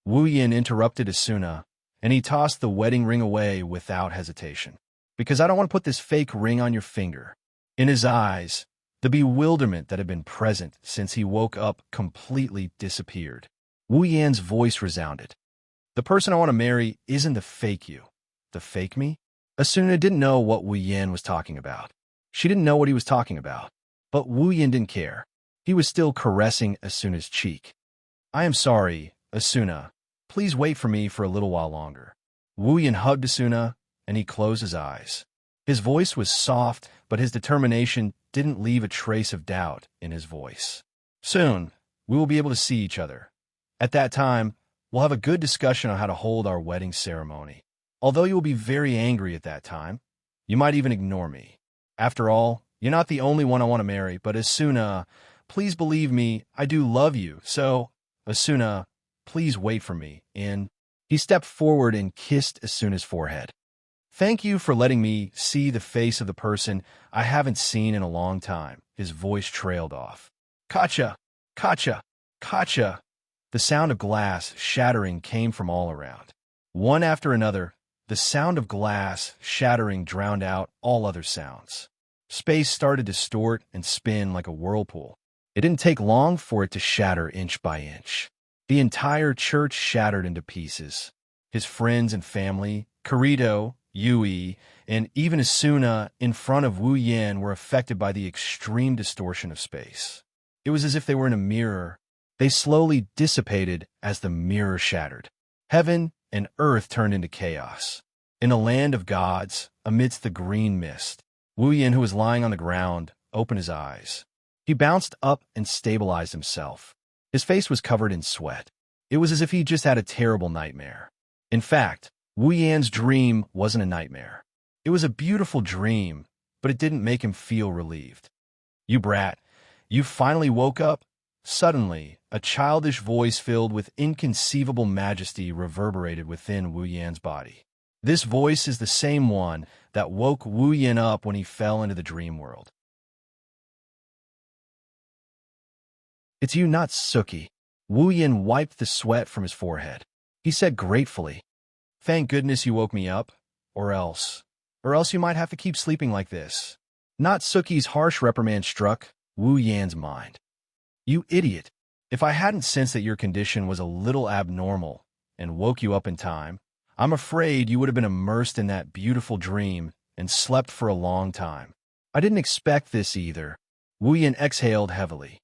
Wu Yan interrupted Asuna, and he tossed the wedding ring away without hesitation. Because I don't want to put this fake ring on your finger. In his eyes, the bewilderment that had been present since he woke up completely disappeared. Wu Yan's voice resounded. The person I want to marry isn't the fake you. The fake me? Asuna didn't know what Wu Yan was talking about. She didn't know what he was talking about. But Wu Yan didn't care. He was still caressing Asuna's cheek. I am sorry, Asuna. Please wait for me for a little while longer. Wu Yan hugged Asuna, and he closed his eyes. His voice was soft, but his determination didn't leave a trace of doubt in his voice. Soon, we will be able to see each other. At that time, we'll have a good discussion on how to hold our wedding ceremony. Although you will be very angry at that time, you might even ignore me. After all, you're not the only one I want to marry, but Asuna, please believe me, I do love you, so, Asuna, please wait for me. He stepped forward and kissed Asuna's forehead. Thank you for letting me see the face of the person I haven't seen in a long time. His voice trailed off. Kacha! Kacha! Kacha! The sound of glass shattering came from all around. One after another, the sound of glass shattering drowned out all other sounds. Space started to distort and spin like a whirlpool. It didn't take long for it to shatter inch by inch. The entire church shattered into pieces. His friends and family, Kirito, Yui, and even Asuna in front of Wu Yan were affected by the extreme distortion of space. It was as if they were in a mirror. They slowly dissipated as the mirror shattered. Heaven and earth turned into chaos. In a land of gods, amidst the green mist, Wu Yan, who was lying on the ground, opened his eyes. He bounced up and stabilized himself. His face was covered in sweat. It was as if he just had a terrible nightmare. In fact, Wu Yan's dream wasn't a nightmare. It was a beautiful dream, but it didn't make him feel relieved. You brat, you finally woke up? Suddenly, a childish voice filled with inconceivable majesty reverberated within Wu Yan's body. This voice is the same one that woke Wu Yan up when he fell into the dream world. It's you, not Suki. Wu Yan wiped the sweat from his forehead. He said gratefully, Thank goodness you woke me up, or else you might have to keep sleeping like this. Not Suki's harsh reprimand struck Wu Yan's mind. You idiot. If I hadn't sensed that your condition was a little abnormal and woke you up in time, I'm afraid you would have been immersed in that beautiful dream and slept for a long time. I didn't expect this either. Wu Yan exhaled heavily.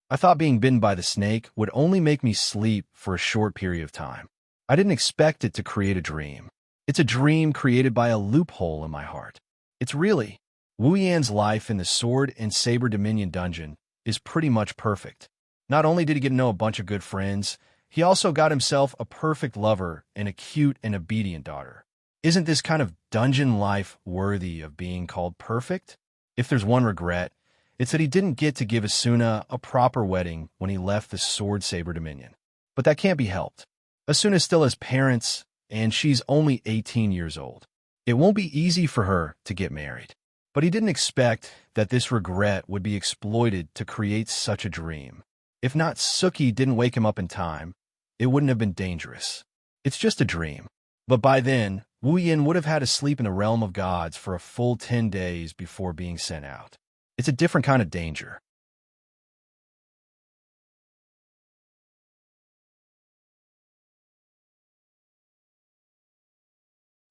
I thought being bitten by the snake would only make me sleep for a short period of time. I didn't expect it to create a dream. It's a dream created by a loophole in my heart. It's really. Wu Yan's life in the Sword and Saber Dominion dungeon is pretty much perfect. Not only did he get to know a bunch of good friends, he also got himself a perfect lover and a cute and obedient daughter. Isn't this kind of dungeon life worthy of being called perfect? If there's one regret, it's that he didn't get to give Asuna a proper wedding when he left the Sword Saber Dominion. But that can't be helped. Asuna still has parents, and she's only 18 years old. It won't be easy for her to get married. But he didn't expect that this regret would be exploited to create such a dream. If Natsuki didn't wake him up in time, it wouldn't have been dangerous. It's just a dream. But by then, Wu Yin would have had to sleep in the realm of gods for a full 10 days before being sent out. It's a different kind of danger.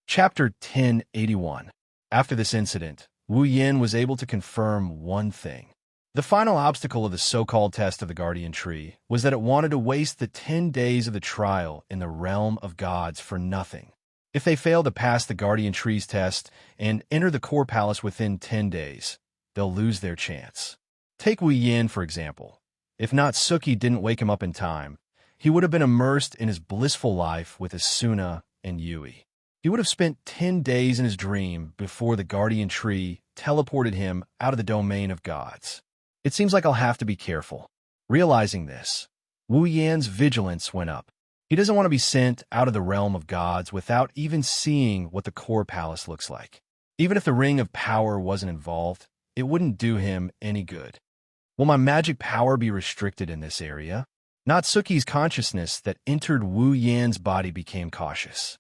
Chapter 1081. After this incident, Wu Yin was able to confirm one thing. The final obstacle of the so-called test of the Guardian Tree was that it wanted to waste the 10 days of the trial in the realm of gods for nothing. If they fail to pass the Guardian Tree's test and enter the core palace within 10 days, they'll lose their chance. Take Wu Yin, for example. If Natsuki didn't wake him up in time, he would have been immersed in his blissful life with Asuna and Yui. He would have spent 10 days in his dream before the Guardian Tree teleported him out of the domain of gods. It seems like I'll have to be careful. Realizing this, Wu Yan's vigilance went up. He doesn't want to be sent out of the realm of gods without even seeing what the core palace looks like. Even if the ring of power wasn't involved, it wouldn't do him any good. Will my magic power be restricted in this area? Natsuki's consciousness that entered Wu Yan's body became cautious.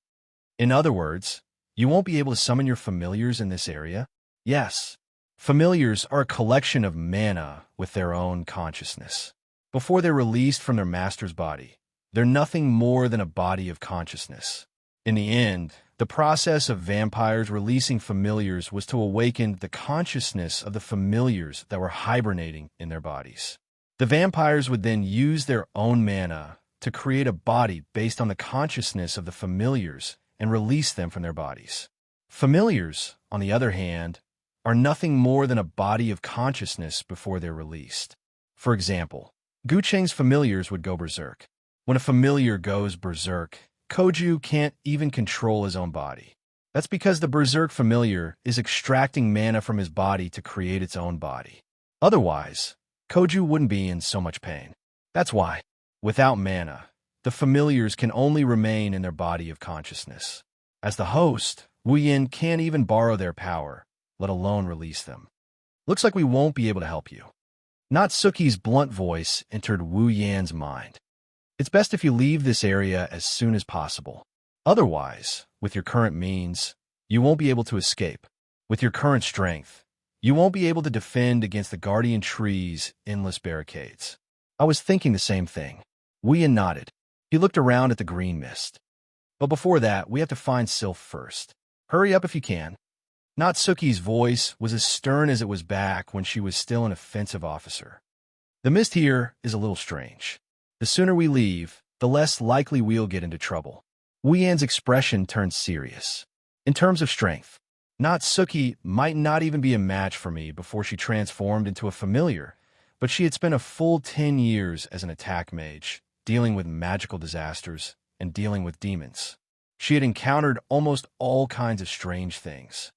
In other words, you won't be able to summon your familiars in this area? Yes. Familiars are a collection of mana with their own consciousness. Before they're released from their master's body, they're nothing more than a body of consciousness. In the end, the process of vampires releasing familiars was to awaken the consciousness of the familiars that were hibernating in their bodies. The vampires would then use their own mana to create a body based on the consciousness of the familiars and release them from their bodies. Familiars, on the other hand, are nothing more than a body of consciousness before they're released. For example, Gu Cheng's familiars would go berserk. When a familiar goes berserk, Koju can't even control his own body. That's because the berserk familiar is extracting mana from his body to create its own body. Otherwise, Koju wouldn't be in so much pain. That's why, without mana, the familiars can only remain in their body of consciousness. As the host, Wu Yin can't even borrow their power, let alone release them. Looks like we won't be able to help you. Natsuki's blunt voice entered Wu Yan's mind. It's best if you leave this area as soon as possible. Otherwise, with your current means, you won't be able to escape. With your current strength, you won't be able to defend against the Guardian Tree's endless barricades. I was thinking the same thing. Wu Yin nodded. He looked around at the green mist. But before that, we have to find Sylph first. Hurry up if you can. Natsuki's voice was as stern as it was back when she was still an offensive officer. The mist here is a little strange. The sooner we leave, the less likely we'll get into trouble. Wu Yan's expression turned serious. In terms of strength, Natsuki might not even be a match for me before she transformed into a familiar, but she had spent a full 10 years as an attack mage, dealing with magical disasters and dealing with demons. She had encountered almost all kinds of strange things.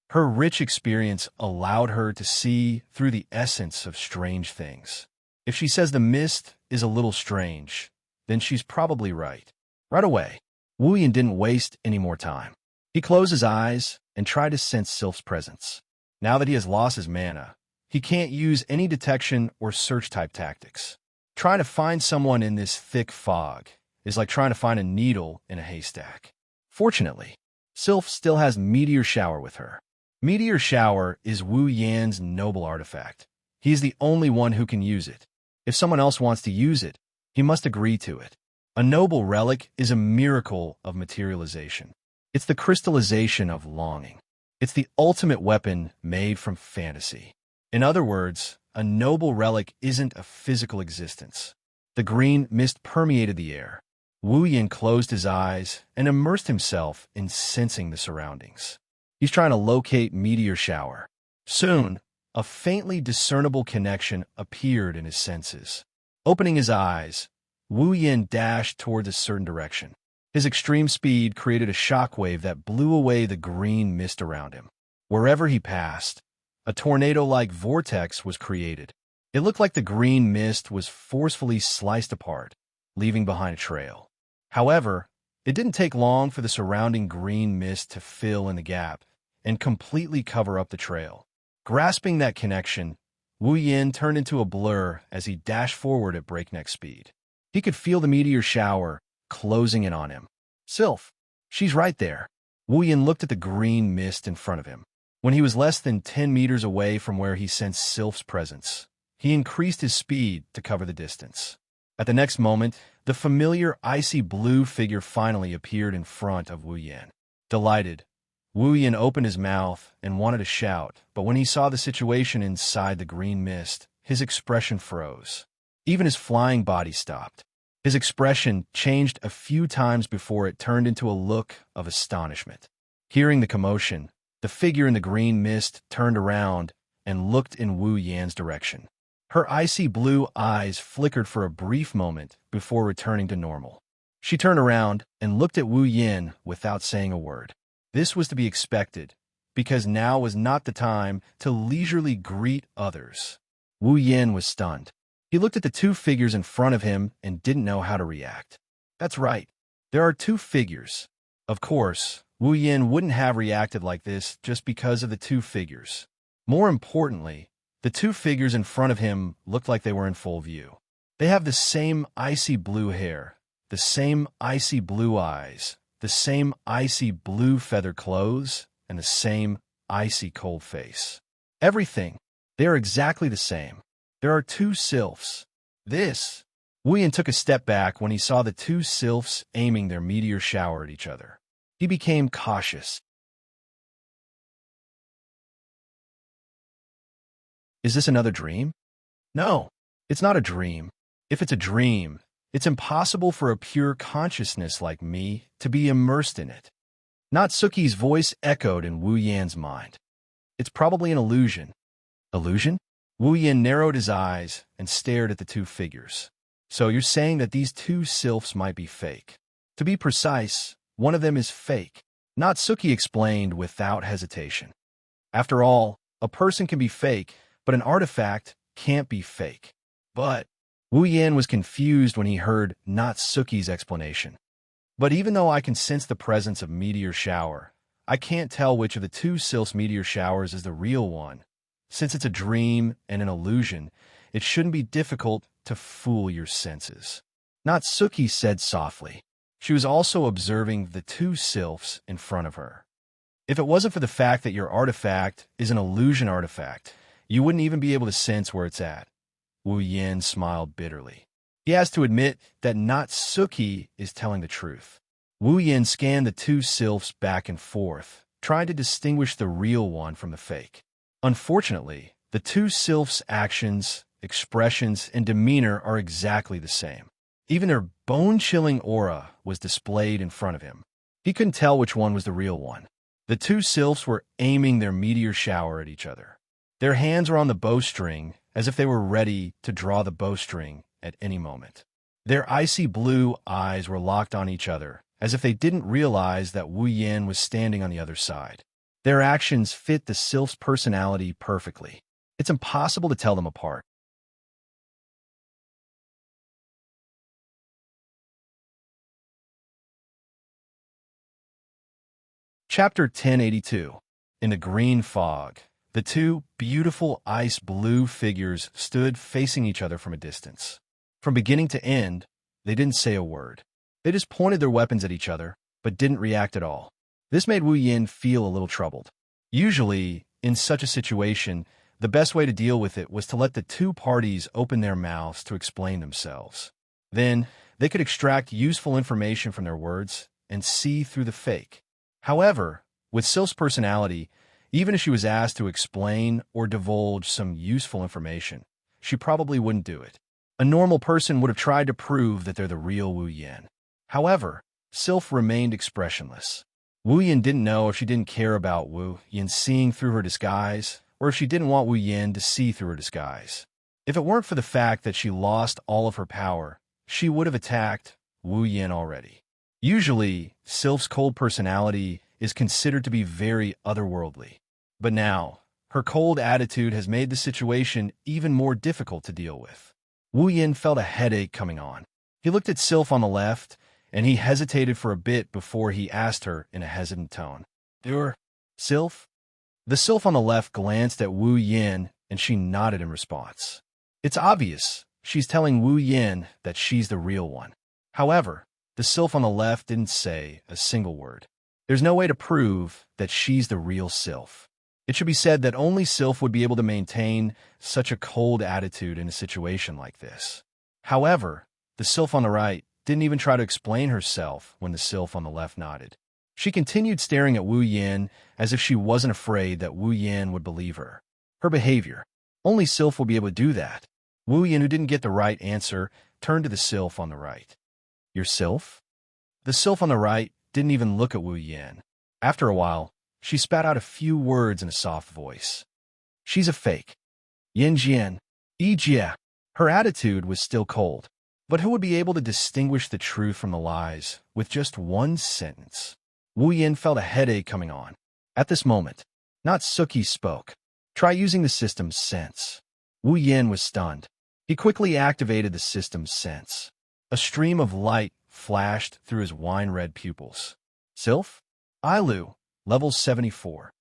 Her rich experience allowed her to see through the essence of strange things. If she says the mist is a little strange, then she's probably right. Right away, Wu Yin didn't waste any more time. He closed his eyes and tried to sense Sylph's presence. Now that he has lost his mana, he can't use any detection or search-type tactics. Trying to find someone in this thick fog is like trying to find a needle in a haystack. Fortunately, Sylph still has Meteor Shower with her. Meteor Shower is Wu Yan's noble artifact. He's the only one who can use it. If someone else wants to use it, he must agree to it. A noble relic is a miracle of materialization. It's the crystallization of longing. It's the ultimate weapon made from fantasy. In other words, a noble relic isn't a physical existence. The green mist permeated the air. Wu Yin closed his eyes and immersed himself in sensing the surroundings. He's trying to locate Meteor Shower. Soon, a faintly discernible connection appeared in his senses. Opening his eyes, Wu Yin dashed towards a certain direction. His extreme speed created a shockwave that blew away the green mist around him. Wherever he passed, a tornado-like vortex was created. It looked like the green mist was forcefully sliced apart, leaving behind a trail. However, it didn't take long for the surrounding green mist to fill in the gap and completely cover up the trail. Grasping that connection, Wu Yin turned into a blur as he dashed forward at breakneck speed. He could feel the meteor shower closing in on him. Sylph, she's right there. Wu Yin looked at the green mist in front of him. When he was less than 10 meters away from where he sensed Sylph's presence, he increased his speed to cover the distance. At the next moment, the familiar icy blue figure finally appeared in front of Wu Yin. Delighted, Wu Yin opened his mouth and wanted to shout, but when he saw the situation inside the green mist, his expression froze. Even his flying body stopped. His expression changed a few times before it turned into a look of astonishment. Hearing the commotion, the figure in the green mist turned around and looked in Wu Yin's direction. Her icy blue eyes flickered for a brief moment before returning to normal. She turned around and looked at Wu Yin without saying a word. This was to be expected, because now was not the time to leisurely greet others. Wu Yin was stunned. He looked at the two figures in front of him and didn't know how to react. That's right. There are two figures. Of course, Wu Yin wouldn't have reacted like this just because of the two figures. More importantly, the two figures in front of him looked like they were in full view. They have the same icy blue hair, the same icy blue eyes, the same icy blue feather clothes, and the same icy cold face. Everything. They are exactly the same. There are two sylphs. Wu Yin took a step back when he saw the two sylphs aiming their meteor shower at each other. He became cautious. Is this another dream? No, it's not a dream. If it's a dream, it's impossible for a pure consciousness like me to be immersed in it. Natsuki's voice echoed in Wu Yin's mind. It's probably an illusion. Illusion? Wu Yin narrowed his eyes and stared at the two figures. So you're saying that these two sylphs might be fake. To be precise, one of them is fake. Natsuki explained without hesitation. After all, a person can be fake, but an artifact can't be fake. But Wu Yin was confused when he heard Natsuki's explanation. But even though I can sense the presence of meteor shower, I can't tell which of the two sylphs meteor showers is the real one. Since it's a dream and an illusion, it shouldn't be difficult to fool your senses. Natsuki said softly. She was also observing the two sylphs in front of her. If it wasn't for the fact that your artifact is an illusion artifact, you wouldn't even be able to sense where it's at. Wu Yin smiled bitterly. He has to admit that Natsuki is telling the truth. Wu Yin scanned the two sylphs back and forth, trying to distinguish the real one from the fake. Unfortunately, the two sylphs' actions, expressions, and demeanor are exactly the same. Even their bone-chilling aura was displayed in front of him. He couldn't tell which one was the real one. The two sylphs were aiming their meteor shower at each other. Their hands were on the bowstring, as if they were ready to draw the bowstring at any moment. Their icy blue eyes were locked on each other, as if they didn't realize that Wu Yin was standing on the other side. Their actions fit the sylph's personality perfectly. It's impossible to tell them apart. Chapter 1082. In the green fog, the two beautiful ice blue figures stood facing each other from a distance. From beginning to end, they didn't say a word. They just pointed their weapons at each other, but didn't react at all. This made Wu Yin feel a little troubled. Usually, in such a situation, the best way to deal with it was to let the two parties open their mouths to explain themselves. Then, they could extract useful information from their words and see through the fake. However, with Sylph's personality, even if she was asked to explain or divulge some useful information, she probably wouldn't do it. A normal person would have tried to prove that they're the real Wu Yin. However, Sylph remained expressionless. Wu Yin didn't know if she didn't care about Wu Yin seeing through her disguise, or if she didn't want Wu Yin to see through her disguise. If it weren't for the fact that she lost all of her power, she would have attacked Wu Yin already. Usually, Sylph's cold personality is considered to be very otherworldly. But now, her cold attitude has made the situation even more difficult to deal with. Wu Yin felt a headache coming on. He looked at Sylph on the left, and he hesitated for a bit before he asked her in a hesitant tone. Sylph? The Sylph on the left glanced at Wu Yin, and she nodded in response. It's obvious. She's telling Wu Yin that she's the real one. However, the Sylph on the left didn't say a single word. There's no way to prove that she's the real Sylph. It should be said that only Sylph would be able to maintain such a cold attitude in a situation like this. However, the Sylph on the right didn't even try to explain herself when the Sylph on the left nodded. She continued staring at Wu Yin as if she wasn't afraid that Wu Yin would believe her. Her behavior. Only Sylph will be able to do that. Wu Yin, who didn't get the right answer, turned to the Sylph on the right. Your Sylph? The Sylph on the right didn't even look at Wu Yin. After a while, she spat out a few words in a soft voice. She's a fake. Yin Jian. Jia. Her attitude was still cold. But who would be able to distinguish the truth from the lies with just one sentence? Wu Yin felt a headache coming on. At this moment, Natsuki spoke. Try using the system's sense. Wu Yin was stunned. He quickly activated the system's sense. A stream of light flashed through his wine-red pupils. Sylph? Ilu, level 74.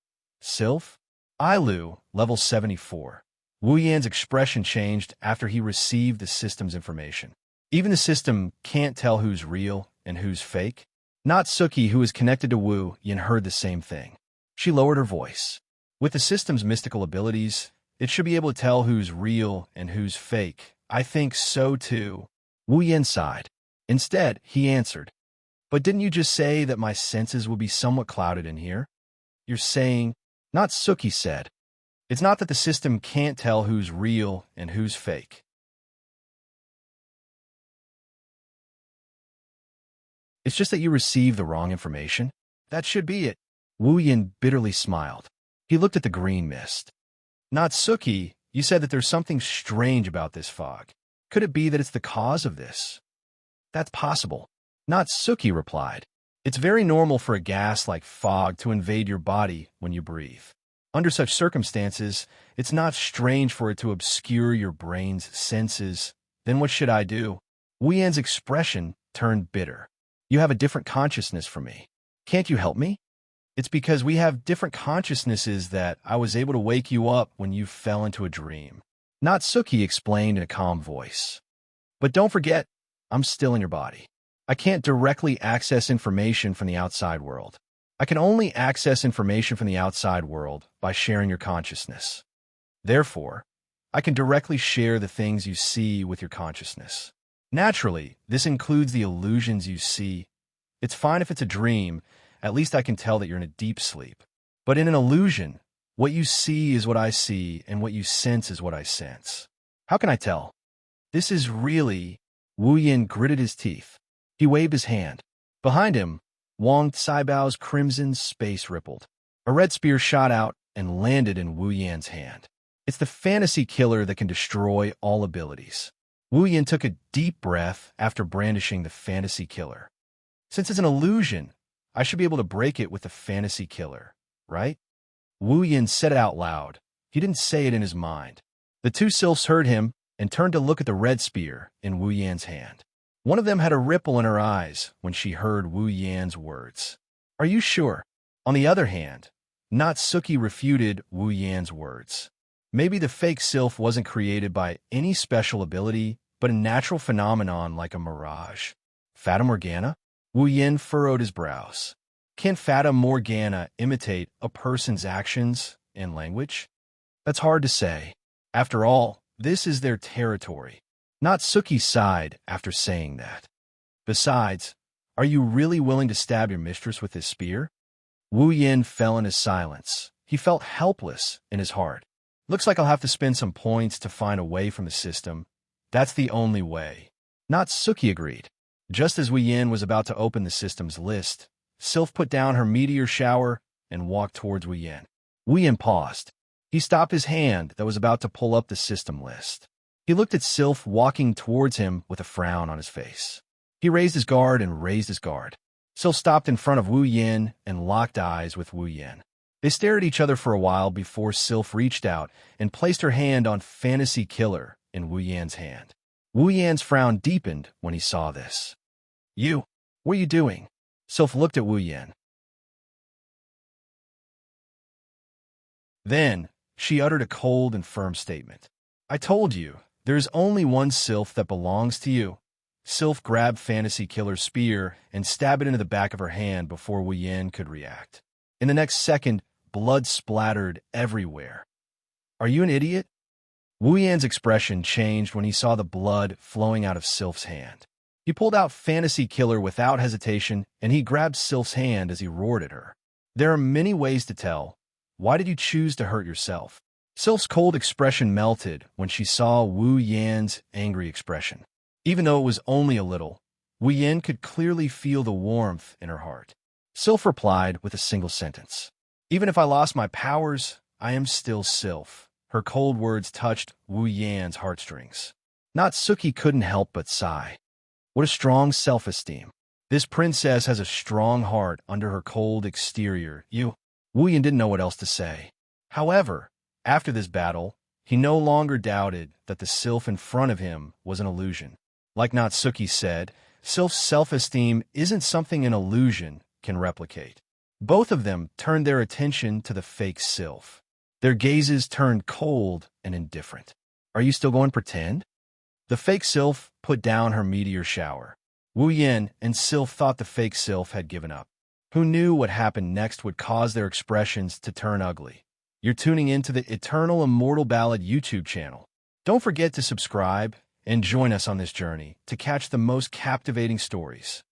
Sylph? Ilu, level 74. Wu Yan's expression changed after he received the system's information. Even the system can't tell who's real and who's fake. Natsuki, who is connected to Wu Yin, heard the same thing. She lowered her voice. With the system's mystical abilities, it should be able to tell who's real and who's fake. I think so too. Wu Yin sighed. Instead, he answered, But didn't you just say that my senses would be somewhat clouded in here? You're saying, Natsuki said. It's not that the system can't tell who's real and who's fake. It's just that you received the wrong information. That should be it. Wu Yin bitterly smiled. He looked at the green mist. Natsuki, you said that there's something strange about this fog. Could it be that it's the cause of this? That's possible. Natsuki replied. It's very normal for a gas like fog to invade your body when you breathe. Under such circumstances, it's not strange for it to obscure your brain's senses. Then what should I do? Wu Yan's expression turned bitter. You have a different consciousness from me. Can't you help me? It's because we have different consciousnesses that I was able to wake you up when you fell into a dream. Natsuki explained in a calm voice. But don't forget, I'm still in your body. I can't directly access information from the outside world. I can only access information from the outside world by sharing your consciousness. Therefore, I can directly share the things you see with your consciousness. Naturally, this includes the illusions you see. It's fine if it's a dream. At least I can tell that you're in a deep sleep. But in an illusion, what you see is what I see, and what you sense is what I sense. How can I tell? This is really... Wu Yin gritted his teeth. He waved his hand. Behind him, Wang Caibao's crimson space rippled. A red spear shot out and landed in Wu Yan's hand. It's the fantasy killer that can destroy all abilities. Wu Yin took a deep breath after brandishing the fantasy killer. Since it's an illusion, I should be able to break it with the fantasy killer, right? Wu Yin said it out loud. He didn't say it in his mind. The two sylphs heard him and turned to look at the red spear in Wu Yan's hand. One of them had a ripple in her eyes when she heard Wu Yan's words. Are you sure? On the other hand, Natsuki refuted Wu Yan's words. Maybe the fake sylph wasn't created by any special ability, but a natural phenomenon like a mirage. Fata Morgana? Wu Yin furrowed his brows. Can Fata Morgana imitate a person's actions and language? That's hard to say. After all, this is their territory. Natsuki sighed after saying that. Besides, are you really willing to stab your mistress with this spear? Wu Yin fell into silence. He felt helpless in his heart. Looks like I'll have to spend some points to find a way from the system. That's the only way. Natsuki agreed. Just as Wu Yin was about to open the system's list, Sylph put down her meteor shower and walked towards Wu Yin. Wu Yin paused. He stopped his hand that was about to pull up the system list. He looked at Sylph walking towards him with a frown on his face. He raised his guard and raised his guard. Sylph stopped in front of Wu Yin and locked eyes with Wu Yin. They stared at each other for a while before Sylph reached out and placed her hand on Fantasy Killer in Wu Yan's hand. Wu Yan's frown deepened when he saw this. "You, what are you doing?" Sylph looked at Wu Yan. Then, she uttered a cold and firm statement. "I told you, there is only one Sylph that belongs to you." Sylph grabbed Fantasy Killer's spear and stabbed it into the back of her hand before Wu Yan could react. In the next second, blood splattered everywhere. "Are you an idiot?" Wu Yan's expression changed when he saw the blood flowing out of Sylph's hand. He pulled out Fantasy Killer without hesitation, and he grabbed Sylph's hand as he roared at her. "There are many ways to tell. Why did you choose to hurt yourself?" Sylph's cold expression melted when she saw Wu Yan's angry expression. Even though it was only a little, Wu Yan could clearly feel the warmth in her heart. Sylph replied with a single sentence. "Even if I lost my powers, I am still Sylph." Her cold words touched Wu Yan's heartstrings. Natsuki couldn't help but sigh. What a strong self-esteem. This princess has a strong heart under her cold exterior. Wu Yan didn't know what else to say. However, after this battle, he no longer doubted that the Sylph in front of him was an illusion. Like Natsuki said, Sylph's self-esteem isn't something an illusion can replicate. Both of them turned their attention to the fake Sylph. Their gazes turned cold and indifferent. "Are you still going to pretend?" The fake Sylph put down her meteor shower. Wu Yan and Sylph thought the fake Sylph had given up. Who knew what happened next would cause their expressions to turn ugly? You're tuning into the Eternal Immortal Ballad YouTube channel. Don't forget to subscribe and join us on this journey to catch the most captivating stories.